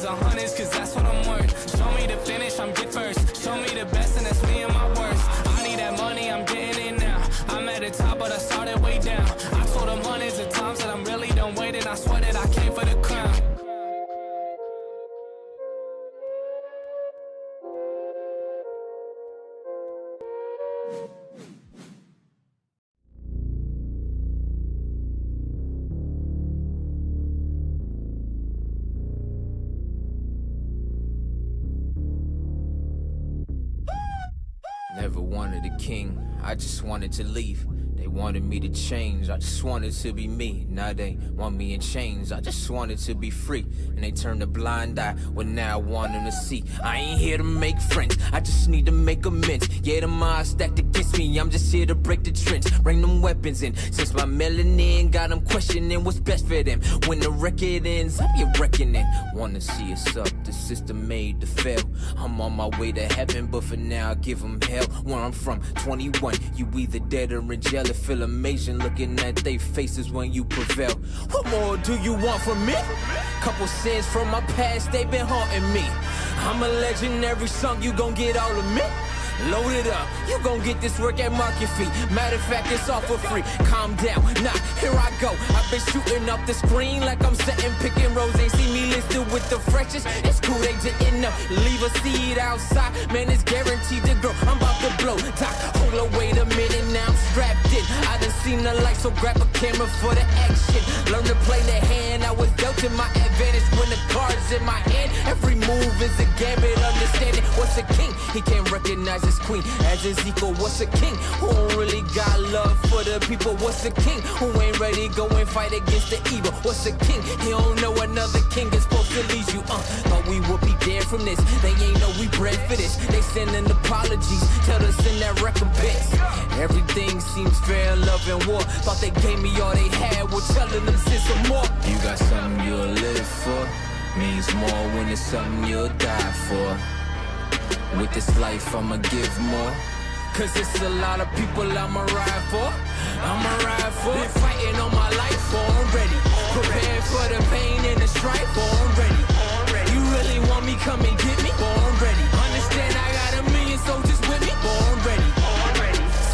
or hundreds, cause that's what I'm worth. Show me the finish, I'm get first. Show me the best, and that's me and my worst. I need that money, I'm getting it now. I'm at the top, but I started way down. I told them hundreds of times that I'm really done waiting. I swear that I came for the crown. Never wanted a king, I just wanted to leave. They wanted me to change, I just wanted to be me. Now they want me in chains, I just wanted to be free. And they turned a blind eye, when now I want them to see. I ain't here to make friends, I just need to make amends. Yeah, the odds stacked against me, I'm just here to break the trends. Bring them weapons in, since my melanin got them questioning what's best for them. When the record ends, I'll be reckoning. Wanna see us up, the system made to fail. I'm on my way to heaven, but for now I give them hell. Where I'm from, 21, you either dead or in jail. It feel amazing looking at they faces when you prevail. What more do you want from me? Couple sins from my past, they been haunting me. I'm a legendary song, you gon' get all of me. Load it up, you gon' get this work at market fee. Matter of fact, it's all for free. Calm down, nah, here I go. I've been shooting up the screen like I'm setting picking rows. Ain't see me listed with the freshest. It's cool, they didn't know. Leave a seed outside, man, it's guaranteed to grow. I'm about to blow, talk, hold on, wait a minute, now I'm strapped in. I done seen the light, so grab a camera for the action. Learn to play the hand, I was dealt to my advantage when the cards in my hand. Every move is a gambit, understanding what's a king. He can't recognize his queen as his equal. What's a king who don't really got love for the people? What's a king who ain't ready go and fight against the evil? What's a king? He don't know another king is supposed to lead you. Thought we would be dead from this. They ain't know we bred for this. They sending apologies, tell us in that recompense. Everything seems fair, love and war. Thought they gave me all they had, we're telling them send some more. You got something you'll live for, means more when it's something you'll die for. With this life I'ma give more, cause it's a lot of people I'ma ride for. I'ma ride for. Been fighting all my life for, I'm ready. Prepared for the pain and the strife for, I'm ready. You really want me, come and get me, for I'm ready. Understand I got a million soldiers with me, for I'm ready.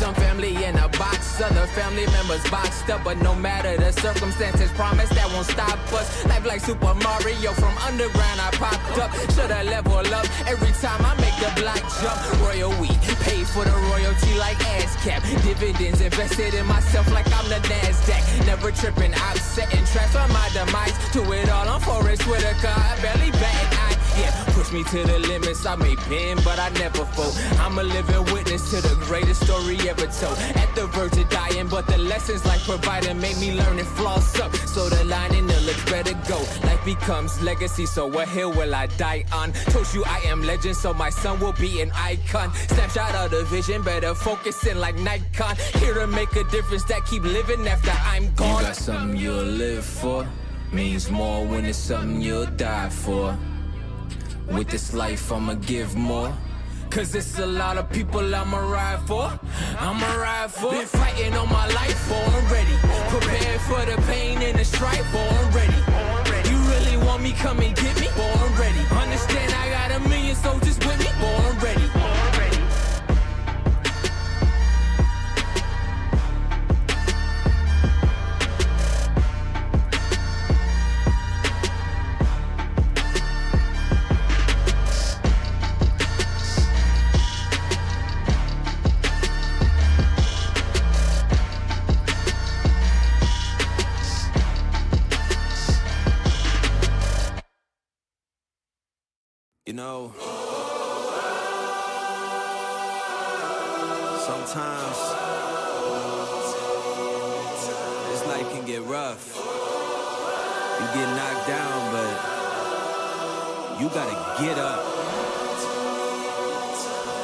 Some family in a box, other family members boxed up. But no matter the circumstances, promise that won't stop us. Life like Super Mario, from underground I popped up. Shoulda level up every time I make the block jump. Royal we paid for the royalty like ASCAP. Dividends invested in myself like I'm the NASDAQ. Never tripping, I'm setting traps for my demise. Do it all on Forrest Whitaker, I barely bat an eye. Yeah, push me to the limits, I may bend, but I never fold. I'm a living witness to the greatest story ever told. At the verge of dying, but the lessons life provided made me learn and floss up. So the line in the looks better go. Life becomes legacy, so what hill will I die on? Told you I am legend, so my son will be an icon. Snapshot of the vision, better focusing like Nikon. Here to make a difference that keep living after I'm gone. You got something you'll live for, means more when it's something you'll die for. With this life I'ma give more, cause it's a lot of people I'ma ride for. I'ma ride for. Been fighting all my life for, I'm ready. Prepared for the pain and the strife for, I'm ready. You really want me, come and get me, for I'm ready. Understand I got a million soldiers with me, for I'm ready. You know, sometimes this life can get rough. You get knocked down, but you gotta get up.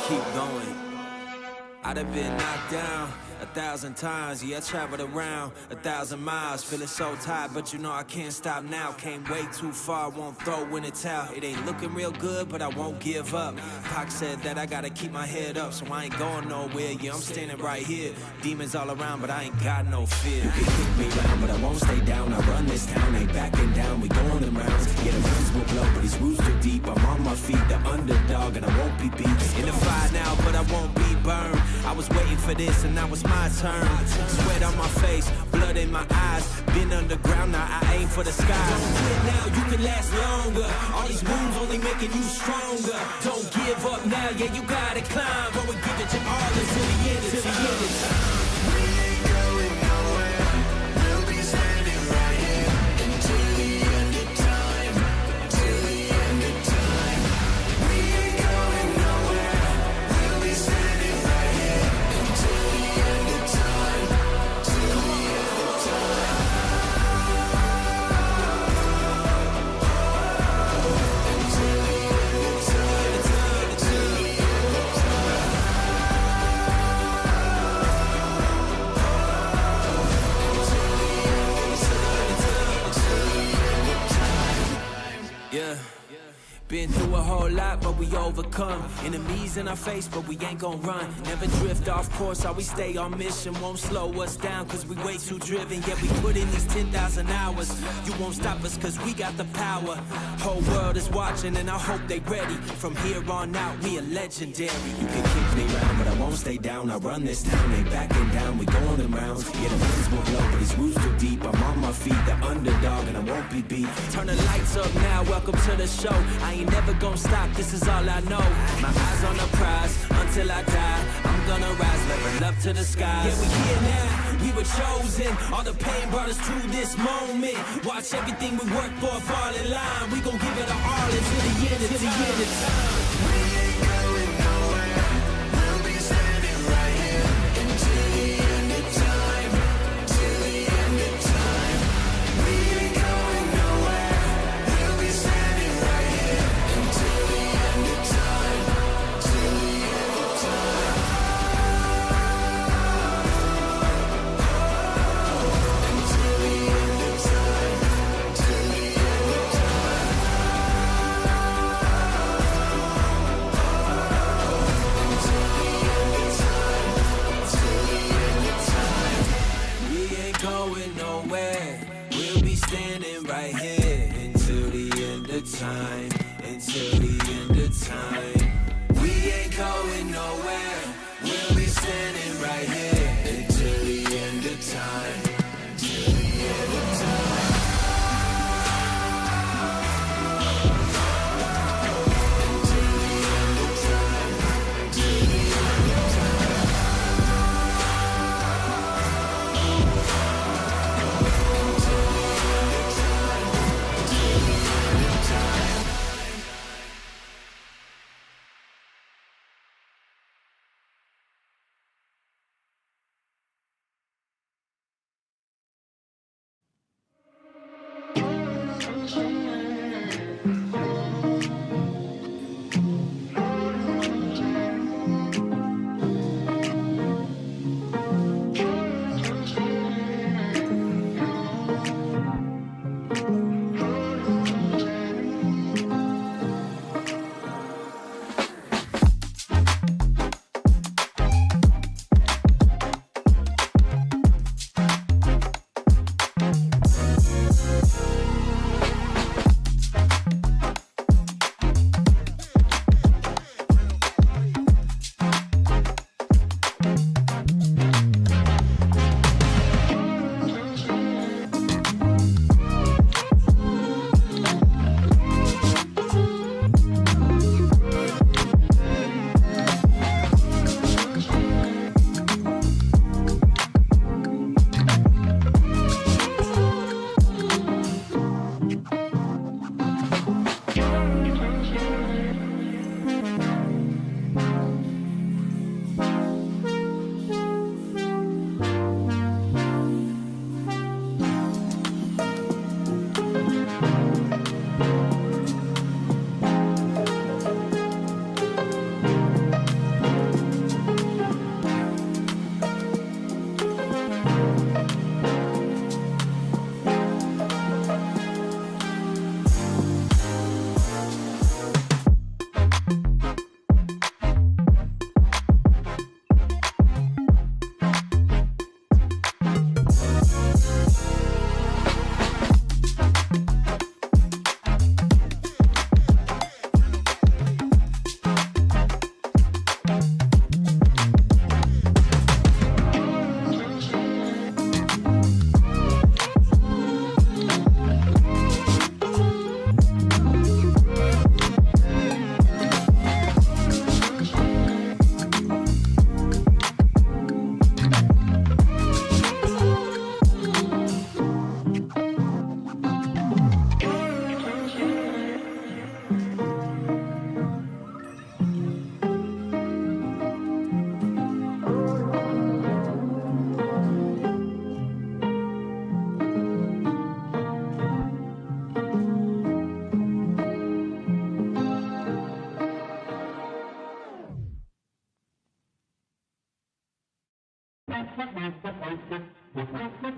Keep going. I'd have been knocked down 1,000 times, yeah, I traveled around 1,000 miles, feeling so tired, but you know I can't stop now. Came way too far, won't throw in the towel. It ain't looking real good, but I won't give up. Pac said that I gotta keep my head up, so I ain't going nowhere. Yeah, I'm standing right here. Demons all around, but I ain't got no fear. You can kick me round, but I won't stay down. I run this town, ain't backing down. We going the rounds. Yeah, the winds will blow, but these rules underdog and I won't be beat. In the fire now, but I won't be burned. I was waiting for this and now it's my turn. Sweat on my face, blood in my eyes. Been underground, now I aim for the sky. Don't quit now, you can last longer. All these wounds only making you stronger. Don't give up now, yeah, you gotta climb. Go and give it your all until the end, till the end of time. We ain't going nowhere. We'll be standing right here until the end of time. Till the end of time. We ain't going nowhere. We'll be standing right here until the end of time. Till the end of time. Until the end of time. Until the end of time. Yeah. Been through a whole lot, but we overcome. Enemies in our face, but we ain't gon' run. Never drift off course, always stay on mission. Won't slow us down, cause we way too driven. Yeah, we put in these 10,000 hours. You won't stop us, cause we got the power. Whole world is watching, and I hope they ready. From here on out, we are legendary. You can kick me round, but I won't stay down. I run this town, ain't backing down. We going in rounds. Yeah, the winds will blow, but these roots too deep. I'm on my feet, the underdog, and I won't be beat. Turn the lights up now, welcome to the show. I ain't never gonna stop, this is all I know. My eyes on the prize, until I die. I'm gonna rise, level up to the skies. Yeah, we here now, we were chosen. All the pain brought us to this moment. Watch everything we work for fall in line. We gon' give it our all until the end of time. We ain't going nowhere. We'll be standing right here until the end of time. Till the end of time. We ain't going nowhere. We'll be standing right here until the end of time. Till the end of time. Until the end of time. Till the end of time. We ain't going nowhere. We'll be standing right here until the end of time. Until the end of time. We ain't going nowhere. We'll be standing right here until the end of time. Till the end of time. Until the end of time. Till the end of time.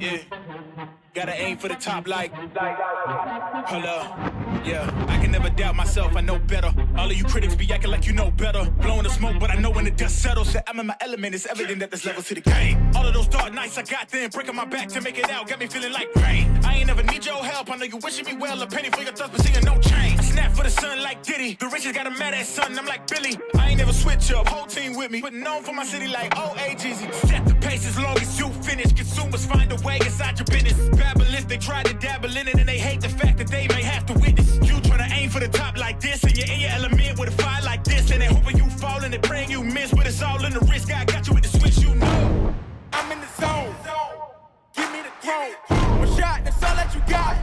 Yeah. Gotta aim for the top like, hold up, yeah. I can never doubt myself, I know better. All of you critics be acting like you know better. Blowing the smoke, but I know when the dust settles that I'm in my element. It's evident that there's levels to the game. All of those dark nights I got then, breaking my back to make it out, got me feeling like rain. I ain't never need your help, I know you wishing me well. A penny for your thoughts, but seeing no change. Snap for the sun like Diddy. The richest got a mad ass son, I'm like Billy. I ain't never switch up, whole team with me. Putting on for my city like Jeezy. Set the pace as long as you finish. Consumers find a way inside your business. Babble if they try to dabble in it and they hate the fact that they may have to witness. You tryna aim for the top like this, and you're in your element with a fire like this, and they hoping you fall and they praying you miss, but it's all in the risk. I got you with the switch, you know. I'm in the zone. Give me the throne. One shot, that's all that you got.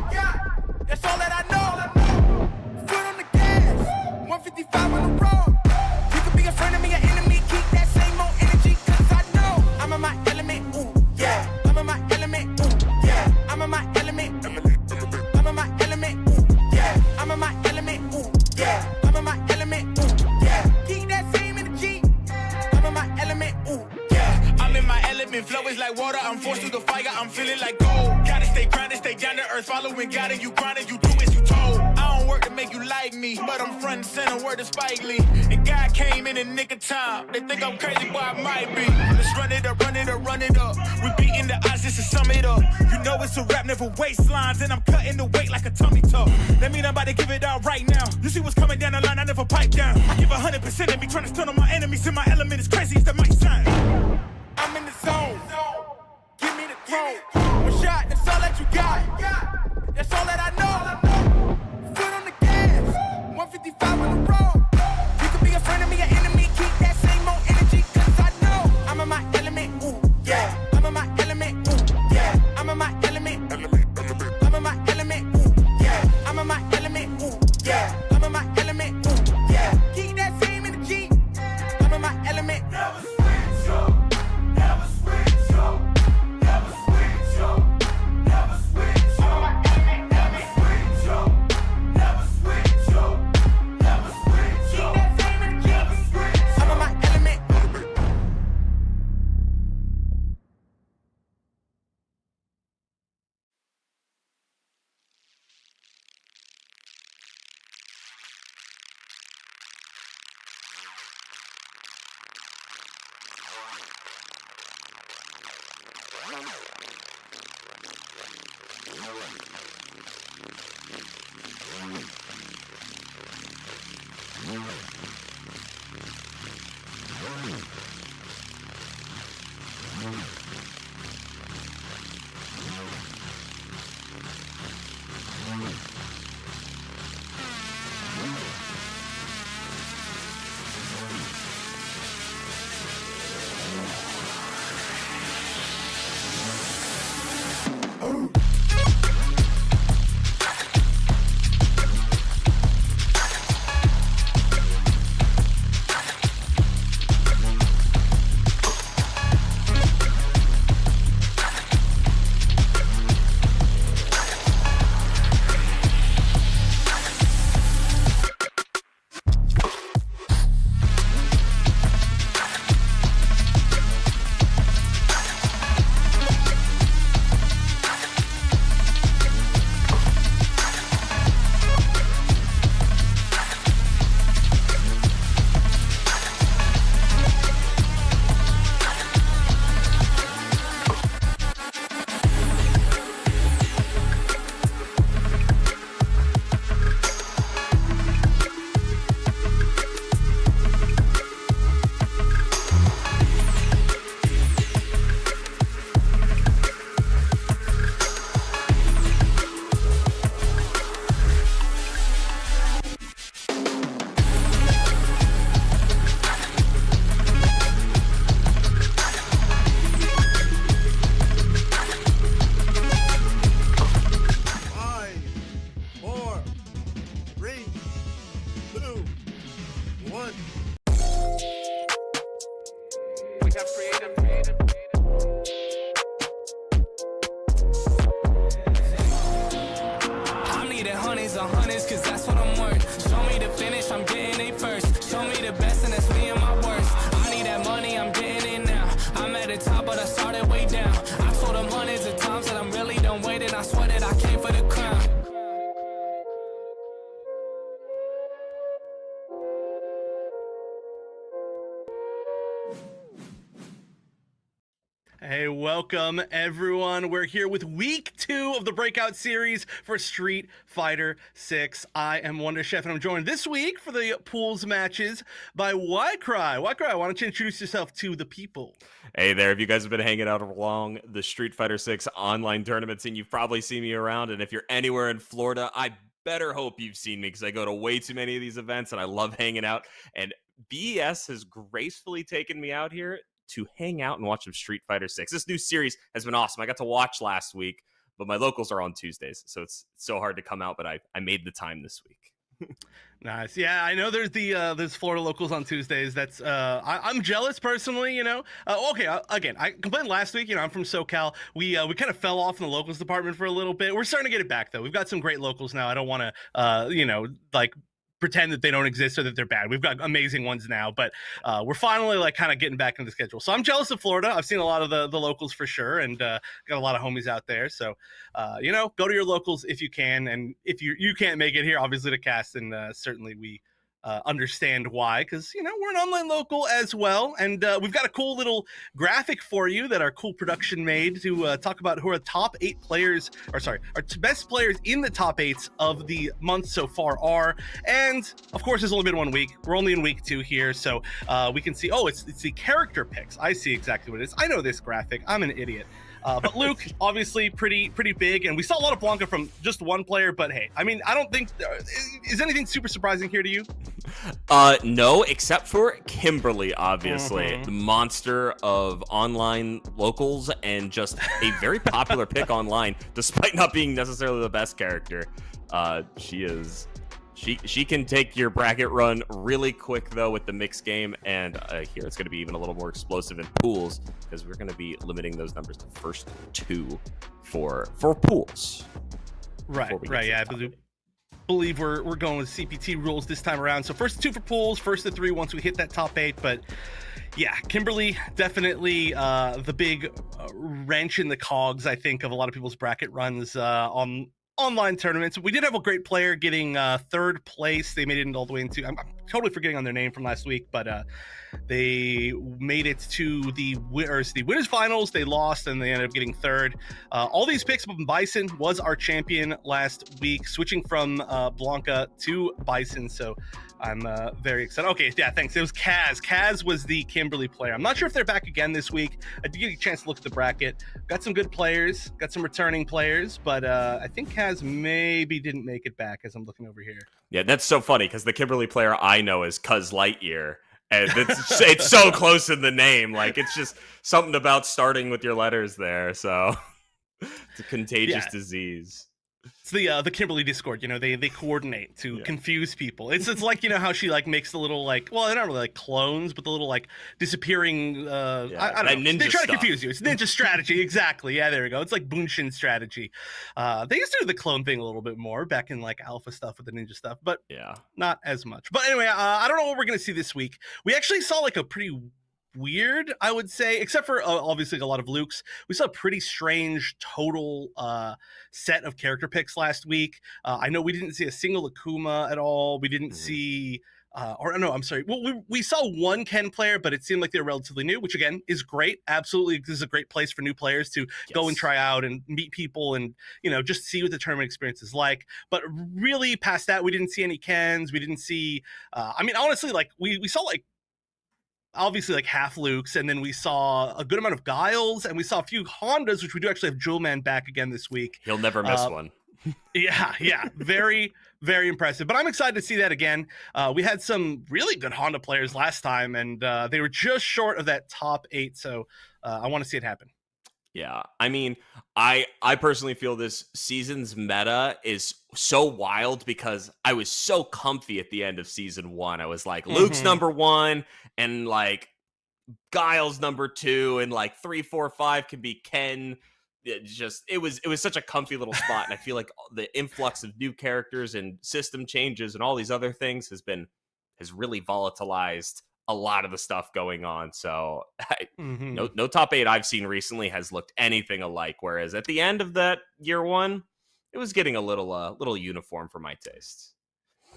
That's all that I know. Foot on the gas. 155 on the road. You could be a friend of me, an enemy. Keep that same old energy, cause I know I'm in my element. Ooh, yeah. I'm in my element. Ooh, yeah. I'm in my element. I'm in my element. Ooh, yeah. I'm in my element. Ooh, yeah. I'm in my element. Ooh, yeah. Keep that same energy. I'm in my element. Ooh, yeah. I'm in my element. Flow is like water. I'm forced through the fire. I'm feeling like gold. Gotta stay grounded, stay down to earth. Following God and you grinding. You do as you told. I don't work to make you like me, but I'm front and center. Word to Spike Lee. And God came in the nick of time. They think I'm crazy, but I might be. Let's run it up, run it up, run it up. We beating the odds just to sum it up. You know it's a rap, never waistlines, and I'm cutting the weight like a tummy tuck. That mean I'm about to give it out right now. You see what's coming down the line, I never pipe down. I give 100% and be trying to stun on my enemies. In my element as crazy as that might sound. I'm in the zone. Give me the throne. One shot, that's all that you got. That's all that I know. Foot on the gas. 155 on the road. You could be a friend of me, an enemy. Keep that same old energy, cause I know I'm in my element. Ooh, yeah. I'm in my element. Ooh, yeah. I'm in my element. I'm in my element. Ooh, yeah. I'm in my element. Ooh, yeah. I'm in my element. Ooh, yeah. Keep that same energy. I'm in my element. Never switch up. Never switch up. Never switch up. Never switch up. Never switch up. Never switch up. Never switch up. Keep that same energy. Never switch up. I'm in my element. We have creative. I need hundreds on hundreds, cause that's what I'm worth. Show me the finish, I'm getting it first. Show me the best, and that's me and my worst. I need that money, I'm getting it now. I'm at the top, but I started way down. I told them hundreds of times that Hey, welcome everyone. We're here with week 2 of the Breakout series for Street Fighter 6. I am Wonder Chef, and I'm joined this week for the pools matches by Ycry. Ycry, why don't you introduce yourself to the people? Hey there, if you guys have been hanging out along the Street Fighter 6 online tournaments, and you've probably seen me around, and if you're anywhere in Florida, I better hope you've seen me because I go to way too many of these events and I love hanging out. And BES has gracefully taken me out here to hang out and watch some Street Fighter 6. This new series has been awesome. I got to watch last week, but my locals are on Tuesdays, so it's so hard to come out, but I made the time this week. Nice. Yeah, I know there's Florida locals on Tuesdays. That's I'm jealous personally, you know. Again, I complained last week. You know, I'm from SoCal. We kind of fell off in the locals department for a little bit. We're starting to get it back though. We've got some great locals now. I don't want to like pretend that they don't exist or that they're bad. We've got amazing ones now, but we're finally like kind of getting back into the schedule. So I'm jealous of Florida. I've seen a lot of the locals for sure, and got a lot of homies out there. So go to your locals if you can, and if you can't make it here, obviously to cast, and certainly we understand why, because we're an online local as well, and we've got a cool little graphic for you that our cool production made to talk about who our top 8 players, or sorry, our best players in the top 8s of the month so far are. And of course, there's only been 1 week. We're only in week 2 here, so we can see. Oh, it's the character picks. I see exactly what it is. I know this graphic. I'm an idiot. But Luke, obviously pretty big, and we saw a lot of Blanca from just one player, but hey, I mean, I don't think, is anything super surprising here to you? No, except for Kimberly, obviously. The monster of online locals and just a very popular pick online, despite not being necessarily the best character. She can take your bracket run really quick, though, with the mixed game, and here it's going to be even a little more explosive in pools, because we're going to be limiting those numbers to first 2 for pools. Right, yeah, I believe we're going with CPT rules this time around. So first 2 for pools, first to 3 once we hit that top 8, but yeah, Kimberly, definitely the big wrench in the cogs, I think, of a lot of people's bracket runs on online tournaments. We did have a great player getting 3rd place. They made it all the way into, I'm totally forgetting on their name from last week, but they made it to the winners finals. They lost and they ended up getting 3rd. All these picks, Bison was our champion last week, switching from Blanca to Bison. So I'm very excited. Okay, yeah, thanks. It was Kaz. Kaz was the Kimberly player. I'm not sure if they're back again this week. I did get a chance to look at the bracket. Got some good players, got some returning players, but I think Kaz maybe didn't make it back as I'm looking over here. Yeah, that's so funny, because the Kimberly player I know is Cuz Lightyear, and it's so close in the name. Like, it's just something about starting with your letters there, so it's a contagious disease. It's the Kimberly Discord, they coordinate to confuse people. It's like, how she like makes the little like, well, they're not really like clones, but the little like disappearing I don't know. They try to confuse you. It's ninja strategy, exactly. Yeah, there we go. It's like Bunshin strategy. They used to do the clone thing a little bit more back in like alpha stuff with the ninja stuff, but not as much. But anyway, I don't know what we're gonna see this week. We actually saw like a pretty weird, I would say, except for obviously a lot of Luke's. We saw a pretty strange total set of character picks last week. I know we didn't see a single Akuma at all. We didn't see I'm sorry. Well, we saw one Ken player, but it seemed like they were relatively new, which again is great. Absolutely, this is a great place for new players to go and try out and meet people and just see what the tournament experience is like. But really, past that, we didn't see any Kens. We didn't see. I mean, honestly, like we saw like, obviously like half Luke's, and then we saw a good amount of Guiles, and we saw a few Hondas, which we do actually have Jewel Man back again this week. He'll never miss one. Yeah. Very, very impressive. But I'm excited to see that again. We had some really good Honda players last time, and they were just short of that top 8, so I want to see it happen. Yeah, I mean, I personally feel this season's meta is so wild because I was so comfy at the end of season 1. I was like, Luke's number 1, and like Guile's number 2, and like 3, 4, 5 could be Ken. It was such a comfy little spot, and I feel like the influx of new characters and system changes and all these other things has really volatilized a lot of the stuff going on. So no top 8 I've seen recently has looked anything alike. Whereas at the end of that year 1, it was getting a little uniform for my tastes.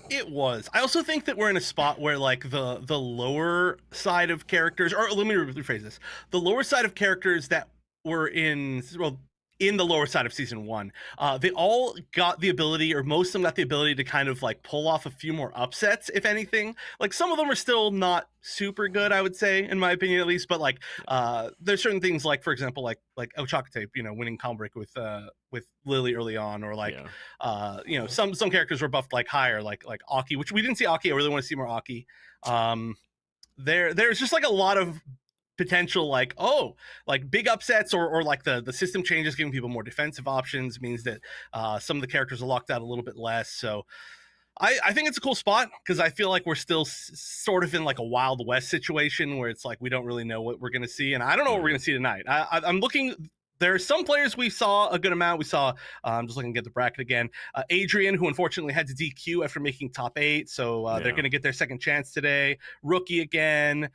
It was. I also think that we're in a spot where like the lower side of characters, or let me rephrase this, the lower side of characters that were in the lower side of season one, they all got the ability, or most of them got the ability to kind of like pull off a few more upsets, if anything. Like some of them are still not super good, I would say, in my opinion at least. But like, there's certain things like, for example, like Ochakate, winning combo break with Lily early on, or like, some characters were buffed like higher, like Aki, which we didn't see Aki. I really want to see more Aki. There's just like a lot of potential, like big upsets, or like the system changes giving people more defensive options means that some of the characters are locked out a little bit less. So I think it's a cool spot, because I feel like we're still sort of in like a Wild West situation where it's like we don't really know what we're going to see, and I don't know what we're going to see tonight. I'm looking. There are some players we saw a good amount. We saw, I'm just looking at the bracket again, Adrian, who unfortunately had to DQ after making top 8, so they're going to get their second chance today. Rookie again.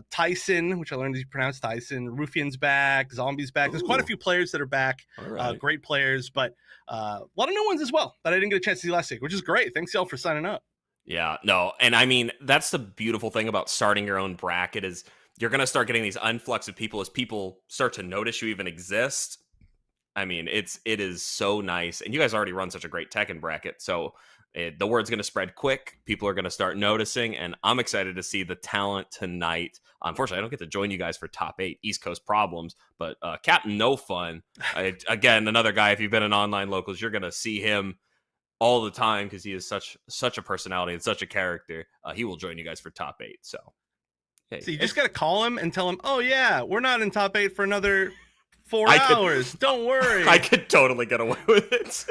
Tyson, which I learned he pronounced Tyson. Rufian's back. Zombie's back. There's quite a few players that are back. Right. Great players, but a lot of new ones as well that I didn't get a chance to see last week, which is great. Thanks y'all for signing up. Yeah, no, and I mean, that's the beautiful thing about starting your own bracket is you're going to start getting these influx of people as people start to notice you even exist. I mean, it is so nice, and you guys already run such a great Tekken bracket, so the word's going to spread quick. People are going to start noticing, and I'm excited to see the talent tonight. Unfortunately, I don't get to join you guys for top 8 East Coast problems, but Captain No Fun, again, another guy, if you've been in online locals, you're going to see him all the time because he is such a personality and such a character. He will join you guys for top 8. So you just got to call him and tell him, oh, yeah, we're not in top 8 for another 4 hours. Don't worry. I could totally get away with it.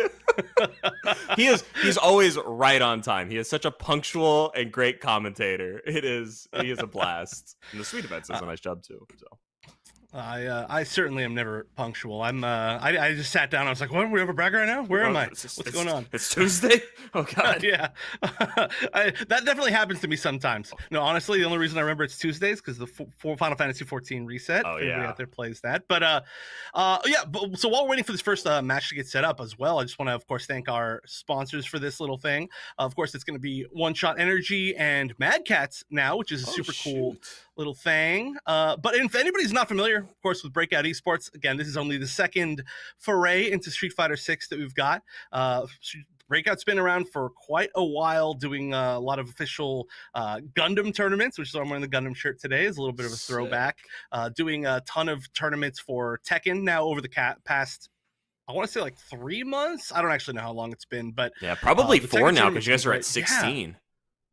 He's always right on time. He is such a punctual and great commentator. He is a blast. And the Sweet Events does a nice job too. So I certainly am never punctual. I just sat down. I was like, "What? We have a bracket right now? Where am I? What's going on?" It's Tuesday. Oh God. Yeah, that definitely happens to me sometimes. No, honestly, the only reason I remember it's Tuesdays because the Final Fantasy 14 reset. Oh yeah. Everybody out there plays that. But so while we're waiting for this first match to get set up as well, I just want to, of course, thank our sponsors for this little thing. Of course, it's going to be One Shot Energy and Mad Cats now, which is a super cool little thing. But if anybody's not familiar, of course, with Breakout Esports, again, this is only the second foray into Street Fighter 6 that we've got. Breakout's been around for quite a while, doing a lot of official Gundam tournaments, which is why I'm wearing the Gundam shirt today. Is a little bit of a throwback. Doing a ton of tournaments for Tekken now over the past, I want to say like 3 months. I don't actually know how long it's been, but yeah, probably 4 now because you guys are at 16.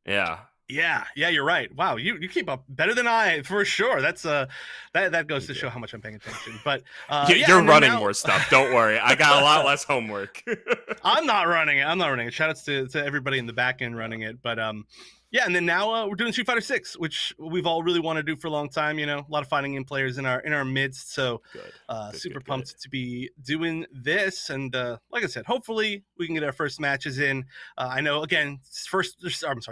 Yeah. Yeah, you're right. Wow, you keep up better than I, for sure. That's that goes to show how much I'm paying attention. But you're running more stuff. Don't worry, I got a lot less homework. I'm not running it. Shout outs to everybody in the back end running it. But yeah, and then now we're doing Street Fighter 6, which we've all really wanted to do for a long time. A lot of fighting game players in our midst. So super pumped to be doing this. And like I said, hopefully we can get our first matches in. I know, again,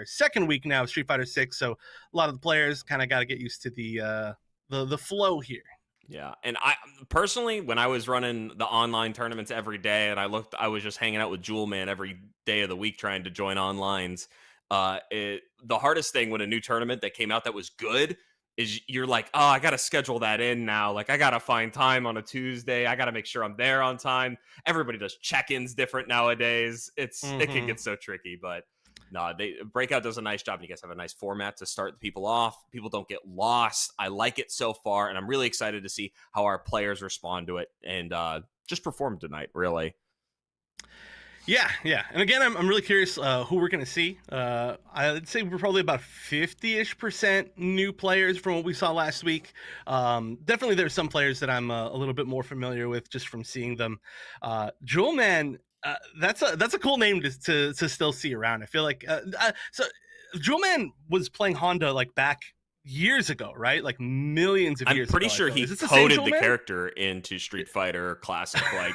second week now of Street Fighter 6. So a lot of the players kind of got to get used to the flow here. Yeah, and I personally, when I was running the online tournaments every day, and I was just hanging out with Jewel Man every day of the week trying to join onlines. The hardest thing when a new tournament that came out that was good is you're like, oh, I got to schedule that in now. Like, I got to find time on a Tuesday. I got to make sure I'm there on time. Everybody does check-ins different nowadays. It can get so tricky, but no, Breakout does a nice job. And you guys have a nice format to start the people off. People don't get lost. I like it so far, and I'm really excited to see how our players respond to it and just perform tonight, really. Yeah. And again, I'm really curious who we're going to see. I'd say we're probably about 50-ish% new players from what we saw last week. Definitely there's some players that I'm a little bit more familiar with just from seeing them. Jewel Man, that's a cool name to still see around. I feel like so Jewel Man was playing Honda like back years ago, right? Like millions of years ago. I'm pretty sure he coded the character into Street Fighter Classic. Like,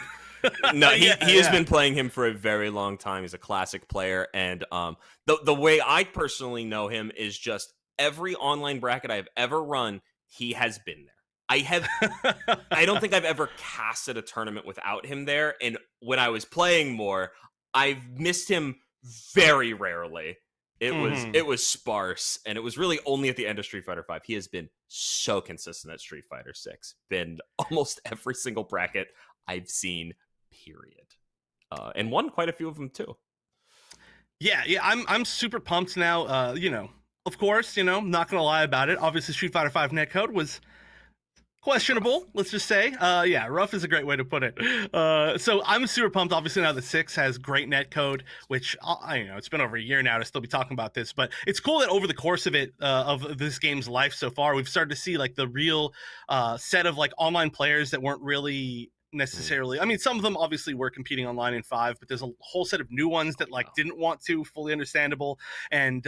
no, he has been playing him for a very long time. He's a classic player, and the way I personally know him is just every online bracket I've ever run, he has been there. I don't think I've ever casted a tournament without him there, and when I was playing more, I've missed him very rarely. It was sparse, and it was really only at the end of Street Fighter 5. He has been so consistent at Street Fighter 6. Been almost every single bracket I've seen, period. And won quite a few of them too. Yeah, I'm super pumped now. Of course, not gonna lie about it. Obviously, Street Fighter 5 netcode was questionable, let's just say. Yeah, rough is a great way to put it. So I'm super pumped. Obviously, now the 6 has great netcode, which it's been over a year now to still be talking about this, but it's cool that over the course of it, of this game's life so far, we've started to see like the real set of like online players that weren't really necessarily. I mean, some of them obviously were competing online in 5, but there's a whole set of new ones that like didn't want to, fully understandable, and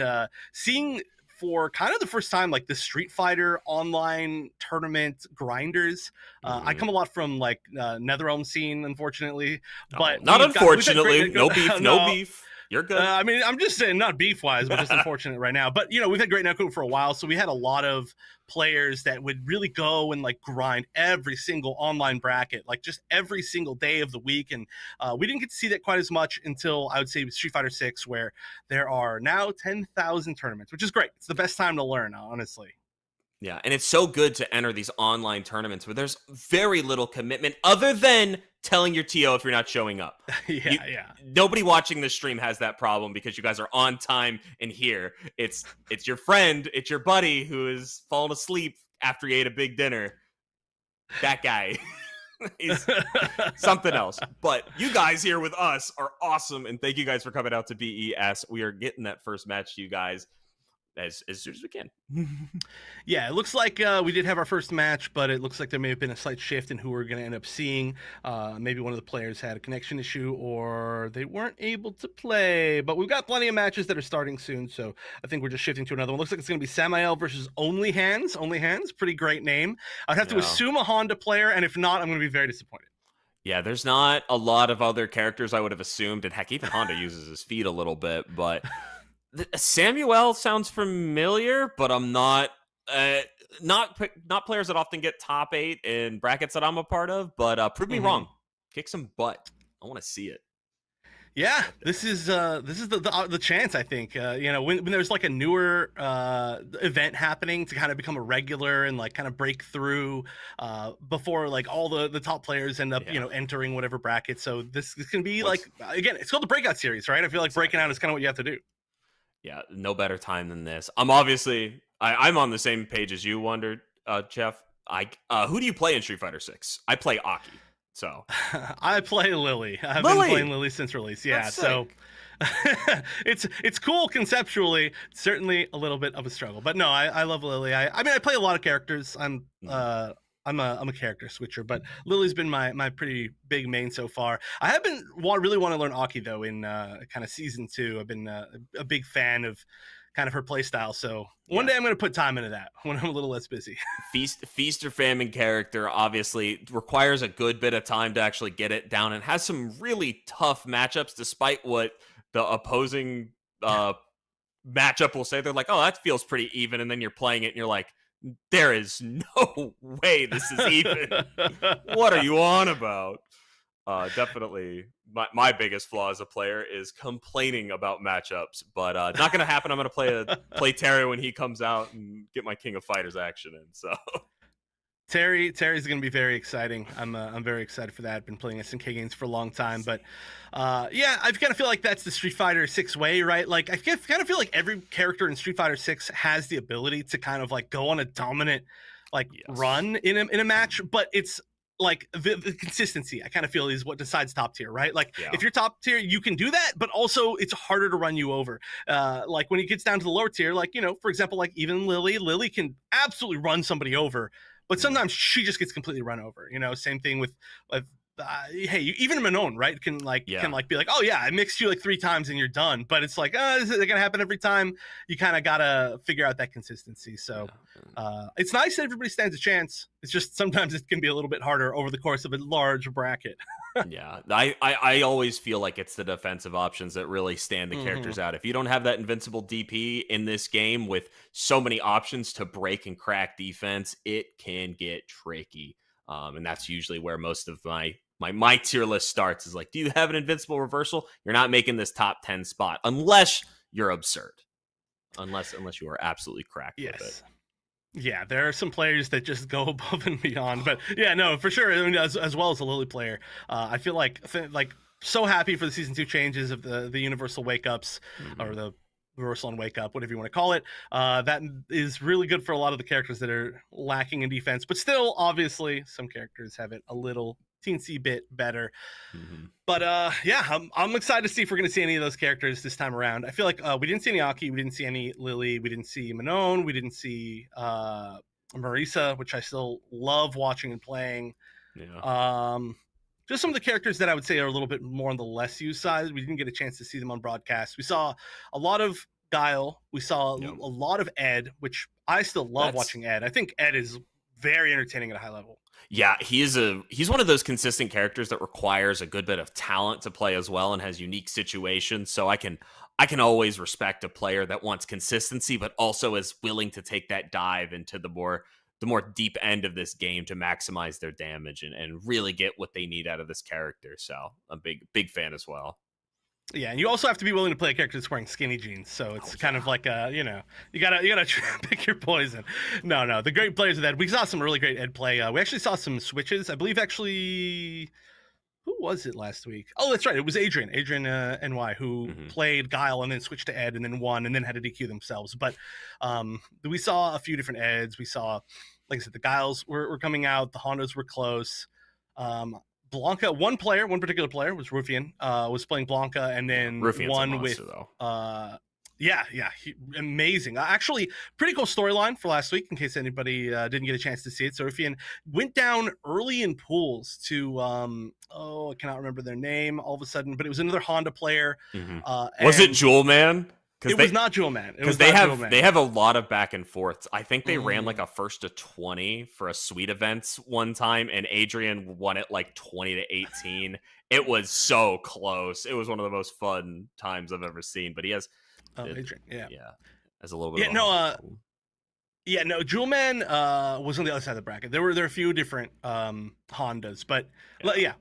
seeing for kind of the first time, like the Street Fighter online tournament grinders. I come a lot from like NetherRealm scene, unfortunately, but not unfortunately. No beef, no beef. You're good. I mean, I'm just saying, not beef wise, but just unfortunate right now. But we've had great netcode for a while, so we had a lot of players that would really go and like grind every single online bracket, like just every single day of the week. And we didn't get to see that quite as much until I would say Street Fighter 6, where there are now 10,000 tournaments, which is great. It's the best time to learn, honestly. Yeah, and it's so good to enter these online tournaments where there's very little commitment other than telling your TO if you're not showing up. Yeah. Nobody watching this stream has that problem because you guys are on time and here. It's your friend, it's your buddy who is falling asleep after he ate a big dinner. That guy. He's something else. But you guys here with us are awesome, and thank you guys for coming out to BES. We are getting that first match to you guys as soon as we can. Yeah, it looks like we did have our first match, but it looks like there may have been a slight shift in who we're going to end up seeing. Maybe one of the players had a connection issue or they weren't able to play, but we've got plenty of matches that are starting soon, so I think we're just shifting to another one. Looks like it's going to be Samael versus Only Hands. Only Hands, pretty great name. I'd have to assume a Honda player, and if not, I'm going to be very disappointed. Yeah, there's not a lot of other characters I would have assumed, and heck, even Honda uses his feet a little bit, but Samuel sounds familiar, but I'm not players that often get top 8 in brackets that I'm a part of. But prove me wrong, kick some butt. I want to see it. Yeah, this is the chance, I think. When there's like a newer event happening to kind of become a regular and like kind of break through before like all the top players end up entering whatever bracket. So this can be like, again, it's called the Breakout series, right? I feel like breaking out is kind of what you have to do. Yeah, no better time than this. I'm obviously I'm on the same page as you, Wonder, Jeff. Who do you play in Street Fighter 6? I play Aki. So I play Lily. I've been playing Lily since release. Yeah, that's so it's cool conceptually. Certainly a little bit of a struggle, but no, I love Lily. I mean, I play a lot of characters. I'm a character switcher, but Lily's been my pretty big main so far. I have been really want to learn Aki though in kind of season 2. I've been a big fan of kind of her play style. So one day I'm going to put time into that when I'm a little less busy. Feast or famine character obviously requires a good bit of time to actually get it down, and has some really tough matchups despite what the opposing matchup will say. They're like, oh, that feels pretty even, and then you're playing it and you're like, there is no way this is even. What are you on about? Definitely my biggest flaw as a player is complaining about matchups, but not going to happen. I'm going to play Terry when he comes out and get my King of Fighters action in. So Terry's going to be very exciting. I'm very excited for that. I've been playing SNK games for a long time, but yeah, I kind of feel like that's the Street Fighter 6 way, right? Like I kind of feel like every character in Street Fighter 6 has the ability to kind of like go on a dominant run in a match, but it's like the consistency, I kind of feel, is what decides top tier, right? Like if you're top tier, you can do that, but also it's harder to run you over. Like when it gets down to the lower tier, like, for example, like even Lily can absolutely run somebody over, but sometimes she just gets completely run over. Same thing with hey, even Manon, right? Can be like, oh yeah, I mixed you like 3 times and you're done. But it's like, is it gonna happen every time? You kind of gotta figure out that consistency. So it's nice that everybody stands a chance. It's just sometimes it can be a little bit harder over the course of a large bracket. Yeah, I always feel like it's the defensive options that really stand the characters out. If you don't have that invincible DP in this game with so many options to break and crack defense, it can get tricky. And that's usually where most of my tier list starts, is like, do you have an invincible reversal? You're not making this top 10 spot unless you're absurd. unless you are absolutely cracked with it. Yes. Yeah, there are some players that just go above and beyond, but yeah, no, for sure. I mean, as well as a Lily player, I feel like so happy for the season 2 changes of the universal wake ups or the reversal and wake up, whatever you want to call it. That is really good for a lot of the characters that are lacking in defense, but still, obviously, some characters have it a little teensy bit better. But yeah, I'm excited to see if we're going to see any of those characters this time around. I feel like we didn't see any Aki, we didn't see any Lily, we didn't see Manon, we didn't see Marisa, which I still love watching and playing. Yeah. Just some of the characters that I would say are a little bit more on the less used side. We didn't get a chance to see them on broadcast. We saw a lot of Guile. We saw a lot of Ed, which I still love watching Ed. I think Ed is very entertaining at a high level. Yeah, he's one of those consistent characters that requires a good bit of talent to play as well and has unique situations. So I can always respect a player that wants consistency, but also is willing to take that dive into the more deep end of this game to maximize their damage and really get what they need out of this character. So I'm a big fan as well. Yeah, and you also have to be willing to play a character that's wearing skinny jeans. So it's kind of like you gotta pick your poison. No, the great players of that. We saw some really great Ed play. We actually saw some switches. I believe actually, who was it last week? Oh, that's right. It was Adrian NY, who played Guile and then switched to Ed and then won and then had to DQ themselves. But we saw a few different Eds. We saw, like I said, the Guiles were coming out. The Hondas were close. Blanca, one particular player was Rufian, was playing Blanca, and then Rufian's one a monster, with though. Amazing. Actually, pretty cool storyline for last week, in case anybody didn't get a chance to see it. So Rufian went down early in pools to I cannot remember their name all of a sudden, but it was another Honda player. Was it Jewel Man? It was not Jewel Man. Because they have a lot of back and forths. I think they ran like a 1st to 20 for a suite events one time, and Adrian won it like 20 to 18. It was so close. It was one of the most fun times I've ever seen. But he has Adrian, has a little bit. Jewel Man was on the other side of the bracket. There were a few different Hondas, but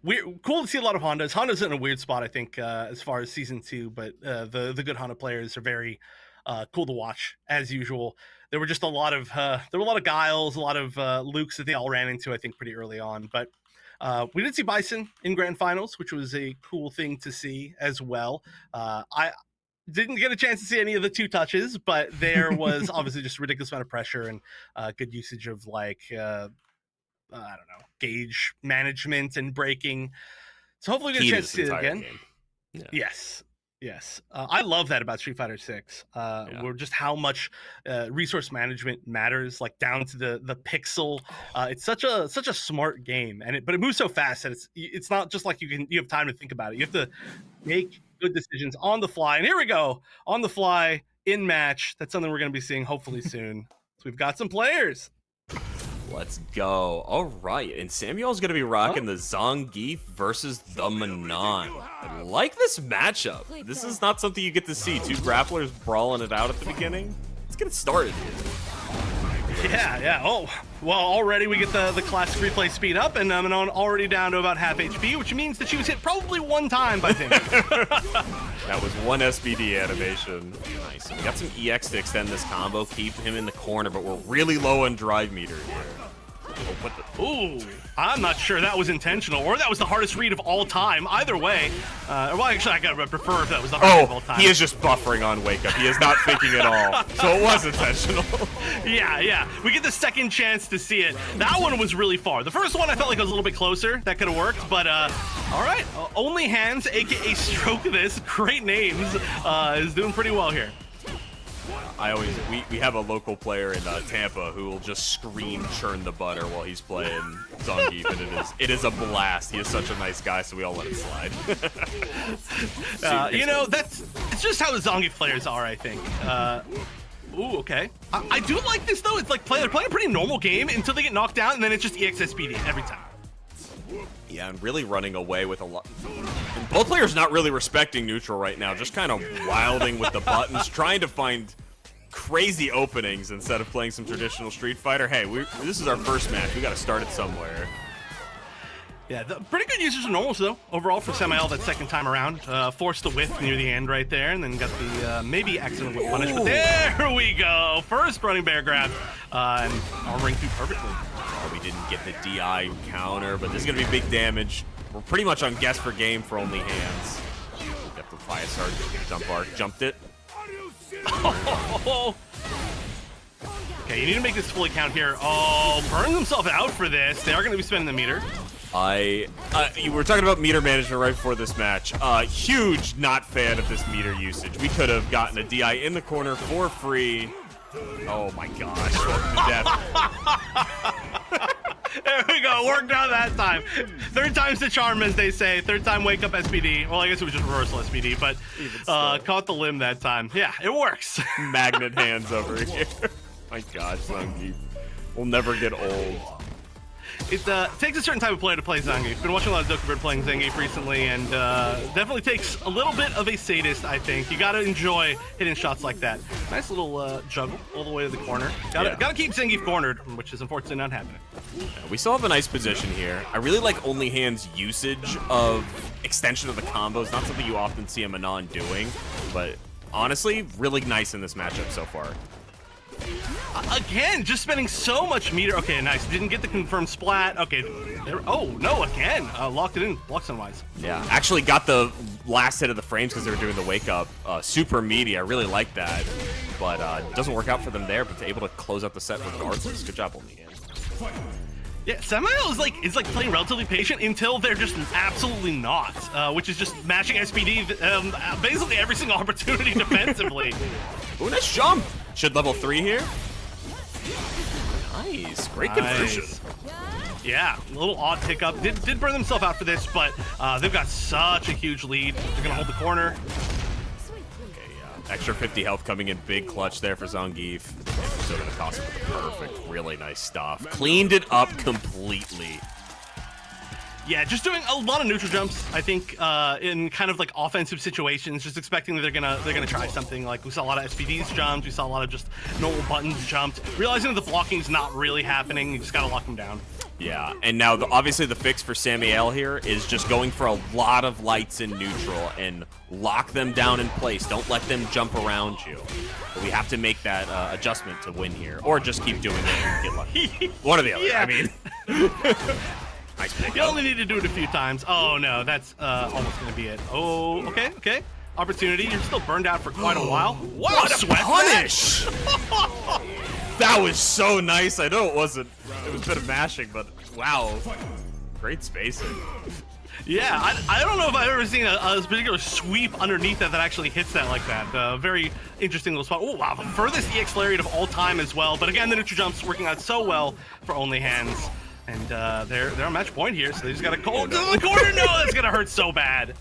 we're cool to see a lot of Hondas. Honda's in a weird spot, I think, as far as season 2, but the good Honda players are very cool to watch as usual. There were just a lot of Guiles, a lot of Lukes that they all ran into, I think, pretty early on. But we did see Bison in grand finals, which was a cool thing to see as well. I didn't get a chance to see any of the 2 touches, but there was obviously just a ridiculous amount of pressure and good usage of gauge management and braking. So hopefully we get a chance to see it again. Yeah. Yes. I love that about Street Fighter 6. Where just how much resource management matters, like down to the pixel. It's such a smart game, but it moves so fast that it's not just like you have time to think about it. You have to make good decisions on the fly. And here we go, on the fly in match. That's something we're going to be seeing hopefully soon. So we've got some players. Let's go. All right, and Samuel's going to be rocking the Zangief versus the Manon. I like this matchup. This is not something you get to see. 2 grapplers brawling it out at the beginning. Let's get it started here. Yeah. Oh, well, already we get the classic replay speed up, and Manon already down to about half HP, which means that she was hit probably 1 time by things. That was 1 SBD animation. Nice. We got some EX to extend this combo, keep him in the corner, but we're really low on drive meter here. Ooh, I'm not sure that was intentional or that was the hardest read of all time. Either way, actually, I gotta prefer if that was the hardest read of all time. He is just buffering on wake up. He is not thinking at all. So it was intentional. Yeah. We get the second chance to see it. That one was really far. The first one I felt like it was a little bit closer. That could have worked, but all right. Only Hands, aka Stroke This, great names, is doing pretty well here. We have a local player in Tampa who will just scream churn the butter while he's playing Zangief, and it is a blast. He is such a nice guy, so we all let it slide. It's just how the Zangief players are, I think. Ooh, okay. I do like this though. It's like they're playing a pretty normal game until they get knocked down, and then it's just EXSPD every time. Yeah, and really running away with a lot. And both players not really respecting neutral right now, just kind of wilding with the buttons, trying to find crazy openings instead of playing some traditional Street Fighter. Hey, this is our first match. We got to start it somewhere. Yeah, pretty good usage of normals, though, overall for Samael that second time around. Forced the whiff near the end right there, and then got the maybe accident whip punish. But there we go. First running bear grab, and armoring through perfectly. Oh, we didn't get the DI counter, but this is going to be big damage. We're pretty much on guess for game for only hands. Got the fire start, jump arc, jumped it. Okay, you need to make this fully count here. Oh, burn themselves out for this. They are going to be spending the meter. You were talking about meter management right before this match. Huge not fan of this meter usage. We could have gotten a DI in the corner for free. Oh my gosh, welcome to death. There we go, worked out that time. Third time's the charm, as they say. Third time wake up SPD. Well, I guess it was just reversal SPD, but caught the limb that time. Yeah, it works. Magnet hands over here. My gosh, Zangief will never get old. It takes a certain type of player to play Zangief. Been watching a lot of Dokubird playing Zangief recently, and definitely takes a little bit of a sadist, I think. You gotta enjoy hitting shots like that. Nice little juggle all the way to the corner. Gotta keep Zangief cornered, which is unfortunately not happening. Yeah, we still have a nice position here. I really like Only Hand's usage of extension of the combos. Not something you often see a Manon doing, but honestly, really nice in this matchup so far. Again, just spending so much meter. Okay, nice. Didn't get the confirmed splat. Okay. Oh, no, again. Locked it in, Luxon-wise. Yeah, actually got the last hit of the frames because they were doing the wake up. Super meaty. I really like that. But doesn't work out for them there, but able to close out the set regardless. Good job, Only Hand. Yeah, Samael is like playing relatively patient until they're just absolutely not, which is just matching SPD basically every single opportunity defensively. Ooh, nice jump. Should level 3 here. Nice, great conversion. Yeah, a little odd pickup. Did burn themselves out for this, but they've got such a huge lead. They're gonna hold the corner. Okay, extra 50 health coming in big clutch there for Zangief. Still gonna toss it with the perfect, really nice stuff. Cleaned it up completely. Yeah, just doing a lot of neutral jumps, I think, in kind of like offensive situations, just expecting that they're gonna try something. Like we saw a lot of SPDs jumped, we saw a lot of just normal buttons jumped, realizing that the blocking's not really happening, you just gotta lock them down. Yeah, and now obviously the fix for Samael here is just going for a lot of lights in neutral and lock them down in place. Don't let them jump around you. But we have to make that adjustment to win here, or just keep doing it and get lucky. One or the other, Yeah. I mean. Nice You only need to do it a few times. Oh no, that's almost gonna be it. Oh, okay. Opportunity. You're still burned out for quite a while. What a punish! That was so nice. I know it wasn't. It was a bit of mashing, but wow, great spacing. Yeah, I don't know if I've ever seen a particular sweep underneath that actually hits that like that. Very interesting little spot. Oh wow, the furthest EX lariat of all time as well. But again, the neutral jump's working out so well for Only Hands. And they're on match point here, so they just gotta go to the corner. No, that's gonna hurt so bad.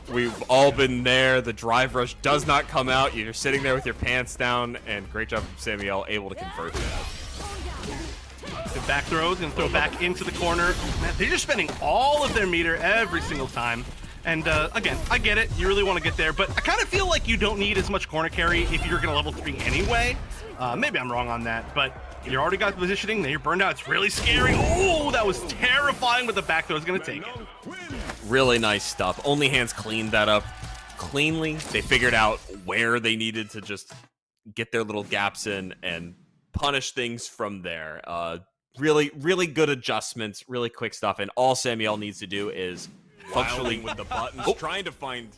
We've all been there. The drive rush does not come out. You're sitting there with your pants down, and great job from Samael, able to convert that. The back throws, gonna throw back into the corner. Man, they're just spending all of their meter every single time. And again, I get it. You really want to get there, but I kind of feel like you don't need as much corner carry if you're gonna level 3 anyway. Maybe I'm wrong on that, but you already got the positioning. Now you're burned out. It's really scary. Oh, that was terrifying, but the back throw is gonna take it. Really nice stuff. Only Hands cleaned that up cleanly. They figured out where they needed to just get their little gaps in and punish things from there. Really, really good adjustments, really quick stuff. And all Samael needs to do is functionally with the buttons, trying to find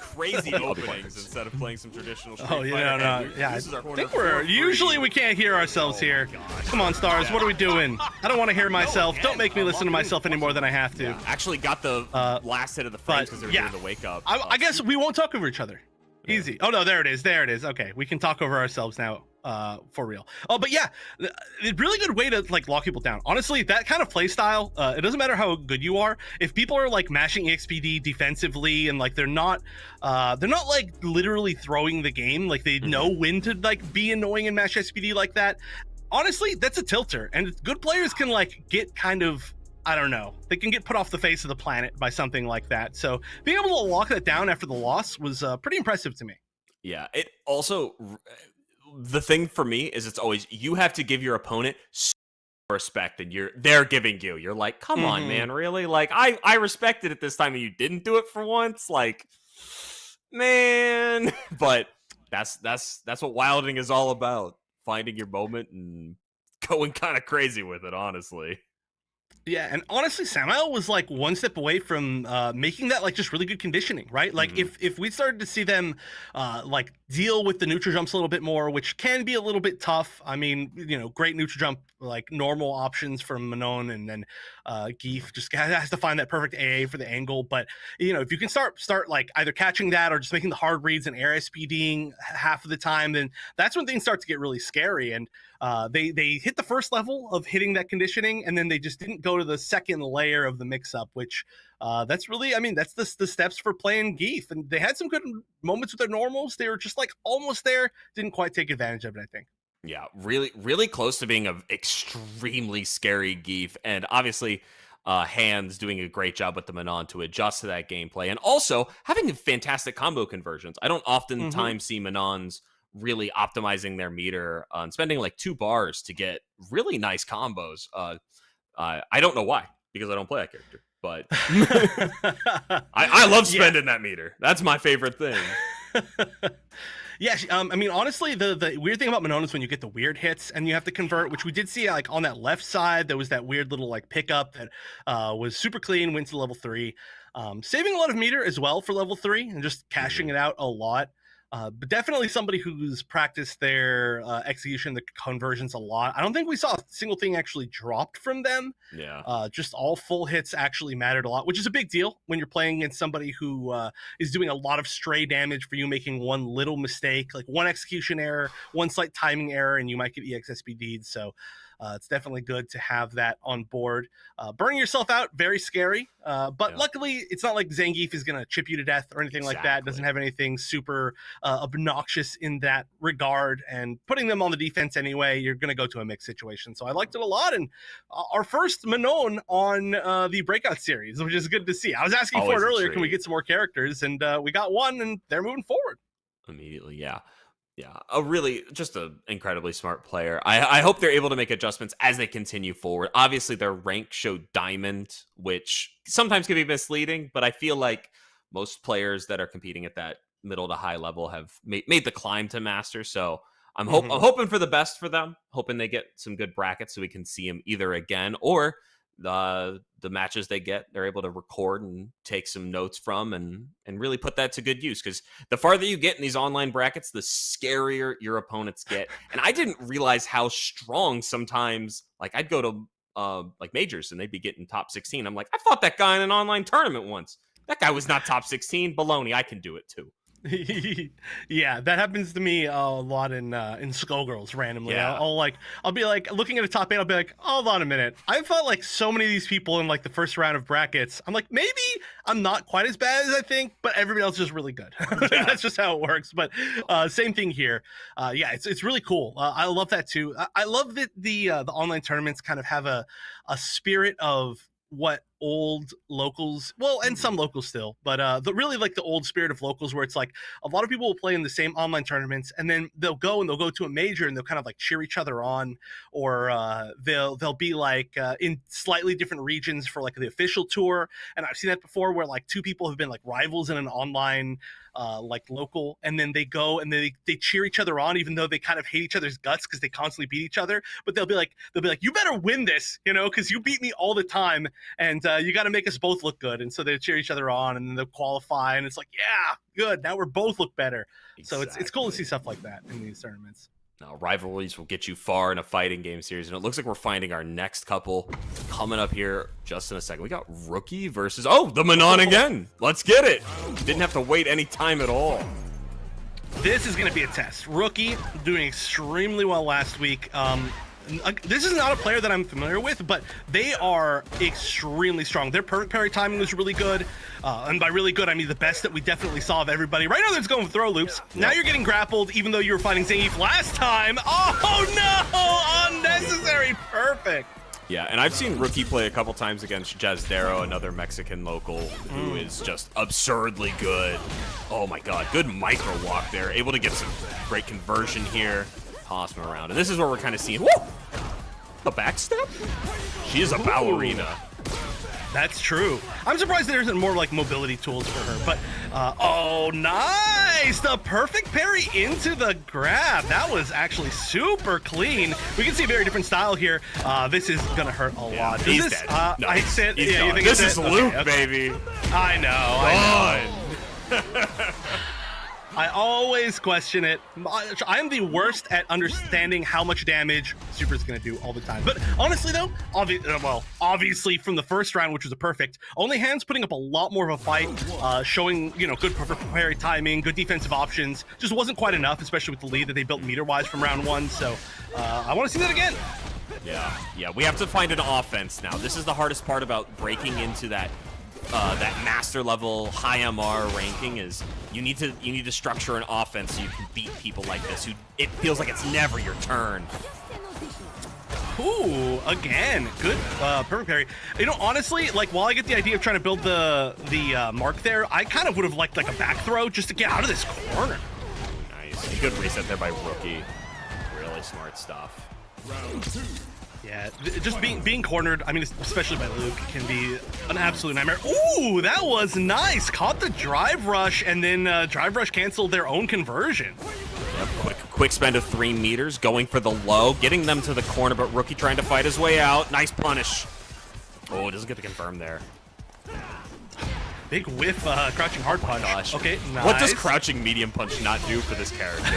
crazy openings instead of playing some traditional Street Fighter. No. Yeah, I think we can't hear ourselves here. Come on, Stars, what are we doing? I don't want to hear myself. Don't make me listen to myself any more than I have to. Yeah, actually got the last hit of the frames because they were doing the wake up. I guess we won't talk over each other. Easy. Oh no, there it is. Okay, we can talk over ourselves now. For real. Oh, but yeah, a really good way to like lock people down. Honestly, that kind of play style, it doesn't matter how good you are. If people are like mashing EXPD defensively and like they're not like literally throwing the game, like they know when to like be annoying and mash SPD like that. Honestly, that's a tilter, and good players can like get kind of, I don't know, they can get put off the face of the planet by something like that. So being able to lock that down after the loss was pretty impressive to me. Yeah, it also, the thing for me is it's always, you have to give your opponent respect than they're giving you. You're like, come on, man, really? Like, I respected it this time and you didn't do it for once. Like, man. But that's what wilding is all about. Finding your moment and going kind of crazy with it, honestly. Yeah, and honestly, Samael was like one step away from making that like just really good conditioning, right? Like if we started to see them like deal with the neutral jumps a little bit more, which can be a little bit tough. I mean, you know, great neutral jump, like normal options from Manon, and then Geef just has to find that perfect AA for the angle. But you know, if you can start like either catching that or just making the hard reads and air SPDing half of the time, then that's when things start to get really scary. And they hit the first level of hitting that conditioning, and then they just didn't go to the second layer of the mix-up, which that's really, I mean, that's the steps for playing Geef. And they had some good moments with their normals. They were just like almost there, didn't quite take advantage of it, I think. Yeah, really, really close to being an extremely scary Geef. And obviously, Hands doing a great job with the Manon to adjust to that gameplay. And also having fantastic combo conversions. I don't oftentimes see Manons really optimizing their meter and spending like 2 bars to get really nice combos. I don't know why, because I don't play that character. But I love spending that meter. That's my favorite thing. Yeah, I mean, honestly, the weird thing about Manon is when you get the weird hits and you have to convert, which we did see like on that left side, there was that weird little like pickup that was super clean, went to level 3. Saving a lot of meter as well for level 3 and just cashing it out a lot. But definitely somebody who's practiced their execution, the conversions a lot. I don't think we saw a single thing actually dropped from them. Yeah. Just all full hits actually mattered a lot, which is a big deal when you're playing against somebody who is doing a lot of stray damage for you making one little mistake, like one execution error, one slight timing error, and you might get EXSPD'd. So it's definitely good to have that on board. Burning yourself out, very scary. But luckily, it's not like Zangief is going to chip you to death or anything like that. It doesn't have anything super obnoxious in that regard. And putting them on the defense anyway, you're going to go to a mixed situation. So I liked it a lot. And our first Manon on the Breakout series, which is good to see. I was asking for it earlier, can we get some more characters? And we got one, and they're moving forward. Immediately, yeah. Yeah, just an incredibly smart player. I hope they're able to make adjustments as they continue forward. Obviously, their rank showed Diamond, which sometimes can be misleading, but I feel like most players that are competing at that middle to high level have made the climb to Master. So I'm hoping for the best for them, hoping they get some good brackets so we can see them either again or the matches they get, they're able to record and take some notes from and really put that to good use. Because the farther you get in these online brackets, the scarier your opponents get. And I didn't realize how strong sometimes, like I'd go to like majors and they'd be getting top 16. I'm like, I fought that guy in an online tournament once. That guy was not top 16. Baloney, I can do it too. Yeah, that happens to me a lot in Skullgirls randomly. Yeah. I'll be like looking at a top 8, I'll be like, hold on a minute. I felt like so many of these people in like the first round of brackets. I'm like, maybe I'm not quite as bad as I think, but everybody else is really good. That's just how it works. But same thing here. Yeah, it's really cool. I love that too. I love that the online tournaments kind of have a spirit of what old locals, well, and some locals still, but really like the old spirit of locals, where it's like a lot of people will play in the same online tournaments, and then they'll go to a major and they'll kind of like cheer each other on, or they'll be like in slightly different regions for like the official tour. And I've seen that before, where like 2 people have been like rivals in an online like local, and then they go and they cheer each other on, even though they kind of hate each other's guts because they constantly beat each other. But they'll be like, you better win this, you know, because you beat me all the time, and you got to make us both look good. And so they cheer each other on, and then they'll qualify, and it's like, yeah, good, now we're both look better. Exactly. So it's cool to see stuff like that in these tournaments. Now, rivalries will get you far in a fighting game series, and it looks like we're finding our next couple coming up here just in a second. We got Rookie versus, the Manon again. Let's get it. Didn't have to wait any time at all. This is going to be a test. Rookie doing extremely well last week. This is not a player that I'm familiar with, but they are extremely strong. Their perfect parry timing was really good. And by really good, I mean the best that we definitely saw of everybody. Right now, they're just going for throw loops. Now you're getting grappled, even though you were fighting Zangief last time. Oh, no! Unnecessary. Perfect. Yeah, and I've seen Rookie play a couple times against Jazdero, another Mexican local, who is just absurdly good. Oh, my God. Good micro walk there. Able to get some great conversion here. Toss him around. And this is where we're kind of seeing, The backstep? She is a ballerina. That's true. I'm surprised there isn't more like mobility tools for her, but oh, nice! The perfect parry into the grab. That was actually super clean. We can see a very different style here. This is gonna hurt a lot. He's This, dead. No, I said, he's yeah, done. you think This it's is it? Luke, Okay. baby. I know. I always question it. I'm the worst at understanding how much damage Super's going to do all the time. But honestly, though, obviously from the first round, which was a perfect, Only Hands putting up a lot more of a fight, showing, good parry timing, good defensive options. Just wasn't quite enough, especially with the lead that they built meter-wise from round one. So I want to see that again. Yeah, we have to find an offense now. This is the hardest part about breaking into that master level high MR ranking is you need to structure an offense so you can beat people like this who it feels like it's never your turn. Ooh, again, good perfect parry. Honestly, like while I get the idea of trying to build the mark there, I kind of would have liked like a back throw just to get out of this corner. Nice, good reset there by Rookie. Really smart stuff. Round 2. Yeah, just being cornered, I mean, especially by Luke, can be an absolute nightmare. Ooh, that was nice. Caught the drive rush, and then drive rush canceled their own conversion. Yep, quick spend of 3 meters, going for the low, getting them to the corner, but Rookie trying to fight his way out. Nice punish. Oh, doesn't get the confirm there. Big whiff, crouching hard punch. Gosh. Okay, nice. What does crouching medium punch not do for this character?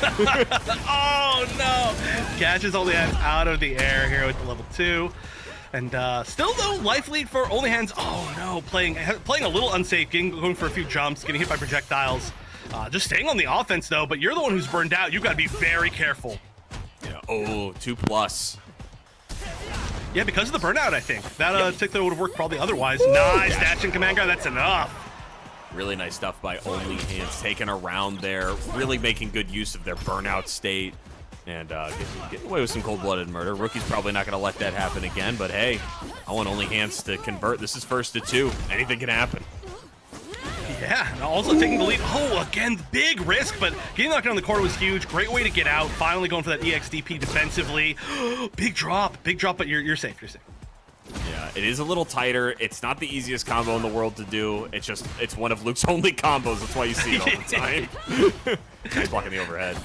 Oh no! Catches Only Hands out of the air here with the level 2. And still though, life lead for Only Hands. Oh no, playing a little unsafe, going for a few jumps, getting hit by projectiles. Just staying on the offense though, but you're the one who's burned out. You gotta be very careful. Yeah. Oh, 2+. Yeah, because of the burnout, I think. That tick that would have worked probably otherwise. Nice, dash and command guard, that's enough. Really nice stuff by Only Hands, taking around there, really making good use of their burnout state, and getting away with some cold-blooded murder. Rookie's probably not going to let that happen again, but hey, I want Only Hands to convert. This is first to 2. Anything can happen. Yeah, and also taking the lead. Oh, again, big risk, but getting knocked down the corner was huge. Great way to get out. Finally going for that EXDP defensively. Big drop, but you're safe, you're safe. Yeah, it is a little tighter. It's not the easiest combo in the world to do. It's one of Luke's only combos. That's why you see it all the time. Nice blocking the overhead.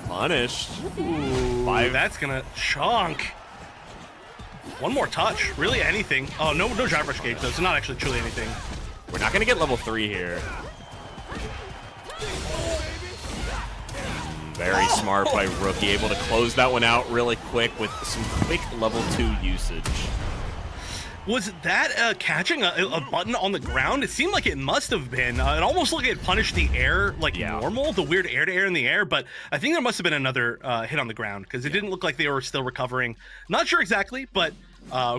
Punished. Ooh, 5. That's gonna chunk. One more touch. Really anything. Oh, no drive rush gauge though, so not actually truly anything. We're not gonna get level 3 here. Very smart by Rookie, able to close that one out really quick with some quick level 2 usage. Was that catching a button on the ground? It seemed like it must have been. It almost looked like it punished the air like normal, the weird air-to-air in the air, but I think there must have been another hit on the ground because it didn't look like they were still recovering. Not sure exactly, but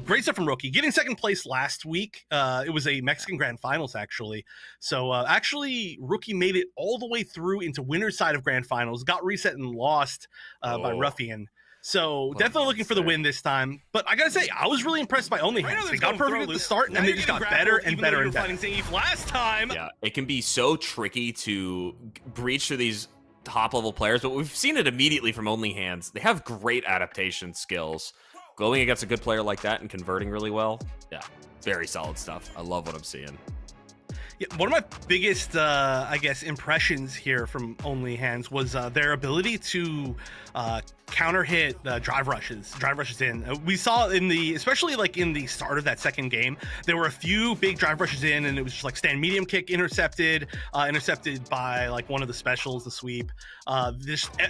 great stuff from Rookie. Getting second place last week. It was a Mexican Grand Finals, actually. So actually, Rookie made it all the way through into winner's side of Grand Finals, got reset and lost by Ruffian. So definitely looking for the win this time. But I gotta say, I was really impressed by Only Hands. They got perfect at the start, and they just got better and better and better. Last time. Yeah, it can be so tricky to breach through these top-level players, but we've seen it immediately from Only Hands. They have great adaptation skills. Going against a good player like that and converting really well, yeah, very solid stuff. I love what I'm seeing. Yeah, one of my biggest, I guess, impressions here from Only Hands was their ability to counter hit drive rushes in. We saw especially like in the start of that second game, there were a few big drive rushes in, and it was just like stand medium kick intercepted by like one of the specials, the sweep.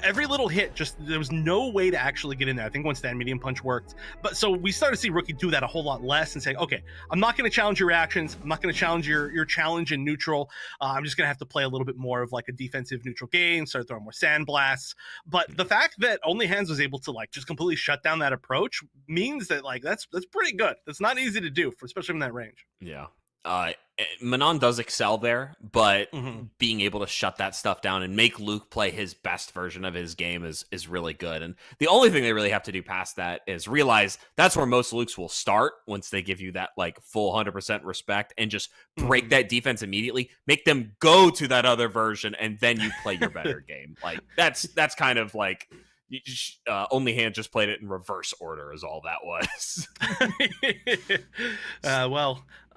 Every little hit, there was no way to actually get in there. I think one stand medium punch worked, but so we started to see Rookie do that a whole lot less and say, okay, I'm not going to challenge your reactions. I'm not going to challenge your challenge in neutral. I'm just going to have to play a little bit more of like a defensive neutral game, start throwing more sand blasts. But the fact that Only Hands was able to like just completely shut down that approach means that like that's pretty good. That's not easy to do, especially from that range. Yeah. Manon does excel there, but being able to shut that stuff down and make Luke play his best version of his game is really good. And the only thing they really have to do past that is realize that's where most Lukes will start once they give you that like full 100% respect and just break that defense immediately, make them go to that other version, and then you play your better game. Like that's kind of like Only Hand just played it in reverse order, is all that was.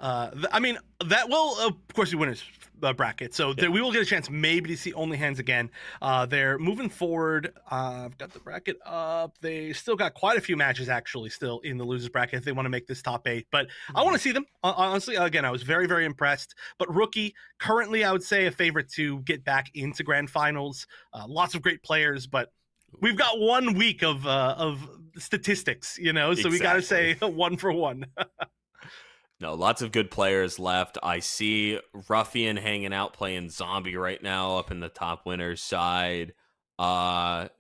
I mean, that will, of course, be winners bracket. So we will get a chance maybe to see Only Hands again. They're moving forward. I've got the bracket up. They still got quite a few matches actually still in the losers bracket if they want to make this top 8. But I want to see them. Honestly, again, I was very, very impressed. But Rookie, currently, I would say a favorite to get back into grand finals. Lots of great players, but we've got 1 week of statistics, so Exactly. we got to say 1 for 1. No, lots of good players left. I see Ruffian hanging out playing Zombie right now up in the top winners side. Let's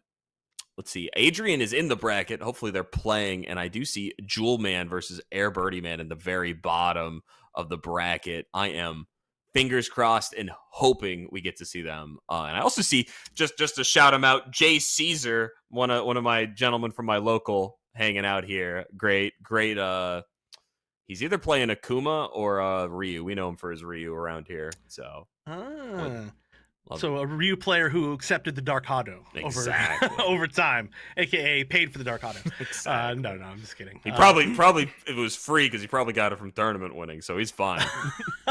see. Adrian is in the bracket. Hopefully they're playing. And I do see Jewel Man versus Air Birdie Man in the very bottom of the bracket. I am fingers crossed and hoping we get to see them. And I also see, just to shout him out, Jay Caesar, one of my gentlemen from my local hanging out here. Great. He's either playing Akuma or Ryu. We know him for his Ryu around here. So, so a Ryu player who accepted the Dark Hado over time, aka paid for the Dark Hado. Exactly. No, I'm just kidding. He probably it was free because he probably got it from tournament winning, so he's fine.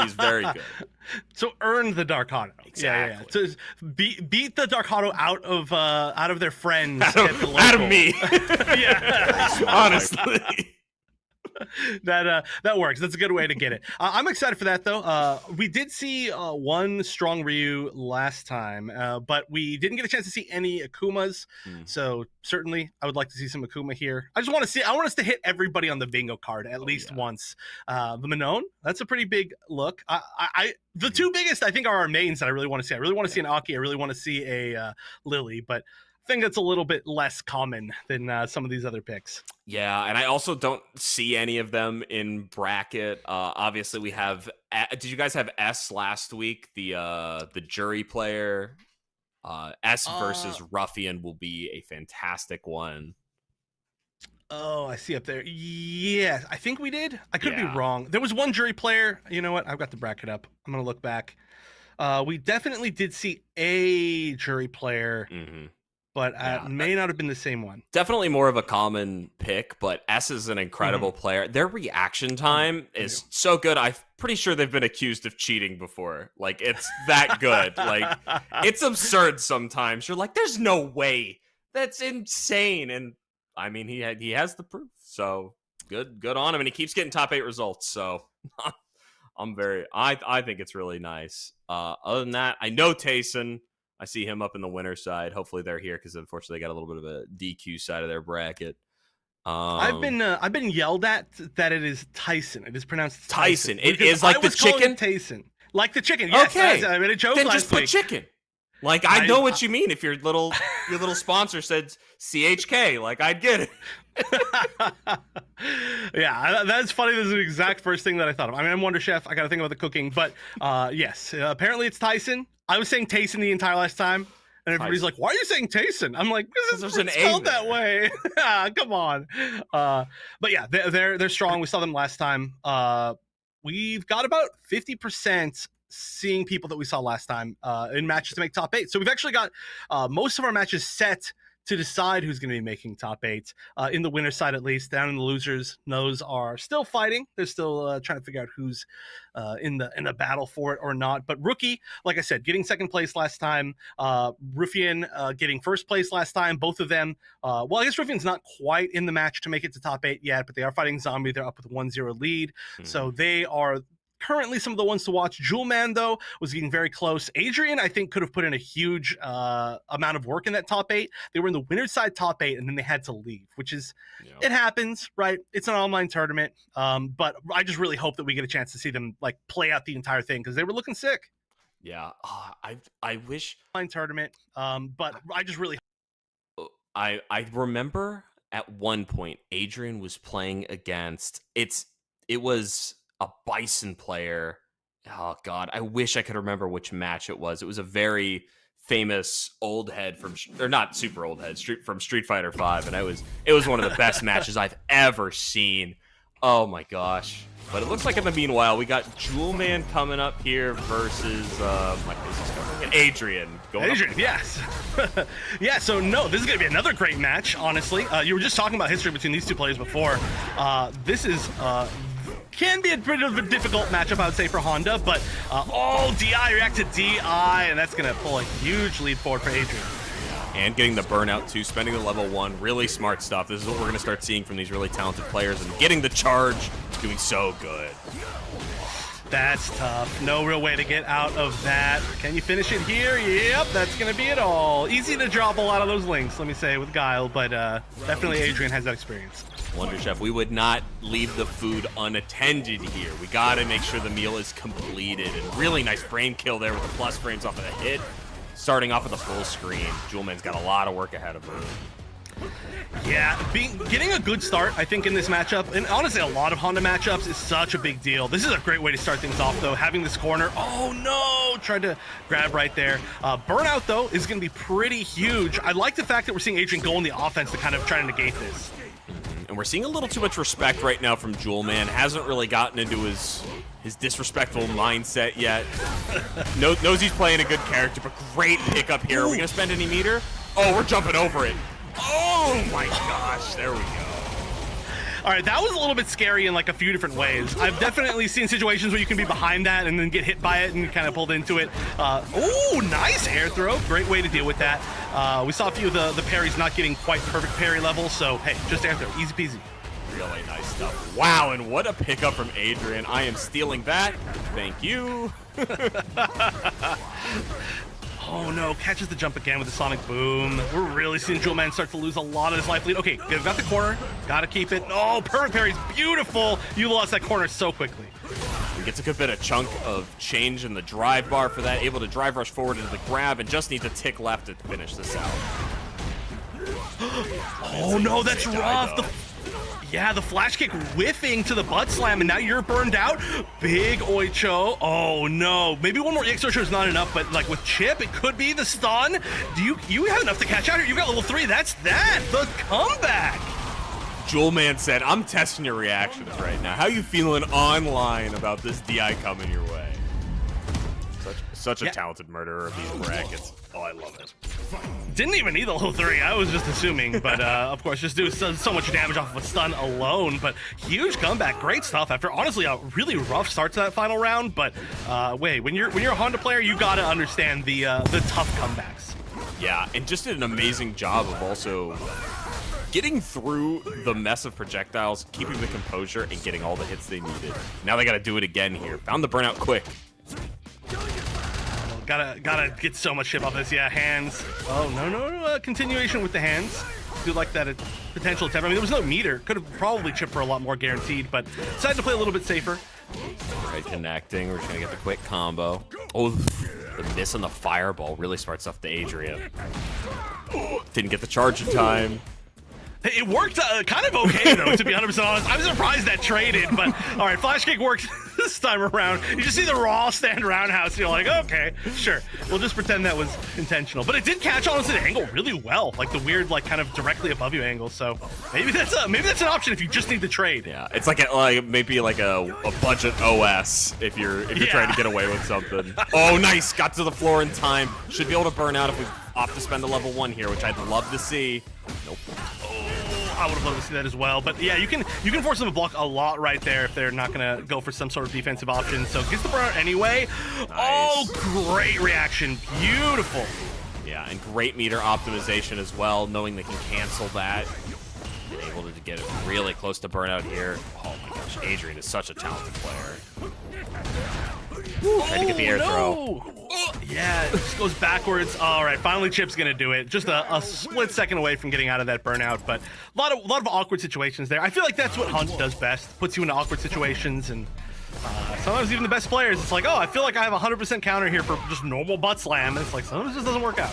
He's very good. So earn the Dark Hado. Exactly. Yeah. So beat the Dark Hado out of their friends. Out of me. Yeah. Honestly. That works. That's a good way to get it. I'm excited for that though. We did see one strong Ryu last time, but we didn't get a chance to see any Akumas. So certainly, I would like to see some Akuma here. I want us to hit everybody on the bingo card at least once. The Minone, that's a pretty big look. The two biggest I think are our mains that I really want to see. I really want to see an Aki. I really want to see a Lily, but I think that's a little bit less common than some of these other picks. Yeah, and I also don't see any of them in bracket. Obviously, we have. Did you guys have S last week? The jury player. S versus Ruffian will be a fantastic one. Oh, I see up there. Yes, I think we did. I could be wrong. There was one jury player. You know what? I've got the bracket up. I'm gonna look back. We definitely did see a jury player. But may not have been the same one. Definitely more of a common pick, but S is an incredible player. Their reaction time is so good. I'm pretty sure they've been accused of cheating before. Like, it's that good. Like, it's absurd sometimes. You're like, there's no way. That's insane. And, I mean, he has the proof. So, good on him. And he keeps getting top 8 results. So, I think it's really nice. Other than that, I know Tayson. I see him up in the winner side. Hopefully they're here because unfortunately they got a little bit of a DQ side of their bracket. I've been yelled at that it is Tyson. It is pronounced Tyson. It is like the chicken. Tyson, like the chicken. Yes, okay, I made a joke then last just put week. chicken. Like I know what you mean. If your little sponsor said CHK, like I'd get it. Yeah, that's funny. This is the exact first thing that I thought of. I mean, I'm Wonder Chef. I got to think about the cooking, but yes, apparently it's Tyson. I was saying Tayson the entire last time, and everybody's like, "Why are you saying Tayson?" I'm like, "Because it's spelled that way." Come on. But yeah, they're strong. We saw them last time. We've got about 50% seeing people that we saw last time in matches to make top 8. So we've actually got most of our matches set to decide who's going to be making top 8 in the winner's side, at least. Down in the losers, those are still fighting. They're still trying to figure out who's in the battle for it or not. But Rookie, like I said, getting second place last time. Ruffian getting first place last time. Both of them. Well, I guess Ruffian's not quite in the match to make it to top 8 yet, but they are fighting Zombie. They're up with a 1-0 lead. So they are currently some of the ones to watch. Jewel Man, though, was getting very close. Adrian, I think, could have put in a huge amount of work in that top 8. They were in the winner's side top 8, and then they had to leave, which is, it happens, right? It's an online tournament. But I just really hope that we get a chance to see them like play out the entire thing because they were looking sick. Yeah, I wish online tournament. But I just really. I remember at one point Adrian was playing against it was a Bison player. Oh God, I wish I could remember which match it was. It was a very famous old head or not super old head, from Street Fighter 5, and it was one of the best matches I've ever seen. Oh my gosh, But it looks like in the meanwhile, we got Jewel Man coming up here versus my face is covering it. Adrian. Adrian, yes. Yeah, so no, this is going to be another great match, honestly. You were just talking about history between these two players before. This is can be a bit of a difficult matchup, I would say, for Honda, but DI react to DI, and that's going to pull a huge lead forward for Adrian. And getting the burnout too, spending the level 1, really smart stuff. This is what we're going to start seeing from these really talented players, and getting the charge, doing so good. That's tough. No real way to get out of that. Can you finish it here? Yep, that's going to be it all. Easy to drop a lot of those links, let me say, with Guile, but definitely Adrian has that experience. Wonder Chef, we would not leave the food unattended here. We got to make sure the meal is completed. And really nice frame kill there with the plus frames off of the hit. Starting off with a full screen. Jewelman's got a lot of work ahead of her. Yeah, getting a good start, I think, in this matchup, and honestly, a lot of Honda matchups is such a big deal. This is a great way to start things off, though, having this corner. Oh, no! Tried to grab right there. Burnout, though, is going to be pretty huge. I like the fact that we're seeing Adrian go on the offense to kind of try to negate this. And we're seeing a little too much respect right now from Jewelman. Hasn't really gotten into his disrespectful mindset yet. Knows he's playing a good character, but great pickup here. Are we going to spend any meter? Oh, we're jumping over it. Oh my gosh, there we go. All right, that was a little bit scary in like a few different ways. I've definitely seen situations where you can be behind that and then get hit by it and you kind of pulled into it. Oh, nice air throw. Great way to deal with that. We saw a few of the parries not getting quite perfect parry level, so hey, just air throw, easy peasy. Really nice stuff. Wow, and what a pickup from Adrian. I am stealing that. Thank you. Oh no, catches the jump again with the sonic boom. We're really seeing Jewelman start to lose a lot of his life lead. Okay, good, got the corner, gotta keep it. Oh, perfect parry's beautiful. You lost that corner so quickly. He gets a good bit of chunk of change in the drive bar for that, able to drive rush forward into the grab, and just needs a tick left to finish this out. Oh no, that's rough. Yeah, the flash kick whiffing to the butt slam, and now you're burned out. Big Oicho. Oh no, maybe one more EX Oicho is not enough, but like with Chip, it could be the stun. Do you have enough to catch out here? You got level 3. That's that. The comeback. Jewelman said, "I'm testing your reactions right now. How you feeling online about this DI coming your way?" Such a talented murderer of these brackets. Oh, I love it. Didn't even need the level 3. I was just assuming, but of course, just do so much damage off of a stun alone. But huge comeback, great stuff after honestly a really rough start to that final round. But wait, when you're a Honda player, you gotta understand the tough comebacks. Yeah, and just did an amazing job of also getting through the mess of projectiles, keeping the composure, and getting all the hits they needed. Now they gotta do it again here. Found the burnout quick. Gotta get so much chip off this. Yeah, hands. Oh, no. Continuation with the hands. Do like that potential attempt. I mean, there was no meter. Could have probably chipped for a lot more guaranteed, but decided to play a little bit safer. Right, connecting. We're just gonna get the quick combo. Oh, the miss on the fireball. Really smart stuff to Adrian. Didn't get the charge in time. It worked kind of okay, though, to be 100% honest. I'm surprised that traded, but all right, flash kick worked this time around. You just see the raw stand roundhouse, and you're like, okay, sure. We'll just pretend that was intentional. But it did catch on to the angle really well, like the weird, like, kind of directly above you angle. So maybe that's an option if you just need the trade. Yeah, it's like maybe like a budget OS if you're trying to get away with something. Oh, nice, got to the floor in time. Should be able to burn out if we opt to spend a level 1 here, which I'd love to see. Nope. I would have loved to see that as well, but yeah, you can force them to block a lot right there if they're not gonna go for some sort of defensive option. So gets the burnout anyway. Nice. Oh, great reaction, beautiful. Yeah, and great meter optimization as well, knowing they can cancel that. And able to get it really close to burnout here. Oh my gosh, Adrian is such a talented player. Trying to get the air throw. Yeah, it just goes backwards. All right, finally Chip's gonna do it. Just a split second away from getting out of that burnout, but a lot of awkward situations there. I feel like that's what Hunt does best. Puts you into awkward situations, and sometimes even the best players, it's like, oh, I feel like I have 100% counter here for just normal butt slam. And it's like, sometimes it just doesn't work out.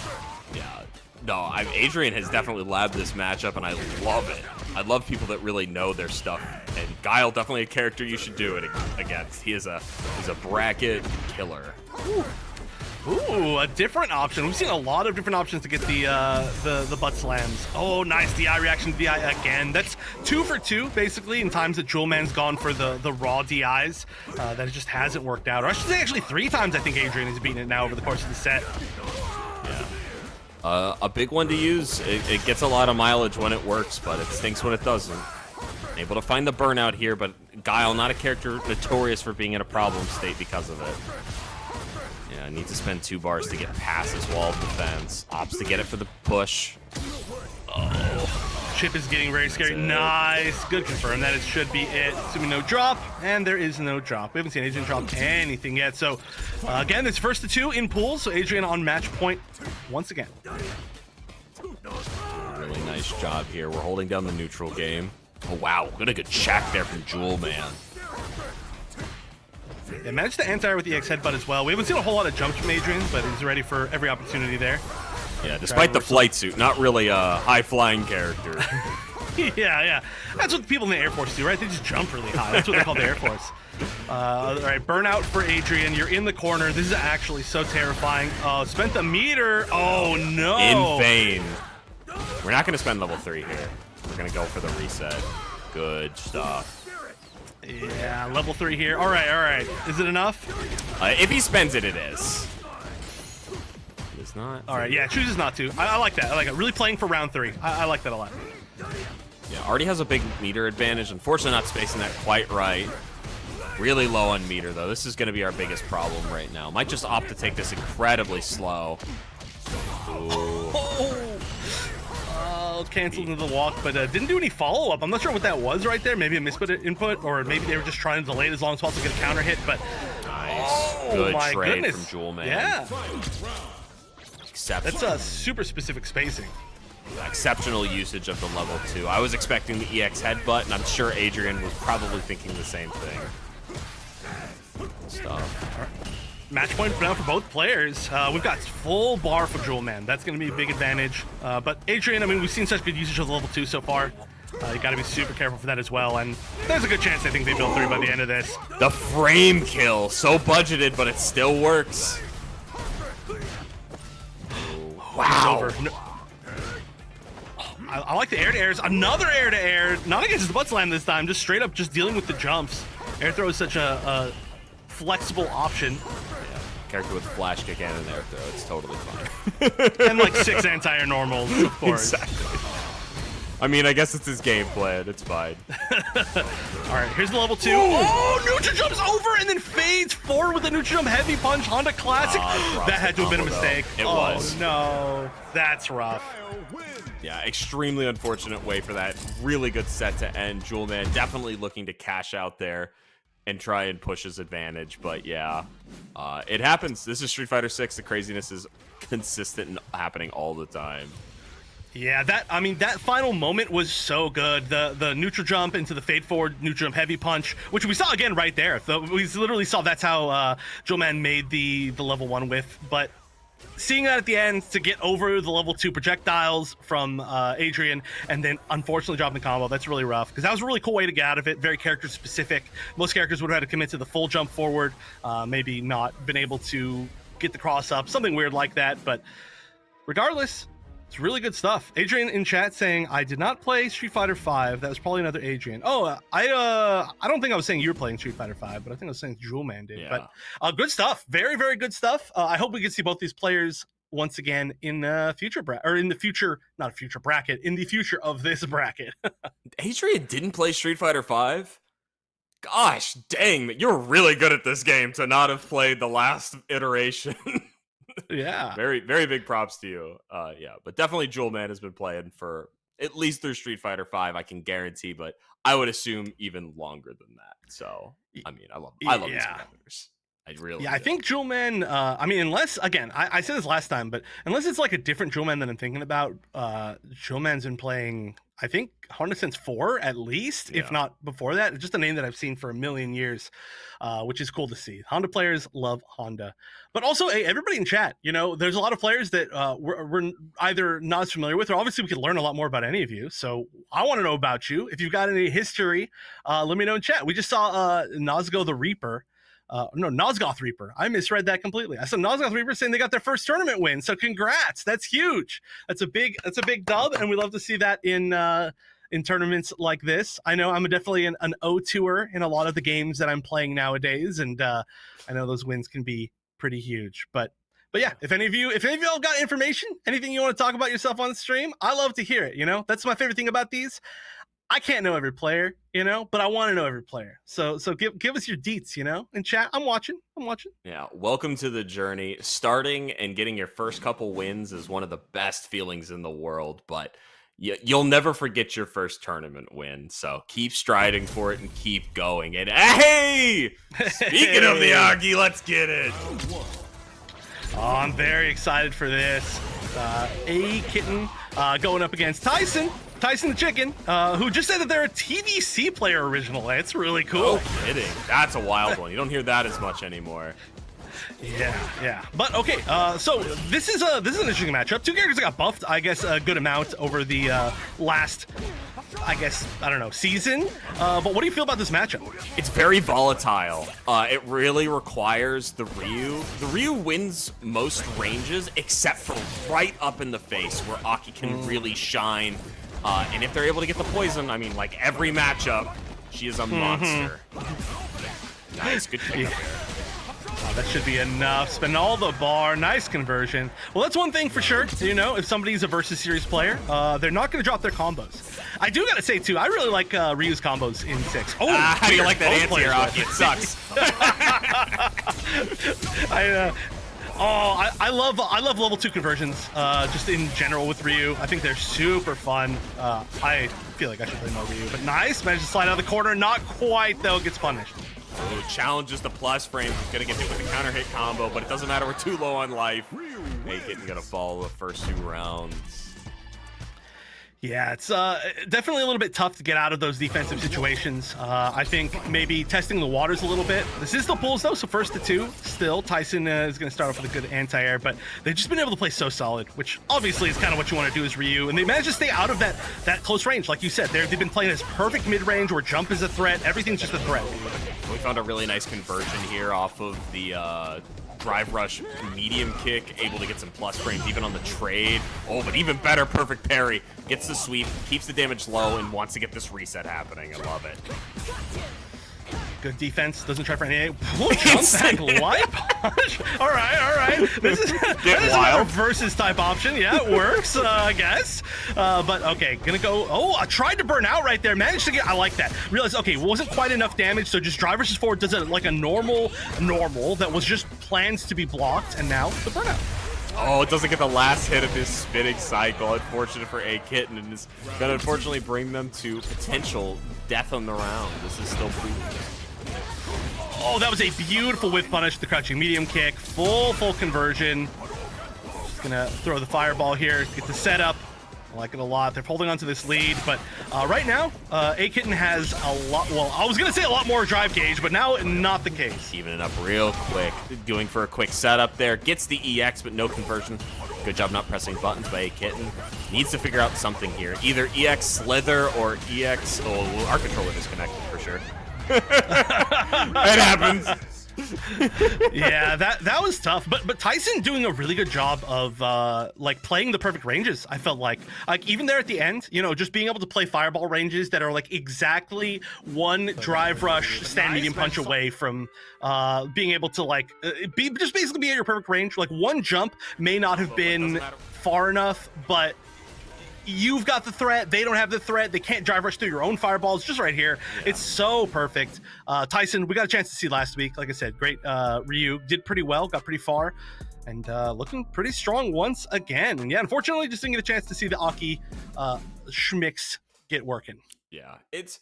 Yeah. No, Adrian has definitely labbed this matchup, and I love it. I love people that really know their stuff, and Guile definitely a character you should do it against. He's a bracket killer. Whew. Ooh, a different option. We've seen a lot of different options to get the butt slams. Oh, nice DI reaction to DI again. That's 2 for 2, basically, in times that Jewel Man's gone for the raw DIs. That just hasn't worked out. Or I should say actually 3 times I think Adrian has beaten it now over the course of the set. Yeah. A big one to use. It gets a lot of mileage when it works, but it stinks when it doesn't. Able to find the burnout here, but Guile, not a character notorious for being in a problem state because of it. Yeah, need to spend 2 bars to get past this wall of defense. Opts to get it for the push. Oh, Chip is getting very scary. Nice. Good confirm. That it should be it. Assuming no drop, and there is no drop. We haven't seen Adrian drop anything yet. So, again, it's first to 2 in pools. So Adrian on match point once again. Really nice job here. We're holding down the neutral game. Oh, wow. What a good check there from Jewel Man. They managed to anti-air with the EX headbutt as well. We haven't seen a whole lot of jumps from Adrian, but he's ready for every opportunity there. Yeah, despite the flight suit, not really a high-flying character. yeah. That's what people in the Air Force do, right? They just jump really high. That's what they call the Air Force. All right, burnout for Adrian. You're in the corner. This is actually so terrifying. Spent the meter. Oh, no. In vain. We're not going to spend level 3 here. We're going to go for the reset. Good stuff. Yeah, level 3 here. All right. Is it enough? If he spends it, it is. It's not. All right, yeah, chooses not to. I like that. I like it. Really playing for round 3. I like that a lot. Yeah, already has a big meter advantage. Unfortunately, not spacing that quite right. Really low on meter, though. This is going to be our biggest problem right now. Might just opt to take this incredibly slow. Ooh. Canceled into the walk, but didn't do any follow-up. I'm not sure what that was right there. Maybe a misput input, or maybe they were just trying to delay it as long as possible to get a counter hit, but... Nice. Good trade from Jewel Man. Yeah. Exceptional. That's a super specific spacing. Exceptional usage of the level 2. I was expecting the EX headbutt, and I'm sure Adrian was probably thinking the same thing. Good stuff. All right. Match point for now for both players. We've got full bar for Jewel Man. That's going to be a big advantage. But Adrian, I mean, we've seen such good usage of the level 2 so far. You got to be super careful for that as well. And there's a good chance I think they build 3 by the end of this. The frame kill. So budgeted, but it still works. Wow. Over. No. I like the air-to-airs. Another air-to-air. Not against the butt slam this time. Just straight up just dealing with the jumps. Air throw is such a flexible option. Character with flash kick and an air throw. It's totally fine. And like 6 anti-air normals, of course. Exactly. I mean, I guess it's his game plan. It's fine. All right, here's the level 2. Oh, neutral jumps over and then fades forward with a neutral jump heavy punch. Honda Classic. That had to have been a mistake. It was. Oh, no. That's rough. Yeah, extremely unfortunate way for that really good set to end. Jewel Man definitely looking to cash out there and try and push his advantage, but yeah, it happens. This is Street Fighter 6. The craziness is consistent and happening all the time. Yeah, that final moment was so good. The neutral jump into the fade forward neutral jump heavy punch, which we saw again right there. We literally saw that's how Jewel Man made the level 1 whiff, but seeing that at the end to get over the level 2 projectiles from Adrian and then unfortunately dropping the combo, that's really rough because that was a really cool way to get out of it. Very character specific. Most characters would have had to commit to the full jump forward, maybe not been able to get the cross up, something weird like that. But regardless, it's really good stuff. Adrian in chat saying, I did not play Street Fighter 5. That was probably another Adrian. Oh, I don't think I was saying you were playing Street Fighter 5, but I think I was saying Jewel Man did. Yeah. But good stuff. Very, very good stuff. I hope we can see both these players once again in the future in the future of this bracket. Adrian didn't play Street Fighter 5? Gosh, dang, you're really good at this game to not have played the last iteration. Yeah. Very, very big props to you. Yeah, but definitely Jewel Man has been playing for at least through Street Fighter 5, I can guarantee, but I would assume even longer than that. So, I mean, I love these competitors. I really do. I think Jewel Man, I mean, unless, again, I said this last time, but unless it's like a different Jewel Man that I'm thinking about, Jewel Man's been playing, I think, Honda since 4 at least, if not before that. It's just a name that I've seen for a million years, which is cool to see. Honda players love Honda. But also, hey, everybody in chat, you know, there's a lot of players that we're either not as familiar with, or obviously we could learn a lot more about any of you. So I want to know about you. If you've got any history, let me know in chat. We just saw Nazgo the Reaper no, Nosgoth Reaper. I misread that completely. I saw Nosgoth Reaper saying they got their first tournament win. So congrats. That's huge. That's a big dub, and we love to see that in tournaments like this. I know I'm definitely an O tour in a lot of the games that I'm playing nowadays, and I know those wins can be pretty huge. But yeah, if any of you all got information, anything you want to talk about yourself on the stream, I love to hear it. That's my favorite thing about these. I can't know every player, but I want to know every player. So give us your deets, in chat. I'm watching. Yeah, welcome to the journey. Starting and getting your first couple wins is one of the best feelings in the world, but you'll never forget your first tournament win. So keep striding for it and keep going. And hey, speaking of the Argy, let's get it. Oh, I'm very excited for this. A Kitten going up against Tyson the Chicken, who just said that they're a TVC player originally. It's really cool. No kidding. That's a wild one. You don't hear that as much anymore. Yeah. But okay, so this is an interesting matchup. Two characters that got buffed, I guess, a good amount over the last, season. But what do you feel about this matchup? It's very volatile. It really requires the Ryu. The Ryu wins most ranges, except for right up in the face, where Aki can really shine. And if they're able to get the poison, like every matchup, she is a monster. Nice, good kick up there. Oh, that should be enough. Spend all the bar. Nice conversion. Well, that's one thing for sure. If somebody's a versus series player, they're not going to drop their combos. I do got to say, too, I really like Ryu's combos in 6. Oh, how do you like that answer, Aki? It sucks. I love level 2 conversions, just in general with Ryu. I think they're super fun. I feel like I should play more Ryu, but nice. Managed to slide out of the corner. Not quite, though. Gets punished. Oh, challenges the plus frame. He's gonna get hit with the counter hit combo, but it doesn't matter. We're too low on life. A-Kitten gonna fall the first 2 rounds. Yeah, it's definitely a little bit tough to get out of those defensive situations. I think maybe testing the waters a little bit. This is the pools, though, so first to 2. Still, Tyson is going to start off with a good anti-air, but they've just been able to play so solid, which obviously is kind of what you want to do as Ryu. And they managed to stay out of that close range. Like you said, they've been playing this perfect mid-range where jump is a threat. Everything's just a threat. We found a really nice conversion here off of the drive rush medium kick, able to get some plus frames even on the trade. Oh, but even better, perfect parry. Gets the sweep, keeps the damage low, and wants to get this reset happening. I love it. Good defense, doesn't try for any. Jump back light punch. All right. This is a versus type option. Yeah, it works, I guess. But okay, gonna go. Oh, I tried to burn out right there. Managed to get. I like that. Realized, okay, wasn't quite enough damage, so just drive versus forward does it like a normal that was just plans to be blocked, and now the burnout. Oh, it doesn't get the last hit of this spinning cycle. Unfortunate for A-Kitten, and it's gonna unfortunately bring them to potential death on the round. This is still pretty. Oh, that was a beautiful whiff punish, the crouching medium kick, full conversion. Just gonna throw the fireball here, get the setup. I like it a lot. They're holding on to this lead, but right now, A-Kitten has a lot, well, I was gonna say a lot more drive gauge, but now not the case. Evening up real quick, going for a quick setup there, gets the EX, but no conversion. Good job not pressing buttons by A-Kitten. Needs to figure out something here. Either EX Slither or EX, oh, our controller disconnected for sure. It happens. Yeah, that was tough. But Tyson doing a really good job of like playing the perfect ranges. I felt like even there at the end, just being able to play fireball ranges that are like exactly one drive rush stand medium punch away from being able to like just basically be at your perfect range. Like one jump may not have been far enough, but you've got the threat, they don't have the threat, they can't drive rush through your own fireballs, just right here. Yeah. It's so perfect. Tyson, we got a chance to see last week. Like I said, great. Ryu did pretty well, got pretty far, and looking pretty strong once again. And yeah, unfortunately, just didn't get a chance to see the Aki schmicks get working. Yeah, it's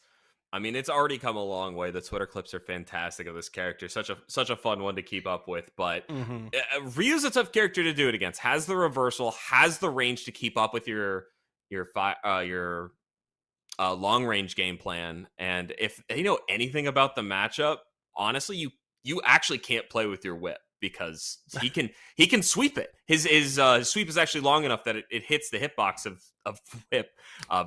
already come a long way. The Twitter clips are fantastic of this character. Such a fun one to keep up with. But Ryu's a tough character to do it against. Has the reversal, has the range to keep up with your long range game plan, and if you know anything about the matchup, honestly, you actually can't play with your whip because he can sweep it. His sweep is actually long enough that it hits the hitbox of whip.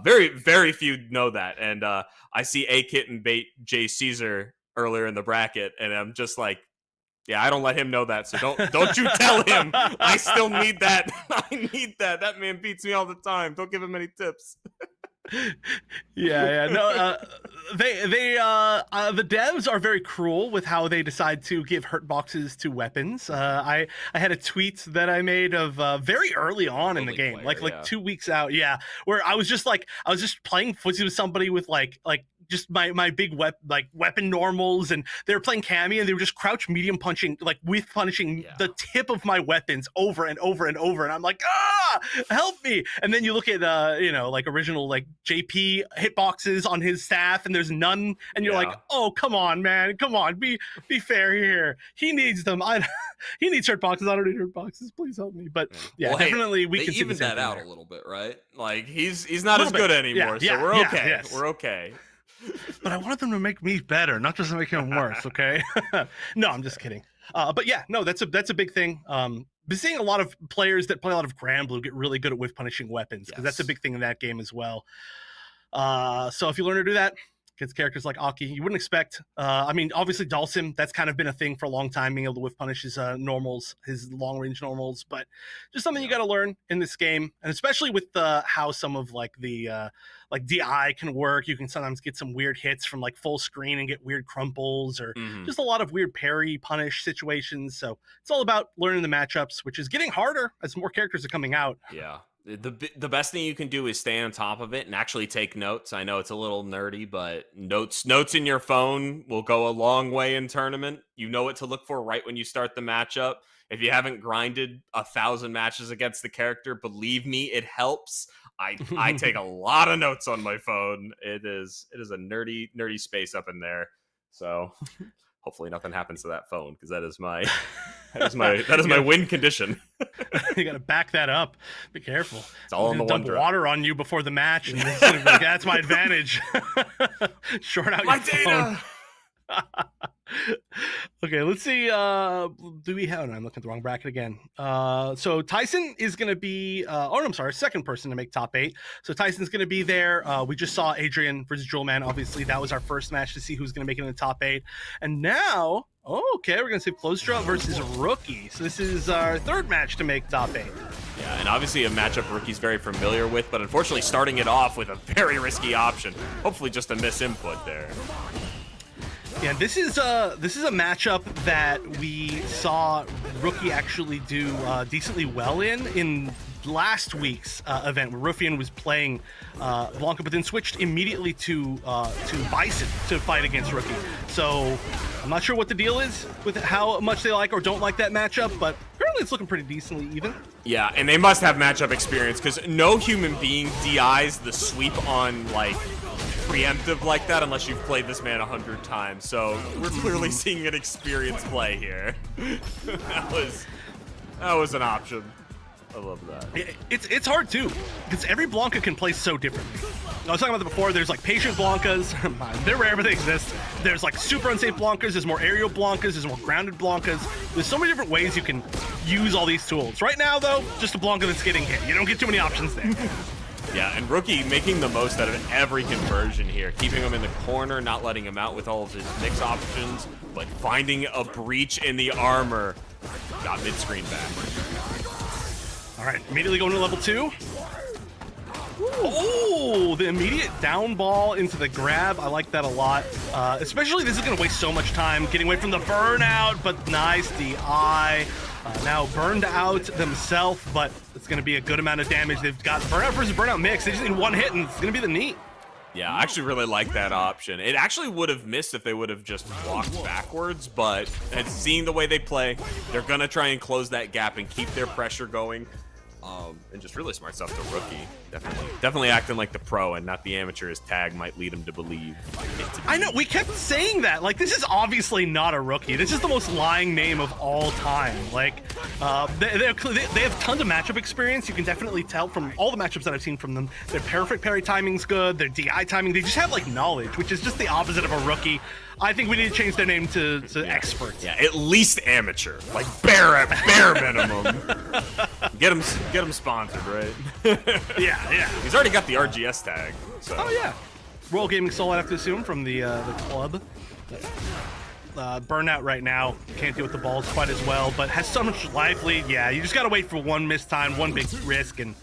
Very very few know that, and I see A-Kitten bait Jay Caesar earlier in the bracket, and I'm just like, yeah, I don't let him know that, so don't you tell him. I still need that. I need that. That man beats me all the time. Don't give him any tips. Yeah. No, the devs are very cruel with how they decide to give hurt boxes to weapons. I had a tweet that I made of very early on in the game, player, like 2 weeks out, where I was just playing footsie with somebody with like just my big weapon normals, and they were playing Cammy, and they were just crouch medium punching, like with punishing the tip of my weapons over and over and over, and I'm like, help me. And then you look at like original like JP hitboxes on his staff, and there's none, and you're like, oh, come on, man, come on, be fair here. He needs them. He needs hurt boxes. I don't need hurt boxes. Please help me. But well, definitely we can even that out a little bit, right? Like he's not as good anymore, so we're okay. Yes. We're okay. But I want them to make me better, not just to make him worse, okay? No, I'm just kidding. But yeah, no, that's a big thing. Been seeing a lot of players that play a lot of Grand Blue get really good at whiff punishing weapons, because that's a big thing in that game as well. So if you learn to do that against characters like Aki, you wouldn't expect. I mean, obviously Dhalsim, that's kind of been a thing for a long time, being able to whiff punish his normals, his long range normals, but just something you got to learn in this game, and especially with how some of like the like DI can work. You can sometimes get some weird hits from like full screen and get weird crumples, or just a lot of weird parry punish situations. So it's all about learning the matchups, which is getting harder as more characters are coming out. Yeah. The best thing you can do is stay on top of it and actually take notes. I know it's a little nerdy, but notes in your phone will go a long way in tournament. You know what to look for right when you start the matchup. If you haven't grinded 1,000 matches against the character, believe me, it helps. I take a lot of notes on my phone. It is a nerdy space up in there. So hopefully nothing happens to that phone, because that is my win condition. You got to back that up. Be careful. It's all on the one dump drop. water on you before the match, and that's my advantage. Short out My your data. phone. Okay, let's see. Do we have? No, I'm looking at the wrong bracket again. So Tyson is going to be. I'm sorry, second person to make top 8. So Tyson's going to be there. We just saw Adrian versus Jewelman. Obviously, that was our first match to see who's going to make it in the top 8. And now, okay, we're going to see Plostra versus Rookie. So this is our third match to make top 8. Yeah, and obviously a matchup Rookie's very familiar with, but unfortunately starting it off with a very risky option. Hopefully just a misinput there. Yeah, this is a matchup that we saw Rookie actually do decently well in last week's event, where Ruffian was playing Blanca, but then switched immediately to Bison to fight against Rookie. So I'm not sure what the deal is with how much they like or don't like that matchup, but apparently it's looking pretty decently even. Yeah, and they must have matchup experience, because no human being DIs the sweep on like preemptive like that unless you've played this man 100 times. So we're clearly seeing an experienced play here. that was an option. I love that. It's hard too, because every Blanca can play so differently. I was talking about that before. There's like patient Blancas. They're rare, but they exist. There's like super unsafe Blancas. There's more aerial Blancas. There's more grounded Blancas. There's so many different ways you can use all these tools. Right now, though, just a Blanca that's getting hit. You don't get too many options there. Yeah, and Rookie making the most out of every conversion here, keeping him in the corner, not letting him out with all of his mix options, but finding a breach in the armor. Got mid-screen back. All right, immediately going to level 2. Oh, the immediate down ball into the grab. I like that a lot. Especially, this is going to waste so much time getting away from the burnout, but nice DI. Now burned out themselves, but it's going to be a good amount of damage. They've got burnout versus burnout mix. They just need one hit, and it's going to be the knee. Yeah, I actually really like that option. It actually would have missed if they would have just walked backwards, but seeing the way they play, they're going to try and close that gap and keep their pressure going. And just really smart stuff to Rookie. Definitely acting like the pro and not the amateur, as Tag might lead him to believe. I know, we kept saying that. Like, this is obviously not a Rookie. This is the most lying name of all time. Like, they have tons of matchup experience. You can definitely tell from all the matchups that I've seen from them. Their perfect parry timing's good. Their DI timing, they just have, like, knowledge, which is just the opposite of a Rookie. I think we need to change their name to expert. Yeah, at least amateur. Like, bare minimum. Get him sponsored, right? Yeah. He's already got the RGS tag. So. Oh, yeah. Royal Gaming Soul, I have to assume, from the club. Burnout right now can't deal with the balls quite as well, but has so much life lead. Yeah, you just gotta wait for one missed time, one big risk, and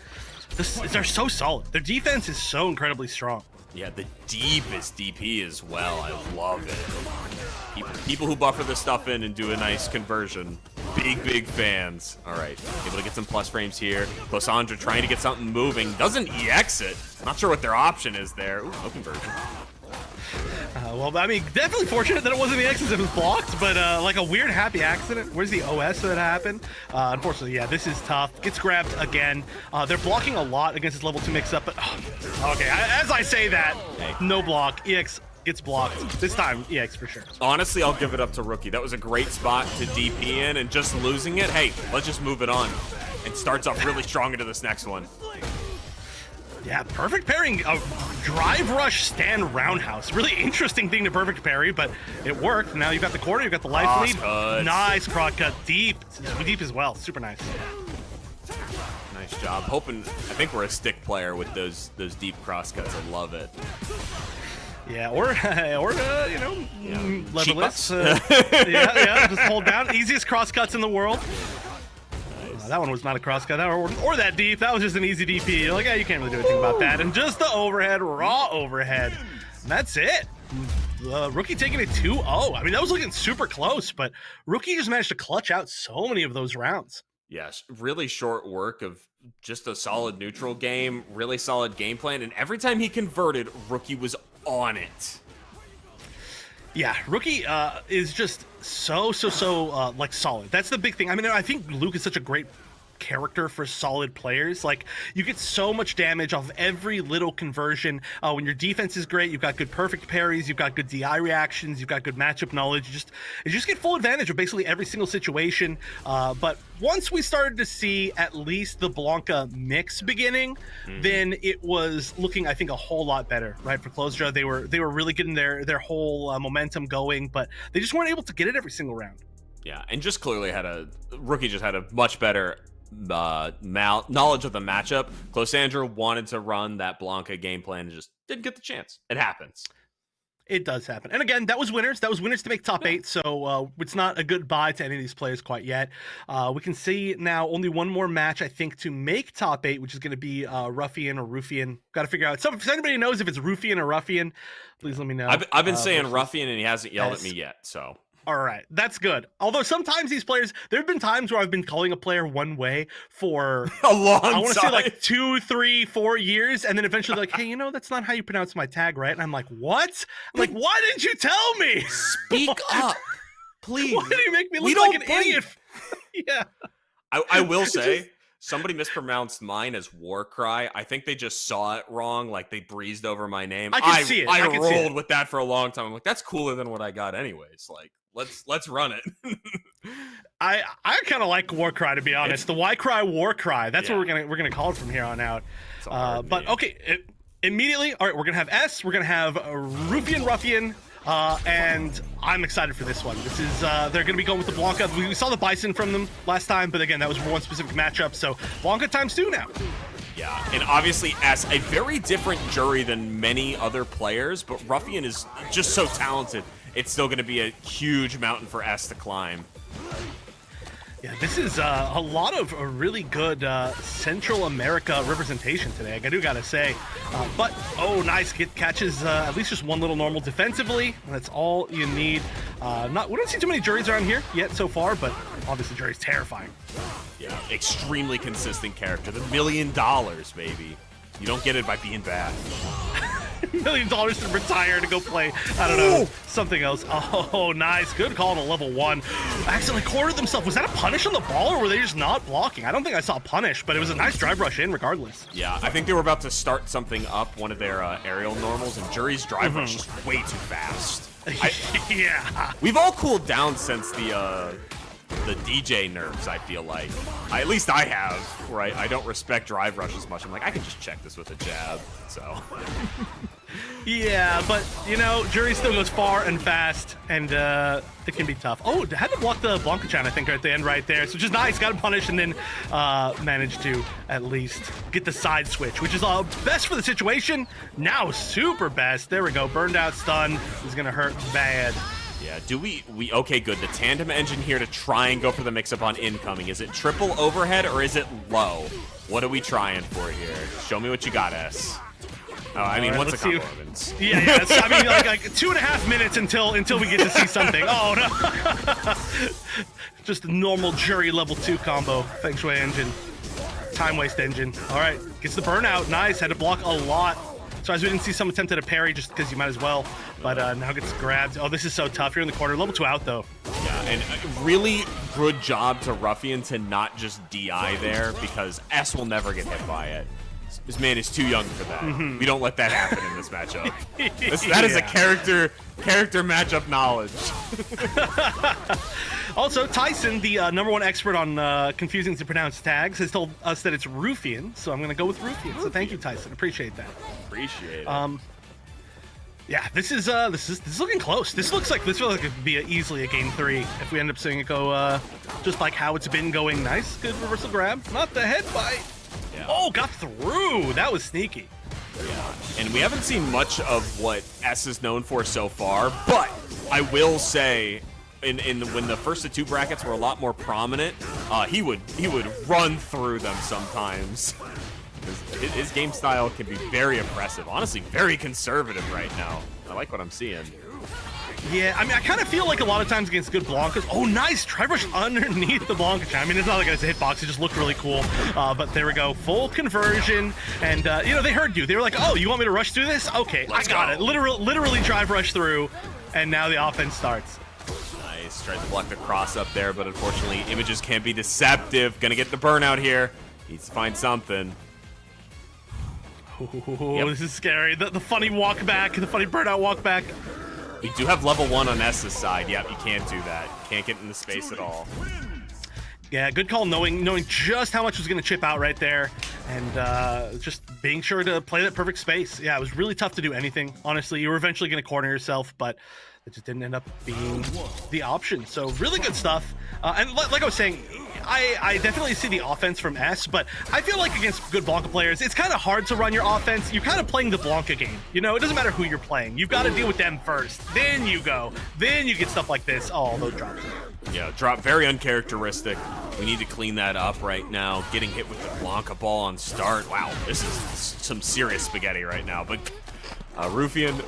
they're so solid. Their defense is so incredibly strong. Yeah, the deepest DP as well. I love it. People who buffer this stuff in and do a nice conversion. Big fans. All right, able to get some plus frames here. Losandra trying to get something moving. Doesn't EX it. Not sure what their option is there. Ooh, no conversion. Well, I mean, definitely fortunate that it wasn't the X's if it was blocked, but like a weird happy accident. Where's the OS that happened? Unfortunately, yeah, this is tough. Gets grabbed again. They're blocking a lot against this level 2 mix-up, but okay, as I say that, no block. EX gets blocked. This time, EX for sure. Honestly, I'll give it up to Rookie. That was a great spot to DP in, and just losing it, hey, let's just move it on. And starts off really strong into this next one. Yeah, perfect pairing. Drive rush stand roundhouse. Really interesting thing to perfect parry, but it worked. Now you've got the corner, you've got the life lead. Cuts. Nice prod cut. Deep as well. Super nice. Nice job. I think we're a stick player with those deep cross cuts. I love it. Yeah, or you know, leveless. Cheap yeah, just hold down. Easiest cross cuts in the world. That one was not a cross cut, or that deep. That was just an easy DP. You're like, yeah, you can't really do anything about that. And just the overhead, raw overhead. And that's it. Rookie taking it 2-0. I mean, that was looking super close, but Rookie just managed to clutch out so many of those rounds. Yes, really short work of just a solid neutral game, really solid game plan, and every time he converted, Rookie was on it. Yeah, Rookie is just so like solid. That's the big thing. I mean, I think Luke is such a great character for solid players. Like, you get so much damage off every little conversion. When your defense is great, you've got good perfect parries, you've got good DI reactions, you've got good matchup knowledge. You just get full advantage of basically every single situation. But once we started to see at least the Blanca mix beginning, then it was looking, I think, a whole lot better, right? For Closure, they were really getting their whole momentum going, but they just weren't able to get it every single round. Yeah, and just clearly Rookie just had a much better knowledge of the matchup. Closandra wanted to run that Blanca game plan and just didn't get the chance. It happens. It does happen. And again, that was winners. That was winners to make top 8, so it's not a goodbye to any of these players quite yet. We can see now only one more match, I think, to make top 8, which is going to be Ruffian or Ruffian. Got to figure out. So if anybody knows if it's Ruffian or Ruffian, please let me know. I've been saying Ruffian, and he hasn't yelled at me yet, so... All right, that's good. Although sometimes these players, there have been times where I've been calling a player one way for a long time. I want to say like 2, 3, 4 years, and then eventually like, hey, you know, that's not how you pronounce my tag, right? And I'm like, what? I'm like, why didn't you tell me? Speak up, please. Why do you make me look like an idiot? Yeah. I will say, somebody mispronounced mine as Warcry. I think they just saw it wrong, like they breezed over my name. I can see it. I rolled with that for a long time. I'm like, that's cooler than what I got anyways. Like, let's run it. I kind of like Warcry, to be honest. The Why Cry Warcry. That's what we're gonna call it from here on out. But okay, immediately, all right, we're gonna have S. We're gonna have Ruffian. And I'm excited for this one. This is they're gonna be going with the Blanca. We saw the Bison from them last time, but again, that was one specific matchup. So Blanca ×2 now. Yeah, and obviously S, a very different jury than many other players, but Ruffian is just so talented. It's still going to be a huge mountain for S to climb. Yeah, this is a lot of really good Central America representation today, I do gotta say. But, oh, nice. Catches at least just one little normal defensively. That's all you need. We don't see too many juries around here yet so far, but obviously jury's terrifying. Yeah, extremely consistent character. The $1 million, baby. You don't get it by being bad. $1 million to retire to go play, I don't know, something else. Oh, nice. Good call on a level 1. Accidentally cornered themselves. Was that a punish on the ball, or were they just not blocking? I don't think I saw a punish, but it was a nice drive rush in regardless. Yeah, I think they were about to start something up, one of their aerial normals, and Jury's drive rush is way too fast. Yeah. We've all cooled down since the DJ nerfs, I feel like. At least I have, where I don't respect drive rush as much. I'm like, I can just check this with a jab, so... Yeah, but, you know, Jury still goes far and fast, and it can be tough. Oh, had to block the Blanca-chan, I think, at the end right there, so just nice, got him punished, and then managed to at least get the side switch, which is best for the situation. Now super best. There we go, burned out stun is gonna hurt bad. Yeah, do we okay, good. The tandem engine here to try and go for the mix-up on incoming. Is it triple overhead or is it low? What are we trying for here? Show me what you got, S. Oh, I mean, what's the combo events? Yeah. I mean, like 2.5 minutes until we get to see something. Oh, no. Just a normal jury level 2 combo. Feng Shui engine. Time waste engine. All right, gets the burnout. Nice, had to block a lot. So as we didn't see some attempt at a parry just because you might as well. But now gets grabbed. Oh, this is so tough. You're in the corner. Level 2 out, though. Yeah, and really good job to Ruffian to not just DI there because S will never get hit by it. This man is too young for that. We don't let that happen in this matchup. That is a character matchup knowledge. Also, Tyson, the #1 expert on confusing to pronounce tags, has told us that it's Ruffian, so I'm going to go with Ruffian. So thank you, Tyson. Appreciate that. Appreciate it. Yeah, this is looking close. This feels like it could be easily a game 3 if we end up seeing it go just like how it's been going. Nice, good reversal grab, not the head bite. Yeah. Oh, got through. That was sneaky. Yeah, and we haven't seen much of what S is known for so far, but I will say, when the first 2 brackets were a lot more prominent, he would run through them sometimes. His game style can be very impressive. Honestly, very conservative right now. I like what I'm seeing. Yeah, I mean, I kind of feel like a lot of times against good Blankas. Oh, nice! Tri-brush underneath the Blanka. I mean, it's not like it's a hitbox. It just looked really cool. But there we go. Full conversion. And, you know, they heard you. They were like, oh, you want me to rush through this? Okay, I got it. Literally drive rush through. And now the offense starts. Nice. Tried to block the cross up there, but unfortunately, images can be deceptive. Gonna get the burnout here. Needs to find something. Ooh, yep. This is scary. The funny walk back, the funny burnout walk back. We do have level 1 on S's side. Yep, you can't do that. Can't get in the space at all. Yeah, good call knowing just how much was going to chip out right there and just being sure to play that perfect space. Yeah, it was really tough to do anything. Honestly, you were eventually going to corner yourself, but it just didn't end up being the option. So really good stuff. And like I was saying, I definitely see the offense from S, but I feel like against good Blanka players, it's kind of hard to run your offense. You're kind of playing the Blanka game. You know, it doesn't matter who you're playing. You've got to deal with them first. Then you go. Then you get stuff like this. Oh, those drops. Yeah, drop very uncharacteristic. We need to clean that up right now. Getting hit with the Blanka ball on start. Wow, this is some serious spaghetti right now. But Ruffian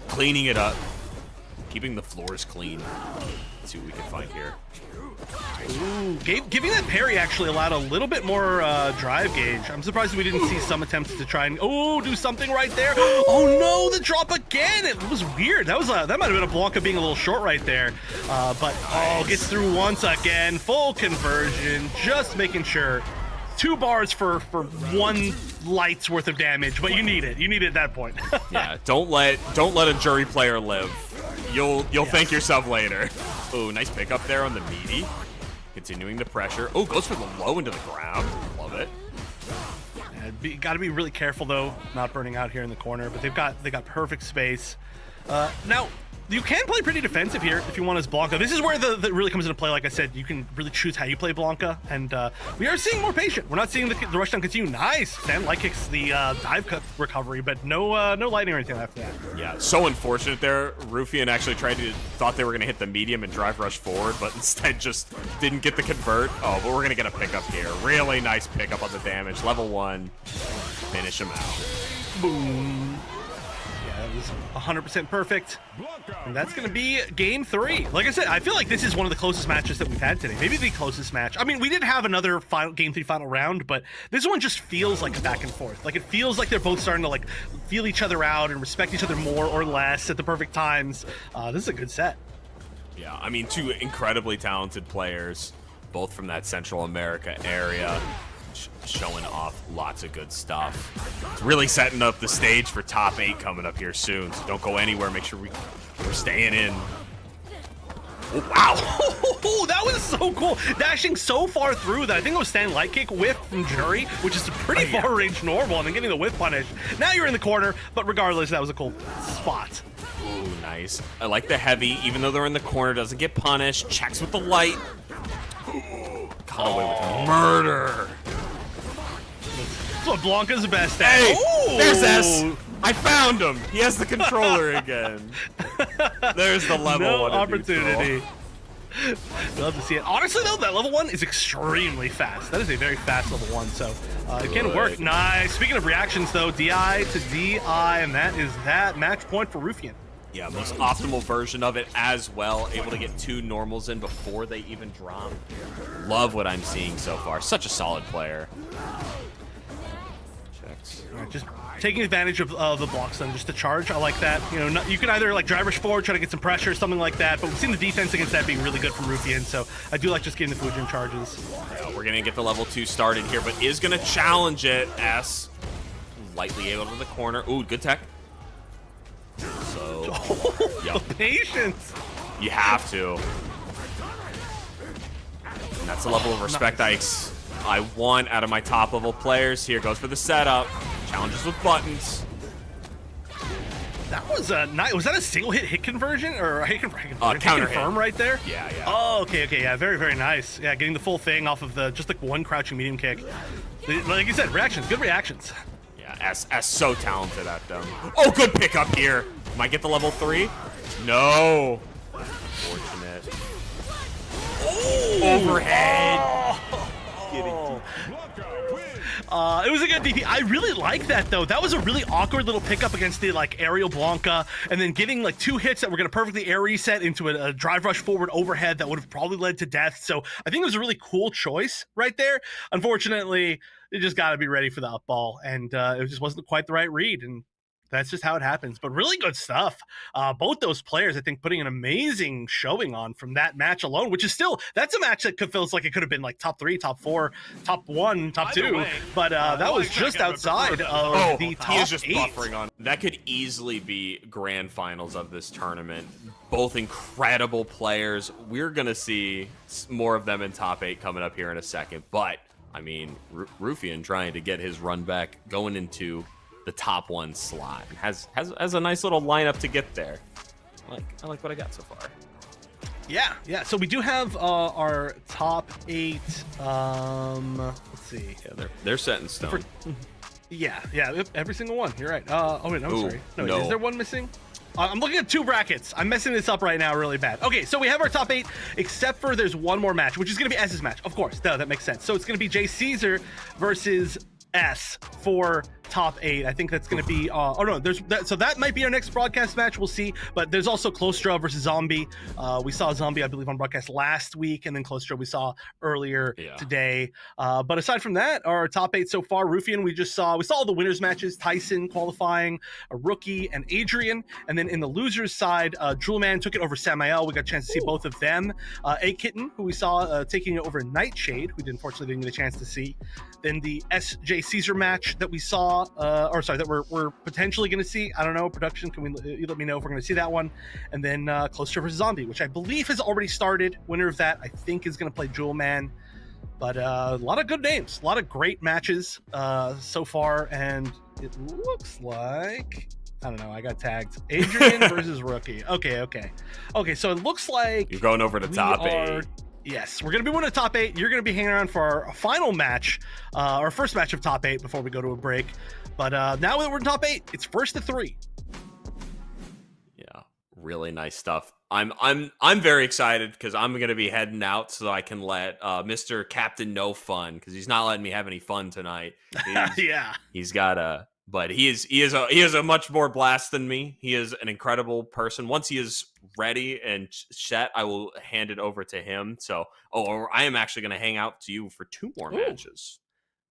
cleaning it up. Keeping the floors clean. Let's see what we can find here. Ooh, giving that parry actually allowed a little bit more drive gauge. I'm surprised we didn't see some attempts to try and do something right there. Oh no, the drop again! It was weird. That might have been a Blanka being a little short right there. But gets through once again. Full conversion, just making sure. 2 bars for 1 light's worth of damage, but you need it. You need it at that point. Yeah, don't let a jury player live. You'll thank yourself later. Oh, nice pickup there on the meaty. Continuing the pressure. Oh, goes for the low into the ground. Love it. Got to be really careful though, not burning out here in the corner. But they got perfect space. Now you can play pretty defensive here if you want as Blanka. This is where that really comes into play. Like I said, you can really choose how you play Blanka, and we are seeing more patient. We're not seeing the rushdown continue. Nice, Stan light kicks the dive cut recovery, but no lightning or anything after that. Yeah, so unfortunate there. Ruffian actually thought they were gonna hit the medium and drive rush forward, but instead just didn't get the convert. Oh, but we're gonna get a pickup here. Really nice pickup on the damage. Level 1, finish him out. Boom. That was 100% perfect. And that's going to be game 3. Like I said, I feel like this is one of the closest matches that we've had today. Maybe the closest match. I mean, we did have another game 3 final round, but this one just feels like a back and forth. Like, it feels like they're both starting to, like, feel each other out and respect each other more or less at the perfect times. This is a good set. Yeah, I mean, 2 incredibly talented players, both from that Central America area. Showing off lots of good stuff. It's really setting up the stage for top 8 coming up here soon. So don't go anywhere. Make sure we're staying in. Oh, wow. That was so cool. Dashing so far through that I think it was Stan light kick whiff from Jury, which is a pretty far range normal, and then getting the whiff punish. Now you're in the corner, but regardless, that was a cool spot. Ooh, nice. I like the heavy, even though they're in the corner, doesn't get punished. Checks with the light. Cut away with murder. That's what Blanka's best at. Hey, there's S. I found him. He has the controller again. There's the level No one opportunity. Love to see it. Honestly, though, that level 1 is extremely fast. That is a very fast level 1, so it can work. Nice. Speaking of reactions, though, DI to DI, and that is that match point for Rufian. Yeah, most optimal version of it as well. Able to get 2 normals in before they even drop. Love what I'm seeing so far. Such a solid player. Checks. All right, just taking advantage of the blocks then, just to charge. I like that. You know, you can either like drive rush forward, try to get some pressure, something like that. But we've seen the defense against that being really good from Rufian, so I do like just getting the Fujin charges. Yeah, we're gonna get the level 2 started here, but is gonna challenge it. S lightly able to the corner. Ooh, good tech. So, The patience. you have to. And that's the level of respect I want out of my top level players. Here goes for the setup. Challenges with buttons. That was a nice. Was that a single hit conversion or a hit conversion? Counter confirm hit. right there? Yeah, yeah. Oh, okay, yeah, very very nice. Yeah, getting the full thing off of the just like one crouching medium kick. Like you said, reactions, good reactions. Yeah, S so talented at them. Oh, good pickup here. Might get the level 3. No. Unfortunate. Overhead. It was a good DP. I really like that though. That was a really awkward little pickup against the like aerial Blanca, and then getting like 2 hits that were gonna perfectly air reset into a drive rush forward overhead that would have probably led to death. So I think it was a really cool choice right there. Unfortunately, you just got to be ready for the up ball, and it just wasn't quite the right read, and that's just how it happens. But really good stuff. Both those players, I think, putting an amazing showing on from that match alone, which is still, that's a match that feels like it could have been like top 3, top 4, top 1, top 2. But that was just outside of the top he is just 8. buffering on. That could easily be grand finals of this tournament. Both incredible players. We're going to see more of them in top 8 coming up here in a second. But, I mean, Rufian trying to get his run back going into the top 1 slot. Has a nice little lineup to get there. I like what I got so far. Yeah. So we do have our top 8. Let's see. Yeah, they're set in stone. Yeah, every single one. You're right. Oh wait, no, I'm sorry. No, no. Is there one missing? I'm looking at 2 brackets. I'm messing this up right now really bad. Okay, so we have our top 8, except for there's one more match, which is going to be S's match. Of course, that makes sense. So it's going to be Jay Caesar versus S for top 8. I think that's going to be oh no, there's that, so that might be our next broadcast match. We'll see. But there's also Klostra versus Zombie. We saw Zombie, I believe, on broadcast last week, and then Klostra we saw earlier today. But aside from that, our top 8 so far, Rufian, we saw all the winners matches. Tyson qualifying, a Rookie, and Adrian. And then in the losers side, Jewelman took it over Samael. We got a chance to see both of them. A Kitten, who we saw taking it over Nightshade, who unfortunately didn't get a chance to see. Then the SJ Caesar match that we saw, that we're potentially going to see. I don't know, production, can you let me know if we're going to see that one? And then Closer vs. Zombie, which I believe has already started. Winner of that, I think, is going to play Jewel Man. But a lot of good names, a lot of great matches so far, and it looks like, I don't know, I got tagged. Adrian versus Rookie. Okay, so it looks like you're going over to top 8. Yes, we're going to be winning the top 8. You're going to be hanging around for our final match, our first match of top 8 before we go to a break. But now that we're in top 8, it's first to 3. Yeah, really nice stuff. I'm very excited because I'm going to be heading out so I can let Mr. Captain No Fun, because he's not letting me have any fun tonight. He's got a. But he is a much more blast than me. He is an incredible person. Once he is ready and set, I will hand it over to him. So, I am actually going to hang out to you for 2 more matches.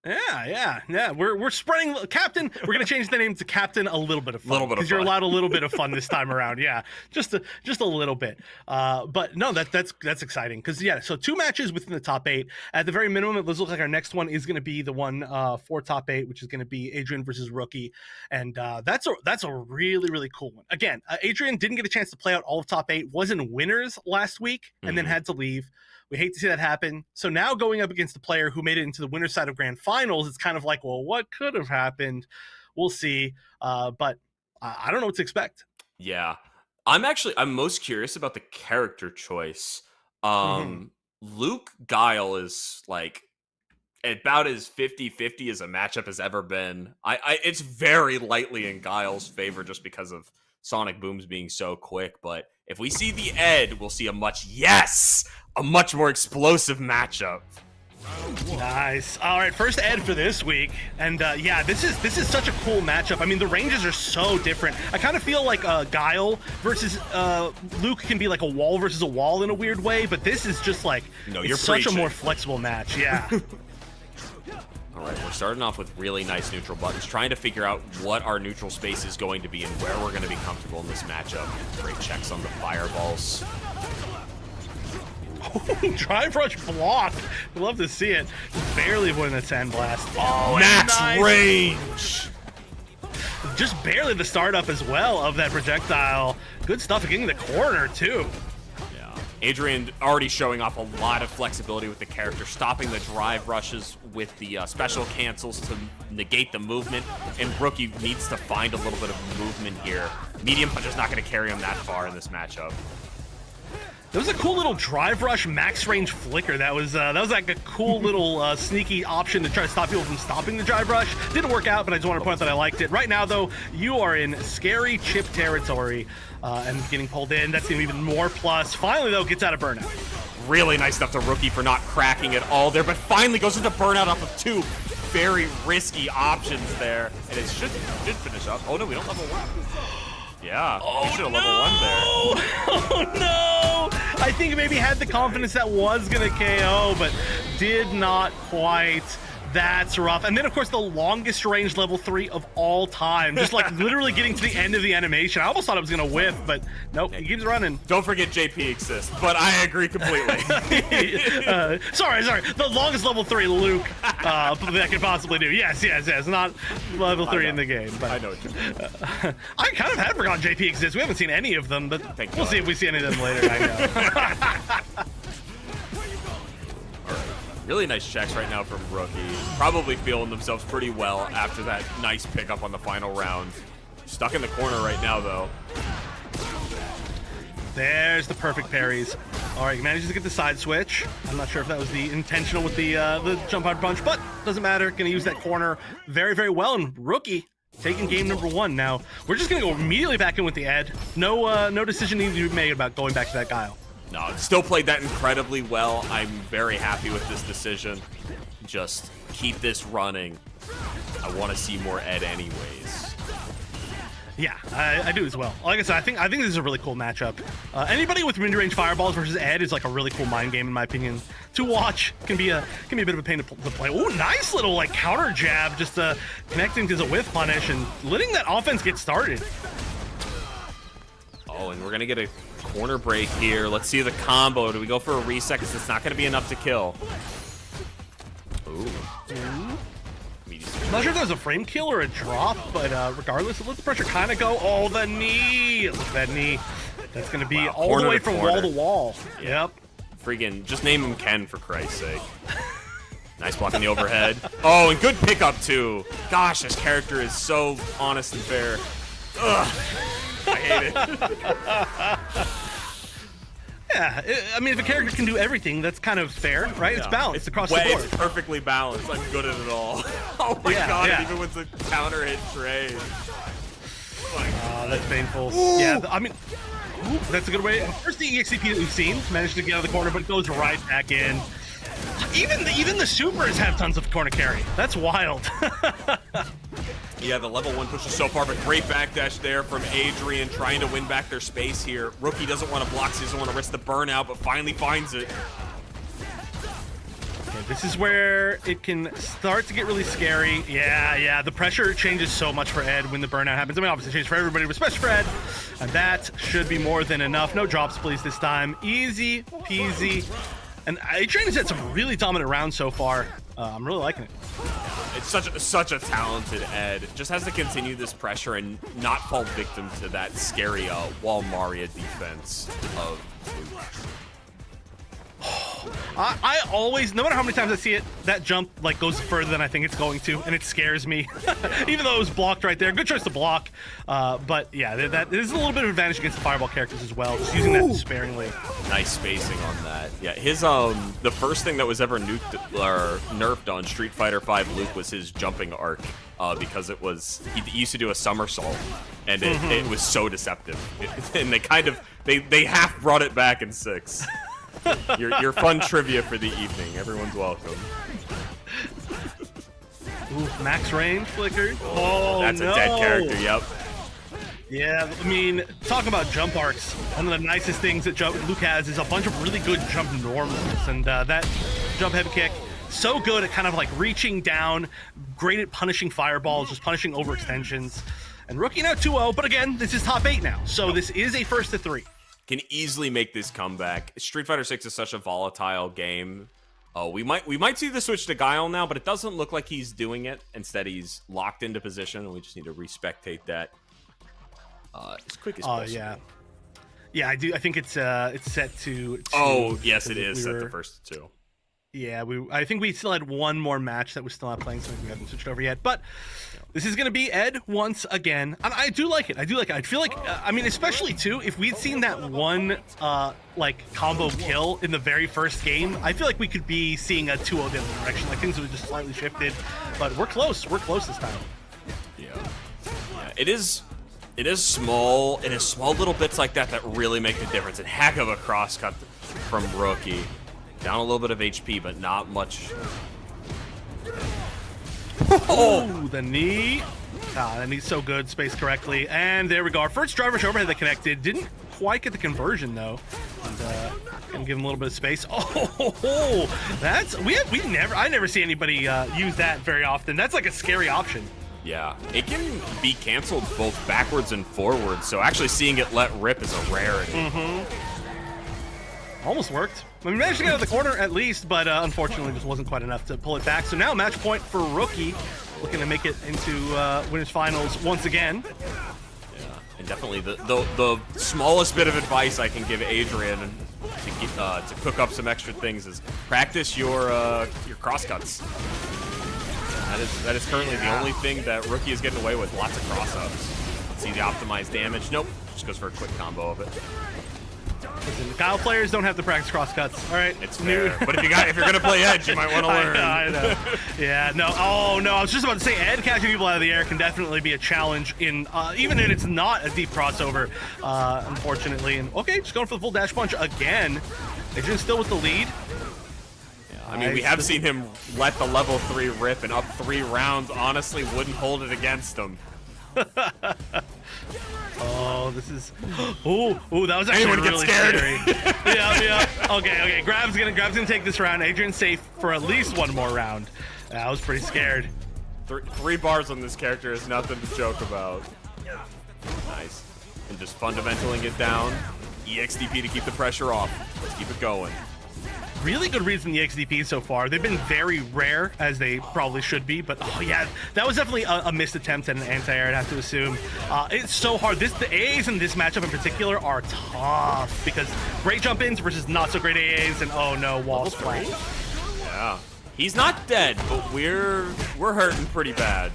Yeah. We're spreading Captain. We're gonna change the name to Captain a little bit of fun, because you're allowed a little bit of fun this time around. Yeah, just a little bit. But no, that's exciting, because so 2 matches within the top 8. At the very minimum, it looks like our next one is gonna be the one for top 8, which is gonna be Adrian versus Rookie, and that's a really really cool one. Again, Adrian didn't get a chance to play out all of top 8. Was in winners last week and then had to leave. We hate to see that happen. So now going up against the player who made it into the winner's side of grand finals, it's kind of like, well, what could have happened? We'll see. But I don't know what to expect. Yeah. I'm most curious about the character choice. Luke Guile is like about as 50-50 as a matchup has ever been. It's very lightly in Guile's favor just because of Sonic Booms being so quick. But if we see the Ed, we'll see a much more explosive matchup. Nice. All right, first Ed for this week, and yeah, this is such a cool matchup. I mean, the ranges are so different. I kind of feel like Guile versus Luke can be like a wall versus a wall in a weird way, but this is just like you're such preaching. a more flexible match. Yeah. All right, we're starting off with really nice neutral buttons, trying to figure out what our neutral space is going to be and where we're going to be comfortable in this matchup. Great checks on the fireballs. Drive rush block. Love to see it. Barely avoiding the sand blast. Oh, max nice. range. Just barely the startup as well of that projectile. Good stuff at getting the corner too. Yeah, Adrian already showing off a lot of flexibility with the character, stopping the drive rushes with the special cancels to negate the movement. And Rookie needs to find a little bit of movement here. Medium punch is not going to carry him that far in this matchup. There was a cool little drive rush max range flicker. That was like a cool little sneaky option to try to stop people from stopping the drive rush. Didn't work out, but I just want to point out that I liked it. Right now, though, you are in scary chip territory and getting pulled in. That's going to be even more plus. Finally, though, gets out of burnout. Really nice stuff to Rookie for not cracking at all there, but finally goes into burnout off of two very risky options there. And it should finish up. Oh, no, we don't level one. Yeah, we should have level one there. Oh, no! I think maybe had the confidence that was going to KO, but did not quite. That's rough. And then, of course, the longest range level 3 of all time. Just like literally getting to the end of the animation. I almost thought it was going to whiff, but nope, he keeps running. Don't forget JP exists, but I agree completely. Sorry. The longest level 3 Luke that could possibly do. Yes. Not level 3 in the game. But I know what you mean. I kind of had forgotten JP exists. We haven't seen any of them, but we'll see if we see any of them later. I know. Really nice checks right now from Rookie. Probably feeling themselves pretty well after that nice pickup on the final round. Stuck in the corner right now, though. There's the perfect parries. All right, he manages to get the side switch. I'm not sure if that was the intentional with the jump hard punch, but doesn't matter. Gonna use that corner very, very well. And Rookie taking game number 1. Now we're just gonna go immediately back in with the Ed. No decision needed to be made about going back to that Guile. No, still played that incredibly well. I'm very happy with this decision. Just keep this running. I want to see more Ed anyways. Yeah, I do as well. Like I said, I think this is a really cool matchup. Anybody with mid-range fireballs versus Ed is like a really cool mind game in my opinion. To watch can be a bit of a pain to play. Oh, nice little like counter jab, just connecting to the whiff punish and letting that offense get started. Oh, and we're gonna get a corner break here. Let's see the combo. Do we go for a reset? Because it's not going to be enough to kill. Ooh. I'm not sure if that was a frame kill or a drop, but regardless, let the pressure kind of go. Oh, the knee. Look at that knee. That's going to be all the way from wall to wall. Yeah. Yep. Freaking, just name him Ken for Christ's sake. Nice block on the overhead. Oh, and good pickup too. Gosh, this character is so honest and fair. Ugh. I hate it. Yeah, I mean, if a character can do everything, that's kind of fair, right? Yeah. It's balanced across the board. It's perfectly balanced. I'm good at it all. Oh my god, yeah. Even with the counter hit trade. Oh, that's painful. Ooh. Yeah, I mean, that's a good way. First, the EXCP that we've seen managed to get out of the corner, but it goes right back in. Even the supers have tons of corner carry. That's wild. Yeah, the level 1 pushes so far, but great backdash there from Adrian, trying to win back their space here. Rookie doesn't want to block, so he doesn't want to risk the burnout, but finally finds it. Okay, this is where it can start to get really scary. Yeah, the pressure changes so much for Ed when the burnout happens. I mean, obviously it changes for everybody, but especially for Ed. And that should be more than enough. No drops, please, this time. Easy peasy. And Adrian has had some really dominant rounds so far. I'm really liking it. It's such a talented Ed. Just has to continue this pressure and not fall victim to that scary wall Maria defense of Luke. I always, no matter how many times I see it, that jump like goes further than I think it's going to, and it scares me. Even though it was blocked right there. Good choice to block. But yeah, that is a little bit of advantage against the fireball characters as well, just using that sparingly. Nice spacing on that. Yeah, his the first thing that was ever nuked or nerfed on Street Fighter V Luke was his jumping arc, because it was he used to do a somersault, and it was so deceptive. And they half brought it back in 6. Your fun trivia for the evening. Everyone's welcome. Ooh, max range flicker. Oh, that's no. a dead character. Yep. Yeah, I mean, talking about jump arcs, one of the nicest things that Luke has is a bunch of really good jump normals, and that jump heavy kick, so good at kind of like reaching down, great at punishing fireballs, just punishing overextensions. And Rookie now 2-0, but again, this is top 8 now, so this is a first to 3. Can easily make this comeback. Street Fighter 6 is such a volatile game. We might see the switch to Guile now, but it doesn't look like he's doing it. Instead, he's locked into position, and we just need to respectate that as quick as possible. Yeah, I do. I think it's set to. Oh, yes, it is set to first to 2. Yeah, I think we still had one more match that we're still not playing, so we haven't switched over yet. But this is going to be Ed once again. And I do like it. I feel like, I mean, especially too, if we'd seen that one, like, combo kill in the very first game, I feel like we could be seeing a 2-0 the other direction. Like, things would have just slightly shifted. But we're close. We're close this time. Yeah. It is small. It is small little bits like that that really make the difference. And heck of a crosscut from Rookie. Down a little bit of HP, but not much. Oh, the knee. That knee's so good, spaced correctly. And there we go. Our first driver's overhead that connected. Didn't quite get the conversion, though. And gonna give him a little bit of space. Oh, that's, I never see anybody use that very often. That's like a scary option. Yeah, it can be canceled both backwards and forwards, so actually seeing it let rip is a rarity. Almost worked. I mean, managed to get out of the corner at least, but unfortunately just wasn't quite enough to pull it back. So now match point for Rookie, looking to make it into winners finals once again. Yeah, and definitely the smallest bit of advice I can give Adrian to cook up some extra things is practice your crosscuts. That is currently the only thing that Rookie is getting away with. Lots of cross-ups. Let's see the optimized damage. Nope, just goes for a quick combo of it. Listen, Guile players don't have to practice crosscuts. All right, it's fair. But if you're gonna play Edge, you might want to learn. I know. Yeah, no. Oh no, I was just about to say Ed catching people out of the air can definitely be a challenge in even if it's not a deep crossover. Unfortunately, and okay, just going for the full dash punch again. Adrian's still with the lead. I mean, we have seen him let the level 3 rip, and up 3 rounds honestly wouldn't hold it against him. Oh, this is. Oh, that was actually really scary. Yeah. Okay. Grab's gonna take this round. Adrian's safe for at least one more round. I was pretty scared. 3 bars on this character is nothing to joke about. Nice. And just fundamentaling it down. EXDP to keep the pressure off. Let's keep it going. Really good reads from the XDP so far. They've been very rare, as they probably should be, but oh yeah, that was definitely a missed attempt at an anti-air, I'd have to assume. It's so hard. The AAs in this matchup in particular are tough, because great jump-ins versus not so great AAs, and oh no, wall splat. Yeah. He's not dead, but we're hurting pretty bad.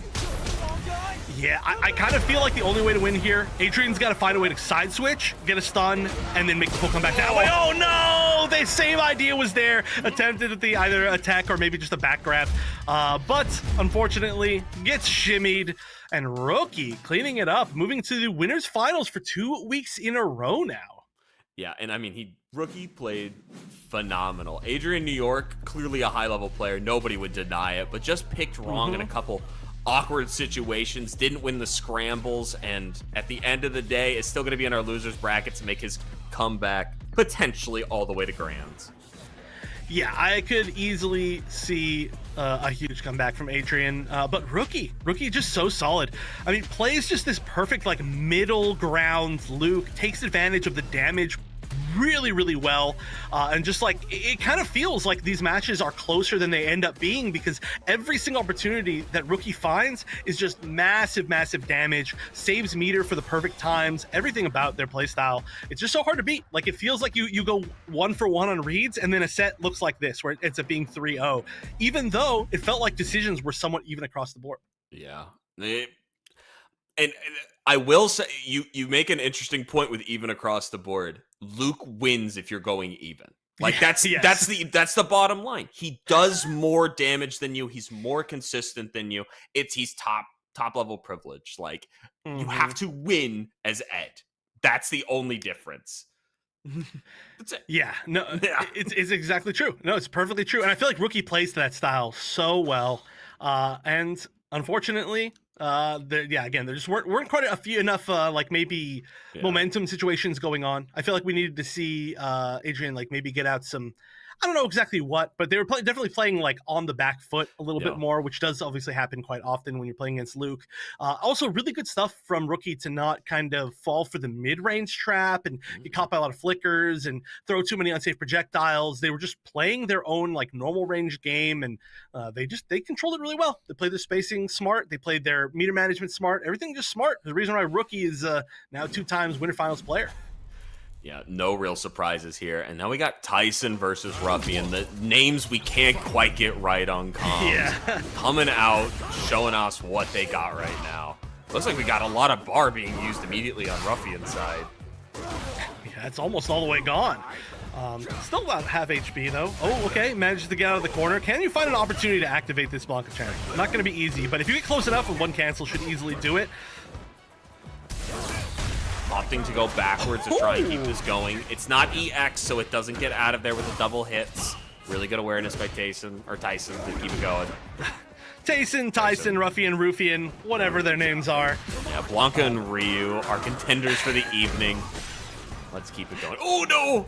Yeah, I kind of feel like the only way to win here, Adrian's got to find a way to side switch, get a stun, and then make the full comeback that way. Oh no! The same idea was there. Attempted at the either attack or maybe just a back grab. But unfortunately, gets shimmied. And Rookie cleaning it up, moving to the winners finals for 2 weeks in a row now. Yeah, and I mean, Rookie played phenomenal. Adrian New York, clearly a high-level player. Nobody would deny it, but just picked wrong in a couple awkward situations, didn't win the scrambles, and at the end of the day is still going to be in our losers bracket to make his comeback potentially all the way to grands. Yeah, I could easily see a huge comeback from Adrian, but Rookie just so solid. I mean, plays just this perfect like middle ground Luke, takes advantage of the damage really, really well. And just like, it kind of feels like these matches are closer than they end up being, because every single opportunity that Rookie finds is just massive, massive damage, saves meter for the perfect times, everything about their playstyle. It's just so hard to beat. Like, it feels like you go 1-for-1 on reads, and then a set looks like this, where it ends up being 3-0, even though it felt like decisions were somewhat even across the board. Yeah. And I will say, you make an interesting point with even across the board. Luke wins if you're going even. Like, that's the bottom line. He does more damage than you. He's more consistent than you. He's top level privilege. Like, you have to win as Ed. That's the only difference. That's it. Yeah, no, it's exactly true. No, it's perfectly true. And I feel like Rookie plays to that style so well. And unfortunately, there just weren't quite enough momentum situations going on. I feel like we needed to see Adrian like maybe get out some, I don't know exactly what, but they were definitely playing like on the back foot a little bit more, which does obviously happen quite often when you're playing against Luke. Also, really good stuff from Rookie to not kind of fall for the mid-range trap and get caught by a lot of flickers and throw too many unsafe projectiles. They were just playing their own like normal range game, and they controlled it really well. They played their spacing smart. They played their meter management smart. Everything just smart. The reason why Rookie is now 2 times Winter Finals player. Yeah, no real surprises here. And now we got Tyson versus Ruffian. The names we can't quite get right on comms. Coming out, showing us what they got right now. Looks like we got a lot of bar being used immediately on Ruffian's side. Yeah, it's almost all the way gone. Still about half HP, though. Oh, okay. Manages to get out of the corner. Can you find an opportunity to activate this Blanca channel? Not going to be easy, but if you get close enough with one cancel, should easily do it. Opting to go backwards to try and keep this going. It's not EX, so it doesn't get out of there with the double hits. Really good awareness by Tyson to keep it going. Tyson, Ruffian, Ruffian, whatever their names are. Yeah, Blanca and Ryu are contenders for the evening. Let's keep it going. Oh, no!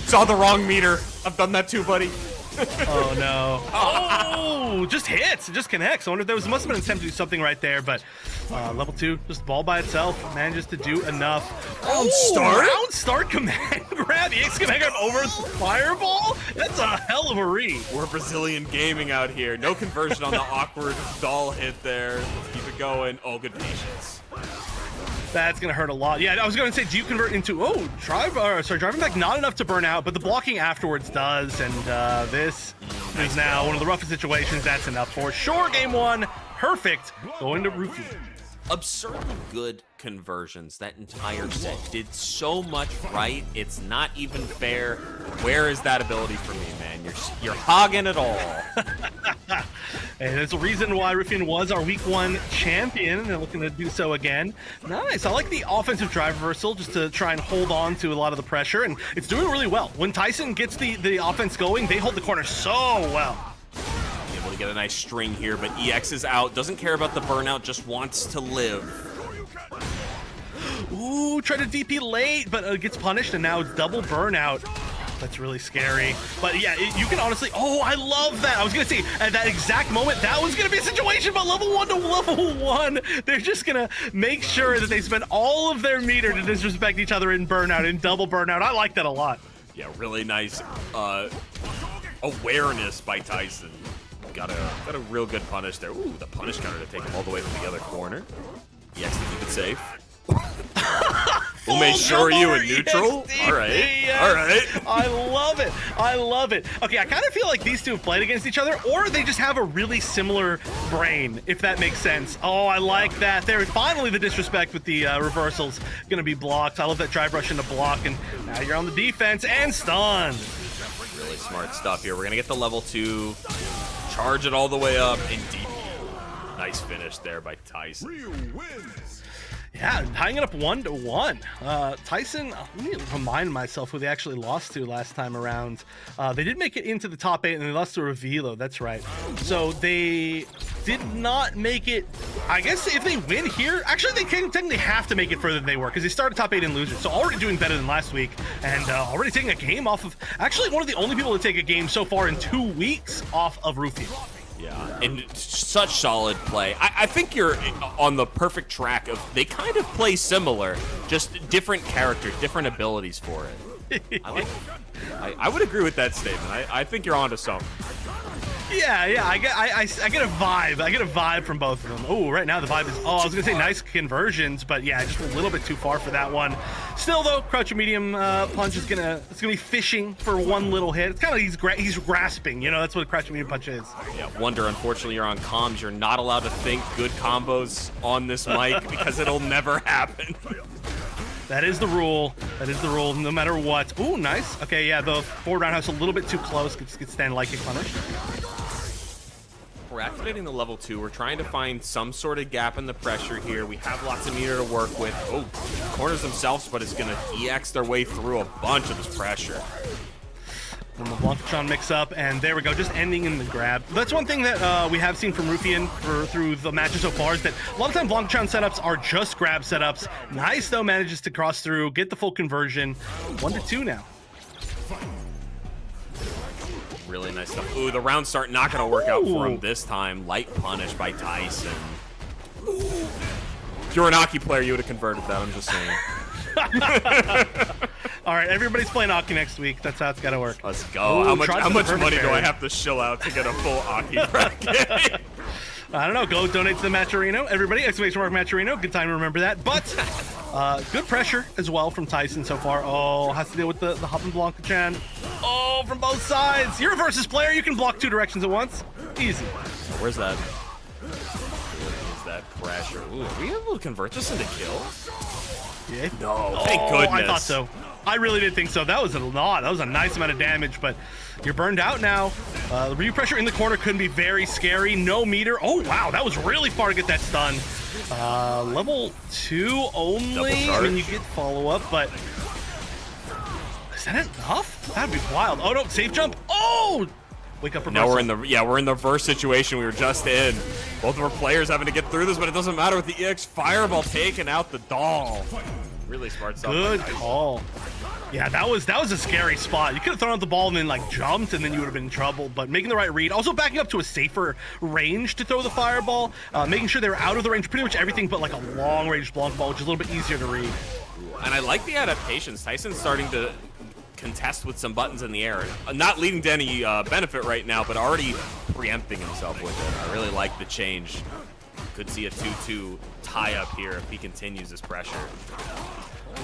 Saw the wrong meter. I've done that too, buddy. Oh, no. Oh, just hits. It just connects. I wonder if there must have been an attempt to do something right there, but level 2, just ball by itself, manages to do enough. Round start command grab. EX command grab over Fireball? That's a hell of a read. We're Brazilian gaming out here. No conversion on the awkward doll hit there. Let's keep it going. Oh, good patience. That's going to hurt a lot. Yeah, I was going to say, do you convert into, driving back, not enough to burn out, but the blocking afterwards does, and this is now one of the roughest situations. That's enough for sure. Game 1, perfect, going to Ruffian. Absurdly good conversions. That entire set did so much right. It's not even fair. Where is that ability for me, man? You're hogging it all. And there's a reason why Ruffian was our week 1 champion, and they're looking to do so again. Nice. I like the offensive drive reversal just to try and hold on to a lot of the pressure, and it's doing really well. When Tyson gets the offense going, they hold the corner so well. Able to get a nice string here, but EX is out. Doesn't care about the burnout, just wants to live. Ooh, tried to DP late, but gets punished, and now it's double burnout. That's really scary. But yeah, you can honestly, I love that. I was gonna say, at that exact moment, that was gonna be a situation, but level 1 to level 1, they're just gonna make sure that they spend all of their meter to disrespect each other in burnout, in double burnout. I like that a lot. Yeah, really nice awareness by Tyson. Got a real good punish there. Ooh, the punish counter to take him all the way to the other corner. EX to keep it safe. We'll make sure you in neutral. EXD, all right. yes. All right. I love it. Okay, I kind of feel like these two have played against each other, or they just have a really similar brain, if that makes sense. Oh, I like that. There, finally the disrespect with the reversals going to be blocked. I love that drive rush into block, and now you're on the defense and stunned. Really smart stuff here. We're going to get the level 2, charge it all the way up, and DP. Nice finish there by Tyson. Yeah, tying it up 1-1. Tyson, let me remind myself who they actually lost to last time around. They did make it into the top 8, and they lost to Revilo, that's right. So they did not make it. I guess if they win here, actually they technically have to make it further than they were, because they started top 8 in losers, so already doing better than last week, and already taking a game off of, actually one of the only people to take a game so far in 2 weeks off of Ruffian. Yeah, and such solid play. I think you're on the perfect track of, they kind of play similar, just different characters, different abilities for it. I would agree with that statement. I think you're onto something. Yeah, I get a vibe. I get a vibe from both of them. Oh, right now the vibe is, I was gonna say nice conversions, but yeah, just a little bit too far for that one. Still though, crouching medium punch is gonna be fishing for one little hit. It's kind of he's grasping, you know, that's what a crouching medium punch is. Yeah, Wonder, unfortunately you're on comms. You're not allowed to think good combos on this mic because it'll never happen. That is the rule. That is the rule, no matter what. Ooh, nice. Okay, yeah, the forward roundhouse a little bit too close. Gets stand like kick punish. We're activating the level 2. We're trying to find some sort of gap in the pressure here. We have lots of meter to work with. Oh, corners themselves, but it's going to EX their way through a bunch of this pressure. And the Blancpain mix up, and there we go, just ending in the grab. That's one thing that we have seen from Ruffian through the matches so far, is that a lot of time Blancpain setups are just grab setups. Nice, though, manages to cross through, get the full conversion. 1-2 now. Really nice stuff. Ooh, the round start not going to work out for him this time. Light punish by Tyson. If you're an Aki player, you would have converted that, I'm just saying. All right, everybody's playing Aki next week. That's how it's got to work. Let's go. Ooh, how much money do I have to shill out to get a full Aki bracket? I don't know. Go donate to the Matcherino. Everybody, ! Matcherino. Good time to remember that. But good pressure as well from Tyson so far. Oh, has to deal with the hopping Blancpain. Oh, from both sides. You're a versus player. You can block 2 directions at once. Easy. Where's that? Where's that pressure? Ooh, are we able to convert this into kills? Yeah. No, thank goodness. I thought so. I really did think so. That was a lot. That was a nice amount of damage, but you're burned out now. The Ryu pressure in the corner could be very scary. No meter. Oh, wow. That was really far to get that stun. Level 2 only. I mean, you get follow-up, but is that enough? That'd be wild. Oh, no. Safe jump. Oh! Wake up. Now we're in the reverse situation we were just in. Both of our players having to get through this, but it doesn't matter with the EX Fireball taking out the doll. Really smart stuff. Good call. Yeah, that was a scary spot. You could have thrown out the ball and then like jumped, and then you would have been in trouble. But making the right read, also backing up to a safer range to throw the fireball, making sure they were out of the range, pretty much everything but like a long range blanc ball, which is a little bit easier to read. And I like the adaptations. Tyson's starting to contest with some buttons in the air, not leading to any benefit right now, but already preempting himself with it. I really like the change. Could see a 2-2 tie-up here if he continues this pressure.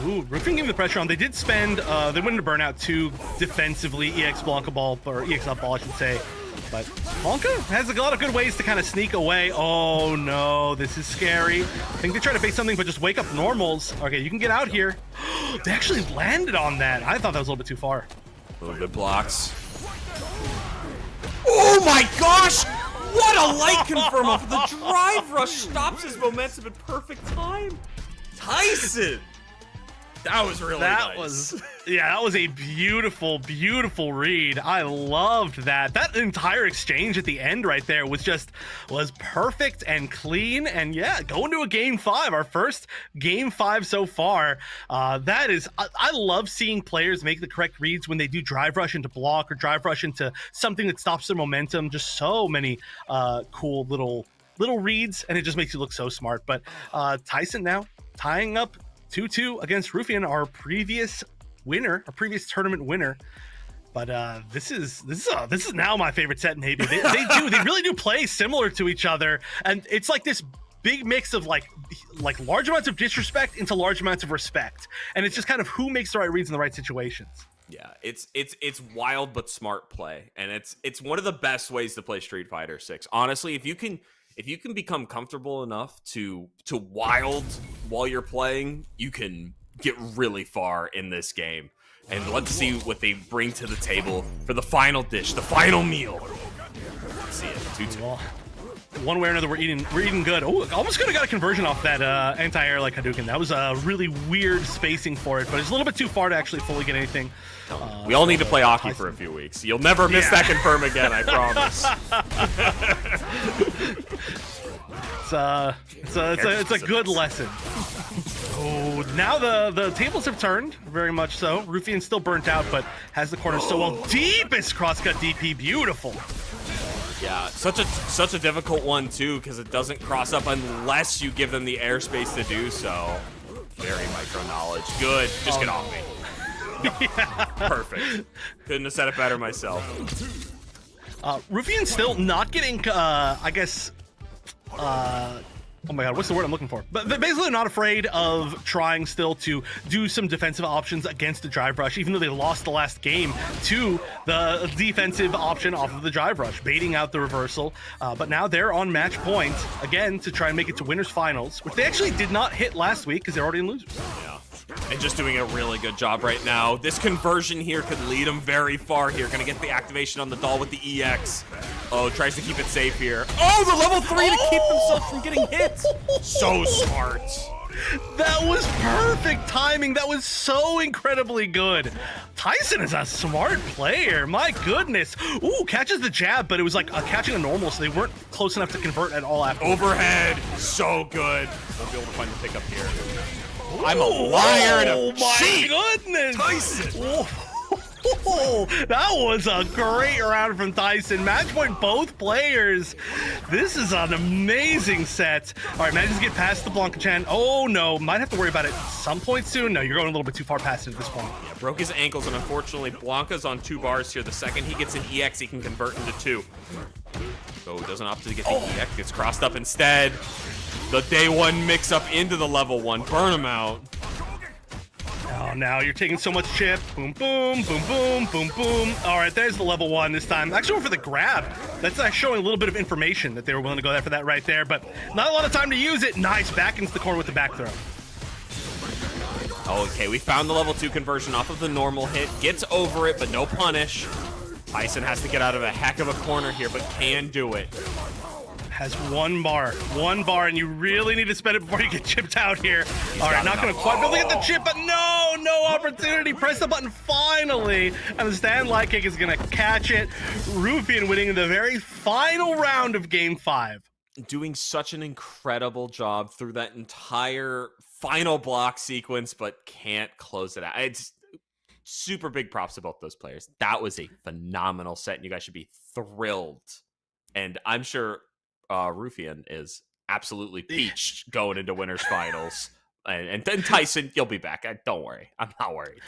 Ooh, Ruffian gave the pressure on. They did spend, they went into burnout 2 defensively, EX Blanca ball, or EX up ball, I should say. But Blanca has a lot of good ways to kind of sneak away. Oh no, this is scary. I think they try to bait something, but just wake up normals. Okay, you can get out here. They actually landed on that. I thought that was a little bit too far. A little bit blocks. Oh my gosh! What a light confirm off the drive rush stops his momentum in perfect time. Tyson! That was really nice. That was a beautiful, beautiful read. I loved that. That entire exchange at the end right there was perfect and clean. And yeah, going to a game 5, our first game 5 so far. I love seeing players make the correct reads when they do drive rush into block or drive rush into something that stops their momentum. Just so many cool little reads, and it just makes you look so smart. But Tyson now tying up 2-2 against Ruffian, our previous tournament winner. But this is now my favorite set, maybe. They really do play similar to each other, and it's like this big mix of like large amounts of disrespect into large amounts of respect, and it's just kind of who makes the right reads in the right situations. Yeah, it's wild but smart play, and it's one of the best ways to play Street Fighter 6. Honestly, if you can become comfortable enough to wild while you're playing, you can get really far in this game. And let's see what they bring to the table for the final dish, the final meal. Let's see it. 2-2. Well, one way or another, we're eating good. Oh, almost could have got a conversion off that anti-air like Hadouken. That was a really weird spacing for it, but it's a little bit too far to actually fully get anything. We all need to play Aki for a few weeks. You'll never miss that confirm again, I promise. It's a good lesson. Oh, now the tables have turned, very much so. Ruffian's still burnt out, but has the corner so well. Deepest crosscut DP, beautiful. Yeah, such a difficult one too, because it doesn't cross up unless you give them the airspace to do so. Very micro knowledge. Good, just get off me. Perfect. Couldn't have said it better myself. Rufian still not getting, I guess, oh my god, what's the word I'm looking for? But basically not afraid of trying still to do some defensive options against the drive rush, even though they lost the last game to the defensive option off of the drive rush, baiting out the reversal. But now they're on match point, again, to try and make it to winners finals, which they actually did not hit last week because they're already in losers. Yeah. And just doing a really good job right now. This conversion here could lead him very far here. Gonna get the activation on the doll with the EX. Oh, tries to keep it safe here. Oh, the level 3 to keep themselves from getting hit. So smart. That was perfect timing. That was so incredibly good. Tyson is a smart player. My goodness. Ooh, catches the jab, but it was like catching a normal, so they weren't close enough to convert at all after. Overhead. So good. Won't be able to find the pickup here. I'm a liar and a cheat. My goodness. Tyson. Oh, that was a great round from Tyson. Match point both players. This is an amazing set. All right, manages to get past the Blanca-chan. Oh no, might have to worry about it some point soon. No, you're going a little bit too far past it at this point. Yeah, broke his ankles, and unfortunately, Blanca's on 2 bars here. The second he gets an EX, he can convert into 2. So doesn't opt to get the EX, gets crossed up instead. The day 1 mix up into the level 1. Burn him out. Oh, now you're taking so much chip. Boom, boom, boom, boom, boom, boom. All right, there's the level 1 this time. Actually went for the grab. That's showing a little bit of information that they were willing to go there for that right there, but not a lot of time to use it. Nice, back into the corner with the back throw. Okay, we found the level 2 conversion off of the normal hit. Gets over it, but no punish. Tyson has to get out of a heck of a corner here, but can do it. Has one bar, and you really need to spend it before you get chipped out here. All right, not going to quite be able to get the chip, but no opportunity. Press the button finally, and the stand light kick is going to catch it. Rufian winning the very final round of Game 5. Doing such an incredible job through that entire final block sequence, but can't close it out. It's super big props to both those players. That was a phenomenal set, and you guys should be thrilled. And I'm sure Rufian is absolutely peached going into winners finals. And then Tyson, you'll be back. Don't worry. I'm not worried.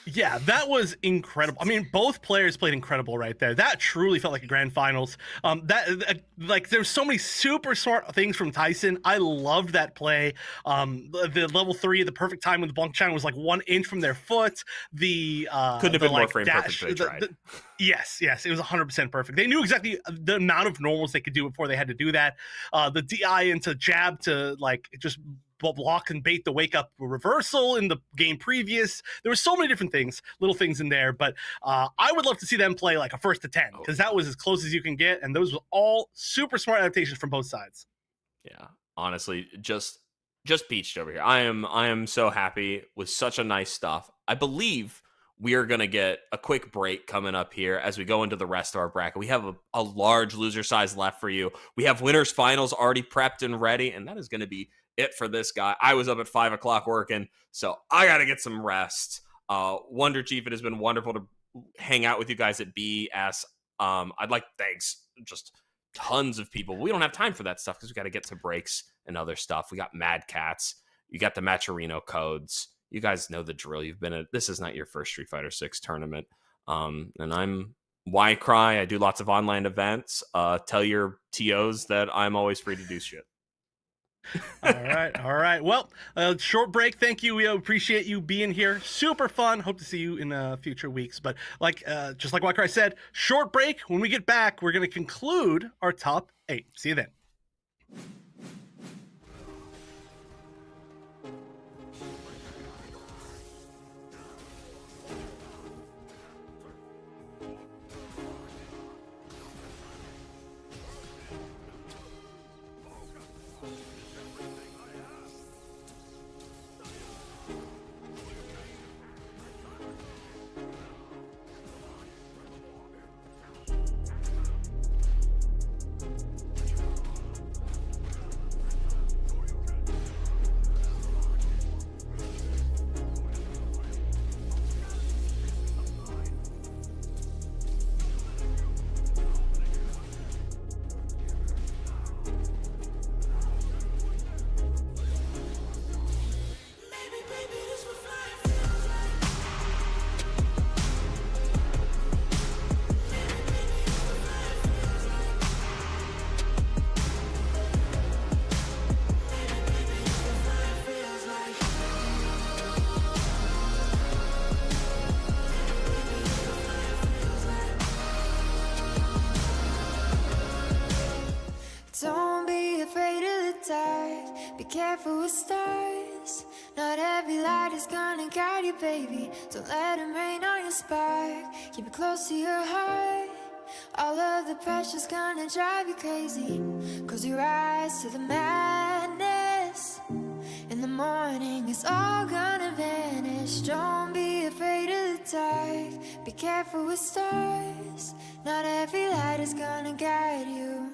Yeah, that was incredible. I mean, both players played incredible right there. That truly felt like a grand finals. There's so many super smart things from Tyson. I loved that play. The level 3, the perfect time when the Blanca-chan was like 1 inch from their foot. The couldn't have been more frame dash, perfect. They tried. Yes, it was 100% perfect. They knew exactly the amount of normals they could do before they had to do that. The DI into jab to just block and bait the wake up reversal in the game previous. There were so many different things, little things in there, but I would love to see them play like a 1st to 10 because that was as close as you can get, and those were all super smart adaptations from both sides. Yeah, honestly, just peached over here. I am so happy with such a nice stuff. I believe we are going to get a quick break coming up here as we go into the rest of our bracket. We have a large loser size left for you. We have winners finals already prepped and ready, and that is going to be it for this guy. I was up at 5 o'clock working, so I got to get some rest. Wonder Chief, it has been wonderful to hang out with you guys at BS. I'd like thanks just tons of people. We don't have time for that stuff because we got to get to breaks and other stuff. We got Mad Cats. You got the Matcherino codes. You guys know the drill. This is not your first Street Fighter 6 tournament. And I'm Y-Cry. I do lots of online events. Tell your TOs that I'm always free to do shit. All right. Well, short break. Thank you. We appreciate you being here. Super fun. Hope to see you in future weeks. But just like Y-Cry said, short break. When we get back, we're going to conclude our top 8. See you then. gonna guide you, baby. Don't let him rain on your spark. Keep it close to your heart. All of the pressure's gonna drive you crazy. Close your eyes to the madness. In the morning, it's all gonna vanish. Don't be afraid of the dark. Be careful with stars. Not every light is gonna guide you.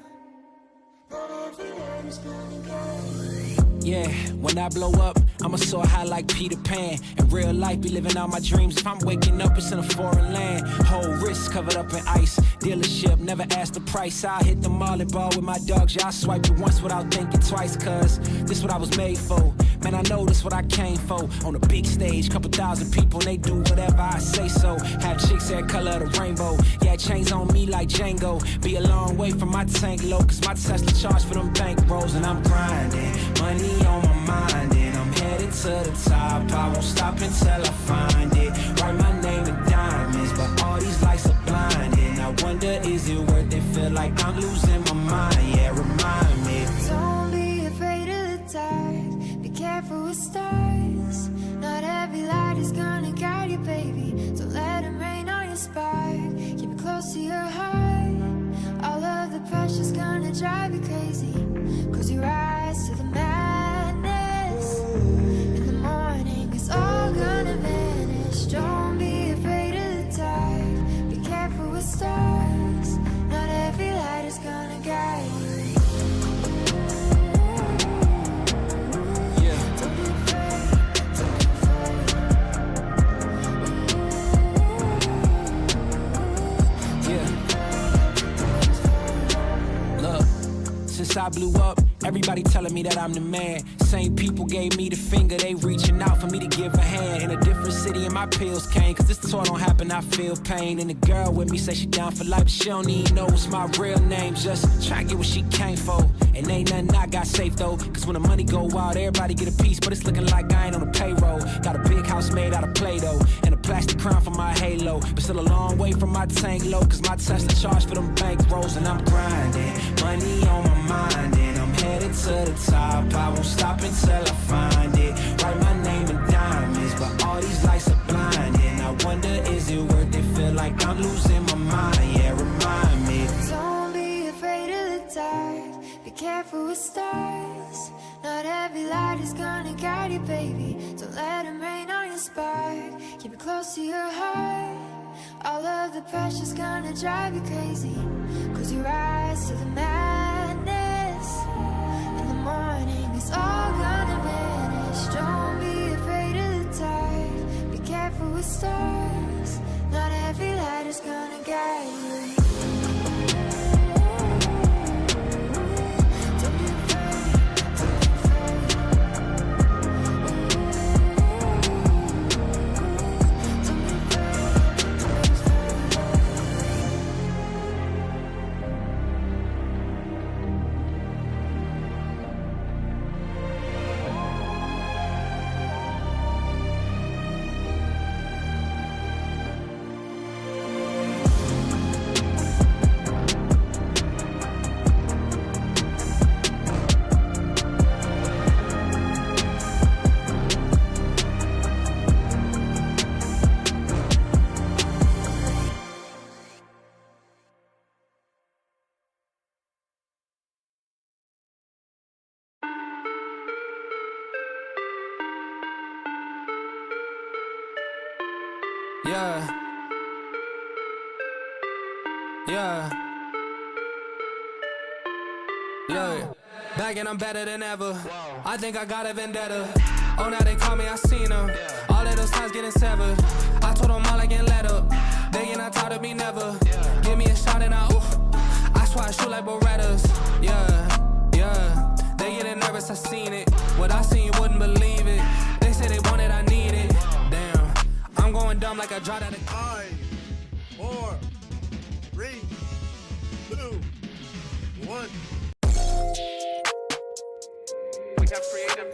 Not every light is gonna guide you. Yeah, when I blow up, I'ma soar high like Peter Pan. In real life, be living out my dreams. If I'm waking up, it's in a foreign land. Whole wrist covered up in ice. Dealership, never ask the price. I'll hit the molly ball with my dogs. Yeah, I swipe it once without thinking twice. Cause this what I was made for. Man, I know this what I came for. On a big stage, couple thousand people, and they do whatever I say so. Have chicks that color of the rainbow. Yeah, chains on me like Django. Be a long way from my tank low. Cause my Tesla charge for them bank rolls. And I'm grinding, money on my mind, and I'm headed to the top. I won't stop until I find it. Write my name in diamonds, but all these lights are blinding. I wonder, is it worth it? Feel like I'm losing my mind. Yeah, remind me. Don't be afraid of the dark. Be careful with stars. Not every light is gonna guide you, baby. Don't let him rain on your spark. Keep it close to your heart. All of the pressure's gonna drive you crazy. Close your eyes to the madness. In the morning, it's all gonna vanish. Don't be afraid of the dark. Be careful with stars. Not every light is gonna guide you. Yeah. Don't be afraid, don't be Yeah. Look, since I blew up, everybody telling me that I'm the man. Same people gave me the finger, they reaching out for me to give a hand. In a different city and my pills came, cause this tour don't happen, I feel pain. And the girl with me say she down for life, but she don't even know what's my real name. Just try to get what she came for. And ain't nothing I got safe though, cause when the money go wild, everybody get a piece. But it's looking like I ain't on the payroll. Got a big house made out of Play-Doh, and a plastic crown for my halo. But still a long way from my tank low, cause my Tesla charge for them bank rolls. And I'm grinding, money on my mind, and I'm headed to the top. I won't stop until I find it. Write my name in diamonds, but all these lights are blinding. I wonder, is it worth it? Feel like I'm losing my mind. Yeah, remind me. Don't be afraid of the dark. Be careful with stars. Not every light is gonna guide you, baby. Don't let him rain on your spark. Keep it close to your heart. All of the pressure's gonna drive you crazy. Close your eyes to the madness. In the morning, it's all gonna vanish. Don't be afraid of the dark. Be careful with stars. Not every light is gonna guide you. Don't be afraid, don't be afraid. Don't be afraid, don't be afraid. Yeah. Yeah. Look, back and I'm better than ever. I think I got a vendetta. Oh, now they call me, I seen them. All of those times getting severed. I told them all I can let up. They get not tired of me never. Give me a shot and I swear I shoot like Berettas. Yeah, yeah. They getting nervous, I seen it. What I seen, you wouldn't believe it. They say they want it, I need it. Damn, I'm going dumb like I dropped out of 5, 4, 3, 2, 1. We have creative.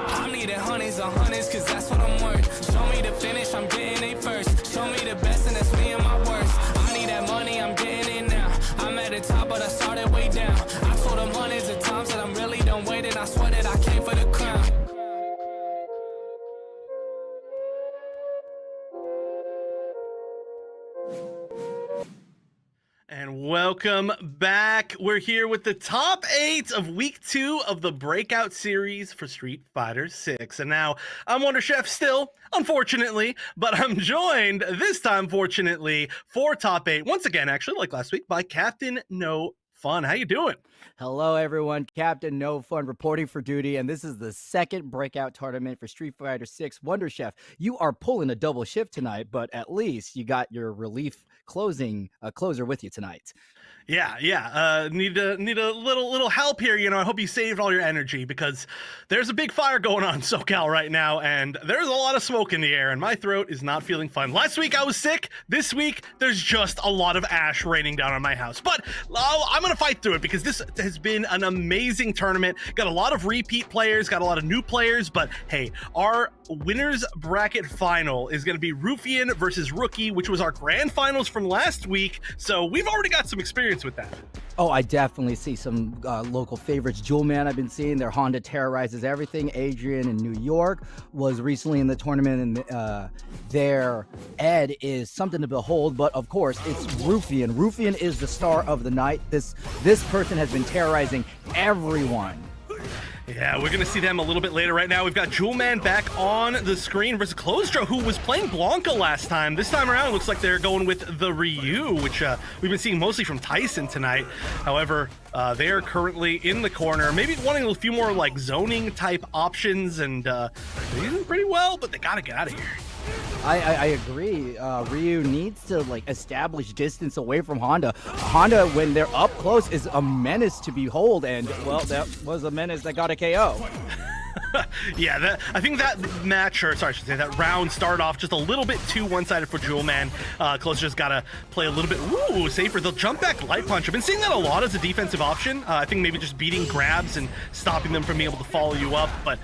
I need hundreds of hundreds, cause that's what I'm worth. Show me the finish, I'm getting it first. Show me the best, and that's me and my worst. I need that money, I'm getting it now. I'm at the top, but I started way down. I told them hundreds of times that Welcome back. We're here with the top 8 of week 2 of the Breakout series for Street Fighter 6. And now I'm Wonder Chef still, unfortunately, but I'm joined this time, fortunately, for top 8, once again, actually, like last week, by Captain No Fun. How you doing? Hello, everyone. Captain No Fun reporting for duty, and this is the second Breakout tournament for Street Fighter 6. Wonder Chef, you are pulling a double shift tonight, but at least you got your relief closer with you tonight. Yeah. Need a little help here. I hope you saved all your energy because there's a big fire going on in SoCal right now, and there's a lot of smoke in the air, and my throat is not feeling fun. Last week I was sick. This week there's just a lot of ash raining down on my house, but I'm gonna fight through it because this has been an amazing tournament. Got a lot of repeat players, got a lot of new players, but hey, our winners bracket final is gonna be Rufian versus Rookie, which was our grand finals from last week. So we've already got some experience with that. Oh, I definitely see some local favorites. Jewel Man, I've been seeing their Honda terrorizes everything. Adrian in New York was recently in the tournament, and their Ed is something to behold. But of course, it's Rufian. Rufian is the star of the night. This person has been terrorizing everyone. Yeah, we're going to see them a little bit later. Right now, we've got Jewel Man back on the screen versus Clostra, who was playing Blanca last time. This time around, it looks like they're going with the Ryu, which we've been seeing mostly from Tyson tonight. However, they are currently in the corner, maybe wanting a few more like zoning type options, and they're using pretty well, but they got to get out of here. I agree. Ryu needs to establish distance away from Honda. Honda, when they're up close, is a menace to behold, and well, that was a menace that got a KO. Yeah, I think that match, or sorry, I should say that round started off just a little bit too one-sided for Jewel Man. Close just gotta play a little bit safer. They'll jump back light punch. I've been seeing that a lot as a defensive option. I think maybe just beating grabs and stopping them from being able to follow you up. But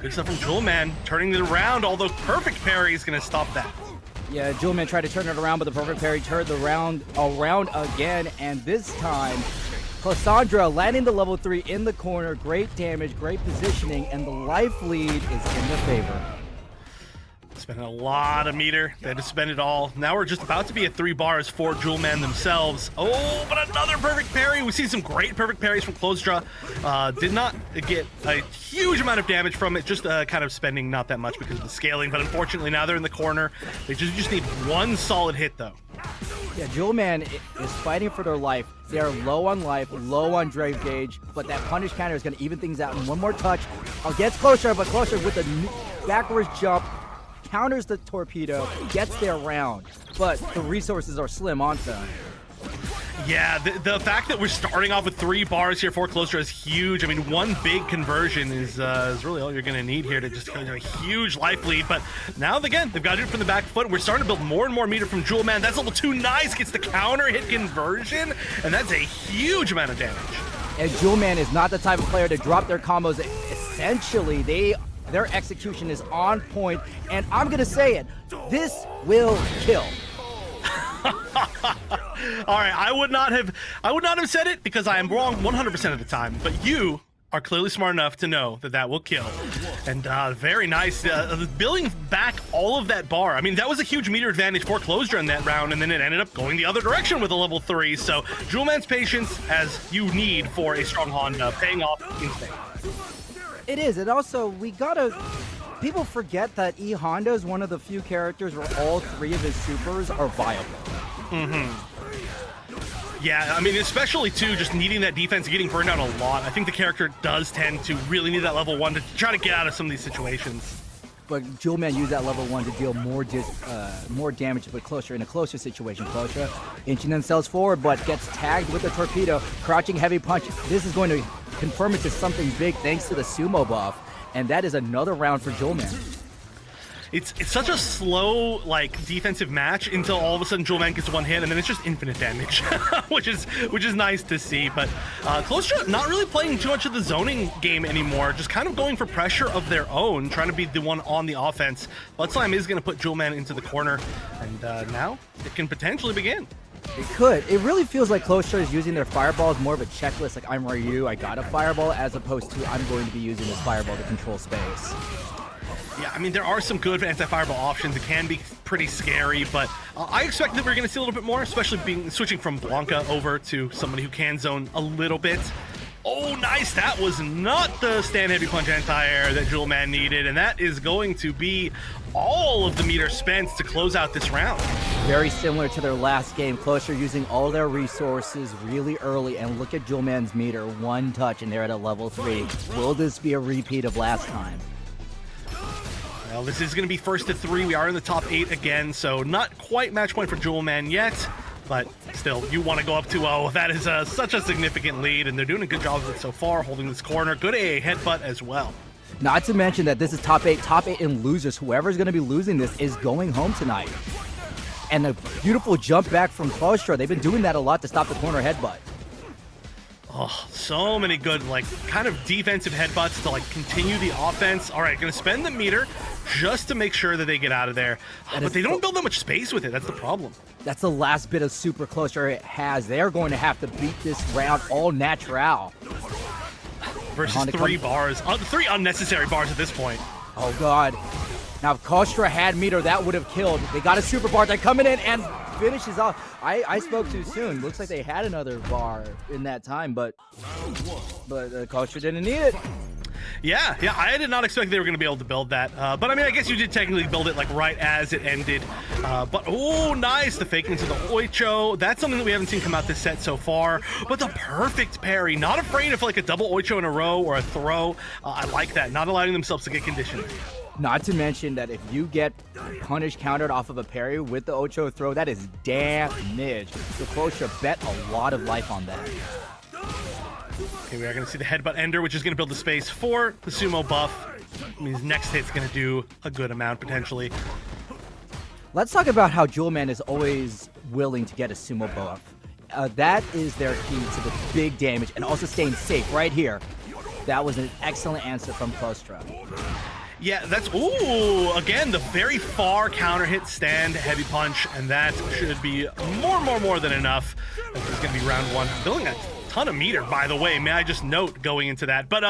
good stuff from Jewel Man, turning it around. Although perfect parry is gonna stop that. Yeah, Jewel Man tried to turn it around, but the perfect parry turned the round around again, and this time Cassandra landing the level 3 in the corner. Great damage, great positioning, and the life lead is in their favor. Spending a lot of meter. They had to spend it all. Now we're just about to be at 3 bars for Jewel Man themselves. Oh, but another perfect parry. We see some great perfect parries from Clostra. Did not get a huge amount of damage from it, just kind of spending not that much because of the scaling. But unfortunately, now they're in the corner. They just need one solid hit, though. Yeah, Jewel Man is fighting for their life. They are low on life, low on drive gauge, but that punish counter is going to even things out. And one more touch gets Clostra, but Clostra with a backwards jump counters the torpedo, gets their round, but the resources are slim on them. Yeah, the fact that we're starting off with 3 bars here for Clostra is huge. I mean, one big conversion is really all you're going to need here to just get a huge life lead. But now, again, they've got to do it from the back foot. We're starting to build more and more meter from Jewel Man. That's level 2 nice, gets the counter hit conversion, and that's a huge amount of damage. And Jewel Man is not the type of player to drop their combos. Essentially, their execution is on point, and I'm going to say it, this will kill. All right, I would not have said it because I am wrong 100% of the time, but you are clearly smart enough to know that will kill. And very nice, building back all of that bar. I mean, that was a huge meter advantage for Clostra in that round, and then it ended up going the other direction with a level 3. So Jewel Man's patience, as you need for a strong Honda, paying off in spades. It is, and also people forget that E Honda is one of the few characters where all 3 of his supers are viable. Yeah, I mean, especially too, just needing that defense and getting burned out a lot. I think the character does tend to really need that level 1 to try to get out of some of these situations. But Jewel Man used that level 1 to deal more damage, but Clostra in a closer situation. Clostra inching themselves forward, but gets tagged with the torpedo, crouching heavy punch. This is going to confirm it to something big thanks to the sumo buff, and that is another round for Jewel Man. It's such a slow defensive match until all of a sudden Jewel Man gets 1 hit, and then it's just infinite damage, which is nice to see. But Clostra not really playing too much of the zoning game anymore, just kind of going for pressure of their own, trying to be the one on the offense. Blood Slime is going to put Jewel Man into the corner, and now it can potentially begin. It could. It really feels like Clostra is using their fireball as more of a checklist, like I'm Ryu, I got a fireball, as opposed to I'm going to be using this fireball to control space. Yeah, I mean, there are some good anti-fireball options. It can be pretty scary, but I expect that we're going to see a little bit more, especially switching from Blanca over to somebody who can zone a little bit. Oh, nice. That was not the stand heavy punch anti-air that Jewel Man needed, and that is going to be all of the meter spent to close out this round. Very similar to their last game. Closer using all their resources really early, and look at Jewel Man's meter. One touch, and they're at a level 3. Will this be a repeat of last time? Well, this is going to be first to 3. We are in the top 8 again, so not quite match point for Jewel Man yet. But still, you want to go up 2-0. That is such a significant lead, and they're doing a good job of it so far, holding this corner. Good AA headbutt as well. Not to mention that this is top 8 in losers. Whoever's going to be losing this is going home tonight. And a beautiful jump back from Klostra. They've been doing that a lot to stop the corner headbutt. Oh, so many good, like, kind of defensive headbutts to, like, continue the offense. All right, going to spend the meter just to make sure that they get out of there. But they don't build that much space with it. That's the problem. That's the last bit of super Klostra it has. They're going to have to beat this round all natural. Versus 3 bars. 3 unnecessary bars at this point. Oh, God. Now, if Klostra had meter, that would have killed. They got a super bar. They're coming in and finishes off. I spoke too soon. Looks like they had another bar in that time, but Klostra didn't need it. Yeah, I did not expect they were going to be able to build that. But I mean, I guess you did technically build it like right as it ended. But oh, nice, the fake into the Oicho. That's something that we haven't seen come out this set so far. But the perfect parry, not afraid of like a double Oicho in a row or a throw. I like that, not allowing themselves to get conditioned. Not to mention that if you get punish countered off of a parry with the Ocho throw, that is damage. So Klostra bet a lot of life on that. Okay, we are going to see the headbutt ender, which is going to build the space for the sumo buff. I mean, his next hit's going to do a good amount, potentially. Let's talk about how Jewel Man is always willing to get a sumo buff. That is their key to the big damage and also staying safe right here. That was an excellent answer from Klostra. Yeah, that's, ooh, again, the very far counter hit stand heavy punch, and that should be more than enough. This is going to be round 1. Building a ton of meter, by the way, may I just note going into that. But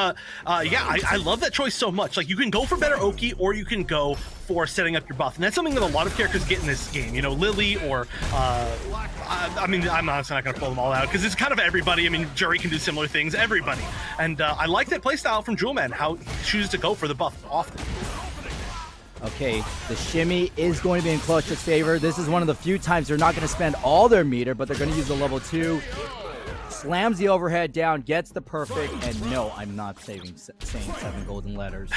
yeah, I love that choice so much. Like, you can go for better Oki, or you can go for setting up your buff, and that's something that a lot of characters get in this game. You know, Lily, or I mean, I'm honestly not going to pull them all out because it's kind of everybody. I mean, Jury can do similar things, everybody. And I like that playstyle from Jewel Man, how he chooses to go for the buff often. Okay, the shimmy is going to be in Klostra's favor. This is one of the few times they're not going to spend all their meter, but they're going to use the level 2. Slams the overhead down, gets the perfect, and no, I'm not saying 7 golden letters.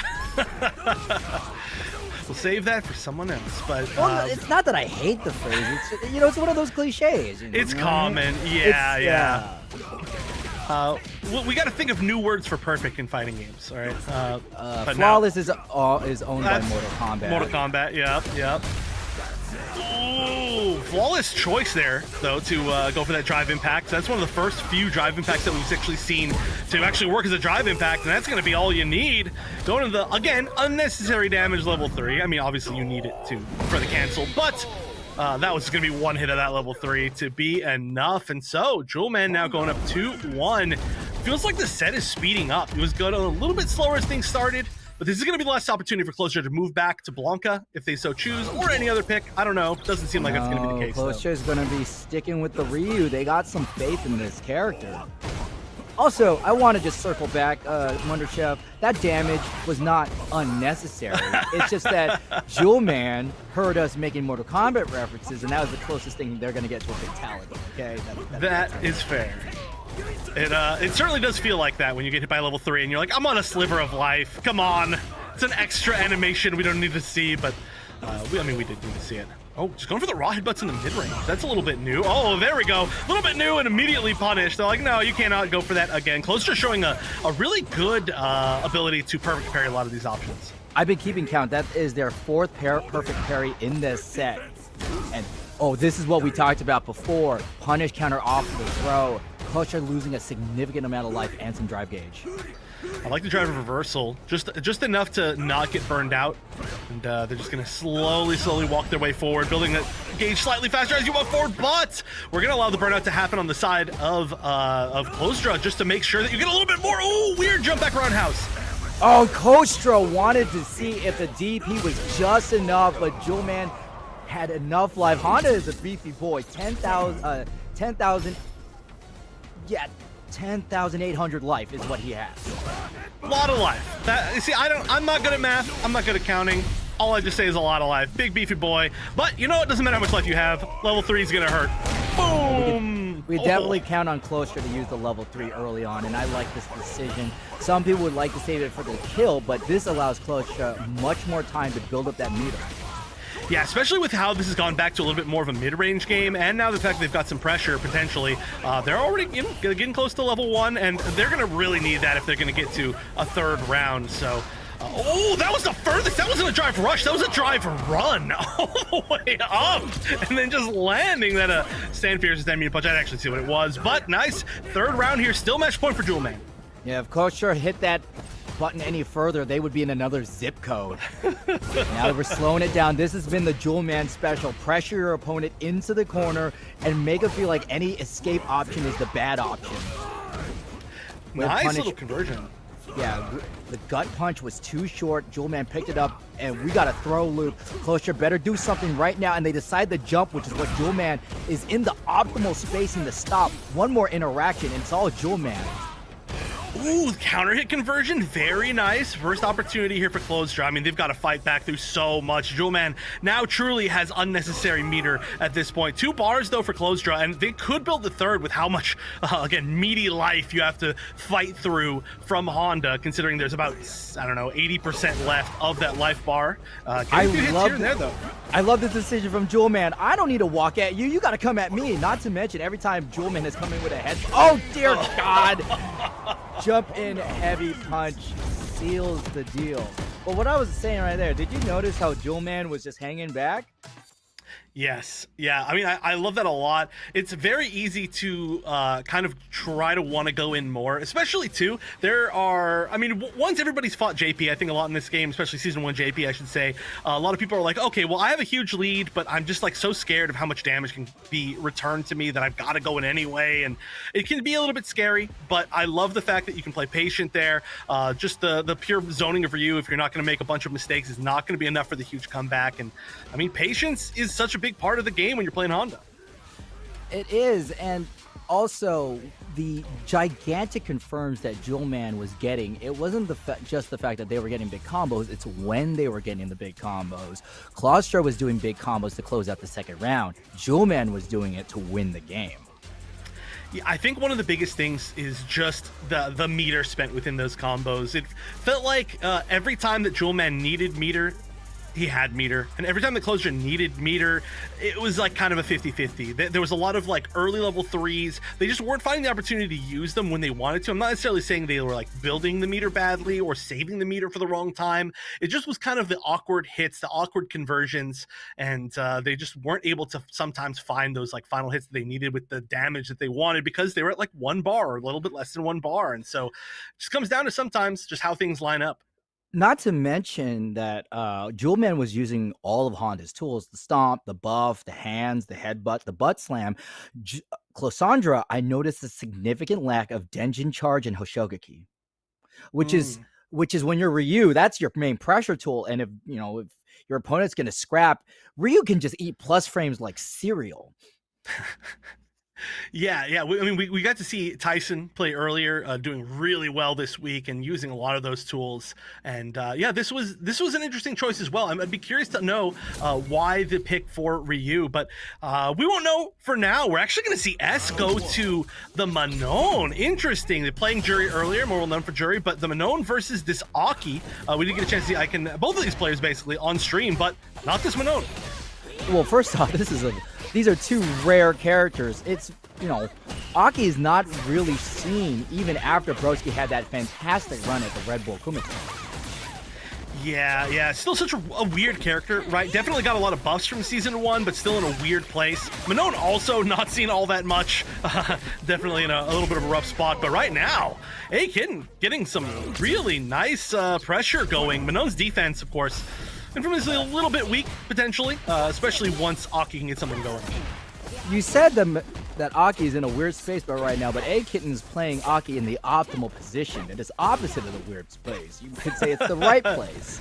We'll save that for someone else, but... Well, it's not that I hate the phrase. It's, you know, it's one of those cliches. You know, it's common. Yeah. We got to think of new words for perfect in fighting games, all right? Flawless is owned by Mortal Kombat. Mortal Kombat, yep. Ooh, flawless choice there, though, to go for that drive impact. That's one of the first few drive impacts that we've actually seen to actually work as a drive impact, and that's going to be all you need. Going to the, again, unnecessary damage level 3. I mean, obviously you need it for the cancel, but that was going to be one hit of that level 3 to be enough. And so, Jewel Man now going up 2-1. Feels like the set is speeding up. It was going a little bit slower as things started, but this is going to be the last opportunity for Klostra to move back to Blanca if they so choose, or any other pick. I don't know. Doesn't seem like that's going to be the case. Klostra is going to be sticking with the Ryu. They got some faith in this character. Also, I want to just circle back, Wonder Chef. That damage was not unnecessary. It's just that Jewel Man heard us making Mortal Kombat references, and that was the closest thing they're going to get to a fatality. Okay, that is fair. It certainly does feel like that when you get hit by level 3 and you're like, I'm on a sliver of life. Come on. It's an extra animation we don't need to see, but we did need to see it. Oh, just going for the raw headbutts in the mid-range. That's a little bit new. Oh, there we go. A little bit new and immediately punished. They're like, no, you cannot go for that again. Klostra showing a really good ability to perfect parry a lot of these options. I've been keeping count. That is their 4th perfect parry in this set. And, oh, this is what we talked about before. Punish counter off the throw. Klostra losing a significant amount of life and some drive gauge. I like the drive of reversal, just enough to not get burned out, and they're just gonna slowly walk their way forward, building that gauge slightly faster as you move forward. But we're gonna allow the burnout to happen on the side of Klostra just to make sure that you get a little bit more. Ooh, weird jump back roundhouse. Oh, Kostra wanted to see if the DP was just enough, but Jewelman had enough life. Honda is a beefy boy. 10,000. Yeah, 10,800 life is what he has. A lot of life. See, I'm not good at math. I'm not good at counting. All I just say is a lot of life. Big beefy boy. But you know, it doesn't matter how much life you have. Level 3 is gonna hurt. Boom. We definitely count on Closer to use the level 3 early on, and I like this decision. Some people would like to save it for the kill, but this allows Closer much more time to build up that meter. Yeah, especially with how this has gone back to a little bit more of a mid-range game, and now the fact that they've got some pressure potentially. They're already getting close to level 1, and they're going to really need that if they're going to get to a third round. So, oh, that was the furthest. That wasn't a drive rush. That was a drive run all the way up, and then just landing that Stand Fierce's 10-meter punch. I didn't actually see what it was, but nice. Third round here, still match point for Jewelman. Yeah, if Kosher hit that button any further, they would be in another zip code. Now that we're slowing it down, this has been the Jewelman special. Pressure your opponent into the corner and make it feel like any escape option is the bad option. Nice little conversion. Yeah, the gut punch was too short. Jewelman picked it up, and we got a throw loop. Closer better do something right now, and they decide the jump, which is what Jewelman is in the optimal spacing to stop. One more interaction, and it's all Jewelman. Ooh, counter hit conversion, very nice. First opportunity here for Close Draw. I mean, they've got to fight back through so much. Jewelman now truly has unnecessary meter at this point. 2 bars though for Close Draw, and they could build the third with how much, again, meaty life you have to fight through from Honda, considering there's about, I don't know, 80% left of that life bar. I love this decision from Jewelman. I don't need to walk at you. You got to come at me. Not to mention, every time Jewelman is coming with a head. Oh, dear God. Jump in heavy punch seals the deal. But what I was saying right there, did you notice how Jewelman was just hanging back? Yes. Yeah. I mean, I love that a lot. It's very easy to kind of try to want to go in more, especially too. There are, I mean, once everybody's fought JP, I think a lot in this game, especially season 1 JP, I should say, a lot of people are like, okay, well, I have a huge lead, but I'm just like so scared of how much damage can be returned to me that I've got to go in anyway. And it can be a little bit scary, but I love the fact that you can play patient there. Just the pure zoning of Ryu, if you're not going to make a bunch of mistakes, is not going to be enough for the huge comeback. And I mean, patience is such a big part of the game when you're playing Honda. It is, and also the gigantic confirms that Jewelman was getting. It wasn't just the fact that they were getting big combos, it's when they were getting the big combos. Claustra was doing big combos to close out the second round. Jewelman was doing it to win the game. Yeah, I think one of the biggest things is just the meter spent within those combos. It felt like every time that Jewelman needed meter, he had meter, and every time the Closer needed meter, it was like kind of a 50-50. There was a lot of like early level 3s. They just weren't finding the opportunity to use them when they wanted to. I'm not necessarily saying they were like building the meter badly or saving the meter for the wrong time. It just was kind of the awkward hits, the awkward conversions, and they just weren't able to sometimes find those like final hits that they needed with the damage that they wanted, because they were at like 1 bar or a little bit less than 1 bar. And so it just comes down to sometimes just how things line up. Not to mention that Jewelman was using all of Honda's tools: the stomp, the buff, the hands, the headbutt, the butt slam. Closandra, I noticed a significant lack of Denjin charge and Hoshogaki, which is when you're Ryu, that's your main pressure tool. And if your opponent's gonna scrap, Ryu can just eat plus frames like cereal. Yeah. We got to see Tyson play earlier, doing really well this week and using a lot of those tools. And this was an interesting choice as well. I'd be curious to know why the pick for Ryu, but we won't know for now. We're actually going to see S go to the Manon. Interesting. They're playing Jury earlier, more well known for Jury, but the Manon versus this Aki. We didn't get a chance to see both of these players basically on stream, but not this Manon. Well, first off, these are 2 rare characters. It's, Aki is not really seen even after Broski had that fantastic run at the Red Bull Kumaton. Yeah. Still such a weird character, right? Definitely got a lot of buffs from season 1, but still in a weird place. Manon also not seen all that much. Definitely in a little bit of a rough spot. But right now, A-Kitten getting some really nice pressure going. Manon's defense, of course, infamously a little bit weak, potentially, especially once Aki can get something going. You said that Aki is in a weird space right now, but A-Kitten's playing Aki in the optimal position. It is opposite of the weird place. You could say it's the right place.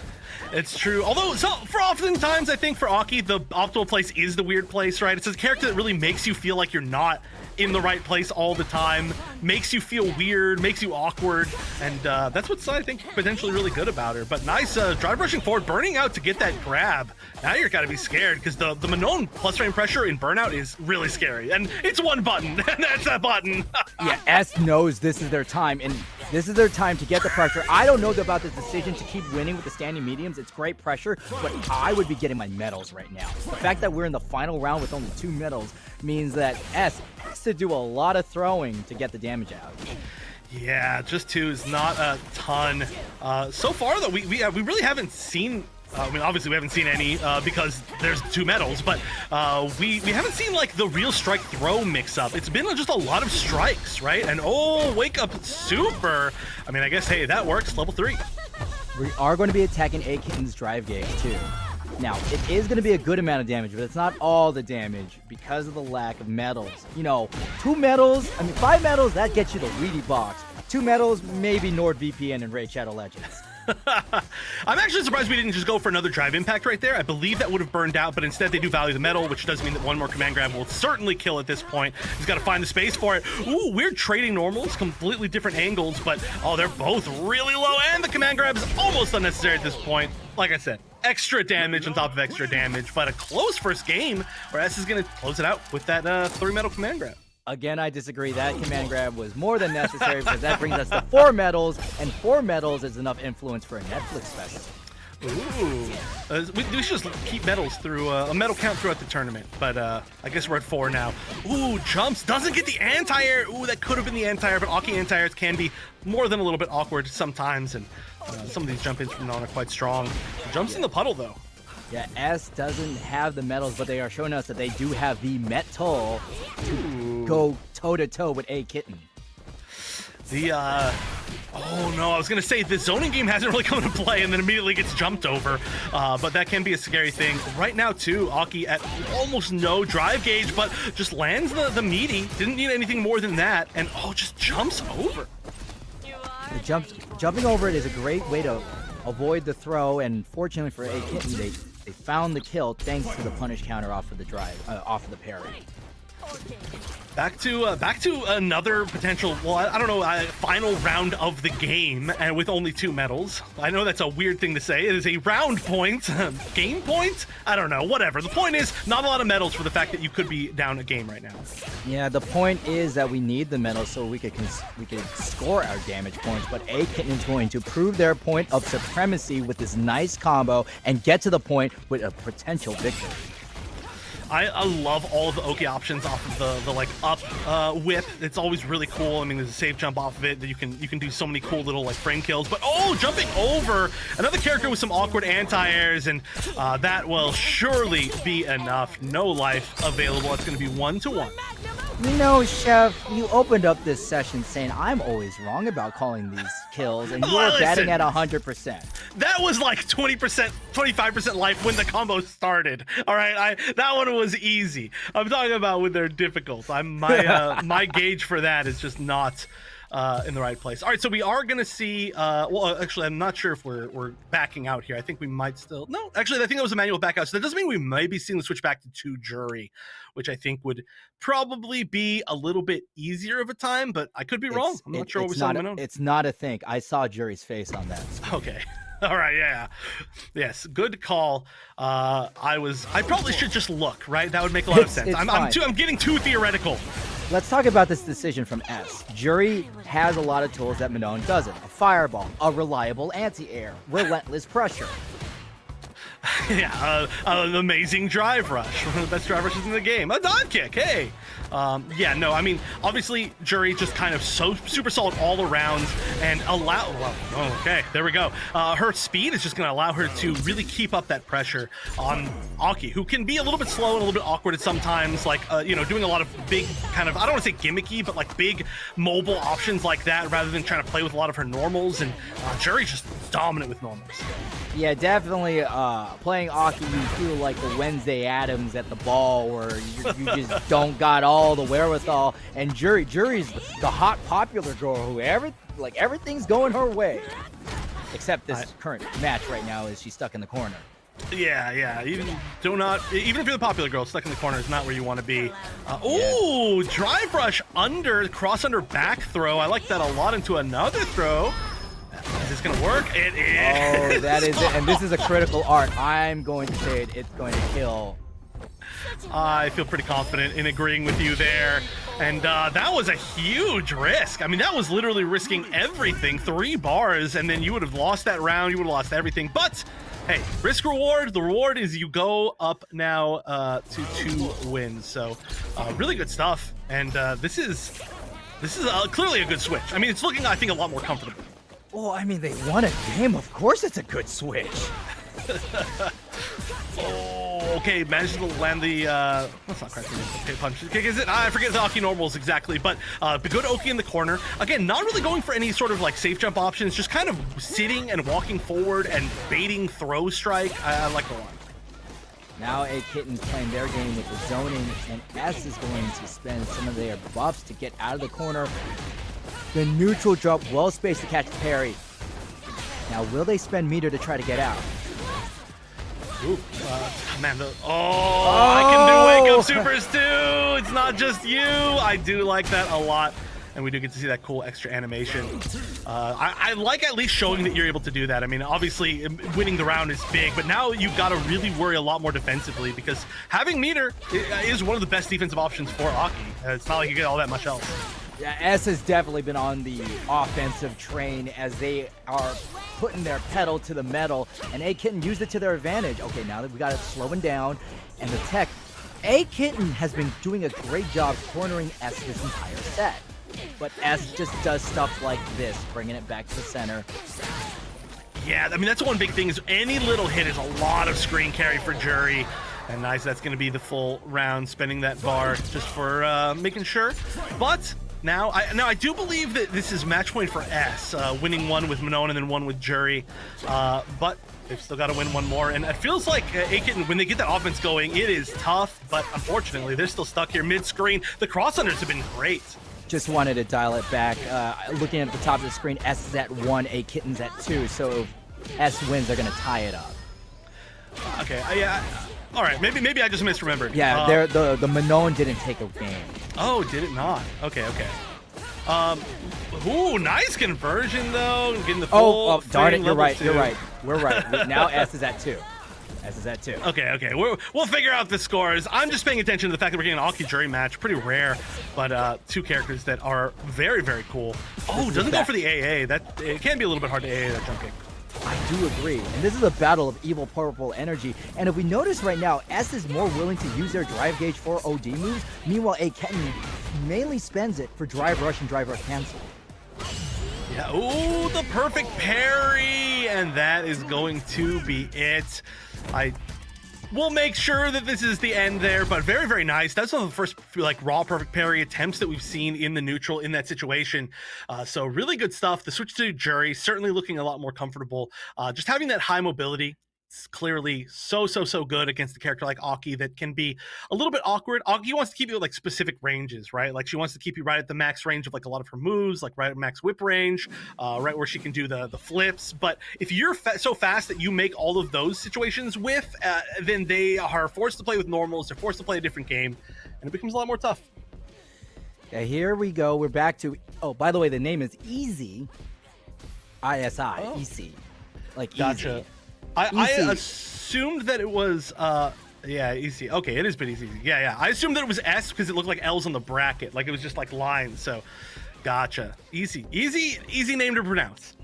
It's true. Although, for oftentimes, I think for Aki, the optimal place is the weird place, right? It's a character that really makes you feel like you're not in the right place all the time, makes you feel weird, makes you awkward, and that's what's, I think, potentially really good about her. But nice drive rushing forward, burning out to get that grab. Now you're gotta be scared, because the Manon plus frame pressure in Burnout is really scary, and it's one button, and that's that button. Yeah, S knows this is their time, and this is their time to get the pressure. I don't know about this decision to keep winning with the standing mediums. It's great pressure, but I would be getting my medals right now. The fact that we're in the final round with only 2 medals means that S has to do a lot of throwing to get the damage out. Yeah, just 2 is not a ton. So far, though, we really haven't seen... I mean, obviously we haven't seen any because there's 2 medals, but we haven't seen like the real strike throw mix up. It's been just a lot of strikes, right? And oh, wake up super. I mean, I guess, hey, that works. Level 3. We are going to be attacking A-Kitten's drive gauge too. Now, it is going to be a good amount of damage, but it's not all the damage because of the lack of medals. You know, 2 medals, I mean 5 medals, that gets you the Weedy box. 2 medals, maybe NordVPN and Raid Shadow Legends. I'm actually surprised we didn't just go for another drive impact right there. I believe that would have burned out, but instead they do value the metal, which does mean that one more command grab will certainly kill at this point. He's got to find the space for it. Ooh, weird trading normals, completely different angles, but oh, they're both really low, and the command grab is almost unnecessary at this point. Like I said, extra damage on top of extra damage, but a close first game where S is going to close it out with that 3 metal command grab. Again, I disagree. That command grab was more than necessary because that brings us to 4 medals, and 4 medals is enough influence for a Netflix special. Ooh. We should just keep medals through a medal count throughout the tournament, but I guess we're at 4 now. Ooh, jumps, doesn't get the anti-air. Ooh, that could have been the anti-air, but Aki anti-airs can be more than a little bit awkward sometimes, and some of these jump-ins from Manon are quite strong. Jumps in the puddle, though. Yeah, S doesn't have the medals, but they are showing us that they do have the metal to go toe-to-toe with A-Kitten. Oh no, I was gonna say the zoning game hasn't really come into play and then immediately gets jumped over, but that can be a scary thing. Right now too, Aki at almost no drive gauge, but just lands the meaty, didn't need anything more than that, and oh, just jumps over. Jumping over it is a great way to avoid the throw, and fortunately for A-Kitten, they found the kill thanks to the punish counter off of the off of the parry. Back to another potential, well, I don't know, final round of the game, and with only 2 medals. I know that's a weird thing to say. It is a round point, game point? I don't know, whatever. The point is, not a lot of medals for the fact that you could be down a game right now. Yeah, the point is that we need the medals so we could score our damage points, but A-Kitten is going to prove their point of supremacy with this nice combo and get to the point with a potential victory. I love all of the Oki options off of the like up whip. It's always really cool. I mean, there's a safe jump off of it that you can do so many cool little like frame kills. But oh, jumping over another character with some awkward anti-airs, and that will surely be enough. No life available. It's going to be 1-1. You know, Chef, you opened up this session saying I'm always wrong about calling these kills, and you were betting at 100%. That was like 20%, 25% life when the combo started. All right, that one was easy. I'm talking about when they're difficult. My gauge for that is just not in the right place. All right, so we are going to see, well, actually, I'm not sure if we're backing out here. I think we might still, no, actually, I think that was a manual back out. So that doesn't mean we might be seeing the switch back to 2 jury, which I think would probably be a little bit easier of a time, but I could be wrong. I'm not sure what we saw. It's not a thing. I saw jury's face on that. Okay. All right, yeah. Yes, good call. I probably should just look, right? That would make a lot of sense. I'm getting too theoretical. Let's talk about this decision from S. Jury has a lot of tools that Manon doesn't. A fireball, a reliable anti-air, relentless pressure. Yeah, an amazing drive rush. One of the best drive rushes in the game. A dive kick, hey! Yeah, no, I mean, obviously, Jury just kind of super solid all around and well, okay, there we go. Her speed is just going to allow her to really keep up that pressure on Aki, who can be a little bit slow and a little bit awkward at sometimes, like, doing a lot of big kind of, I don't want to say gimmicky, but like big mobile options like that rather than trying to play with a lot of her normals, and Jury's just dominant with normals. Yeah, definitely. Playing Aki, you feel like the Wednesday Addams at the ball, where you just don't got all the wherewithal. And Jury's the hot, popular girl who everything's going her way, except this current match right now is she's stuck in the corner. Yeah. Even if you're the popular girl, stuck in the corner is not where you want to be. Ooh, drive rush under, cross under back throw. I like that a lot into another throw. Is this going to work? It is. Oh, that is it. And this is a critical art. I'm going to say it's going to kill. I feel pretty confident in agreeing with you there. And that was a huge risk. I mean, that was literally risking everything. 3 bars, and then you would have lost that round. You would have lost everything. But, hey, risk reward. The reward is you go up now to 2 wins. So, really good stuff. And this is clearly a good switch. I mean, it's looking, I think, a lot more comfortable. Oh, I mean, they won a game. Of course it's a good switch. Oh, okay, managed to land the, that's not correct, okay, punch kick, is it? I forget the Oki normals exactly, but good Oki in the corner. Again, not really going for any sort of like safe jump options, just kind of sitting and walking forward and baiting throw strike. I like the one. Now A Kitten's playing their game with the zoning, and S is going to spend some of their buffs to get out of the corner. The neutral jump, well spaced to catch parry. Now, will they spend meter to try to get out? Ooh, man, I can do wake up supers too. It's not just you. I do like that a lot. And we do get to see that cool extra animation. I like at least showing that you're able to do that. I mean, obviously, winning the round is big, but now you've got to really worry a lot more defensively because having meter is one of the best defensive options for Aki. It's not like you get all that much else. Yeah, S has definitely been on the offensive train as they are putting their pedal to the metal, and A Kitten used it to their advantage. Okay, now that we got it slowing down, and the tech, A Kitten has been doing a great job cornering S this entire set. But S just does stuff like this, bringing it back to the center. Yeah, I mean, that's one big thing is any little hit is a lot of screen carry for Jury. And nice, that's going to be the full round, spending that bar just for making sure. But now I do believe that this is match point for S, winning one with Manon and then one with Jury. But they've still got to win one more. And it feels like A-Kitten, when they get that offense going, it is tough. But unfortunately, they're still stuck here mid-screen. The cross-unders have been great. Just wanted to dial it back. Looking at the top of the screen, S is at 1, A Kitten's at 2. So if S wins, they're going to tie it up. Okay, yeah. All right, maybe I just misremembered. Yeah, the Manon didn't take a game. Oh, did it not? Okay. Ooh, nice conversion though. Getting the full. Oh, darn it! You're right. 2. You're right. We're right. Now S is at 2. S is at 2. Okay. We'll figure out the scores. I'm just paying attention to the fact that we're getting an Aki Jury match. Pretty rare, but 2 characters that are very, very cool. Oh, doesn't go for the AA. That it can be a little bit hard to AA that jump kick. I do agree. And this is a battle of evil purple energy. And if we notice right now, S is more willing to use their drive gauge for OD moves. Meanwhile, A Kitten mainly spends it for drive rush and drive rush cancel. Yeah. Ooh, the perfect parry, and that is going to be it. We'll make sure that this is the end there, but very, very nice. That's one of the first like raw perfect parry attempts that we've seen in the neutral in that situation. So really good stuff. The switch to Jury certainly looking a lot more comfortable. Just having that high mobility. It's clearly so good against a character like Aki that can be a little bit awkward. Aki wants to keep you at like specific ranges, right? Like she wants to keep you right at the max range of like a lot of her moves, like right at max whip range, right where she can do the flips. But if you're so fast that you make all of those situations with, then they are forced to play with normals. They're forced to play a different game, and it becomes a lot more tough. Yeah, here we go. We're back to. Oh, by the way, the name is Easy. ISI. Oh. EC. Like Gotcha. Easy. I assumed that it was easy. Okay, it is been easy. Yeah. I assumed that it was S because it looked like L's on the bracket, like it was just like lines. So, gotcha. Easy name to pronounce.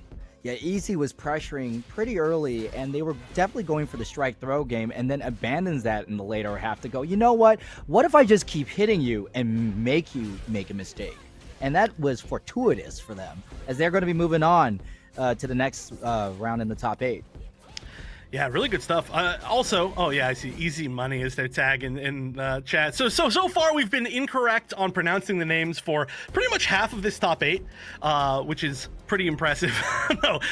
Yeah, Easy was pressuring pretty early, and they were definitely going for the strike throw game, and then abandons that in the later half to go, you know what? What if I just keep hitting you and make you make a mistake? And that was fortuitous for them, as they're going to be moving on to the next round in the top 8. Yeah, really good stuff. Also, I see Easy Money is their tag in chat. So far we've been incorrect on pronouncing the names for pretty much half of this top 8, which is pretty impressive.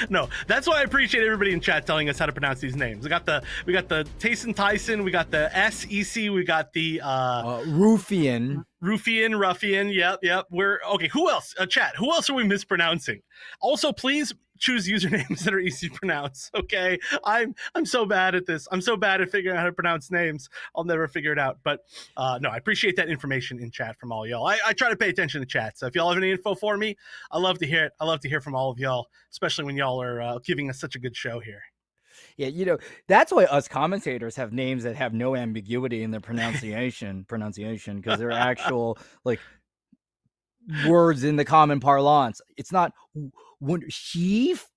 No. That's why I appreciate everybody in chat telling us how to pronounce these names. We got the Tyson, we got the SEC, we got the Ruffian. Ruffian. Yep. We're okay. Who else? Chat. Who else are we mispronouncing? Also, please choose usernames that are easy to pronounce. Okay, I'm so bad at this. I'm so bad at figuring out how to pronounce names. I'll never figure it out. But no, I appreciate that information in chat from all y'all. I try to pay attention to chat. So if y'all have any info for me, I love to hear it. I love to hear from all of y'all, especially when y'all are giving us such a good show here. Yeah, that's why us commentators have names that have no ambiguity in their pronunciation, because they're actual like words in the common parlance. It's not Wunderchief.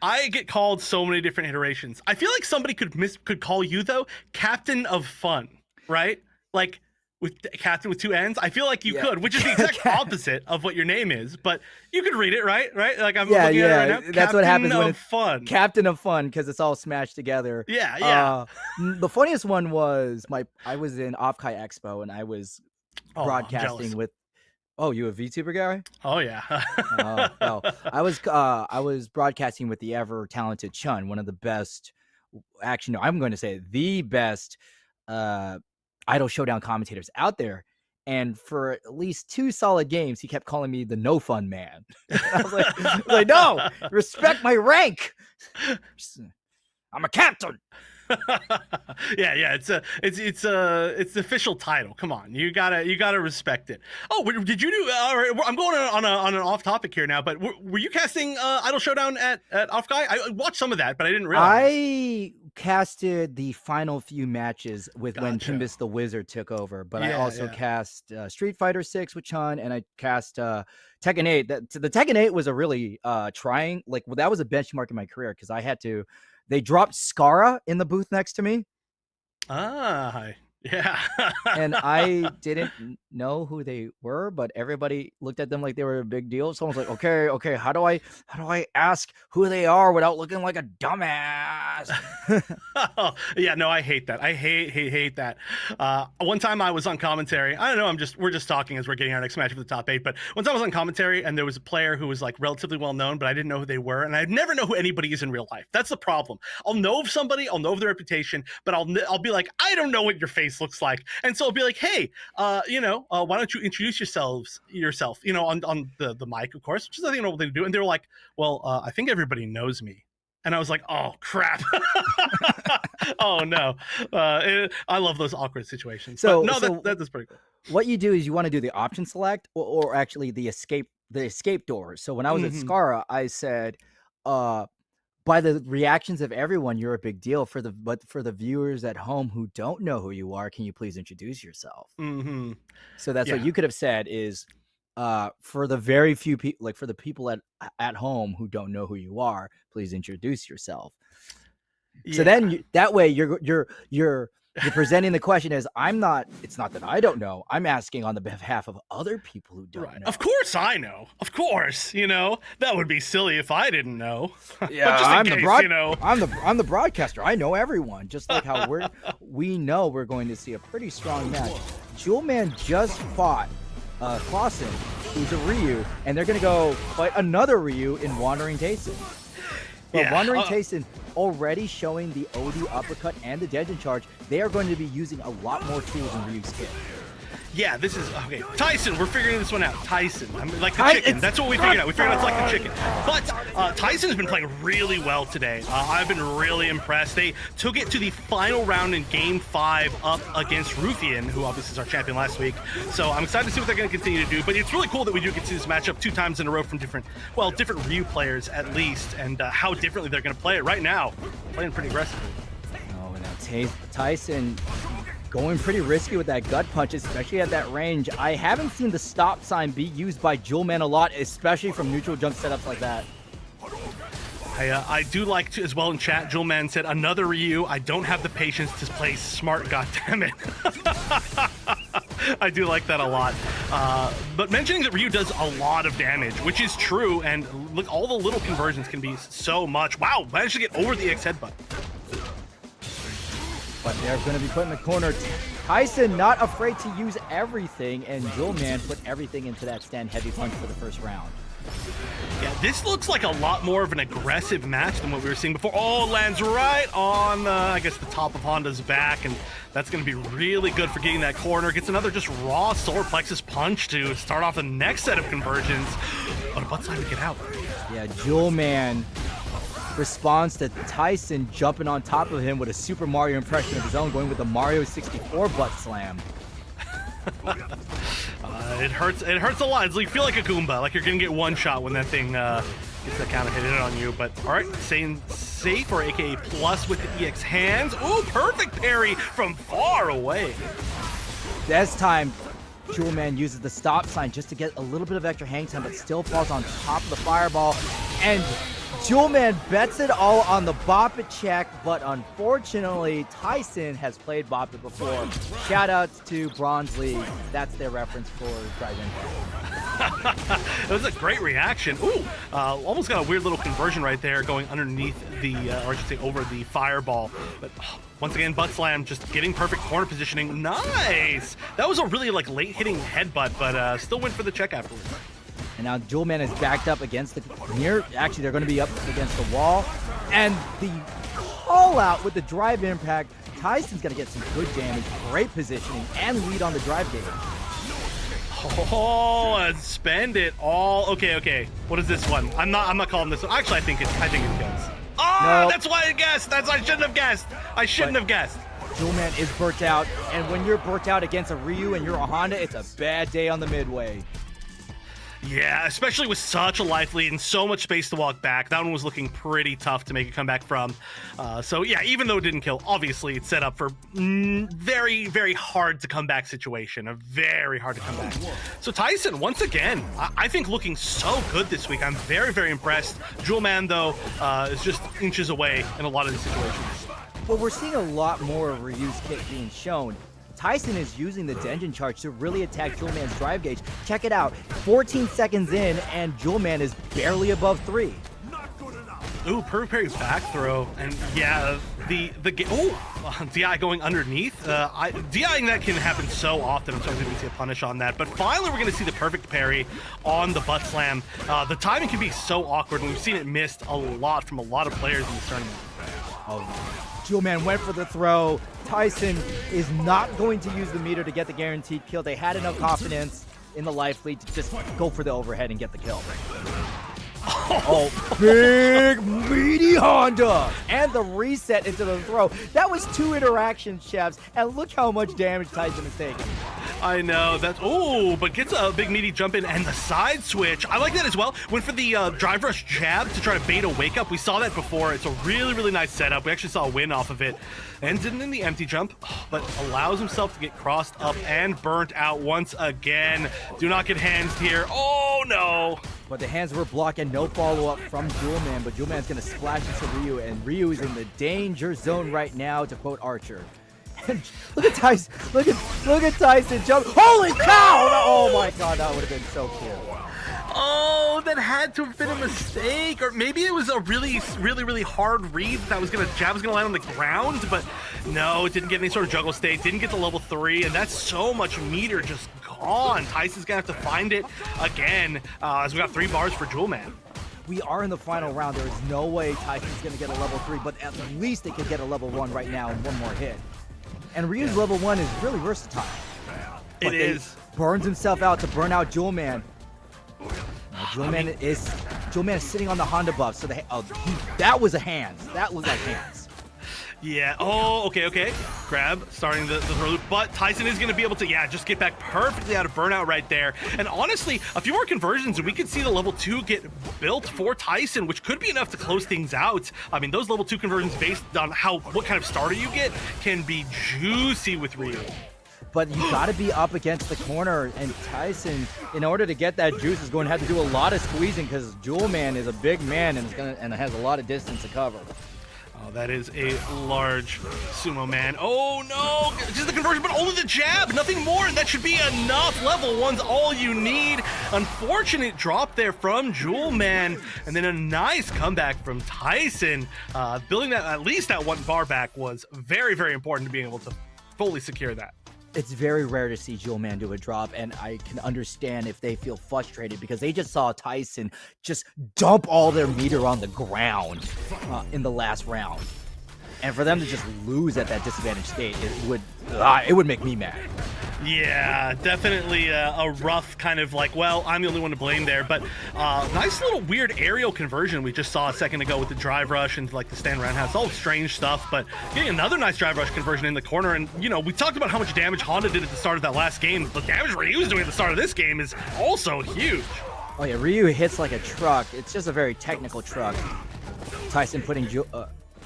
I get called so many different iterations. I feel like somebody could call you though Captain of Fun, right? Like with Captain with 2 N's. I feel like you could, which is the exact opposite of what your name is, but you could read it, right? Like I'm looking at it right now. That's what happens when it's Fun. Captain of Fun, because it's all smashed together. Yeah. The funniest one was I was in Offkai Expo and I was broadcasting with. Oh, you a VTuber guy? Oh yeah. No, I was broadcasting with the ever talented Chun, one of the best. Actually, no, I'm going to say the best Idol Showdown commentators out there. And for at least 2 solid games, he kept calling me the No Fun Man. I was like, no, respect my rank. I'm a captain. Yeah, it's the official title. Come on, you gotta respect it. Oh, did you do? All right, I'm going on an off topic here now, but were you casting Idol Showdown at Offkai? I watched some of that, but I didn't realize. I casted the final few matches with when Timbus the Wizard took over, but I also cast Street Fighter 6 with Chun, and I cast Tekken 8. The Tekken 8 was a really trying, that was a benchmark in my career because I had to. They dropped Skara in the booth next to me. Yeah. And I didn't know who they were, but everybody looked at them like they were a big deal. Someone's like, okay, how do I ask who they are without looking like a dumbass? Yeah, no, I hate that. I hate that. One time I was on commentary. I don't know, we're just talking as we're getting our next match for the top 8, but one time I was on commentary and there was a player who was like relatively well known, but I didn't know who they were, and I never know who anybody is in real life. That's the problem. I'll know of somebody, I'll know of their reputation, but I'll be like, I don't know what your face looks like. And so I'll be like, hey, why don't you introduce yourself, on the mic, of course, which is I think a normal thing to do. And they were like, well, I think everybody knows me. And I was like, oh crap. Oh no. I love those awkward situations. So that's pretty cool. What you do is you want to do the option select or actually the escape doors. So when I was at Skara, I said, by the reactions of everyone, you're a big deal. But for the viewers at home who don't know who you are, can you please introduce yourself? Mm-hmm. So that's what you could have said is, for the very few people, like for the people at home who don't know who you are, please introduce yourself. Yeah. So then that way you're presenting the question as it's not that I don't know. I'm asking on the behalf of other people who don't know. Of course I know. Of course, that would be silly if I didn't know. Yeah, I'm the broadcaster. I know everyone. Just like how we know we're going to see a pretty strong match. Jewelman just fought Clausen, who's a Ryu, and they're going to go fight another Ryu in Wandering Tayson. But Wandering Tayson already showing the OD uppercut and the Dejin charge. They are going to be using a lot more tools in Ryu's kit. Yeah, this is okay. Tyson, we're figuring this one out. Tyson, like the chicken. That's what we figured out. We figured out it's like the chicken. But Tyson has been playing really well today. I've been really impressed. They took it to the final round in Game 5 up against Ruffian, who obviously is our champion last week. So I'm excited to see what they're going to continue to do. But it's really cool that we do get to see this matchup 2 times in a row from different Ryu players at least, and how differently they're going to play it right now. Playing pretty aggressively. Oh, now Tyson going pretty risky with that gut punch, especially at that range. I haven't seen the stop sign be used by Jewelman a lot, especially from neutral jump setups like that. I do like to, as well in chat, Jewelman said, another Ryu, I don't have the patience to play smart, goddammit. I do like that a lot. But mentioning that Ryu does a lot of damage, which is true, and look, all the little conversions can be so much. Wow, managed to get over the X headbutt. But they're going to be put in the corner. Tyson not afraid to use everything, and Jewelman put everything into that stand heavy punch for the first round. Yeah, this looks like a lot more of an aggressive match than what we were seeing before. Oh, lands right on, I guess, the top of Honda's back, and that's going to be really good for getting that corner. Gets another just raw solar plexus punch to start off the next set of conversions. But a butt slam to get out. Yeah, Jewel Man responds to Tyson jumping on top of him with a Super Mario impression of his own, going with the Mario 64 butt slam. It hurts a lot. It's like, you feel like a Goomba, like you're gonna get one shot when that thing gets that kind of hit it on you. But all right, staying safe, or AKA plus with the EX hands. Ooh, perfect parry from far away. This time, Jewel Man uses the stop sign just to get a little bit of extra hang time, but still falls on top of the fireball. And Jewel Man bets it all on the Bop It check, but unfortunately, Tyson has played Bop It before. Shout outs to Bronze League. That's their reference for Drive Impact. It was a great reaction. Ooh, almost got a weird little conversion right there, going underneath the, or I should say over the fireball. But once again, butt slam, just getting perfect corner positioning. Nice! That was a really like late hitting headbutt, but still went for the check afterwards. And now Jewel Man is backed up against the actually they're going to be up against the wall. And the call out with the drive impact, Tyson's going to get some good damage, great positioning, and lead on the drive gauge. Oh, spend it all. Okay. What is this one? I'm not calling this one. Actually, I think it goes. Oh, No. That's why I guessed. I shouldn't have guessed. I shouldn't have guessed. Jewel Man is burnt out, and when you're burnt out against a Ryu and you're a Honda, it's a bad day on the midway. Yeah, especially with such a life lead and so much space to walk back. That one was looking pretty tough to make a comeback from. So yeah, even though it didn't kill, obviously it's set up for very, very hard to come back situation. A very hard to come back. So Tyson, once again, I think looking so good this week. I'm very, very impressed. Jewel Man, though, is just inches away in a lot of these situations. Well, we're seeing a lot more of Ryu's kick being shown. Tyson is using the Denjin charge to really attack Jewel Man's drive gauge. Check it out. 14 seconds in, and Jewel Man is barely above 3. Ooh, perfect parry's back throw, and yeah, DI going underneath. DIing that can happen so often. I'm sorry we didn't see a punish on that, but finally we're going to see the perfect parry on the butt slam. The timing can be so awkward, and we've seen it missed a lot from a lot of players in this tournament. Jewel Man went for the throw. Tyson is not going to use the meter to get the guaranteed kill. They had enough confidence in the life lead to just go for the overhead and get the kill. Oh, big meaty Honda! And the reset into the throw. That was 2 interactions, chefs, and look how much damage Tyson has taken. I know, that's, oh, but gets a big meaty jump in and the side switch. I like that as well. Went for the drive rush jab to try to bait a wake up. We saw that before. It's a really, really nice setup. We actually saw a win off of it. Ends in the empty jump, but allows himself to get crossed up and burnt out once again. Do not get hands here. Oh, no. But the hands were blocked and no follow-up from Jewel Man, but Jewel Man's going to splash into Ryu, and Ryu is in the danger zone right now, to quote Archer. And look at Tyson, look at Tyson jump. Holy cow! Oh my god, that would have been so cool. Oh, that had to have been a mistake, or maybe it was a really, really, really hard read that jab was gonna land on the ground, but no, it didn't get any sort of juggle state, didn't get the level 3, and that's so much meter just gone. Tyson's gonna have to find it again, as we got 3 bars for Jewel Man. We are in the final round. There is no way Tyson's gonna get a level 3, but at least they could get a level 1 right now and one more hit. And Ryu's level 1 is really versatile. It is. Burns himself out to burn out Jewel Man. Jewel Man is sitting on the Honda buff, so that was a hands. That was like hands. Yeah. Oh, okay. Grab, starting the throw loop, but Tyson is going to be able to, just get back perfectly out of burnout right there. And honestly, a few more conversions, and we could see the level 2 get built for Tyson, which could be enough to close things out. I mean, those level 2 conversions based on what kind of starter you get can be juicy with Ryu. But you got to be up against the corner, and Tyson, in order to get that juice, is going to have to do a lot of squeezing because Jewel Man is a big man and has a lot of distance to cover. Oh, that is a large sumo man. Oh no, just the conversion, but only the jab, nothing more, and that should be enough. Level 1's all you need. Unfortunate drop there from Jewel Man, and then a nice comeback from Tyson. Building that, at least that 1 bar back was very, very important to being able to fully secure that. It's very rare to see Joe Man do a drop, and I can understand if they feel frustrated because they just saw Tyson just dump all their meter on the ground in the last round. And for them to just lose at that disadvantaged state, it would make me mad. Yeah, definitely a rough kind of like, well, I'm the only one to blame there. But nice little weird aerial conversion we just saw a second ago with the drive rush and like the stand roundhouse. All strange stuff, but getting another nice drive rush conversion in the corner. And, you know, we talked about how much damage Honda did at the start of that last game. The damage Ryu was doing at the start of this game is also huge. Oh, yeah, Ryu hits like a truck. It's just a very technical truck. Tyson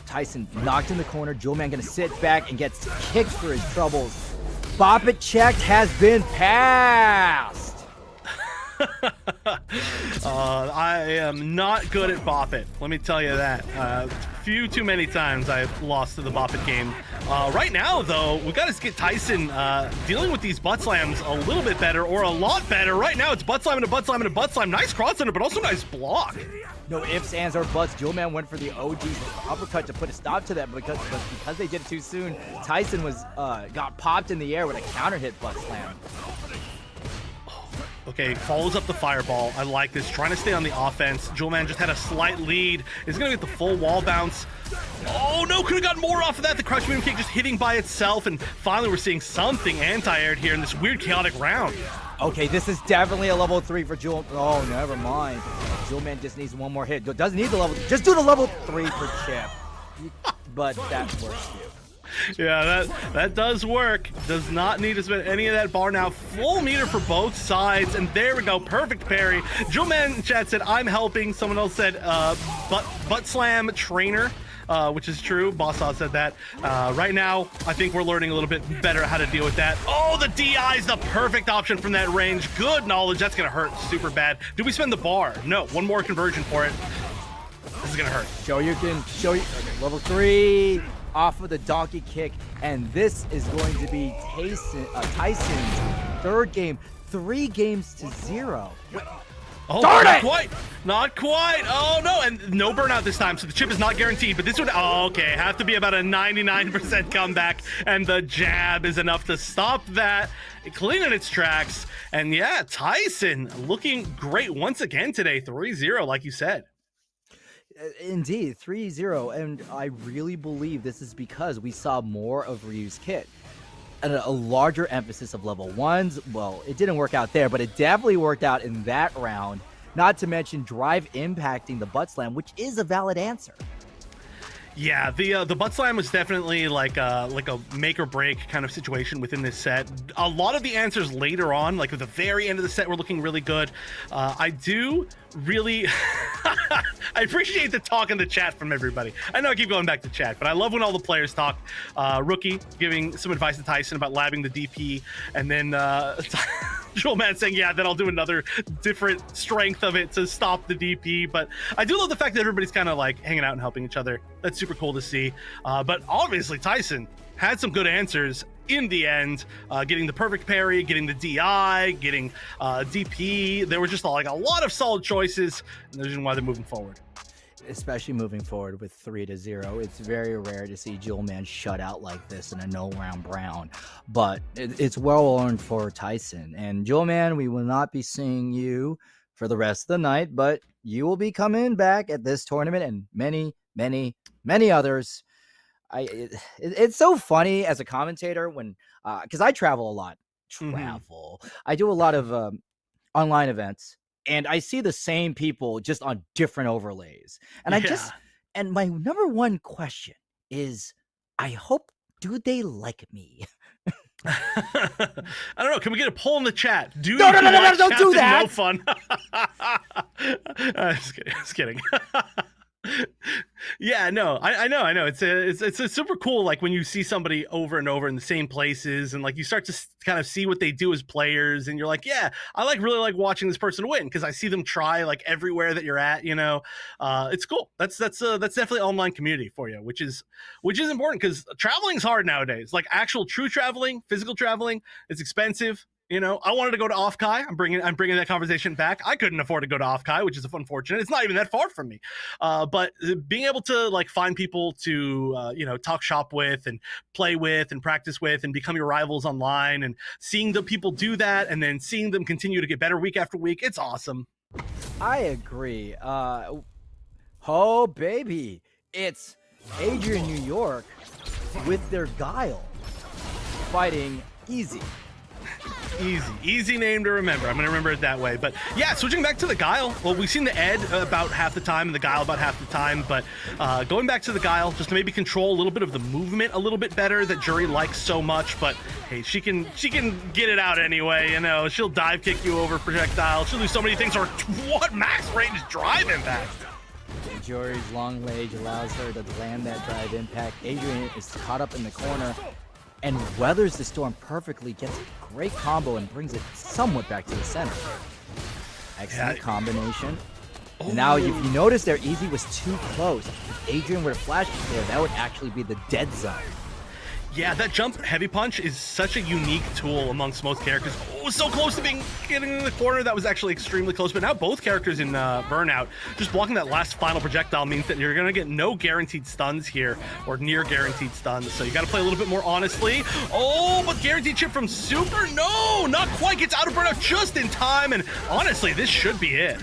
Tyson knocked in the corner. Joe Man gonna sit back and gets kicked for his troubles. Bop It checked has been passed. I am not good at Bop It. Let me tell you that. Few too many times I've lost to the Bop It game. Right now, though, we got to get Tyson dealing with these butt slams a little bit better, or a lot better. Right now, it's butt slam and a butt slam and a butt slam. Nice cross under, but also nice block. No ifs, ands, or buts. Joe Man went for the OG uppercut to put a stop to that, because they did it too soon, Tyson got popped in the air with a counter hit butt slam. Okay, follows up the fireball. I like this. Trying to stay on the offense. Joe Man just had a slight lead. Is going to get the full wall bounce. Oh, no, could have gotten more off of that. The crush moon kick just hitting by itself. And finally, we're seeing something anti-aired here in this weird, chaotic round. Okay, this is definitely a level 3 for Joe. Oh, never mind. Joe Man just needs one more hit. Doesn't need the level. Just do the level 3 for Chip. But that works too. Yeah, that does work. Does not need to spend any of that bar now. Full meter for both sides, and there we go. Perfect parry. Joe Man in chat said, I'm helping. Someone else said, butt slam trainer, which is true. Bossa said that. Right now, I think we're learning a little bit better how to deal with that. Oh, the DI is the perfect option from that range. Good knowledge. That's going to hurt super bad. Did we spend the bar? No. One more conversion for it. This is going to hurt. Okay, level 3. Off of the donkey kick, and this is going to be Tyson's third game, 3 games to 0. Oh, not quite. Not quite. Oh, no. And no burnout this time, so the chip is not guaranteed. But this would, okay, have to be about a 99% comeback. And the jab is enough to stop that, cleaning its tracks. And yeah, Tyson looking great once again today. 3-0, like you said. Indeed, 3-0. And I really believe this is because we saw more of Ryu's kit. And a larger emphasis of level 1s. Well, it didn't work out there, but it definitely worked out in that round. Not to mention drive impacting the butt slam, which is a valid answer. Yeah, the butt slam was definitely like a make or break kind of situation within this set. A lot of the answers later on, like at the very end of the set, were looking really good. I do really I appreciate the talk in the chat from everybody. I know I keep going back to chat, but I love when all the players talk. Rookie giving some advice to Tyson about labbing the DP, and then Joel Man saying, yeah, then I'll do another different strength of it to stop the DP. But I do love the fact that everybody's kind of like hanging out and helping each other. That's super cool to see. But obviously Tyson had some good answers in the end, getting the perfect parry, getting the DI, getting DP. There were just like a lot of solid choices, and there's why they're moving forward. Especially moving forward with 3-0. It's very rare to see Joel Man shut out like this in a no-round round, but it's well earned for Tyson. And Joel Man, we will not be seeing you for the rest of the night, but you will be coming back at this tournament and many, many, many others. It's so funny as a commentator when, because I travel a lot. I do a lot of online events. And I see the same people just on different overlays. And and my number one question is, I hope, do they like me? I don't know. Can we get a poll in the chat? No, don't do that. No fun. Just kidding. Yeah, no, I know. It's super cool. Like when you see somebody over and over in the same places, and like you start to kind of see what they do as players, and you're like, yeah, I really like watching this person win because I see them try like everywhere that you're at. You know, it's cool. That's definitely online community for you, which is important because traveling is hard nowadays. Like actual true traveling, physical traveling, it's expensive. You know, I wanted to go to Off Kai. I'm bringing that conversation back. I couldn't afford to go to Off Kai, which is unfortunate. It's not even that far from me. But being able to like find people to talk shop with and play with and practice with and become your rivals online, and seeing the people do that and then seeing them continue to get better week after week, it's awesome. I agree. Oh baby, it's Adrian New York with their Guile fighting Easy. Easy name to remember. I'm gonna remember it that way. But yeah, switching back to the Guile. Well, we've seen the Ed about half the time and the Guile about half the time, but going back to the Guile just to maybe control a little bit of the movement a little bit better that Jury likes so much. But hey, she can get it out anyway. You know, she'll dive kick you over projectile. She'll do so many things. Or what max range drive impact? Jury's long range allows her to land that drive impact. Adrian is caught up in the corner and weathers the storm perfectly, gets a great combo and brings it somewhat back to the center. Excellent combination. And now, if you notice there, Easy was too close. If Adrian were to flash there, that would actually be the dead zone. Yeah, that jump heavy punch is such a unique tool amongst most characters. Oh, so close to getting in the corner. That was actually extremely close. But now both characters in Burnout, just blocking that last final projectile means that you're going to get no guaranteed stuns here, or near guaranteed stuns. So you got to play a little bit more honestly. Oh, but guaranteed chip from Super? No, not quite. Gets out of Burnout just in time. And honestly, this should be it.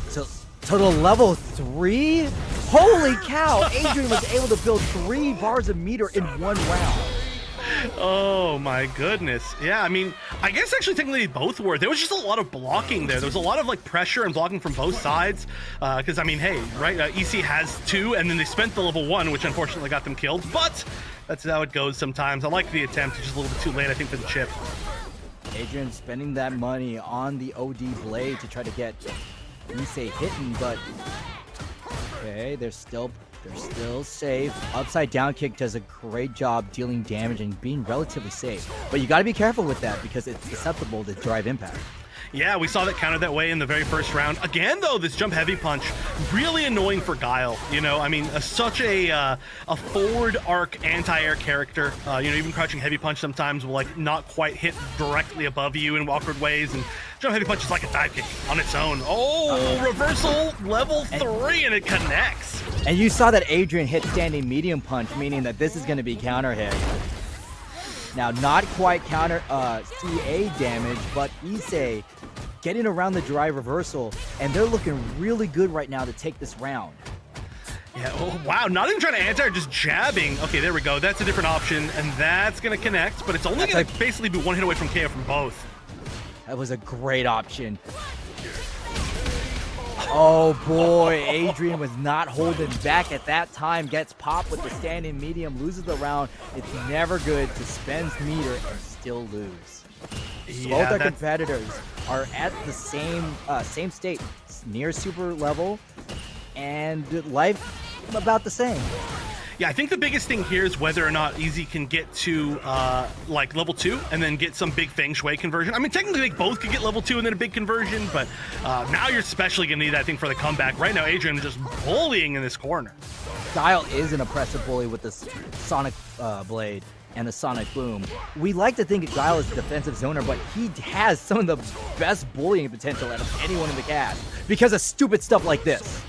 So to the level 3? Holy cow! Adrian was able to build 3 bars of meter in 1 round. Oh my goodness. Yeah, I mean, I guess actually technically both were. There was just a lot of blocking there. There was a lot of like pressure and blocking from both sides. Because I mean, hey, right, EC has 2 and then they spent the level 1, which unfortunately got them killed. But that's how it goes sometimes. I like the attempt. It's just a little bit too late, I think, for the chip. Adrian spending that money on the OD blade to try to get Issei hitting, but okay, they're still safe. Upside down kick does a great job dealing damage and being relatively safe. But you got to be careful with that because it's susceptible to drive impact. Yeah, we saw that counter that way in the very first round. Again, though, this jump heavy punch, really annoying for Guile. You know, I mean, such a forward arc anti-air character. Even crouching heavy punch sometimes will like not quite hit directly above you in awkward ways, and jump heavy punch is like a dive kick on its own. Oh, reversal level 3, and it connects. And you saw that Adrian hit standing medium punch, meaning that this is going to be counter hit. Now, not quite counter CA damage, but Issei getting around the drive reversal, and they're looking really good right now to take this round. Yeah, oh, wow, not even trying to anti, just jabbing. Okay, there we go. That's a different option, and that's going to connect, but it's only going to basically be 1 hit away from KO from both. That was a great option. Oh boy, Adrian was not holding back at that time. Gets popped with the standing medium, loses the round. It's never good to spend meter and still lose. Both our competitors are at the same state, near super level, and life about the same. Yeah, I think the biggest thing here is whether or not Easy can get to like level 2 and then get some big Feng Shui conversion. I mean, technically they both could get level 2 and then a big conversion, but now you're especially gonna need that thing for the comeback. Right now, Adrian is just bullying in this corner. Guile is an oppressive bully with this Sonic Blade and the Sonic Boom. We like to think Guile is a defensive zoner, but he has some of the best bullying potential out of anyone in the cast because of stupid stuff like this.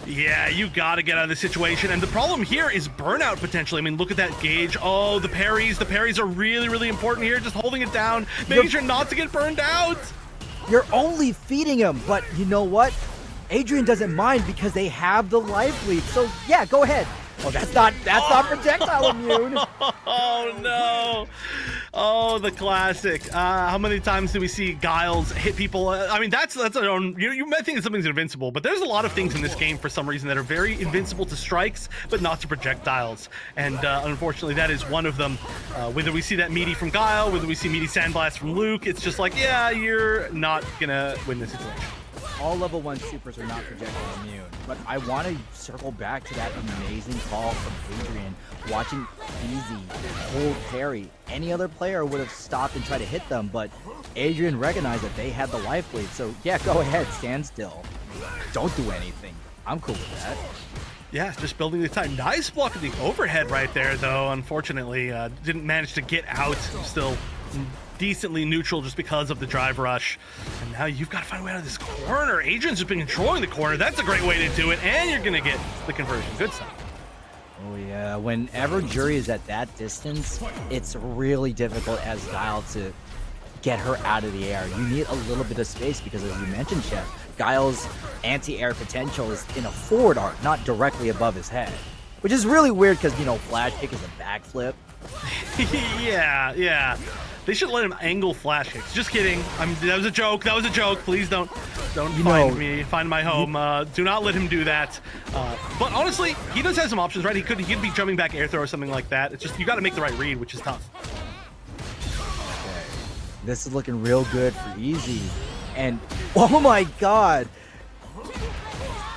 Yeah, you gotta get out of this situation. And the problem here is burnout potentially. I mean, look at that gauge. Oh, the parries. The parries are really, really important here. Just holding it down, making sure not to get burned out. You're only feeding him, but you know what? Adrian doesn't mind because they have the life lead. So yeah, go ahead. Oh, that's not projectile immune. Oh no. Oh, the classic. How many times do we see Guiles hit people? I mean, that's our own. You might think something's invincible, but there's a lot of things in this game for some reason that are very invincible to strikes, but not to projectiles. And unfortunately, that is one of them. Whether we see that meaty from Guile, whether we see meaty sandblast from Luke, it's just like, yeah, you're not gonna win this situation. All level 1 supers are not projectile immune, but I want to circle back to that amazing call from Adrian. Watching Easy hold parry. Any other player would have stopped and tried to hit them, but Adrian recognized that they had the life lead. So yeah, go ahead, stand still. Don't do anything. I'm cool with that. Yeah, just building the time. Nice block of the overhead right there, though. Unfortunately, didn't manage to get out. Still decently neutral just because of the drive rush. And now you've got to find a way out of this corner. Adrian's just been controlling the corner. That's a great way to do it, and you're going to get the conversion. Good stuff. Oh yeah, whenever Jury is at that distance, it's really difficult as Guile to get her out of the air. You need a little bit of space because, as you mentioned, Chef, Guile's anti-air potential is in a forward arc, not directly above his head. Which is really weird because, you know, flash kick is a backflip. Yeah. They should let him angle flash kicks. Just kidding. That was a joke. That was a joke. Please don't find my home. Do not let him do that. But honestly, he does have some options, right? He could be jumping back air throw or something like that. It's just you got to make the right read, which is tough. Okay. This is looking real good for Easy. And oh my god.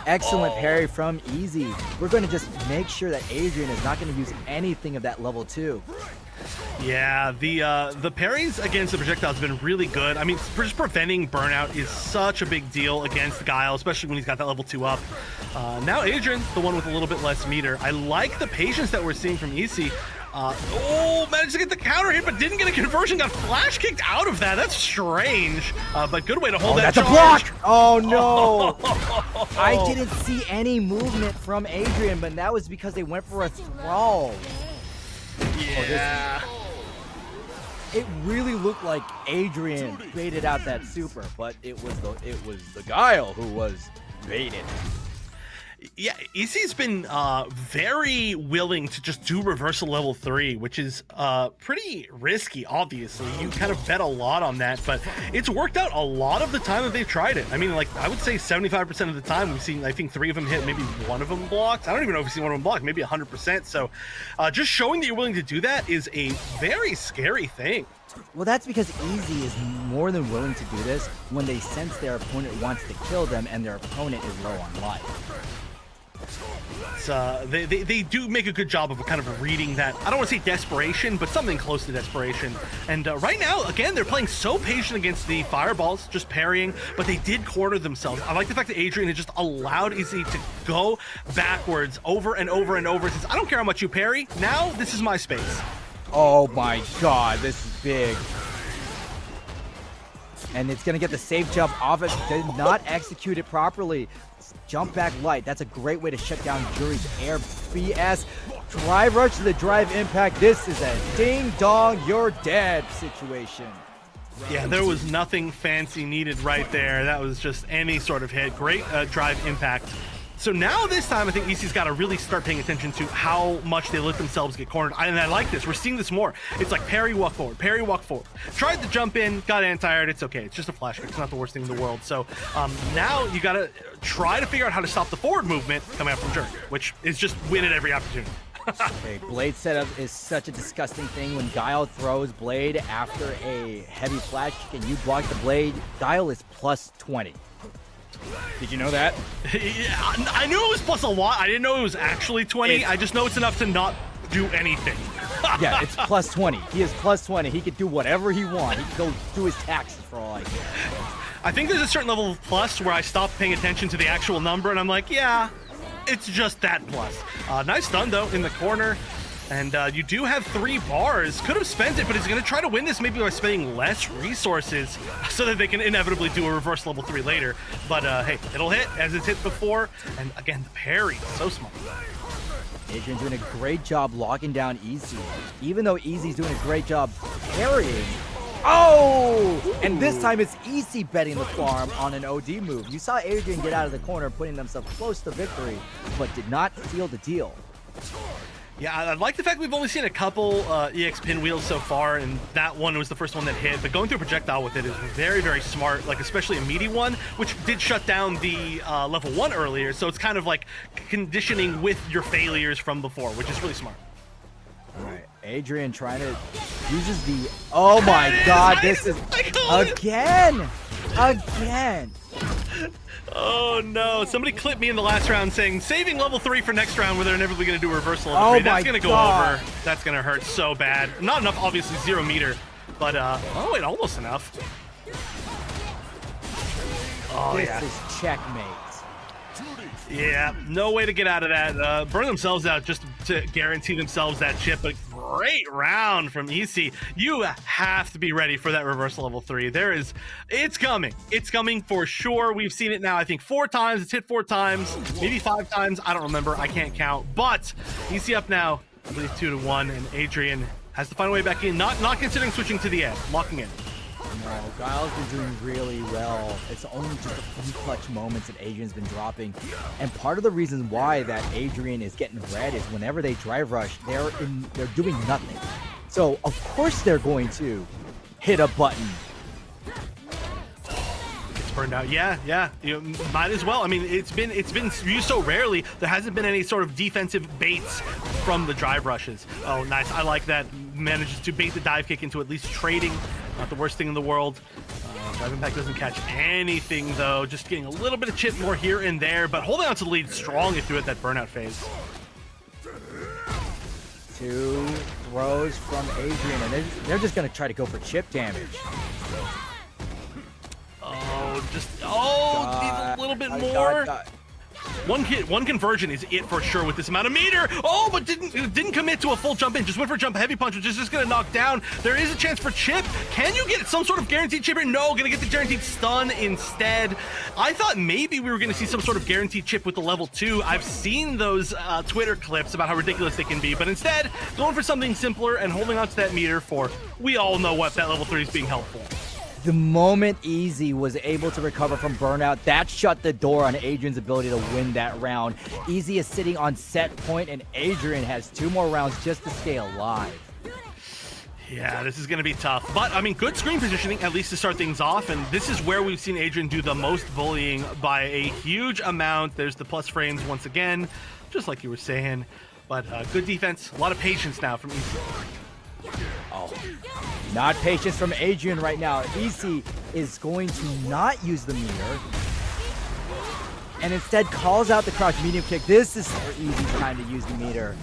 Excellent parry from Easy. We're going to just make sure that Adrian is not going to use anything of that level 2. Yeah, the parries against the projectiles have been really good. I mean, just preventing burnout is such a big deal against Guile, especially when he's got that level 2 up. Now Adrian, the one with a little bit less meter. I like the patience that we're seeing from EC. Managed to get the counter hit, but didn't get a conversion. Got flash kicked out of that. That's strange, but good way to hold that that's charge. A block! Oh no! I didn't see any movement from Adrian, but that was because they went for a throw. Yeah. It really looked like Adrian baited out that super, but it was the Guile who was baited. Yeah, EC's been very willing to just do reversal level 3, which is pretty risky, obviously. You kind of bet a lot on that, but it's worked out a lot of the time that they've tried it. I mean, like, I would say 75% of the time we've seen, I think, 3 of them hit, maybe 1 of them blocked. I don't even know if we've seen 1 of them blocked, maybe 100%. So just showing that you're willing to do that is a very scary thing. Well, that's because Easy is more than willing to do this when they sense their opponent wants to kill them and their opponent is low on life. They do make a good job of kind of reading that, I don't want to say desperation, but something close to desperation. And right now, again, they're playing so patient against the fireballs, just parrying, but they did corner themselves. I like the fact that Adrian had just allowed Izzy to go backwards over and over and over. He says, I don't care how much you parry, now this is my space. Oh my god, this is big. And it's going to get the safe jump off it. Did not execute it properly. Jump back light. That's a great way to shut down Jury's air BS. Drive rush to the drive impact. This is a ding dong, you're dead situation. Yeah, there was nothing fancy needed right there. That was just any sort of hit. Great drive impact. So now this time, I think EC's got to really start paying attention to how much they let themselves get cornered. And I like this. We're seeing this more. It's like parry, walk forward, parry, walk forward. Tried to jump in, got anti-aired. It's okay. It's just a flash kick. It's not the worst thing in the world. So now you got to try to figure out how to stop the forward movement coming out from Jury, which is just win at every opportunity. Okay, blade setup is such a disgusting thing. When Guile throws blade after a heavy flash kick and you block the blade, Guile is plus 20. Did you know that? Yeah, I knew it was plus a lot. I didn't know it was actually 20. I just know it's enough to not do anything. Yeah, it's plus 20. He is plus 20. He could do whatever he wants. He could go do his taxes for all I care. I think there's a certain level of plus where I stop paying attention to the actual number and I'm like, yeah, it's just that plus. Nice stun though in the corner. And you do have 3 bars. Could have spent it, but he's going to try to win this maybe by spending less resources so that they can inevitably do a reverse level 3 later. But hey, it'll hit as it's hit before. And again, the parry, so smart. Adrian doing a great job locking down Easy. Even though Easy's doing a great job parrying. Oh! And this time it's Easy betting the farm on an OD move. You saw Adrian get out of the corner, putting themselves close to victory, but did not seal the deal. Yeah, I like the fact we've only seen a couple EX pinwheels so far, and that one was the first one that hit. But going through a projectile with it is very, very smart, like especially a meaty one, which did shut down the level 1 earlier. So it's kind of like conditioning with your failures from before, which is really smart. All right, Adrian trying to uses the. Oh my God! This is again. Oh no, somebody clipped me in the last round saying saving level 3 for next round where they're inevitably going to do a reversal level 3. That's going to go over. That's going to hurt so bad. Not enough, obviously, 0 meter, but oh wait, almost enough. Oh this yeah. is checkmate. Yeah, no way to get out of that. Burn themselves out just to guarantee themselves that chip, but great round from EC. You have to be ready for that reverse level 3. It's coming. It's coming for sure. We've seen it now, I think 4 times. It's hit 4 times, maybe 5 times. I don't remember. I can't count. But EC up now, I believe 2-1, and Adrian has to find a way back in. Not considering switching to the end, locking in. No, Guile's been doing really well. It's only just a few clutch moments that Adrian's been dropping. And part of the reason why that Adrian is getting red is whenever they drive rush, they're doing nothing. So of course they're going to hit a button. It's burned out. Yeah. You might as well. I mean, it's been used so rarely. There hasn't been any sort of defensive baits from the drive rushes. Oh, nice. I like that. Manages to bait the dive kick into at least trading. Not the worst thing in the world. Drive impact doesn't catch anything though. Just getting a little bit of chip more here and there, but holding on to the lead strongly through at that burnout phase. 2 throws from Adrian, and they're just gonna try to go for chip damage. Needs a little bit more. One conversion is it for sure with this amount of meter. Oh, but didn't commit to a full jump in. Just went for jump heavy punch, which is just gonna knock down. There is a chance for chip. Can you get some sort of guaranteed chip here? No, gonna get the guaranteed stun instead. I thought maybe we were gonna see some sort of guaranteed chip with the level 2. I've seen those Twitter clips about how ridiculous they can be, but instead going for something simpler and holding on to that meter for, we all know what that level 3 is being held for. The moment Easy was able to recover from burnout, that shut the door on Adrian's ability to win that round. Easy is sitting on set point, and Adrian has 2 more rounds just to stay alive. Yeah, this is going to be tough. But, I mean, good screen positioning, at least to start things off. And this is where we've seen Adrian do the most bullying by a huge amount. There's the plus frames once again, just like you were saying. But good defense, a lot of patience now from Easy. Oh, not patience from Adrian right now. EC is going to not use the meter and instead calls out the crouch medium kick. This is for Easy's time to use the meter,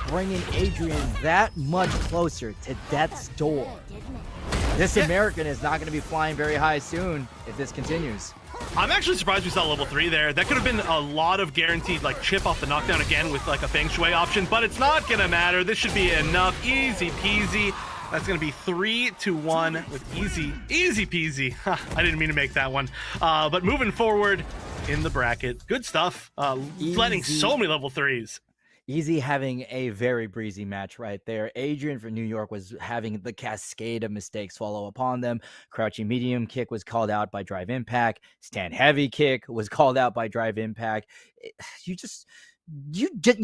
bringing Adrian that much closer to death's door. This American is not going to be flying very high soon if this continues. I'm actually surprised we saw level 3 there. That could have been a lot of guaranteed like chip off the knockdown again with like a Feng Shui option, but it's not gonna matter. This should be enough. Easy peasy. That's gonna be 3-1 with easy peasy. I didn't mean to make that one. But moving forward in the bracket, good stuff. Letting so many level 3s. Easy having a very breezy match right there. Adrian for New York was having the cascade of mistakes follow upon them. Crouching medium kick was called out by drive impact. Stand heavy kick was called out by drive impact. You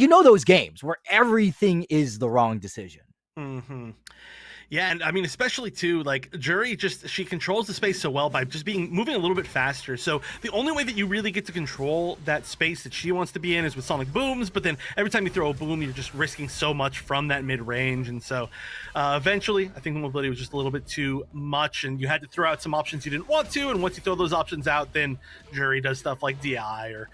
know those games where everything is the wrong decision. Mm-hmm. Yeah, and I mean, especially too, like Jury, she controls the space so well by just moving a little bit faster. So the only way that you really get to control that space that she wants to be in is with sonic booms. But then every time you throw a boom, you're just risking so much from that mid range. And so eventually, I think the mobility was just a little bit too much, and you had to throw out some options you didn't want to. And once you throw those options out, then Jury does stuff like DI or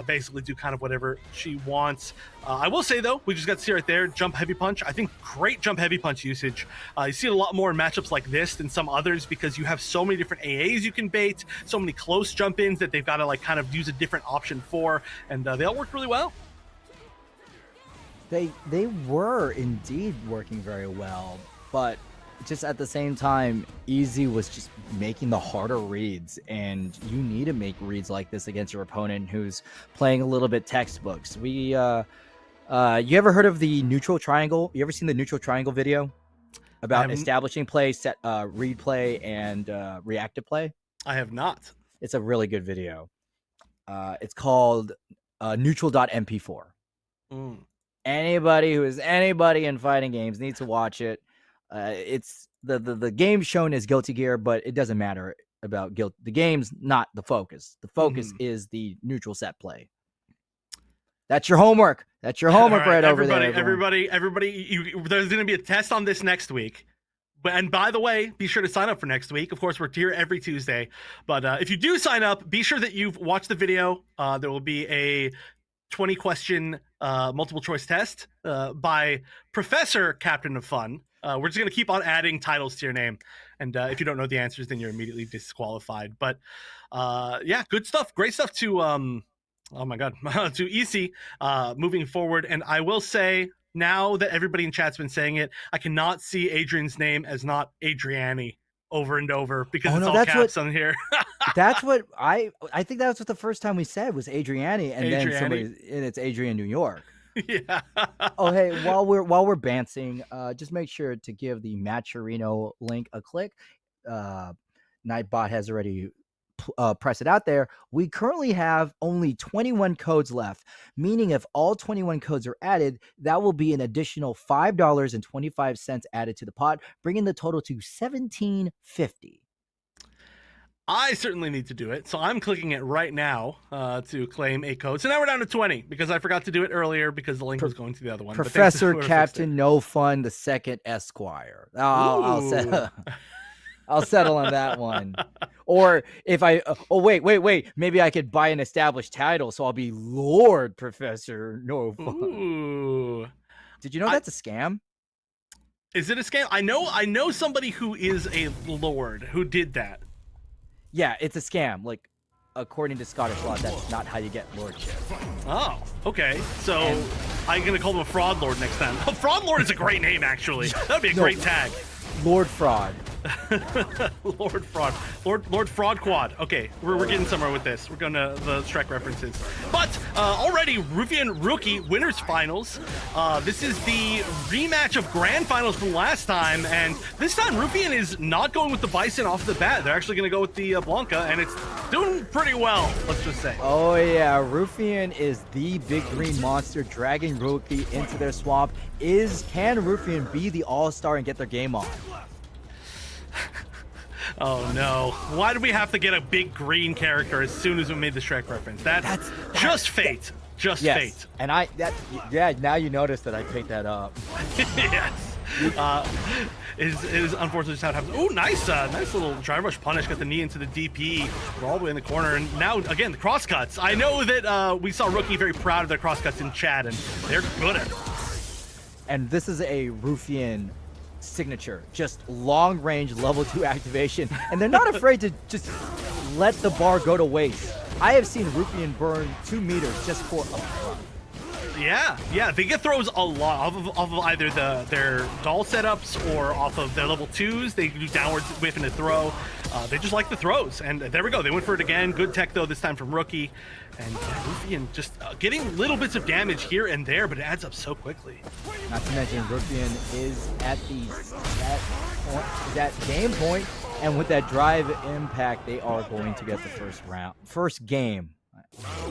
basically do kind of whatever she wants. I will say though, we just got to see right there, jump heavy punch. I think great jump heavy punch usage. You see it a lot more in matchups like this than some others because you have so many different AAs you can bait, so many close jump ins that they've got to like kind of use a different option for, and they all worked really well. They were indeed working very well, but just at the same time, Easy was just making the harder reads, and you need to make reads like this against your opponent who's playing a little bit textbooks. You ever heard of the neutral triangle? You ever seen the neutral triangle video about establishing play, set read play, and reactive play? I have not. It's a really good video. It's called neutral.mp4. Anybody who is anybody in fighting games needs to watch it. It's the game shown as Guilty Gear, but it doesn't matter about guilt. The game's not the focus. The focus is the neutral set play. That's your homework. That's your homework right over there. Everybody, there's going to be a test on this next week. And by the way, be sure to sign up for next week. Of course, we're here every Tuesday. But if you do sign up, be sure that you've watched the video. There will be a 20-question multiple choice test by Professor Captain of Fun. We're just going to keep on adding titles to your name. And if you don't know the answers, then you're immediately disqualified. But yeah, good stuff. Great stuff to, oh my God, to EC moving forward. And I will say, now that everybody in chat's been saying it, I cannot see Adrian's name as not Adriani over and over because it's all caps on here. That's what I think that's what the first time we said was Adriani, and then Adriani. and it's Adrian New York. Yeah. Oh, hey, while we're bancing, just make sure to give the Matcherino link a click. Nightbot has already pressed it out there. We currently have only 21 codes left, meaning if all 21 codes are added, that will be an additional $5.25 added to the pot, bringing the total to $17.50. I certainly need to do it, so I'm clicking it right now to claim a code. So now we're down to 20 because I forgot to do it earlier because the link was going to the other one. Professor Captain No Fun II Esquire. I'll settle on that one. Or if I wait, maybe I could buy an established title, so I'll be Lord Professor No Fun. Ooh. Did you know that's a scam? Is it a scam? I know somebody who is a lord who did that. Yeah, it's a scam. Like, according to Scottish law, that's not how you get lordship. Oh, okay. So I'm gonna call him a fraud lord next time. A fraud lord is a great name, actually. That'd be a great tag. Lord Fraud. Lord Fraud. Lord Fraud Quad. Okay, we're getting somewhere with this. We're going to the Shrek references. But already, Ruffian Rookie Winners Finals. This is the rematch of Grand Finals from last time, and this time Ruffian is not going with the Bison off the bat. They're actually going to go with the Blanca, and it's doing pretty well, let's just say. Oh yeah, Ruffian is the big green monster dragging Rookie into their swamp. Can Ruffian be the all-star and get their game on? Oh no. Why did we have to get a big green character as soon as we made the Shrek reference? That's just fate. Just fate. And now you notice that I picked that up. Yes. It is unfortunately just how it happens. Oh, nice little drive rush punish. Got the knee into the DP. We're all the way in the corner. And now, again, the crosscuts. I know that we saw Rookie very proud of their crosscuts in chat, and they're good at it. And this is a Ruffian signature, just long range level 2 activation, and they're not afraid to just let the bar go to waste. I have seen Ruffian burn 2 meters just for a throw. Yeah, they get throws a lot off of either their doll setups or off of their level 2s. They do downwards whiff and a throw. They just like the throws, and there we go. They went for it again. Good tech though this time from Rookie, and Ruffian just getting little bits of damage here and there, but it adds up so quickly. Not to mention Ruffian is at that game point, and with that drive impact, they are going to get the first game.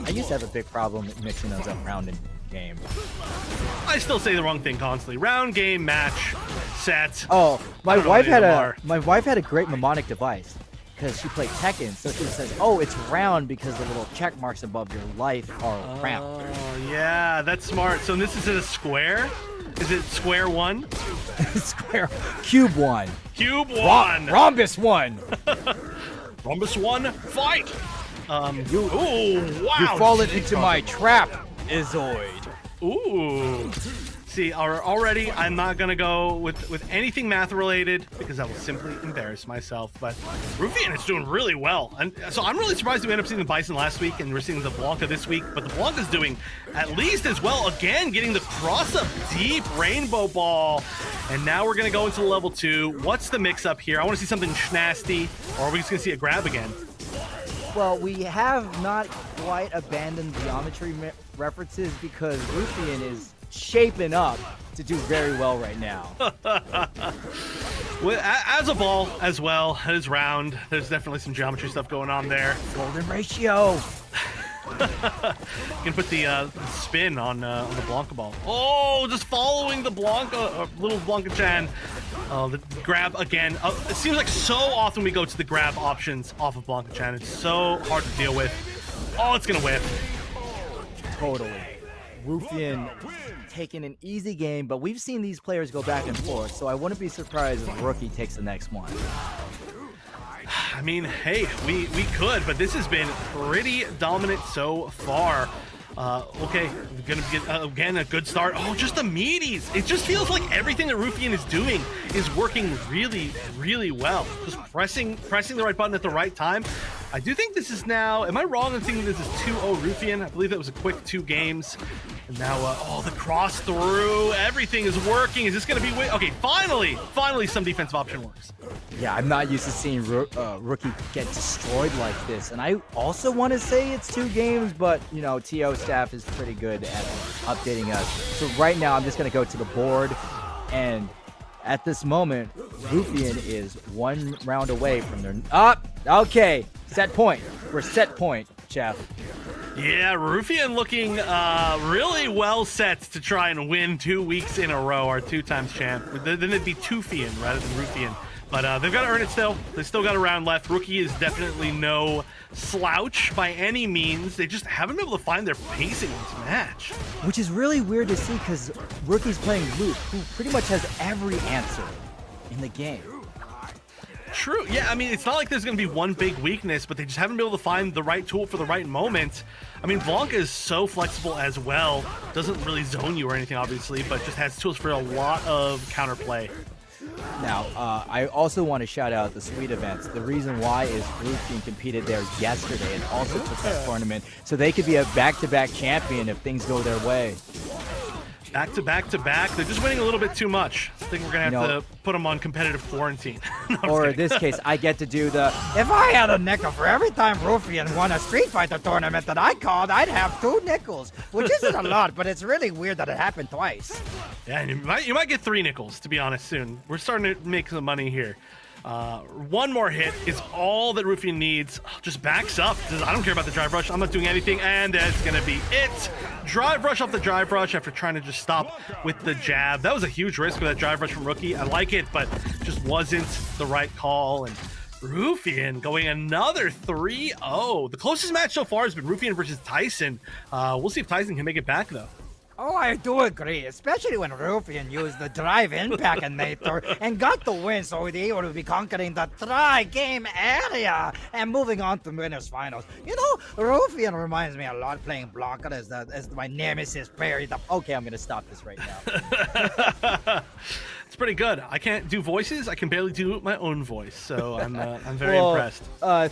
I used to have a big problem mixing those up round and game. I still say the wrong thing constantly. Round, game, match, set. Oh, my wife had a great mnemonic device because she played Tekken, so she says, "Oh, it's round because the little check marks above your life are round." Oh, yeah, that's smart. So this is a square. Is it square 1? Square cube 1. Cube 1. Rhombus 1. Rhombus 1. Fight. Wow. You've fallen into my trap, Izoid. Ooh. See, already I'm not going to go with anything math related because I will simply embarrass myself. But Ruffian is doing really well. And so I'm really surprised we ended up seeing the Bison last week and we're seeing the Blanca this week. But the Blanca's doing at least as well. Again, getting the cross-up deep rainbow ball. And now we're going to go into level 2. What's the mix-up here? I want to see something schnasty. Or are we just going to see a grab again? Well, we have not quite abandoned geometry references because Ruffian is shaping up to do very well right now. As a ball as well, as round, there's definitely some geometry stuff going on there. Golden ratio. You can put the spin on the Blanca ball. Oh, just following the Blanca, little Blanca-chan. The grab again. It seems like so often we go to the grab options off of Blanca-chan. It's so hard to deal with. Oh, it's gonna whip. Totally. Ruffian taking an easy game, but we've seen these players go back and forth, so I wouldn't be surprised if Rookie takes the next one. I mean, hey, we could, but this has been pretty dominant so far. Okay, we're gonna get again a good start. Oh, just the meaties. It just feels like everything that Ruffian is doing is working really, really well. Just pressing the right button at the right time. I do think this is now, am I wrong in thinking this is 2-0 Rufian? I believe that was a quick 2 games. And now, oh, the cross through, everything is working. Is this going to be, okay, finally some defensive option works. Yeah, I'm not used to seeing Rookie get destroyed like this. And I also want to say it's 2 games, but, you know, TO staff is pretty good at updating us. So right now, I'm just going to go to the board. And at this moment, Rufian is 1 round away from their... Okay, set point. We're set point, Chef. Yeah, Rufian looking really well set to try and win 2 weeks in a row, our 2-times champ. Then it'd be Tufian rather than Rufian. But they've got to earn it still. They still got a round left. Rookie is definitely no slouch by any means. They just haven't been able to find their pacing in this match. Which is really weird to see because Rookie's playing Luke, who pretty much has every answer in the game. True. Yeah, I mean, it's not like there's going to be one big weakness, but they just haven't been able to find the right tool for the right moment. I mean, Blanca is so flexible as well. Doesn't really zone you or anything, obviously, but just has tools for a lot of counterplay. Now, I also want to shout out the Sweet events. The reason why is Blue Team competed there yesterday and also took that tournament, so they could be a back-to-back champion if things go their way. Back to back to back. They're just winning a little bit too much. I think we're going to have to put them on competitive quarantine. No, or in this case, I get to do the, if I had a nickel for every time Rufian won a Street Fighter tournament that I called, I'd have 2 nickels, which isn't a lot, but it's really weird that it happened twice. Yeah, and you might get 3 nickels, to be honest, soon. We're starting to make some money here. 1 more hit is all that Rufian needs. Just backs up. Says, I don't care about the drive rush. I'm not doing anything, and that's going to be it. Drive rush off the drive rush after trying to just stop with the jab. That was a huge risk with that drive rush from Rookie. I like it, but just wasn't the right call. And Rufian going another 3-0. The closest match so far has been Rufian versus Tyson. We'll see if Tyson can make it back, though. Oh, I do agree, especially when Rufian used the drive impactinator and got the win, so they were able to be conquering the tri-game area and moving on to winners finals. You know, Rufian reminds me a lot playing Blanca as my nemesis Barry. Okay, I'm gonna stop this right now. It's pretty good. I can't do voices. I can barely do my own voice, so I'm very impressed.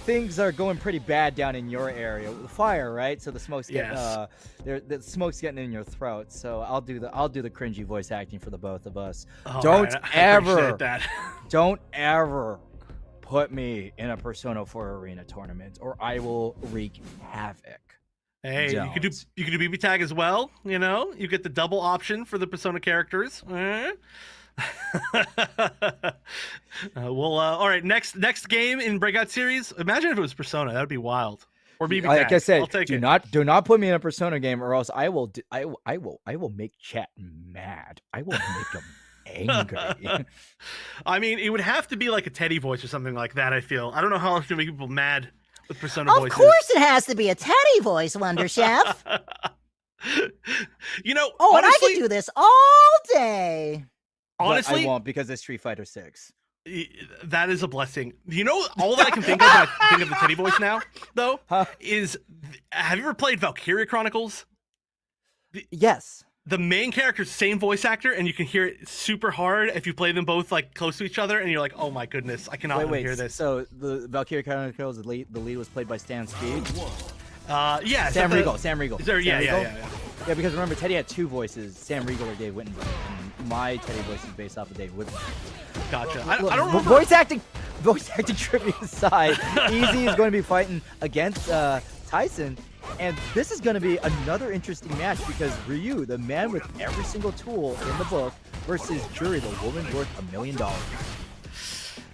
Things are going pretty bad down in your area with the fire, right? So the smoke's getting the smoke's getting in your throat. So I'll do the cringy voice acting for the both of us. Don't ever put me in a Persona 4 arena tournament, or I will wreak havoc. Hey, you could do BB tag as well. You know, you get the double option for the Persona characters. All right, next game in Breakout series. Imagine if it was Persona. That would be wild. Or BB tag. Like I said, I'll take do not put me in a Persona game, or else I will make chat mad. I will make them angry. I mean, it would have to be like a Teddy voice or something like that. I feel. I don't know how else to make people mad with Persona voices. Of course, it has to be a Teddy voice, Wonder Chef. You know. Oh, honestly, and I could do this all day. Honestly, but I won't because it's Street Fighter 6. That is a blessing. You know, all that I can think of when I think of the Teddy voice now, though, is have you ever played Valkyria Chronicles? Yes. The main character's same voice actor, and you can hear it super hard if you play them both like close to each other, and you're like, oh my goodness, I cannot hear this. So the Valkyria Chronicles, the lead was played by Stan Speed. Yeah, Sam Riegel. Yeah. Yeah, because remember, Teddy had 2 voices, Sam Riegel or Dave Wittenberg. And my Teddy voice is based off of Dave Wittenberg. Gotcha. I don't remember. Voice acting trivia aside, Easy is going to be fighting against Tyson. And this is going to be another interesting match because Ryu, the man with every single tool in the book, versus Jury, the woman worth $1 million.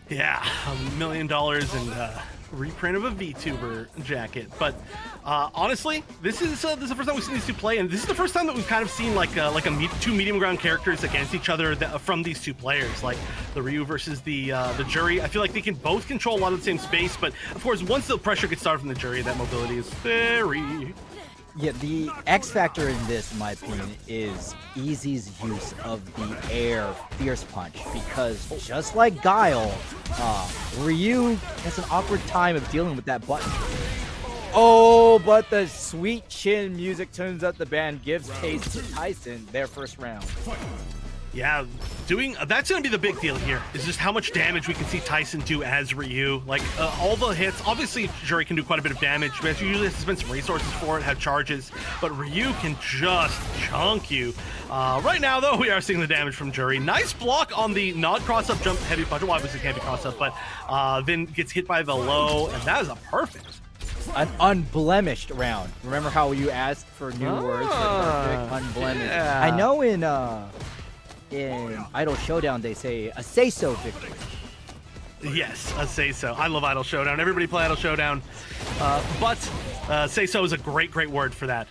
Yeah, $1 million and reprint of a VTuber jacket. But honestly, this is the first time we've seen these 2 play, and this is the first time that we've kind of seen like 2 medium ground characters against each other from these 2 players, like the Ryu versus the Jury. I feel like they can both control a lot of the same space, but of course, once the pressure gets started from the Jury, that mobility is very... Yeah, the X factor in this, in my opinion, is Easy's use of the air Fierce Punch, because just like Guile, Ryu has an awkward time of dealing with that button. Oh, but the sweet chin music turns up the band, gives taste to Tyson their first round. Yeah, that's going to be the big deal here, is just how much damage we can see Tyson do as Ryu. Like, all the hits, obviously Juri can do quite a bit of damage, but you usually have to spend some resources for it, have charges, but Ryu can just chunk you. Right now, though, we are seeing the damage from Juri. Nice block on the not cross-up jump heavy punch. Well, obviously it can't be cross-up, but then gets hit by the low, and that is a perfect. An unblemished round. Remember how you asked for new words for perfect? Unblemished. Yeah. I know in Idol Showdown they say a say-so victory. Yes, a say-so. I love Idol Showdown. Everybody play Idol Showdown. But say-so is a great word for that.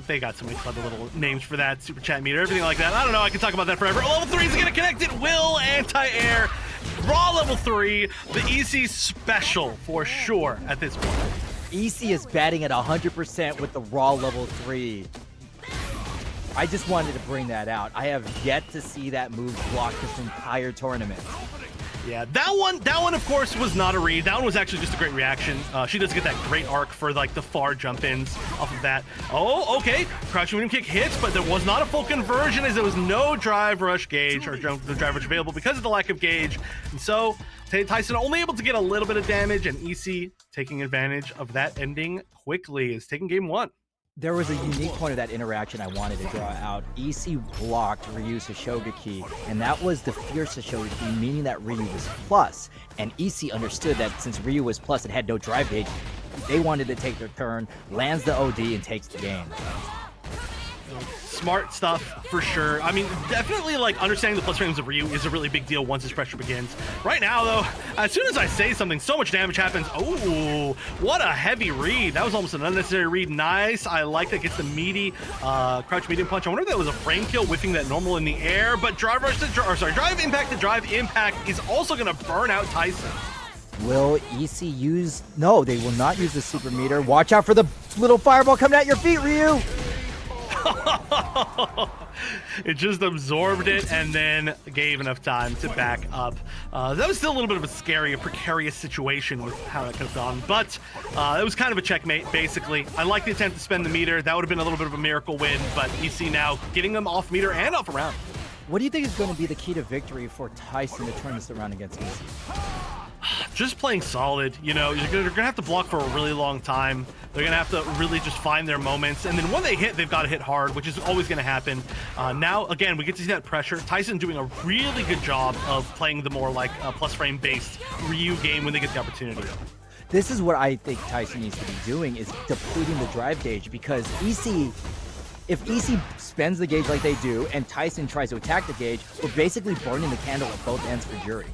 They got so many clever little names for that. Super chat meter, everything like that. I don't know. I can talk about that forever. Level 3 is going to connect it. Will anti-air. Raw level 3. The EC special for sure at this point. EC is batting at 100% with the Raw level 3. I just wanted to bring that out. I have yet to see that move blocked this entire tournament. Yeah, that one of course was not a read. That one was actually just a great reaction. She does get that great arc for like the far jump ins off of that. Oh, okay. Crouching medium kick hits, but there was not a full conversion as there was no drive rush gauge or the drive rush available because of the lack of gauge. And so Tyson only able to get a little bit of damage, and EC taking advantage of that ending quickly is taking game 1. There was a unique point of that interaction I wanted to draw out. EC blocked Ryu's Shoguki, and that was the fierce Shoguki, meaning that Ryu was plus. And EC understood that since Ryu was plus and had no drive gauge, they wanted to take their turn, lands the OD, and takes the game. Smart stuff for sure. I mean, definitely like understanding the plus frames of Ryu is a really big deal once his pressure begins. Right now, though, as soon as I say something, so much damage happens. Oh, what a heavy read. That was almost an unnecessary read. Nice. I like that. Gets the meaty crouch medium punch. I wonder if that was a frame kill, whiffing that normal in the air. But drive impact to drive impact is also going to burn out Tyson. Will EC use... No, they will not use the super meter. Watch out for the little fireball coming at your feet, Ryu! It just absorbed it and then gave enough time to back up. That was still a little bit of a precarious situation with how that could have gone, but it was kind of a checkmate, basically. I like the attempt to spend the meter. That would have been a little bit of a miracle win, but EC now getting them off meter and off round. What do you think is going to be the key to victory for Tyson to turn this around against EC? Just playing solid. You know, you're gonna have to block for a really long time. They're gonna have to really just find their moments, and then when they hit, they've got to hit hard, which is always gonna happen. Now, again, we get to see that pressure. Tyson doing a really good job of playing the more like plus frame based Ryu game when they get the opportunity. This is what I think Tyson needs to be doing, is depleting the drive gauge, because if EC spends the gauge like they do and Tyson tries to attack the gauge, we're basically burning the candle at both ends for Juri.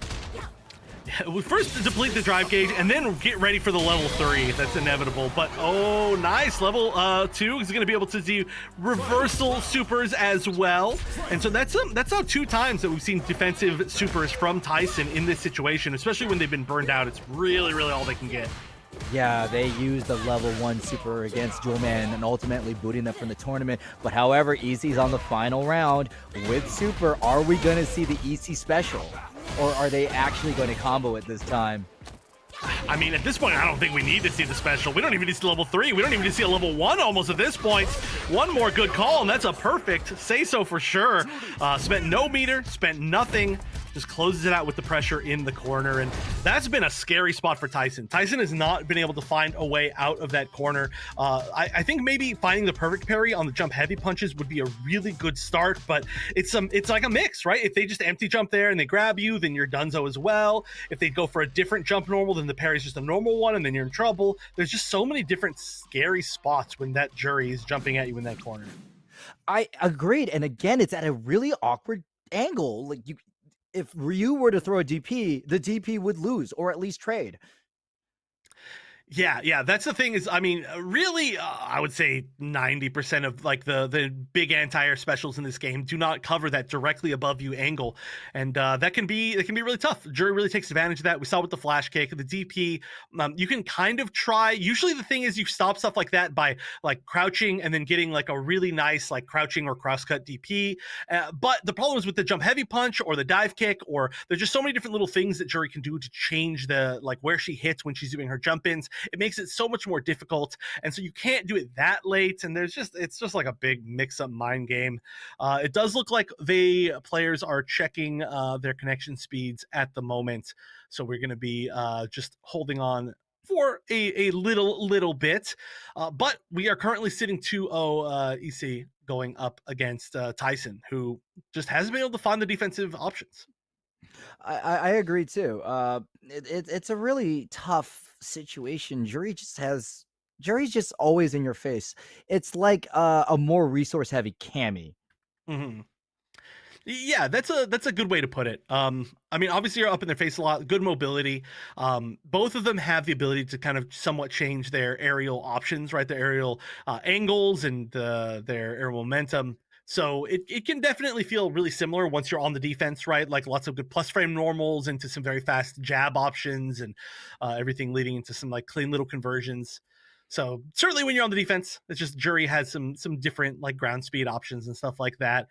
We first deplete the drive gauge and then get ready for the level 3. That's inevitable. But oh, nice. Level 2 is going to be able to do reversal supers as well. And so that's how 2 times that we've seen defensive supers from Tyson in this situation, especially when they've been burned out. It's really, really all they can get. Yeah, they used the level 1 super against Jewelman and ultimately booting them from the tournament. But however, EC's on the final round with super. Are we going to see the EC special? Or are they actually going to combo it this time? I mean, at this point, I don't think we need to see the special. We don't even need to see level 3. We don't even need to see a level 1 almost at this point. One more good call, and that's a perfect say-so for sure. Spent no meter, spent nothing. Just closes it out with the pressure in the corner, and that's been a scary spot for Tyson. Tyson has not been able to find a way out of that corner. I think maybe finding the perfect parry on the jump heavy punches would be a really good start, but it's like a mix, right? If they just empty jump there and they grab you, then you're donezo as well. If they go for a different jump normal, then the parry's just a normal one, and then you're in trouble. There's just so many different scary spots when that Juri is jumping at you in that corner. I agreed, and again, it's at a really awkward angle. Like, if Ryu were to throw a DP, the DP would lose or at least trade. Yeah, that's the thing is, I mean, really, I would say 90% of like the big anti-air specials in this game do not cover that directly above you angle, and that can be really tough. Juri really takes advantage of that. We saw with the flash kick, the DP. You can kind of try. Usually, the thing is you stop stuff like that by like crouching and then getting like a really nice like crouching or crosscut DP. But the problem is with the jump heavy punch or the dive kick, or there's just so many different little things that Juri can do to change the like where she hits when she's doing her jump ins. it makes it so much more difficult. And so you can't do it that late. And it's just like a big mix up mind game. It does look like players are checking their connection speeds at the moment. So we're going to be just holding on for a little bit. But we are currently sitting 2-0 EC going up against Tyson, who just hasn't been able to find the defensive options. I agree too. It's a really tough situation. Jury's just always in your face. It's like a more resource heavy Cammy. Mm-hmm. Yeah, that's a good way to put it. I mean, obviously you're up in their face a lot, good mobility. Both of them have the ability to kind of somewhat change their aerial options, right? Their aerial angles and their aerial momentum. So it can definitely feel really similar once you're on the defense, right? Like lots of good plus frame normals into some very fast jab options and everything leading into some like clean little conversions. So certainly when you're on the defense, it's just Jury has some different like ground speed options and stuff like that.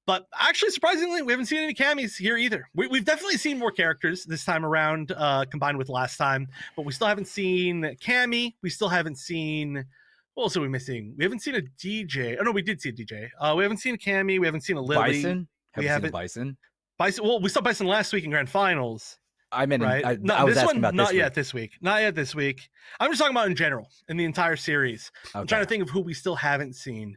But actually, surprisingly, we haven't seen any camis here either. We've definitely seen more characters this time around, combined with last time. But we still haven't seen Cammy. We still haven't seen. What else are we missing? We haven't seen a DJ. Oh no, we did see a DJ. We haven't seen a Cammy. We haven't seen a Lily. Bison? We haven't seen Bison. Bison. Well, we saw Bison last week in Grand Finals. I mean, right? I was asking about not this yet week. this week. Not yet this week. I'm just talking about in general in the entire series. Okay. I'm trying to think of who we still haven't seen.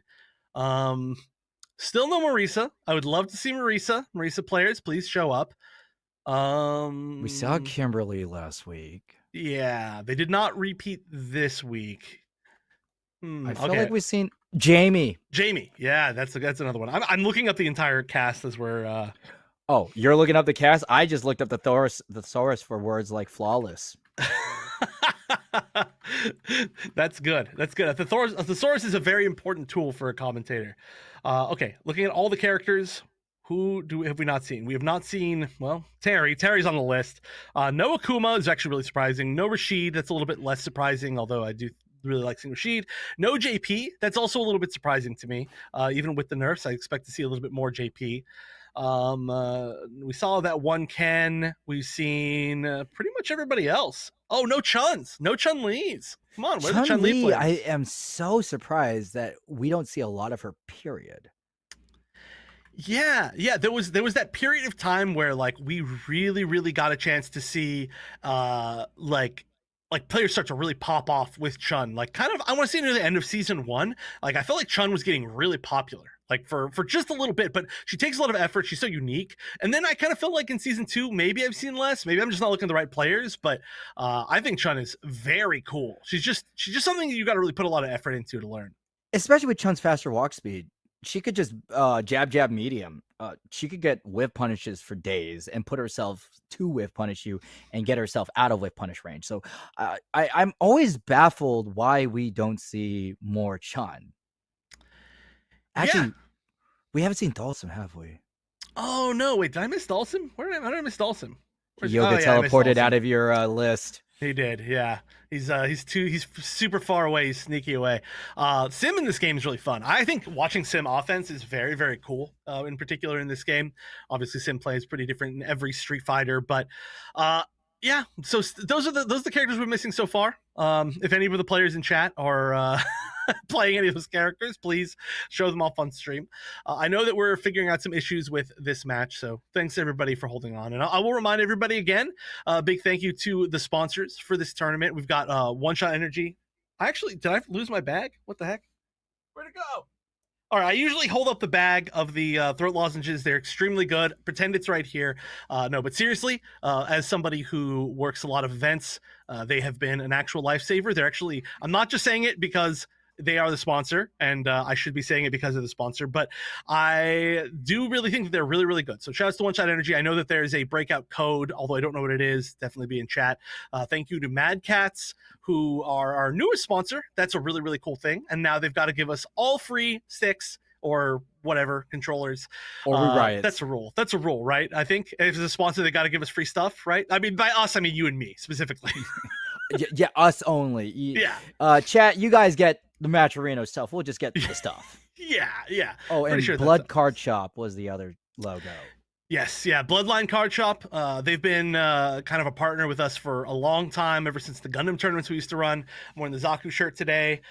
Still no Marisa. I would love to see Marisa. Marisa players, please show up. We saw Kimberly last week. Yeah, they did not repeat this week. I feel like we've seen Jamie. Jamie, yeah, that's another one. I'm looking up the entire cast as we're. Oh, you're looking up the cast? I just looked up the thesaurus for words like flawless. That's good. That's good. A thesaurus is a very important tool for a commentator. Okay, looking at all the characters, have we not seen? We have not seen, well, Terry. Terry's on the list. No Akuma is actually really surprising. No Rashid, that's a little bit less surprising, although I do really like seeing Rashid. No JP, that's also a little bit surprising to me. Even with the nerfs, I expect to see a little bit more JP. We saw that one Ken. We've seen pretty much everybody else. Oh, no Chuns. No Chun-Li's. Come on, where's the Chun-Li players? I am so surprised that we don't see a lot of her, period. Yeah, there was that period of time where like we really got a chance to see like players start to really pop off with Chun. Like kind of I want to say near the end of season 1, like I felt like Chun was getting really popular. Like for just a little bit, but she takes a lot of effort. She's so unique. And then I kind of feel like in season 2, maybe I've seen less. Maybe I'm just not looking at the right players, but I think Chun is very cool. She's just something that you got to really put a lot of effort into to learn. Especially with Chun's faster walk speed. She could just jab medium. She could get whiff punishes for days and put herself to whiff punish you and get herself out of whiff punish range. So I'm always baffled why we don't see more Chun. Actually, we haven't seen Dhalsim, have we? Oh no! Wait, did I miss Dhalsim? How did I miss Dhalsim? Yoga teleported out of your list. He did, yeah. He's super far away. He's sneaky away. Sim in this game is really fun. I think watching Sim offense is very, very cool. In particular in this game, obviously Sim plays pretty different in every Street Fighter, but yeah. So those are the characters we're missing so far. If any of the players in chat are playing any of those characters, please show them off on stream. I know that we're figuring out some issues with this match, so thanks everybody for holding on. And I will remind everybody again, big thank you to the sponsors for this tournament. We've got One Shot Energy. Did I lose my bag? What the heck? Where'd it go? All right, I usually hold up the bag of the throat lozenges. They're extremely good. Pretend it's right here. No, but seriously, as somebody who works a lot of events, they have been an actual lifesaver. They're actually, I'm not just saying it because they are the sponsor, and I should be saying it because of the sponsor, but I do really think that they're really, really good. So shout out to One Shot Energy. I know that there's a breakout code, although I don't know what it is. Definitely be in chat. Thank you to Mad Cats, who are our newest sponsor. That's a really, really cool thing. And now they've got to give us all free sticks or whatever controllers. Or riots. That's a rule. That's a rule, right? I think if it's a sponsor, they got to give us free stuff, right? I mean, by us, I mean you and me specifically. Yeah, us only. Yeah. Chat, you guys get the Matcherino stuff. We'll just get the stuff. Yeah. Oh, and Pretty sure Blood Card Shop was the other logo. Yes, yeah, Bloodline Card Shop. They've been kind of a partner with us for a long time, ever since the Gundam tournaments we used to run. I'm wearing the Zaku shirt today.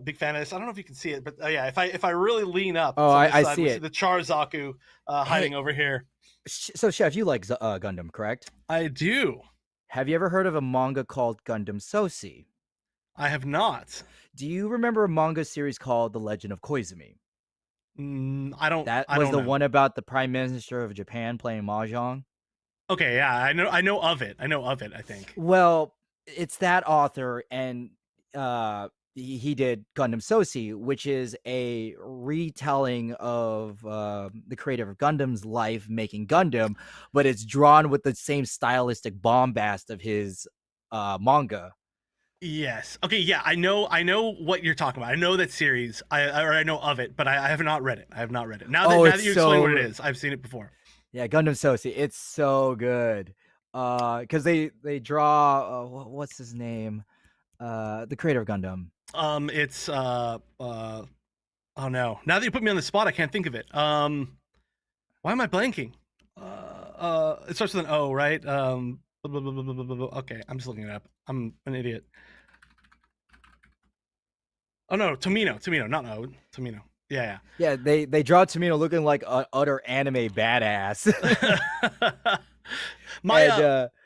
Big fan of this. I don't know if you can see it, but yeah, if I really lean up Oh, to this I side, see we see it. the Char Zaku hiding over here. So, Chef, you like Gundam, correct? I do. Have you ever heard of a manga called Gundam Sosi? I have not. Do you remember a manga series called The Legend of Koizumi? I don't. That I was don't the know. one about the Prime Minister of Japan playing mahjong. Okay, yeah, I know of it. I know of it. I think. Well, it's that author, and he did Gundam Sosi, which is a retelling of the creator of Gundam's life making Gundam, but it's drawn with the same stylistic bombast of his manga. Yes. Okay. Yeah. I know. I know what you're talking about. I know that series. I know of it, but I have not read it. I have not read it. Now that you explain what it is, I've seen it before. Yeah, Gundam Sosi. It's so good. Because they draw what's his name? The creator of Gundam. It's oh no. Now that you put me on the spot, I can't think of it. Why am I blanking? It starts with an O, right? Okay, I'm just looking it up. I'm an idiot. Oh no, Tomino, not O, Tomino. Yeah. Yeah, they draw Tomino looking like an utter anime badass.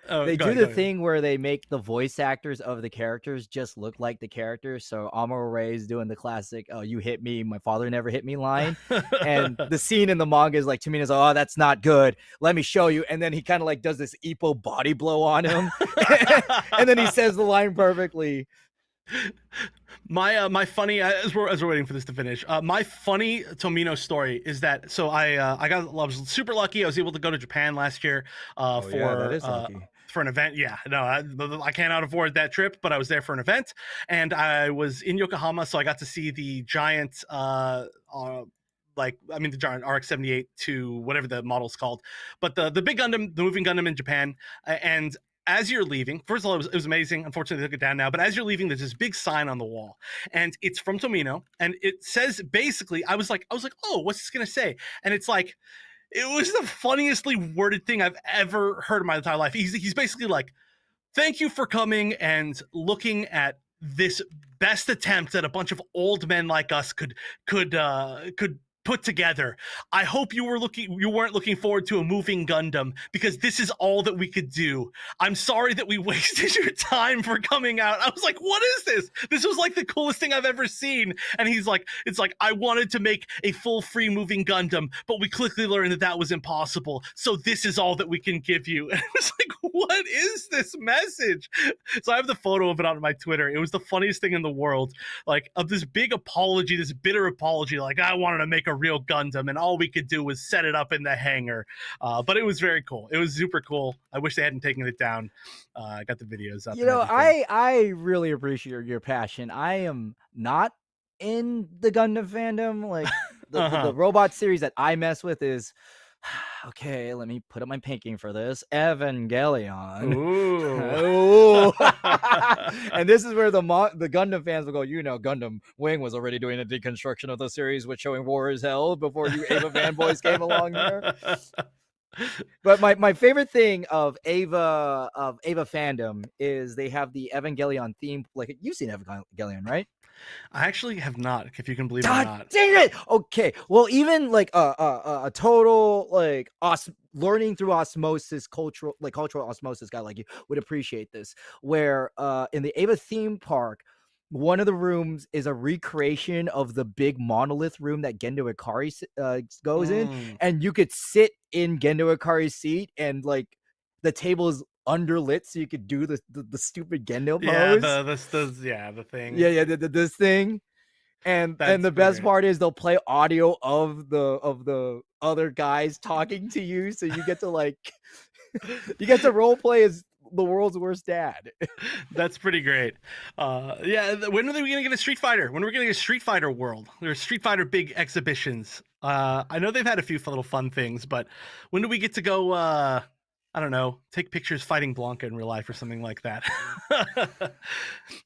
They do the thing where they make the voice actors of the characters just look like the characters. So Amuro Ray is doing the classic "Oh, you hit me, my father never hit me" line, and the scene in the manga is like Tomino's like, "Oh, that's not good. Let me show you," and then he kind of like does this Ippo body blow on him, and then he says the line perfectly. My funny as we're waiting for this to finish. My funny Tomino story is that I was super lucky. I was able to go to Japan last year for an event. Yeah, no, I cannot afford that trip, but I was there for an event, and I was in Yokohama, so I got to see the giant the giant RX-78 to whatever the model's called, but the big Gundam, the moving Gundam in Japan, and as you're leaving, first of all, it was amazing. Unfortunately, they took it down now. But as you're leaving, there's this big sign on the wall, and it's from Tomino, and it says basically, I was like, oh, what's this gonna say? And it's like, it was the funniestly worded thing I've ever heard in my entire life. He's basically like, thank you for coming and looking at this best attempt that a bunch of old men like us could put together. I hope you weren't looking forward to a moving Gundam, because this is all that we could do. I'm sorry that we wasted your time for coming out. I was like, what is this? This was like the coolest thing I've ever seen. And he's like, it's like, I wanted to make a full free moving Gundam, but we quickly learned that was impossible. So this is all that we can give you. And it was like, what is this message? So I have the photo of it on my Twitter. It was the funniest thing in the world. Like, of this big apology, this bitter apology, like, I wanted to make a real Gundam, and all we could do was set it up in the hangar. But it was very cool. It was super cool. I wish they hadn't taken it down. I got the videos up. You know, I really appreciate your passion. I am not in the Gundam fandom. Like the robot series that I mess with is okay. Let me put up my pinking for this Evangelion. Ooh. And this is where the Gundam fans will go. You know, Gundam Wing was already doing a deconstruction of the series with showing War is Hell before you Ava fanboys came along there. But my favorite thing of Ava fandom is they have the Evangelion theme. Like, you've seen Evangelion, right? I actually have not, if you can believe it or not. Dang it! Okay, well, even like a total like learning through osmosis, cultural osmosis guy like you would appreciate this. Where in the Ava theme park, one of the rooms is a recreation of the big monolith room that Gendo Ikari goes in, and you could sit in Gendo Ikari's seat, and like the table is underlit so you could do the stupid Gendo pose. The thing. This thing. And the best part is they'll play audio of the other guys talking to you, so you get to like you get to role play as the world's worst dad. That's pretty great. When are we gonna get a Street Fighter? When are we gonna get a Street Fighter World? There's Street Fighter big exhibitions. I know they've had a few little fun things, but when do we get to go I don't know, take pictures fighting Blanca in real life or something like that.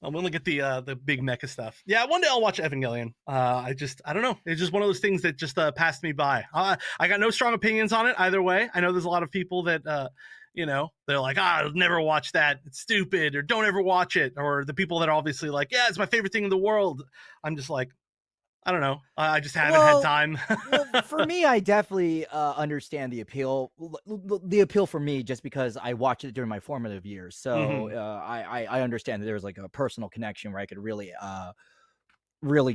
I'm gonna get the big mecha stuff. Yeah, one day I'll watch Evangelion. I don't know. It's just one of those things that just passed me by. I got no strong opinions on it either way. I know there's a lot of people that they're like, I'll never watch that. It's stupid, or don't ever watch it. Or the people that are obviously like, yeah, it's my favorite thing in the world. I'm just like, I don't know. I just haven't had time. Well, for me, I definitely understand the appeal. The appeal for me, just because I watched it during my formative years, so I understand that there's like a personal connection where I could really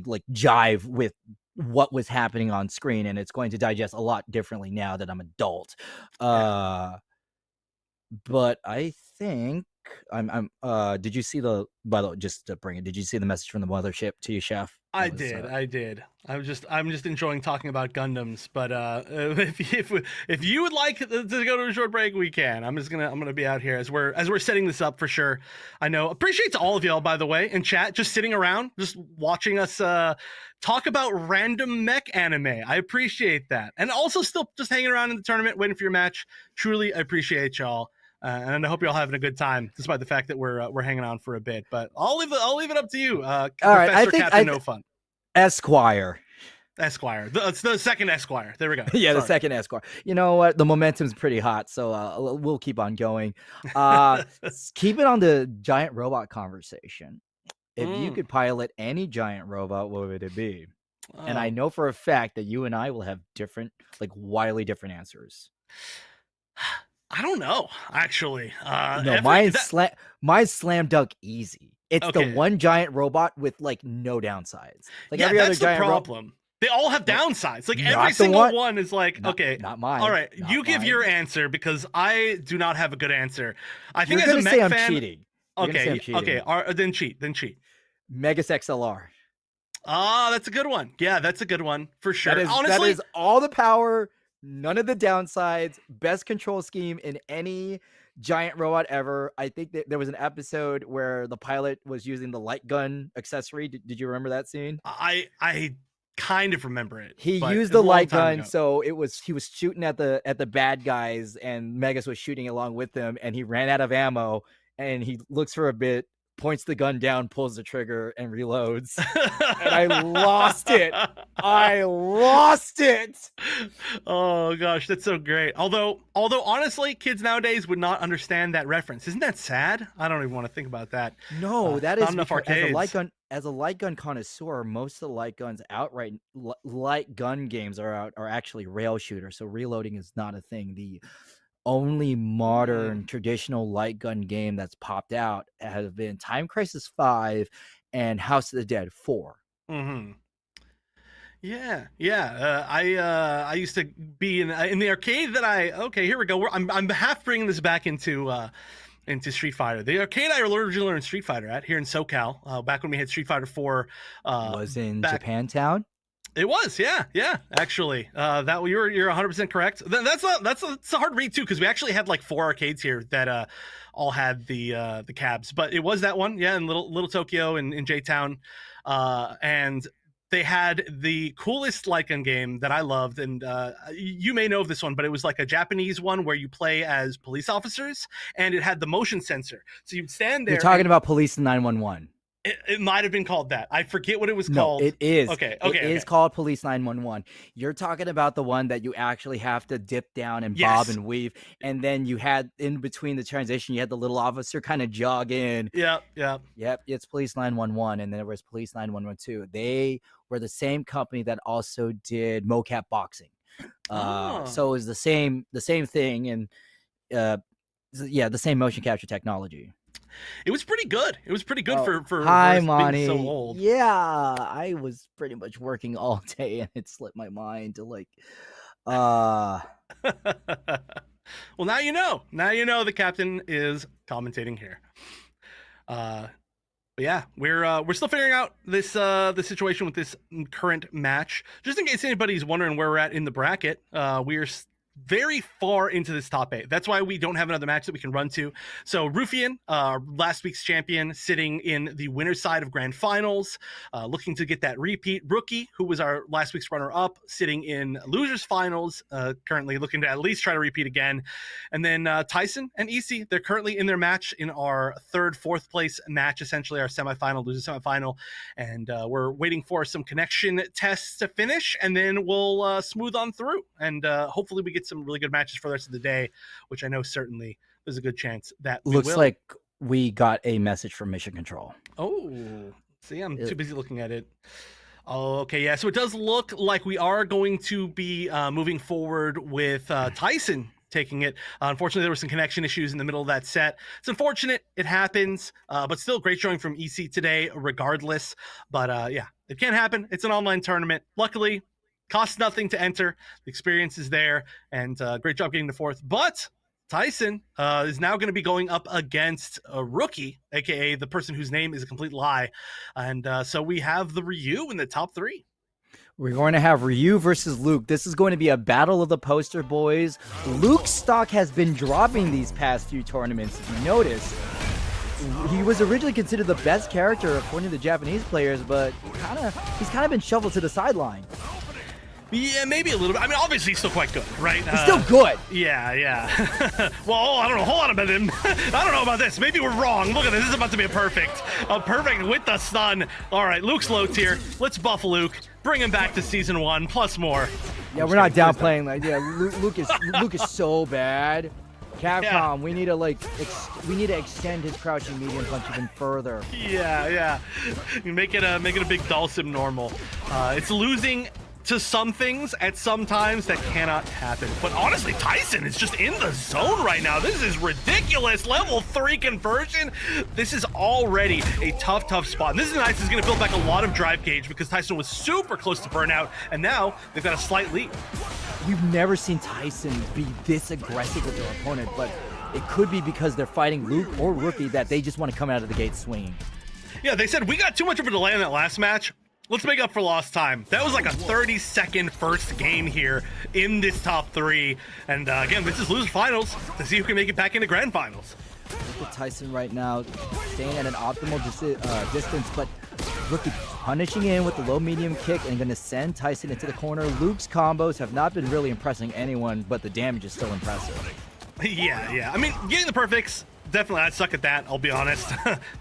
like jive with what was happening on screen, and it's going to digest a lot differently now that I'm adult. But I think I'm did you see by the way, just to bring it, did you see the message from the mothership to you, Chef? I did. I'm just enjoying talking about Gundams, but if you would like to go to a short break, we can. I'm gonna be out here as we're setting this up for sure. I know. Appreciate to all of y'all, by the way, in chat, just sitting around, just watching us talk about random mech anime. I appreciate that, and also still just hanging around in the tournament, waiting for your match. Truly, I appreciate y'all. And I hope you're all having a good time, despite the fact that we're hanging on for a bit. But I'll leave it up to you, all Professor right, I think Captain No Fun. Esquire. It's the second Esquire. There we go. Yeah, Sorry. the second Esquire. You know what? The momentum's pretty hot, so we'll keep on going. Keep it on the giant robot conversation. If you could pilot any giant robot, what would it be? And I know for a fact that you and I will have different, like wildly different answers. I don't know, actually. No, mine's slam dunk easy. It's the one giant robot with like no downsides. Like every other giant problem. They all have downsides. Like Not every the single one- one is like, okay, not mine. All right, Not you give mine. your answer because I do not have a good answer. I think You're as gonna a mech say I'm fan, cheating. You're gonna say I'm cheating. okay. Then cheat. Megas XLR. That's a good one. Yeah, that's a good one for sure. That Honestly, is all the power, none of the downsides, best control scheme in any giant robot ever. I think that there was an episode where the pilot was using the light gun accessory. Did you remember that scene? I kind of remember it. He but used it was the a long light time gun, ago. so he was shooting at the bad guys, and Megas was shooting along with them, and he ran out of ammo, and he looks for a bit, points the gun down, pulls the trigger, and reloads. And I lost it. Oh gosh, that's so great. Although honestly, kids nowadays would not understand that reference. Isn't that sad? I don't even want to think about that. No, that is not enough because arcades. as a light gun connoisseur, most of the light guns outright light gun games are actually rail shooters, so reloading is not a thing. The only modern traditional light gun game that's popped out has been Time Crisis 5 and House of the Dead 4. Mm-hmm. Yeah. I used to be in the arcade that here we go. I'm half bringing this back into Street Fighter. The arcade I originally learned Street Fighter at here in SoCal, back when we had Street Fighter 4. Was in Japantown. It was, yeah. Actually, that you're 100% correct. That's a hard read too, because we actually had like 4 arcades here that all had the cabs, but it was that one, yeah, in Little Tokyo in J-Town, and they had the coolest light gun game that I loved, and you may know of this one, but it was like a Japanese one where you play as police officers, and it had the motion sensor, so you'd stand there. You're talking about Police 911. It might have been called that. I forget what it was No, called. it is. Okay. It is called Police 911. You're talking about the one that you actually have to dip down and bob Yes. and weave, and then you had in between the transition, you had the little officer kind of jog in. Yeah. Yep, it's Police 911, and then there was Police 911 too. They were the same company that also did mocap boxing. So it was the same thing, and the same motion capture technology. It was pretty good. For Hi, being Monty. so old. Yeah, I was pretty much working all day, and it slipped my mind to like, Well, now you know. Now you know the captain is commentating here. But yeah, we're still figuring out this the situation with this current match. Just in case anybody's wondering where we're at in the bracket, we're very far into this top 8. That's why we don't have another match that we can run to. So Rufian, last week's champion, sitting in the winner's side of grand finals, looking to get that repeat. Rookie, who was our last week's runner-up, sitting in losers finals, currently looking to at least try to repeat again. And then Tyson and EC, they're currently in their match in our fourth place match, essentially our semifinal, loser semifinal. And we're waiting for some connection tests to finish, and then we'll smooth on through. And hopefully we get some really good matches for the rest of the day, which I know certainly there's a good chance that we Looks will. like we got a message from Mission Control. Oh, see, I'm too busy looking at it. Oh, okay, yeah. So it does look like we are going to be moving forward with Tyson taking it. Unfortunately, there were some connection issues in the middle of that set. It's unfortunate. It happens, but still great showing from EC today regardless. But yeah, it can happen. It's an online tournament. Luckily, costs nothing to enter. The experience is there, and great job getting the fourth. But Tyson is now going to be going up against a rookie, aka the person whose name is a complete lie. And so we have the Ryu in the top 3. We're going to have Ryu versus Luke. This is going to be a battle of the poster boys. Luke's stock has been dropping these past few tournaments. If you notice, he was originally considered the best character according to the Japanese players, but he's kind of been shuffled to the sideline. Yeah, maybe a little bit. I mean, obviously he's still quite good, right? He's still good. Yeah. Well, I don't know a whole lot about him. I don't know about this. Maybe we're wrong. Look at this. This is about to be a perfect with the stun. All right, Luke's low tier. Let's buff Luke. Bring him back to season 1 plus more. Yeah, we're not downplaying. Like, yeah, Luke is so bad. Capcom, Yeah. we need to extend his crouching medium punch even further. Yeah. You make it a big Dhalsim normal. It's losing to some things at some times that cannot happen. But honestly, Tyson is just in the zone right now. This is ridiculous. Level 3 conversion. This is already a tough spot. And this is nice. It's going to build back a lot of drive gauge because Tyson was super close to burnout, and now they've got a slight lead. We've never seen Tyson be this aggressive with their opponent, but it could be because they're fighting Luke or Rookie that they just want to come out of the gate swinging. Yeah, they said we got too much of a delay in that last match. Let's make up for lost time. That was like a 30-second first game here in this top 3. And again, this is loser finals to see who can make it back into grand finals. Look at Tyson right now, staying at an optimal distance, but Rookie punishing in with the low-medium kick and going to send Tyson into the corner. Luke's combos have not been really impressing anyone, but the damage is still impressive. Yeah. I mean, getting the perfects, definitely, I suck at that, I'll be honest.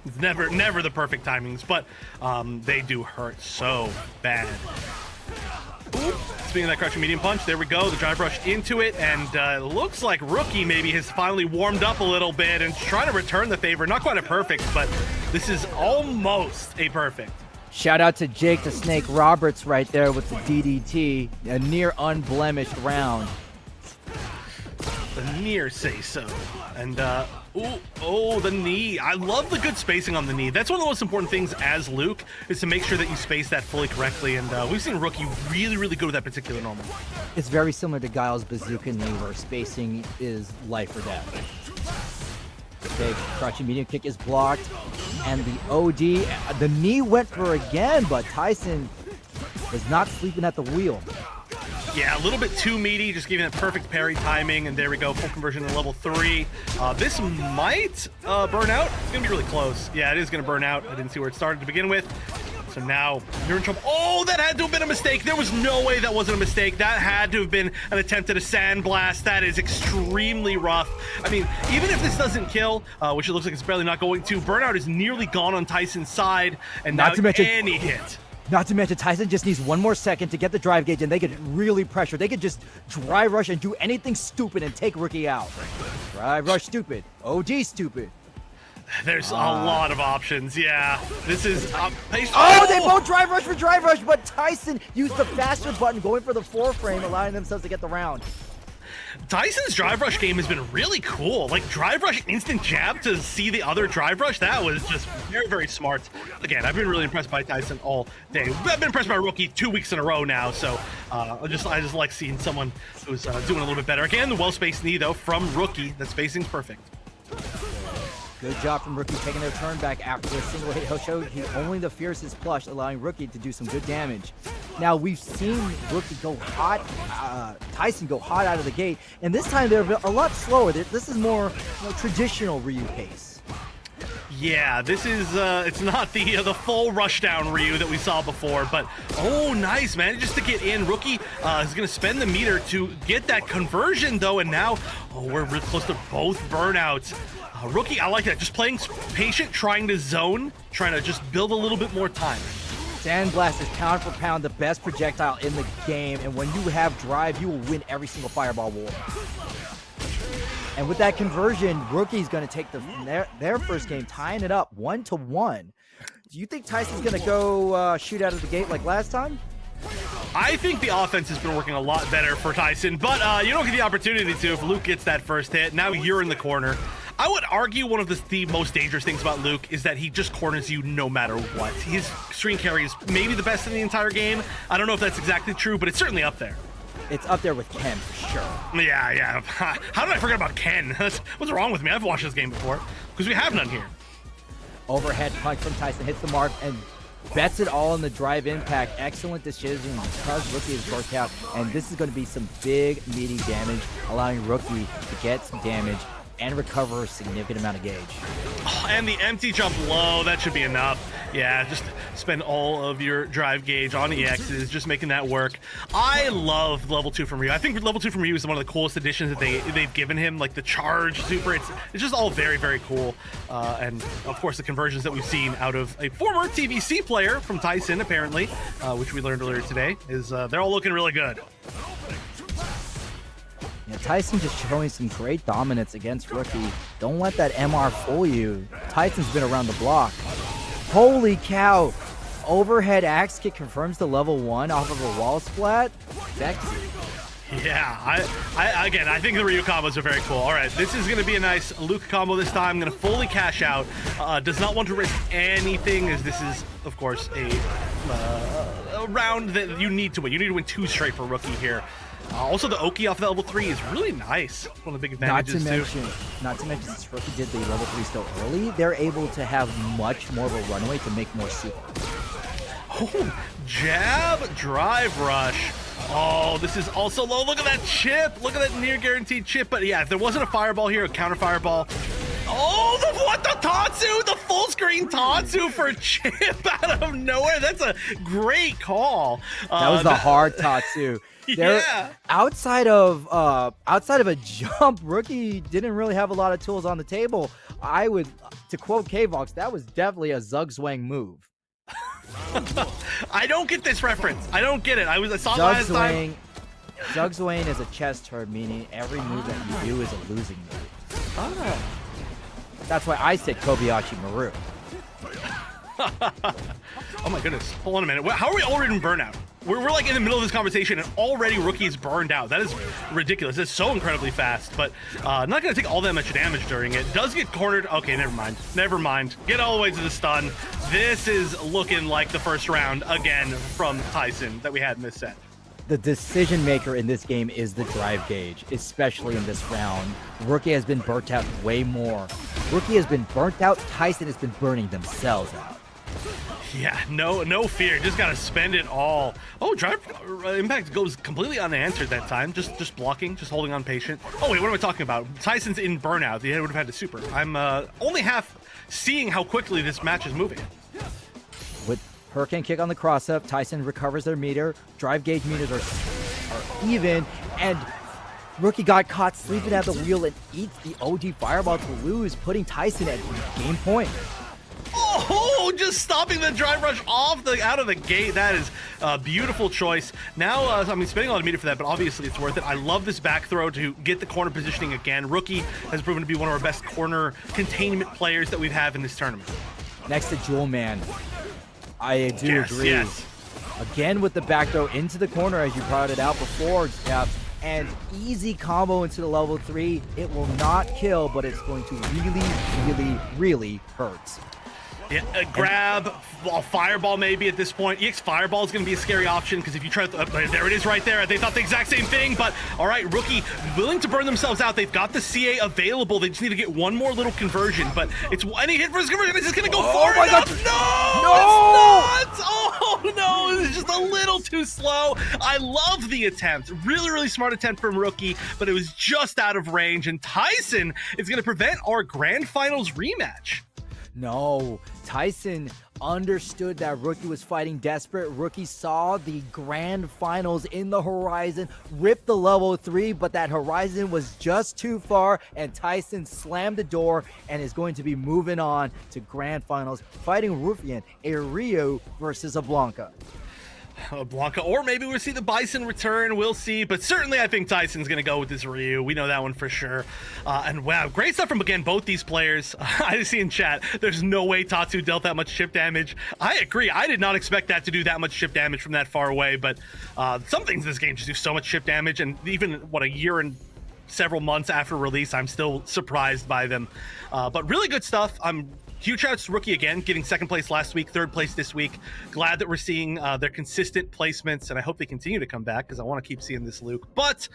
It's never the perfect timings, but they do hurt so bad. Ooh, speaking of that crouching medium punch, there we go. The drive rush into it, and it looks like Rookie maybe has finally warmed up a little bit and trying to return the favor. Not quite a perfect, but this is almost a perfect. Shout out to Jake the Snake Roberts right there with the DDT, a near unblemished round. The near say so. And the knee. I love the good spacing on the knee. That's one of the most important things as Luke, is to make sure that you space that fully correctly. And we've seen Rookie really good with that particular normal. It's very similar to Guile's bazooka knee, where spacing is life or death. Big crouching medium kick is blocked, and the OD, the knee went for again, but Tyson was not sleeping at the wheel. Yeah, a little bit too meaty, just giving it perfect parry timing, and there we go, full conversion to level 3. This might burn out. It's gonna be really close. Yeah, it is gonna burn out. I didn't see where it started to begin with. So now you're in trouble. Oh, that had to have been a mistake. There was no way that wasn't a mistake. That had to have been an attempt at a sandblast. That is extremely rough. I mean, even if this doesn't kill, which it looks like it's barely not going to, burnout is nearly gone on Tyson's side, and Not now to mention- any hit. Not to mention, Tyson just needs one more second to get the drive gauge, and they could really pressure. They could just drive rush and do anything stupid and take Rookie out. Drive rush stupid. OD stupid. There's a lot of options, yeah. This is... They both drive rush for drive rush, but Tyson used the faster button, going for the 4-frame, allowing themselves to get the round. Tyson's drive rush game has been really cool. Like, drive rush instant jab to see the other drive rush, that was just very smart. Again, I've been really impressed by Tyson all day. I've been impressed by Rookie 2 weeks in a row now, so I just like seeing someone who's doing a little bit better. Again, the well-spaced knee, though, from Rookie. That spacing's perfect. Good job from Rookie taking their turn back after their single hit. He'll show only the fiercest plush, allowing Rookie to do some good damage. Now, we've seen Rookie go hot, Tyson go hot out of the gate, and this time they're a lot slower. This is more traditional Ryu pace. Yeah, this is, it's not the full rushdown Ryu that we saw before, but, oh, nice, man. Just to get in, Rookie is going to spend the meter to get that conversion, though, and now, we're really close to both burnouts. Rookie, I like that. Just playing patient, trying to zone, trying to just build a little bit more time. Sandblast is pound for pound the best projectile in the game, and when you have drive, you will win every single fireball war. And with that conversion, Rookie's going to take their first game, tying it up 1-1. Do you think Tyson's going to go shoot out of the gate like last time? I think the offense has been working a lot better for Tyson, but you don't get the opportunity to if Luke gets that first hit. Now you're in the corner. I would argue one of the most dangerous things about Luke is that he just corners you no matter what. His screen carry is maybe the best in the entire game. I don't know if that's exactly true, but it's certainly up there. It's up there with Ken, for sure. Yeah. How did I forget about Ken? What's wrong with me? I've watched this game before, because we have none here. Overhead punch from Tyson hits the mark and bets it all on the drive impact. Excellent decision because Rookie is worked out, and this is going to be some big, meaty damage, allowing Rookie to get some damage and recover a significant amount of gauge. Oh, and the empty jump low, that should be enough. Yeah, just spend all of your drive gauge on EXs, just making that work. I love level 2 from Ryu. I think level 2 from Ryu is one of the coolest additions that they've given him, like the charge super. It's just all very, very cool. And of course, the conversions that we've seen out of a former TVC player from Tyson, apparently, which we learned earlier today, is they're all looking really good. Yeah, Tyson just showing some great dominance against Rookie. Don't let that MR fool you. Tyson's been around the block. Holy cow. Overhead axe kick confirms the level 1 off of a wall splat. Sexy. Yeah, I think the Ryu combos are very cool. All right, this is going to be a nice Luke combo this time. I'm going to fully cash out. Does not want to risk anything, as this is, of course, a round that you need to win. You need to win 2 straight for Rookie here. Also, the Oki off the level 3 is really nice. One of the big advantages, Not to mention, since Rookie did the level 3 so early, they're able to have much more of a runway to make more super. Oh, jab, drive rush. Oh, this is also low. Look at that chip. Look at that near guaranteed chip. But yeah, if there wasn't a fireball here, a counter fireball. Oh, the Tatsu, the full screen Tatsu for chip out of nowhere. That's a great call. That was the hard Tatsu. Yeah. Outside of a jump, Rookie didn't really have a lot of tools on the table. To quote K-Vox, that was definitely a Zugzwang move. I don't get this reference. I don't get it. I saw it last time. Zugzwang is a chess term, meaning every move that you do is a losing move. Oh. That's why I said Kobayashi Maru. Oh my goodness. Hold on a minute. How are we already in burnout? We're like in the middle of this conversation and already Rookie is burned out. That is ridiculous. It's so incredibly fast, but not going to take all that much damage during it. Does get cornered. Okay, never mind. Never mind. Get all the way to the stun. This is looking like the first round again from Tyson that we had in this set. The decision maker in this game is the drive gauge, especially in this round. Rookie has been burnt out way more. Rookie has been burnt out. Tyson has been burning themselves out. Yeah, no fear. Just gotta spend it all. Oh, drive impact goes completely unanswered that time. Just blocking, just holding on patient. Oh wait, what am I talking about? Tyson's in burnout. The head would have had to super. I'm only half seeing how quickly this match is moving. With Hurricane Kick on the cross up, Tyson recovers their meter. Drive gauge meters are even, and Rookie got caught sleeping at the wheel and eats the OG Fireball to lose, putting Tyson at game point. Oh, just stopping the drive rush out of the gate. That is a beautiful choice. Now, I mean, spending a lot of meter for that, but obviously it's worth it. I love this back throw to get the corner positioning again. Rookie has proven to be one of our best corner containment players that we've had in this tournament. Next to Jewel Man, I do agree. Yes. Again with the back throw into the corner, as you brought it out before, and easy combo into the level 3. It will not kill, but it's going to really, really, really hurt. Yeah, grab, fireball maybe at this point. EX fireball is going to be a scary option because if you try to, there it is right there. They thought the exact same thing, but all right, Rookie willing to burn themselves out. They've got the CA available. They just need to get one more little conversion, but it's any hit for his conversion. It's just going to go for it. God. No, it's not. Oh no, it's just a little too slow. I love the attempt. Really, really smart attempt from Rookie, but it was just out of range, and Tyson is going to prevent our grand finals rematch. No, Tyson understood that Rookie was fighting desperate. Rookie saw the grand finals in the horizon, ripped the level 3, but that horizon was just too far, and Tyson slammed the door and is going to be moving on to grand finals, fighting Ruffian, a Rio versus a Blanca. Blanca, or maybe we'll see the Bison return. We'll see, but certainly I think Tyson's going to go with this Ryu. We know that one for sure. And wow, great stuff from, again, both these players. I see in chat, there's no way Tatsu dealt that much chip damage. I agree. I did not expect that to do that much chip damage from that far away, but some things in this game just do so much chip damage, and even, what, a year and several months after release, I'm still surprised by them. But really good stuff. Huge shouts to Rookie again, getting second place last week, third place this week. Glad that we're seeing their consistent placements, and I hope they continue to come back because I want to keep seeing this, Luke. But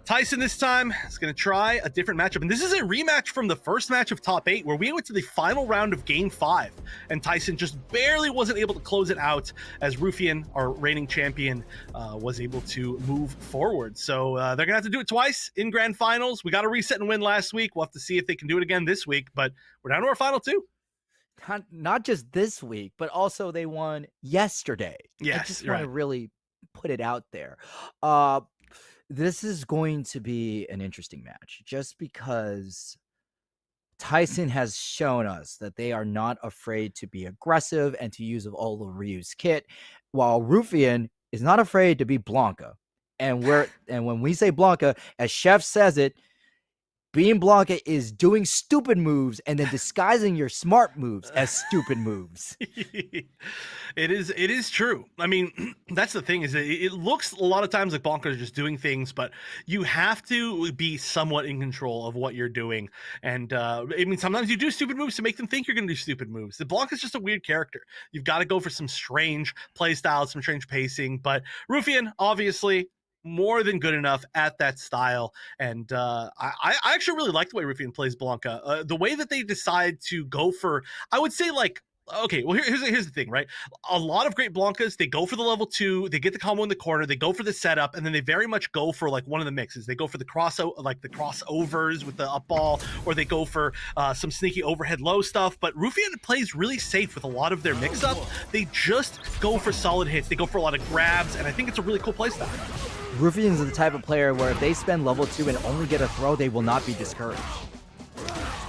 Tyson this time is going to try a different matchup, and this is a rematch from the first match of Top 8, where we went to the final round of Game 5, and Tyson just barely wasn't able to close it out as Ruffian, our reigning champion, was able to move forward. So they're going to have to do it twice in Grand Finals. We got a reset and win last week. We'll have to see if they can do it again this week, but we're down to our final 2. Not just this week, but also they won yesterday. Yes, I just want to really put it out there. This is going to be an interesting match just because Tyson has shown us that they are not afraid to be aggressive and to use of all of Ryu's kit, while Ruffian is not afraid to be Blanca. And when we say Blanca, as Chef says it, being Blanca is doing stupid moves and then disguising your smart moves as stupid moves. It is true. I mean, that's the thing, is it looks a lot of times like Blanca is just doing things, but you have to be somewhat in control of what you're doing. And I mean, sometimes you do stupid moves to make them think you're going to do stupid moves. The Blanca's just a weird character. You've got to go for some strange play styles, some strange pacing, but Ruffian, obviously, more than good enough at that style. And I actually really like the way Ruffian plays Blanca. The way that they decide to go for, I would say, like, okay, well, here's the thing, right? A lot of great Blancas, they go for the level 2, they get the combo in the corner, they go for the setup, and then they very much go for like one of the mixes. They go for the crossovers with the up ball, or they go for some sneaky overhead low stuff. But Ruffian plays really safe with a lot of their mix-up. They just go for solid hits. They go for a lot of grabs, and I think it's a really cool playstyle. Ruffians are the type of player where if they spend level 2 and only get a throw, they will not be discouraged.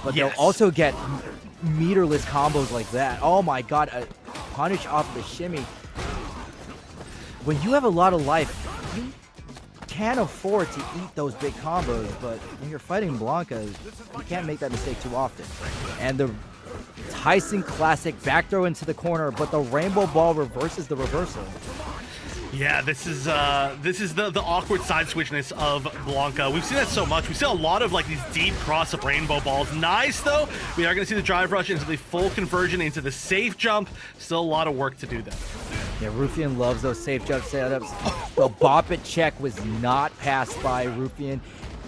But they'll also get meterless combos like that. Oh my god, a punish off the shimmy. When you have a lot of life, you can't afford to eat those big combos, but when you're fighting Blanca, you can't make that mistake too often. And the Tyson classic back throw into the corner, but the rainbow ball reverses the reversal. Yeah, this is the awkward side switchness of Blanca. We've seen that so much. We've seen a lot of like these deep cross-up rainbow balls. Nice though. We are going to see the drive rush into the full conversion into the safe jump. Still a lot of work to do though. Yeah, Ruffian loves those safe jump setups. The bop it check was not passed by Ruffian.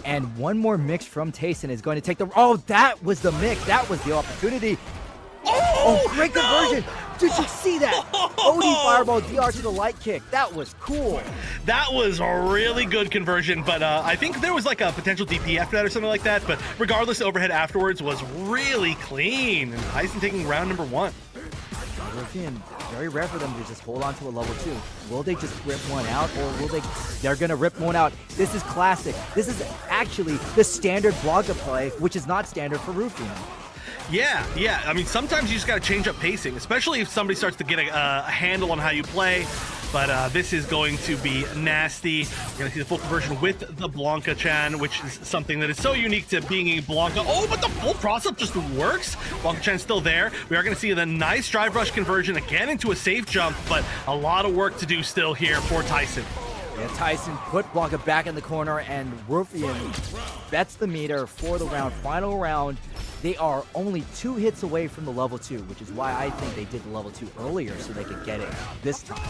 And one more mix from Tyson is going to take the... Oh, that was the mix. That was the opportunity. Oh, great conversion. Did you see that? OD fireball DR to the light kick. That was cool. That was a really good conversion, but I think there was like a potential DP after that or something like that. But regardless, the overhead afterwards was really clean. And Tyson taking round number 1. Ruffian, very rare for them to just hold on to a level 2. Will they just rip one out, or will they... They're going to rip one out. This is classic. This is actually the standard Blanca play, which is not standard for Ruffian. Yeah. I mean, sometimes you just got to change up pacing, especially if somebody starts to get a handle on how you play. But this is going to be nasty. We're going to see the full conversion with the Blanca-chan, which is something that is so unique to being a Blanca. Oh, but the full cross-up just works. Blanca-chan's still there. We are going to see the nice drive rush conversion again into a safe jump, but a lot of work to do still here for Tyson. Yeah, Tyson put Blanca back in the corner, and Ruffian bets the meter for the round. Final round. they are only 2 hits away from the level 2, which is why I think they did the level 2 earlier so they could get it this time.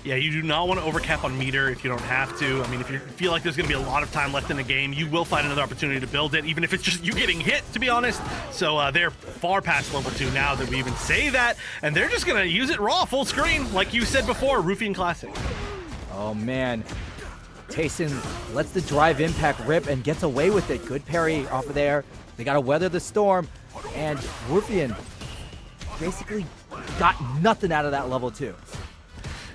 Yeah, you do not want to overcap on meter if you don't have to. I mean, if you feel like there's going to be a lot of time left in the game, you will find another opportunity to build it, even if it's just you getting hit, to be honest. So they're far past level 2 now that we even say that, and they're just going to use it raw, full screen, like you said before, Ruffian Classic. Oh, man. Tayson lets the drive impact rip and gets away with it. Good parry off of there. They got to weather the storm, and Ruffian basically got nothing out of that level 2.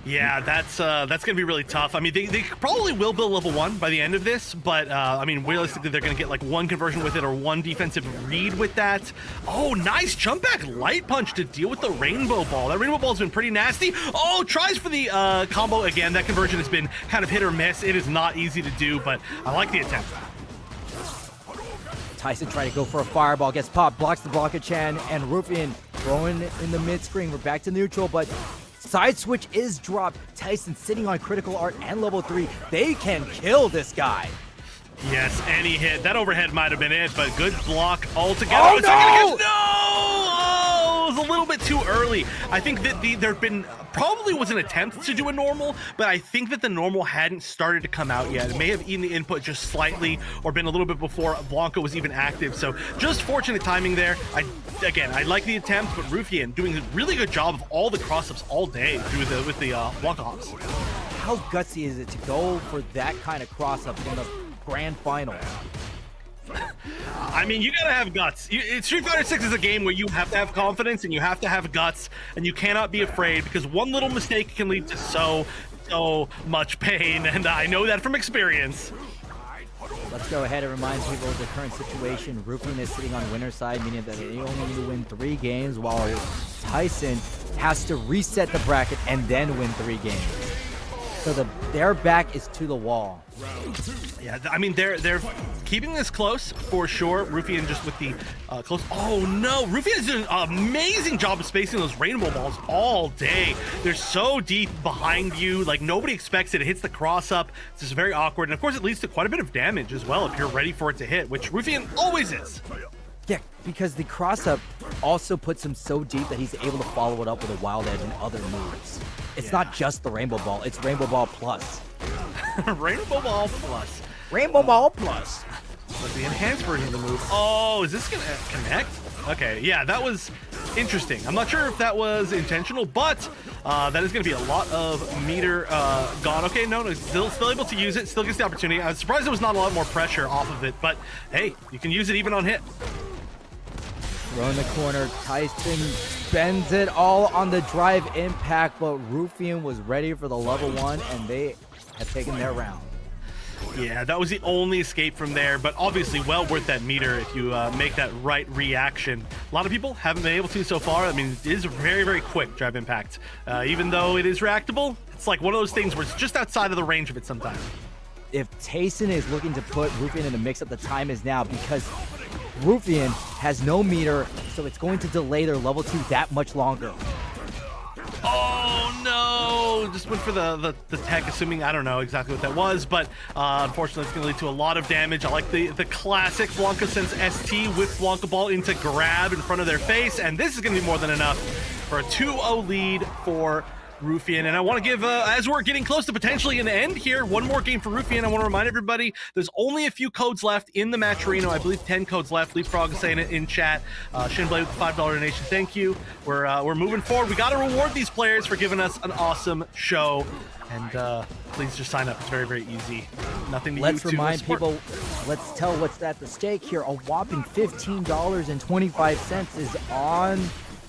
Yeah, that's gonna be really tough. I mean, they probably will build level 1 by the end of this, but I mean, realistically, they're gonna get like 1 conversion with it or 1 defensive read with that. Oh, nice jump back light punch to deal with the rainbow ball. That rainbow ball's been pretty nasty. Oh, tries for the combo again. That conversion has been kind of hit or miss. It is not easy to do, but I like the attempt. Tayson trying to go for a fireball, gets popped, blocks the blockade, and Ruffian throwing in the mid-screen. We're back to neutral, but side switch is dropped. Tayson sitting on critical art and level 3. They can kill this guy. Yes, any hit. That overhead might have been it, but good block altogether. Oh, It's no! not gonna catch- No! Oh, it was a little bit too early. I think that there been probably was an attempt to do a normal, but I think that the normal hadn't started to come out yet. It may have eaten the input just slightly or been a little bit before Blanco was even active. So just fortunate timing there. I like the attempt, but Ruffian doing a really good job of all the cross-ups all day with the Blanco hops. How gutsy is it to go for that kind of cross-up in the grand final? I mean, you gotta have guts. Street Fighter 6 is a game where you have to have confidence and you have to have guts, and you cannot be afraid, because one little mistake can lead to so much pain, and I know that from experience. Let's go ahead and remind people of the current situation. Ruffian is sitting on winner's side, meaning that they only need to win 3 games, while Tayson has to reset the bracket and then win 3 games. So their back is to the wall. Yeah, I mean, they're keeping this close for sure. Ruffian just with the close. Oh no, Ruffian is doing an amazing job of spacing those rainbow balls all day. They're so deep behind you, like nobody expects it. It hits the cross up. It's just very awkward, and of course, it leads to quite a bit of damage as well if you're ready for it to hit, which Ruffian always is. Yeah, because the cross-up also puts him so deep that he's able to follow it up with a wild edge and other moves. It's not just the rainbow ball, it's rainbow ball plus. Rainbow ball plus. Rainbow ball plus. But the enhanced version of the move. Oh, is this gonna connect? Okay, yeah, that was interesting. I'm not sure if that was intentional, but that is gonna be a lot of meter gone. Okay, no, still able to use it, still gets the opportunity. I was surprised there was not a lot more pressure off of it, but hey, you can use it even on hit. Throw in the corner, Tayson spends it all on the drive impact, but Ruffian was ready for the level 1, and they have taken their round. Yeah, that was the only escape from there, but obviously well worth that meter if you make that right reaction. A lot of people haven't been able to so far. I mean, it is very, very quick drive impact. Even though it is reactable, it's like one of those things where it's just outside of the range of it sometimes. If Tayson is looking to put Ruffian in the mix-up, the time is now, because Ruffian has no meter, so it's going to delay their level 2 that much longer. Oh no! Just went for the tech, assuming, I don't know exactly what that was, but unfortunately it's going to lead to a lot of damage. I like the classic Blanca sends ST with Blanca ball into grab in front of their face, and this is going to be more than enough for a 2-0 lead for Ruffian. And I want to give, as we're getting close to potentially an end here, one more game for Ruffian. I want to remind everybody, there's only a few codes left in the Matcherino. I believe 10 codes left. Leapfrog is saying it in chat. Shinblade with the $5 donation. Thank you. We're moving forward. We got to reward these players for giving us an awesome show. And please just sign up. It's very, very easy. Nothing to Let's YouTube remind people, let's tell what's at the stake here. A whopping $15.25 is on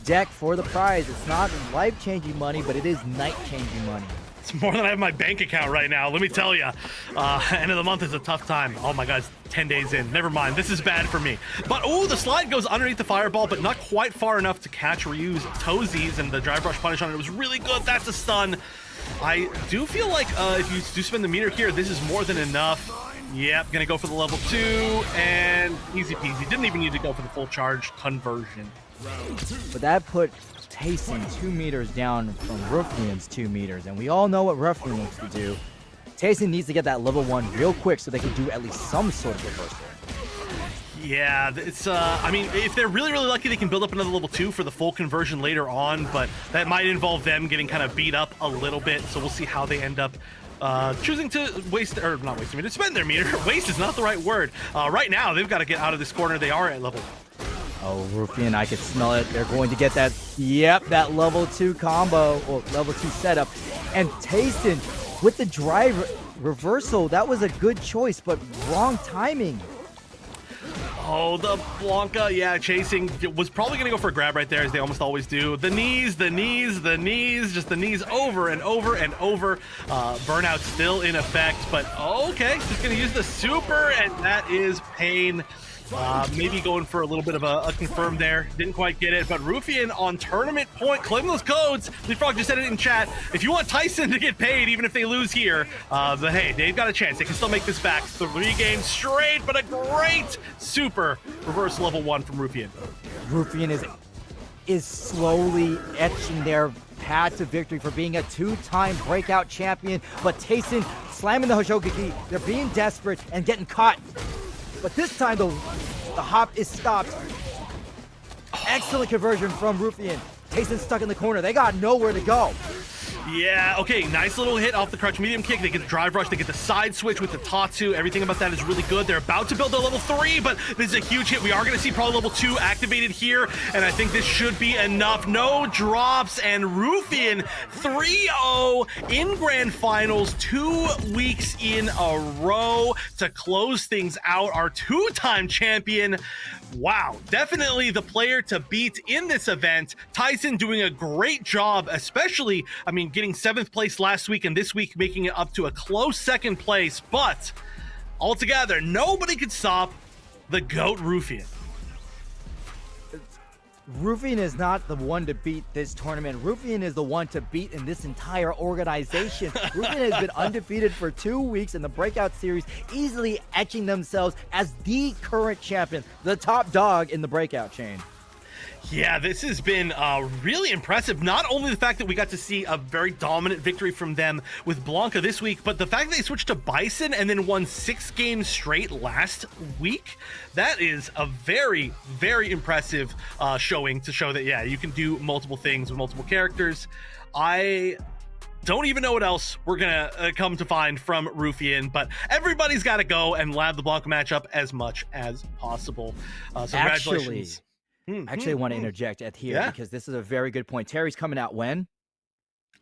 deck for the prize. It's not life-changing money, but it is night-changing money. It's more than I have in my bank account right now, let me tell you. End of the month is a tough time. Oh my God, 10 days in. Never mind, this is bad for me. But oh, the slide goes underneath the fireball, but not quite far enough to catch Ryu's toesies, and the drive brush punish on it was really good. That's a stun. I do feel like if you do spend the meter here, this is more than enough. Yep, gonna go for the level 2, and easy peasy. Didn't even need to go for the full charge conversion. But that put Tayson 2 meters down from Ruffian's 2 meters, and we all know what Ruffian wants to do. Tayson needs to get that level 1 real quick so they can do at least some sort of reversal. Yeah, it's I mean, if they're really lucky, they can build up another level 2 for the full conversion later on, but that might involve them getting kind of beat up a little bit, so we'll see how they end up choosing to to spend their meter. Waste is not the right word. Right now, they've got to get out of this corner. They are at level 1. Oh, Ruffian, I can smell it. They're going to get that, that level 2 combo, or level 2 setup. And Tayson, with the drive reversal, that was a good choice, but wrong timing. Oh, the Blanca, chasing, was probably going to go for a grab right there, as they almost always do. The knees, just the knees over and over and over. Burnout still in effect, but okay, just going to use the super, and that is pain. Maybe going for a little bit of a confirm there. Didn't quite get it, but Ruffian on tournament point, claim those codes. Leapfrog just said it in chat. If you want Tyson to get paid, even if they lose here, but hey, they've got a chance. They can still make this back. 3 games straight, but a great super reverse level 1 from Ruffian. Ruffian is slowly etching their path to victory for being a 2-time breakout champion, but Tayson slamming the Hoshokiki. They're being desperate and getting caught. But this time, the hop is stopped. Excellent conversion from Ruffian. Tayson stuck in the corner. They got nowhere to go. Yeah, okay, nice little hit off the crouch medium kick. They get the drive rush, they get the side switch with the Tatsu. Everything about that is really good. They're about to build their level 3, but this is a huge hit. We are going to see probably level 2 activated here, and I think this should be enough. No drops, and Ruffian 3-0 in Grand Finals 2 weeks in a row to close things out. Our 2-time champion. Wow, definitely the player to beat in this event. Tyson doing a great job, especially, I mean, getting 7th place last week and this week making it up to a close 2nd place. But altogether, nobody could stop the GOAT Ruffian. Ruffian is not the one to beat this tournament. Ruffian is the one to beat in this entire organization. Ruffian has been undefeated for 2 weeks in the Breakout Series, easily etching themselves as the current champion, the top dog in the Breakout chain. Yeah, this has been really impressive. Not only the fact that we got to see a very dominant victory from them with Blanca this week, but the fact that they switched to Bison and then won 6 games straight last week. That is a very impressive showing to show that, yeah, you can do multiple things with multiple characters. I don't even know what else we're gonna come to find from Ruffian, but everybody's got to go and lab the Blanca matchup as much as possible. So congratulations. Actually, I want to interject at here because this is a very good point. Terry's coming out when?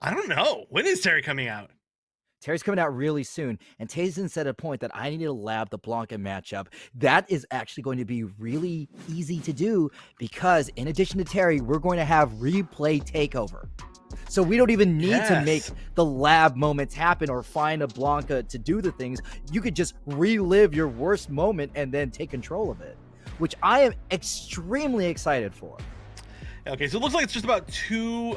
I don't know. When is Terry coming out? Terry's coming out really soon, and Tayson said a point that I need to lab the Blanca matchup. That is actually going to be really easy to do because in addition to Terry, we're going to have replay takeover. So we don't even need to make the lab moments happen or find a Blanca to do the things. You could just relive your worst moment and then take control of it, which I am extremely excited for. Okay, so it looks like it's just about 2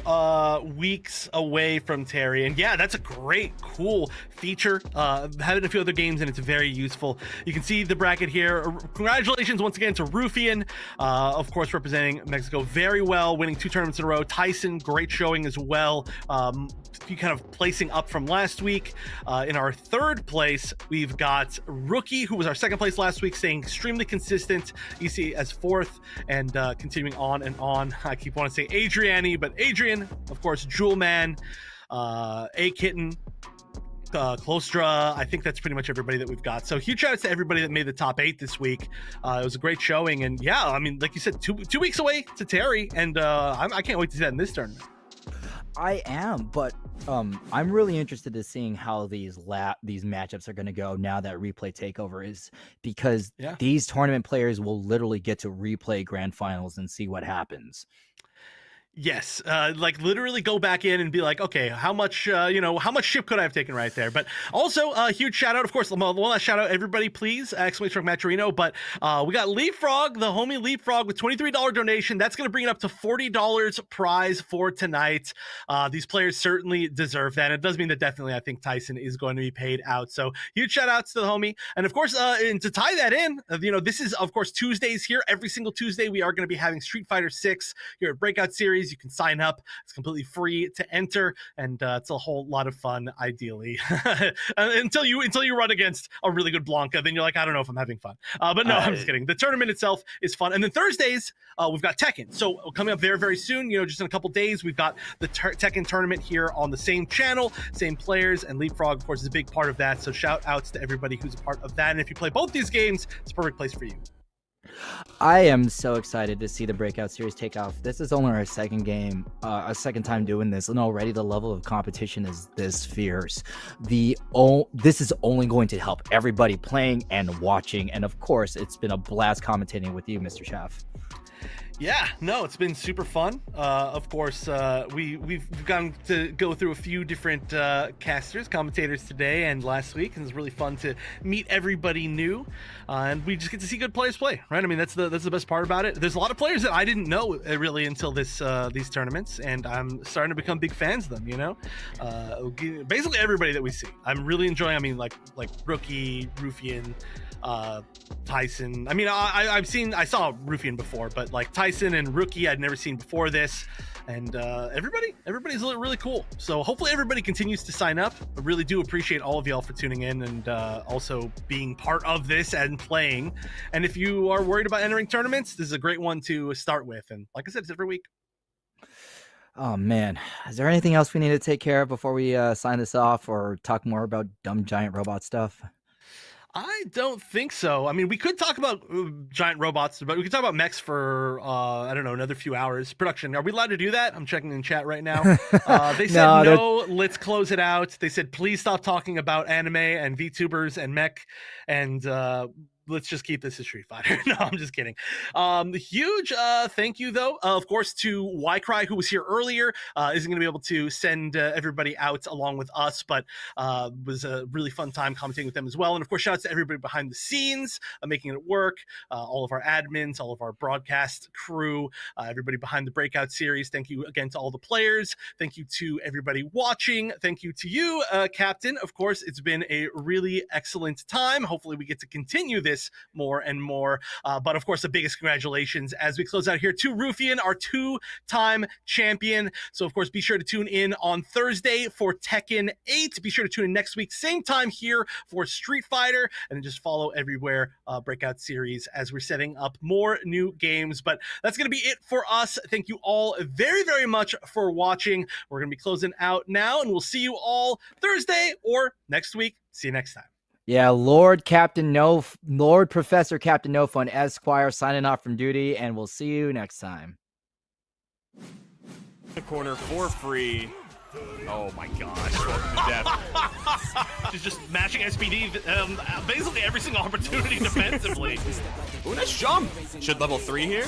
weeks away from Terry. And yeah, that's a great, cool feature. Had it in a few other games, and it's very useful. You can see the bracket here. Congratulations once again to Ruffian, of course, representing Mexico very well, winning 2 tournaments in a row. Tyson, great showing as well. Kind of placing up from last week. In our 3rd place, we've got Rookie, who was our 2nd place last week, staying extremely consistent. EC as 4th, and continuing on and on. I keep wanting to say Adriani, but Adrian, of course, Jewel Man, A Kitten, Klostra. I think that's pretty much everybody that we've got. So huge shout outs to everybody that made the top 8 this week. It was a great showing, and yeah, I mean, like you said, two weeks away to Terry, and I can't wait to see that in this tournament. I am, but I'm really interested in seeing how these matchups are going to go now that replay takeover is, because these tournament players will literally get to replay grand finals and see what happens. Yes, like literally go back in and be like, okay, how much ship could I have taken right there? But also a huge shout out, of course, one last shout out, everybody, please, exclamation mark Maturino. But we got Leapfrog, the homie Leapfrog, with $23 donation. That's going to bring it up to $40 prize for tonight. These players certainly deserve that. It does mean that definitely I think Tyson is going to be paid out. So huge shout outs to the homie. And of course, and to tie that in, this is of course Tuesdays here. Every single Tuesday we are going to be having Street Fighter 6 here at Breakout Series. series. You can sign up. It's completely free to enter, and it's a whole lot of fun, ideally. until you run against a really good Blanca, then you're like, I don't know if I'm having fun. But no, I'm just kidding. The tournament itself is fun. And then Thursdays, we've got Tekken. So coming up very, very soon, just in a couple days, we've got the Tekken tournament here on the same channel, same players, and Leapfrog, of course, is a big part of that. So shout outs to everybody who's a part of that. And if you play both these games, it's a perfect place for you. I am so excited to see the Breakout series take off. This is only our second game, a second time doing this, and already the level of competition is this fierce. This is only going to help everybody playing and watching, and of course, it's been a blast commentating with you, Mr. Chef. Yeah, no, it's been super fun. Of course, we've gotten to go through a few different commentators today and last week, and it's really fun to meet everybody new, and we just get to see good players play, right? I mean, that's the best part about it. There's a lot of players that I didn't know really until these tournaments, and I'm starting to become big fans of them. Basically everybody that we see, I'm really enjoying. I mean, like Rookie, Rufian, Tyson. I mean, I saw Rufian before, but like Tyson and Rookie I'd never seen before this, and everybody's really cool. So hopefully everybody continues to sign up. I really do appreciate all of y'all for tuning in and also being part of this and playing. And if you are worried about entering tournaments, this is a great one to start with. And like I said, it's every week. Oh man, is there anything else we need to take care of before we sign this off or talk more about dumb giant robot stuff? I don't think so. I mean, we could talk about giant robots, but we could talk about mechs for, I don't know, another few hours. Production, are we allowed to do that? I'm checking in chat right now. They said no, let's close it out. They said, please stop talking about anime and VTubers and mech, and let's just keep this a Street Fighter. No, I'm just kidding. Huge thank you, though, of course, to Ycry, who was here earlier. Isn't going to be able to send everybody out along with us, but was a really fun time commentating with them as well. And, of course, shout out to everybody behind the scenes, making it work, all of our admins, all of our broadcast crew, everybody behind the Breakout series. Thank you again to all the players. Thank you to everybody watching. Thank you to you, Captain. Of course, it's been a really excellent time. Hopefully we get to continue this more and more, but of course the biggest congratulations as we close out here to Rufian, our two-time champion. So of course be sure to tune in on Thursday for Tekken 8. Be sure to tune in next week same time here for Street Fighter, and then just follow everywhere Breakout series as we're setting up more new games. But that's going to be it for us. Thank you all very, very much for watching. We're going to be closing out now, and we'll see you all Thursday or next week. See you next time. Yeah, Lord Professor Captain No Fun Esquire signing off from duty, and we'll see you next time. The corner for free. Oh my gosh, welcome to death. She's just matching SPD basically every single opportunity defensively. Ooh, nice jump. Should level 3 here?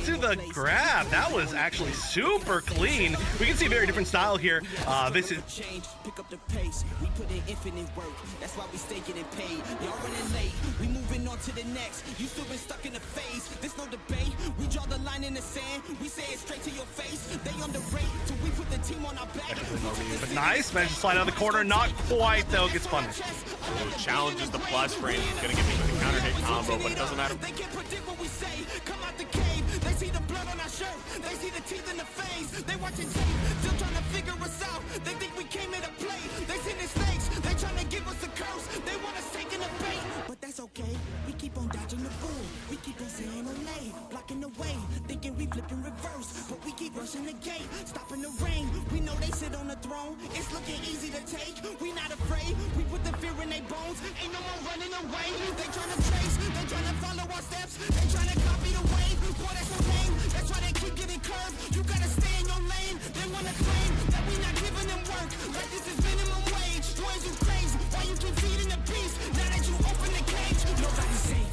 To the grab, that was actually super clean. We can see a very different style here. This is pick up the pace. We put in infinite work. That's why we stay getting paid. Y'all running late. We moving on to the next. You still been stuck in the phase. There's no debate. We draw the line in the sand. We say it straight to your face. They underrate till we put the team on our back. But nice, managed to slide out of the corner. Not quite though. Gets punished. Challenges the plus frame. Gonna get me with a counter hit combo, but it doesn't matter. They can't predict what we say. Come out the cave. They see the blood on our shirt. They see the teeth in the face. They watching tape. Still trying to figure us out. They think we came here to play. They seen the snakes. They trying to give us a curse. They want us taking the bait. But that's okay. We keep on dodging the bull. We keep on saying Olay. Blocking the way. Thinking we flipping reverse. But we keep rushing the gate. Stopping the rain. We know they sit on the throne. It's looking easy to take. We not afraid. We put the fear in their bones. Ain't no more running away. They trying to trace. They trying to follow our steps. They trying to copy the way. Boy, that's so lame. That's why they keep getting curved. You gotta stay in your lane. They wanna claim that we not giving them work. Like this is minimum wage. Boys, you crazy. Why you keep feeding the beast? Now that you open the cage, nobody's safe.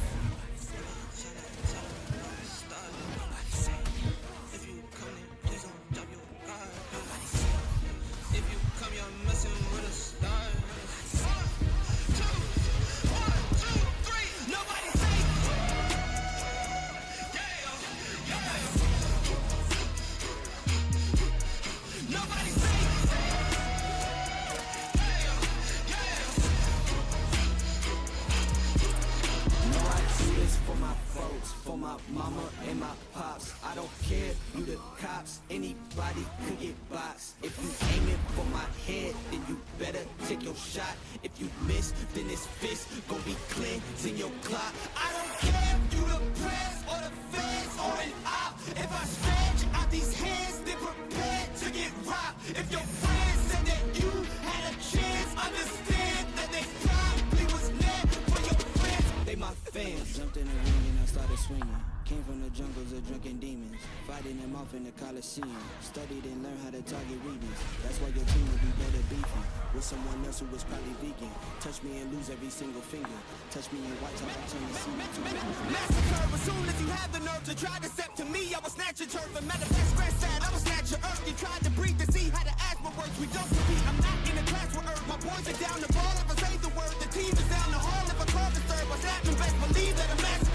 my folks, for my mama and my pops. I don't care, you the cops, anybody could get boxed. If you aiming for my head, then you better take your shot. If you miss, then this fist gon' be cleansing your clock. I don't care if you the press or the feds or an op. If I stretch out these hands, then prepare to get robbed. If your friends said that you had a chance, understand that they probably was meant for your friends. They my fans. Jumped in the ring and I started swinging. Came from the jungles of drunken demons, fighting them off in the Coliseum. Studied and learned how to target weakness. That's why your team will be better beefing with someone else who was probably vegan. Touch me and lose every single finger. Touch me and watch how I turn the scene to massacre. As soon as you have the nerve to try to step to me, I was snatch your turf and manifest scratch sad. I was snatch your earth. You tried to breathe to see how the asthma works. We don't compete. I'm not in a class with earth. My boys are down the ball. If I say the word, the team is down the hall. If I call the third, what's happening? Best believe that a massacre.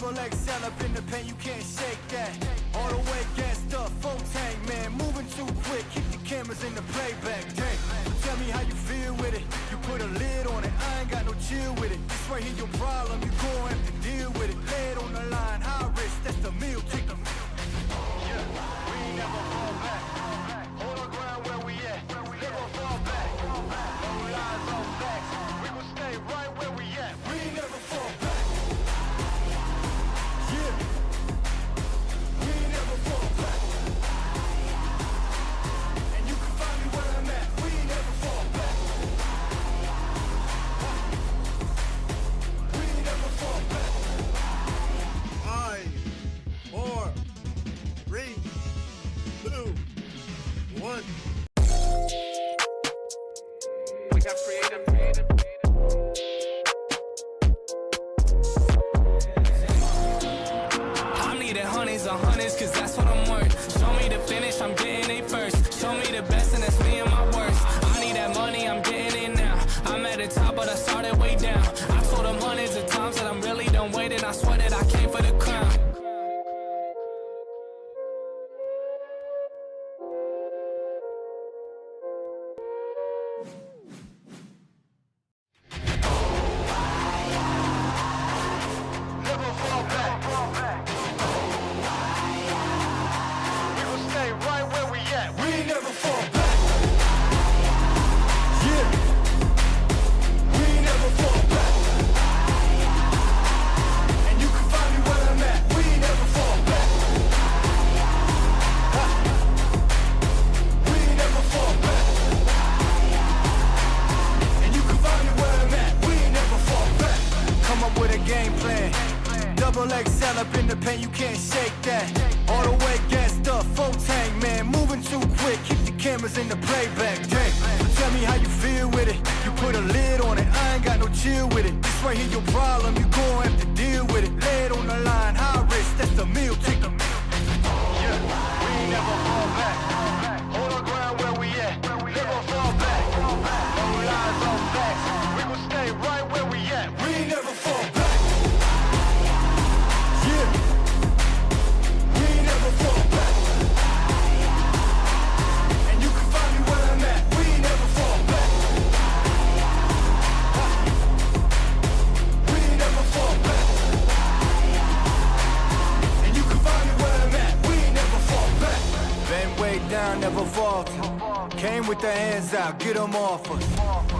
XL up in the pen, you can't shake that. All the way gassed up, full tank, man. Moving too quick, keep the cameras in the playback. Dang, tell me how you feel with it. You put a lid on it, I ain't got no chill with it. This right here your problem, you gon' have to deal with it. Lay it on the line, high risk, that's the meal ticket. Yeah, we ain't never fall back. Hold on ground where we at, never fall back. No lies, no facts, we gon' stay right where we at. We ain't never fall back. Cause that's what I'm worth. Show me the finish, I'm getting it first. Show me the best and that's me and my worst. I need that money, I'm getting it now. I'm at the top but I started way down. I told them hundreds of times that I'm really done waiting. I swear that I came for the crown. XL up in the pen, you can't shake that. All the way gassed up, full tank, man. Moving too quick, keep the cameras in the playback. Dang, tell me how you feel with it. You put a lid on it, I ain't got no chill with it. This right here your problem, you gon' have to deal with it. Lay it on the line, high risk, that's the meal ticket. Yeah, we ain't never fall back. Hold on ground where we at, never fall back. No lies, no facts, we gon' stay right where we at. We ain't never fall back. You can find down, never falter. Came with the hands out, get them off us.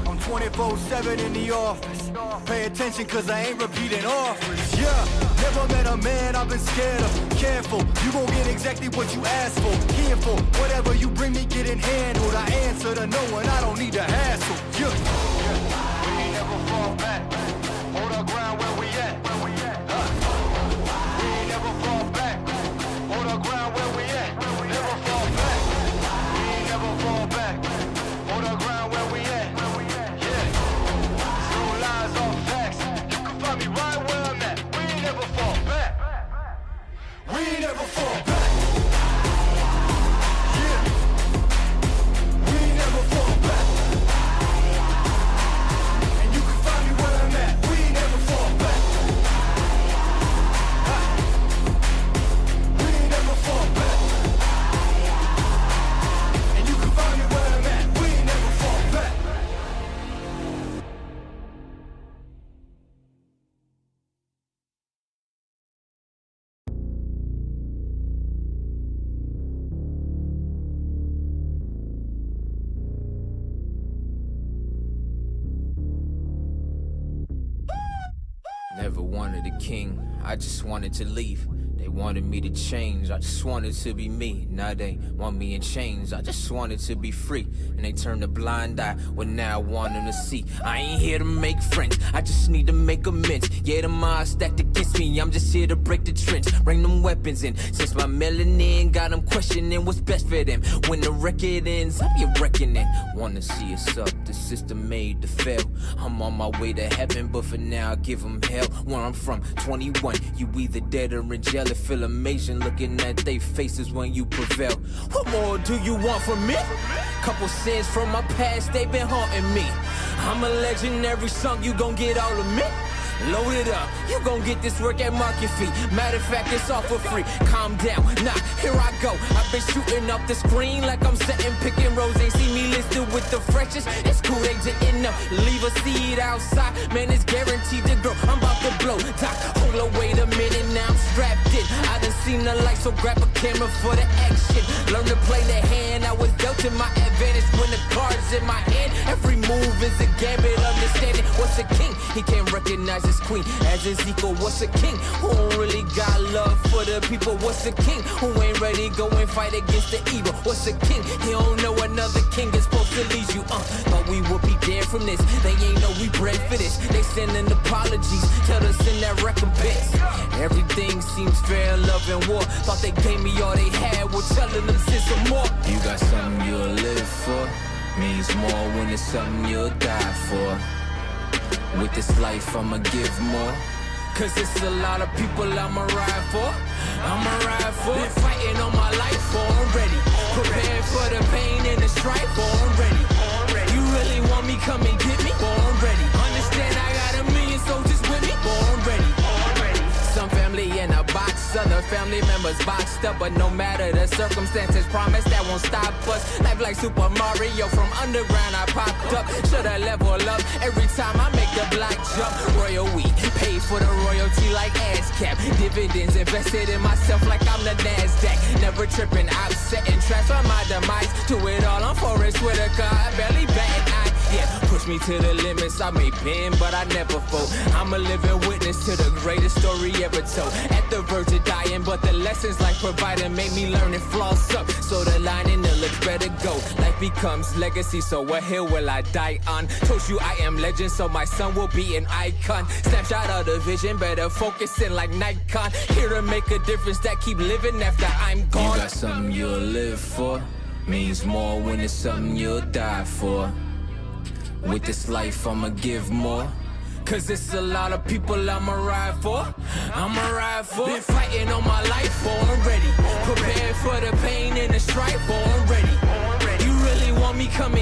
I'm 24/7 in the office. Pay attention cause I ain't repeating offers. Yeah, never met a man I've been scared of. Careful, you gon' get exactly what you asked for. Careful, whatever you bring me getting handled. I answer to no one, I don't need to hassle. Yeah, we ain't never fall back. Hold our ground where we at. We ain't never fall back. Hold our ground where we at. Never fall back. We ain't never fall back. Hold our ground where we at. Yeah. No lies, all facts. You can find me right where I'm at. We ain't never fall back. We ain't never fall back. Yeah. We ain't never fall back. And you can find me where I'm at. We ain't never fall back. We ain't never fall back. And you can find me where I'm at. We ain't never fall back. Never wanted a king, I just wanted to leave. They wanted me to change, I just wanted to be me. Now they want me in chains, I just wanted to be free. And they turned a blind eye, well now I want them to see. I ain't here to make friends, I just need to make amends. Yeah, the odds stacked against me, I'm just here to break the trench. Bring them weapons in, since my melanin got them questioning what's best for them. When the record ends, I'll be reckoning. Wanna see us up, the system made to fail. I'm on my way to heaven, but for now I give them hell. Where I'm from, 21, you either dead or in jail. It feel amazing looking at they faces when you prevail. What more do you want from me? Couple sins from my past, they been haunting me. I'm a legendary song, you gon' get all of me. Load it up, you gon' get this work at market fee. Matter of fact, it's all for free. Calm down, nah, here I go. I've been shooting up the screen like I'm setting picking rows. Ain't see me listed with the freshest. It's cool, they didn't know. Leave a seed outside, man, it's guaranteed to grow. I'm about to blow, doc, hold up, wait a minute, now I'm strapped in. I done seen the light, so grab a camera for the action. Learn to play the hand I was dealt to my advantage. When the cards in my hand, every move is a gambit. Understanding what's a king, he can't recognize his queen. As Ezekiel, what's a king? Who don't really got love for the people? What's a king? Who ain't ready go and fight against the evil? What's a king? He don't know another king is supposed to lead you. Thought we would be dead from this. They ain't know we bred for this. They sending apologies, tell us in that recompense. Everything seems fair, love and war. Thought they gave me all they had, well telling them send some more. You got something you'll live for. Means more when it's something you'll die for. With this life I'ma give more. Cause it's a lot of people I'ma ride for. I'ma ride for. Been fighting all my life for, I'm ready. Prepared for the pain and the strife for, I'm ready. You really want me, come and get me? For, I'm ready. Understand I got a million soldiers with me? For, I'm ready. Some family in a box, other family members boxed up. But no matter the circumstances, promise that won't stop us. Life like Super Mario, from underground I popped up. Shoulda level up every time I make the block jump. Royal we pay for the royalty like ASCAP. Dividends invested in myself like I'm the NASDAQ. Never tripping, I'm setting traps on my demise. Do it all on Forest Whitaker, I barely bat an eye. Yeah, push me to the limits, I may bend, but I never fold. I'm a living witness to the greatest story ever told. At the verge of dying, but the lessons life provided made me learn and floss up. So the line in the looks better go. Life becomes legacy, so what hill will I die on? Told you I am legend, so my son will be an icon. Snapshot of the vision, better focusing like Nikon. Here to make a difference that keep living after I'm gone. You got something you'll live for. Means more when it's something you'll die for. With this life I'ma give more. Cause it's a lot of people I'ma ride for. I'ma ride for. Been fighting all my life for, I'm ready. Prepared for the pain and the strife for, I'm ready. You really want me, come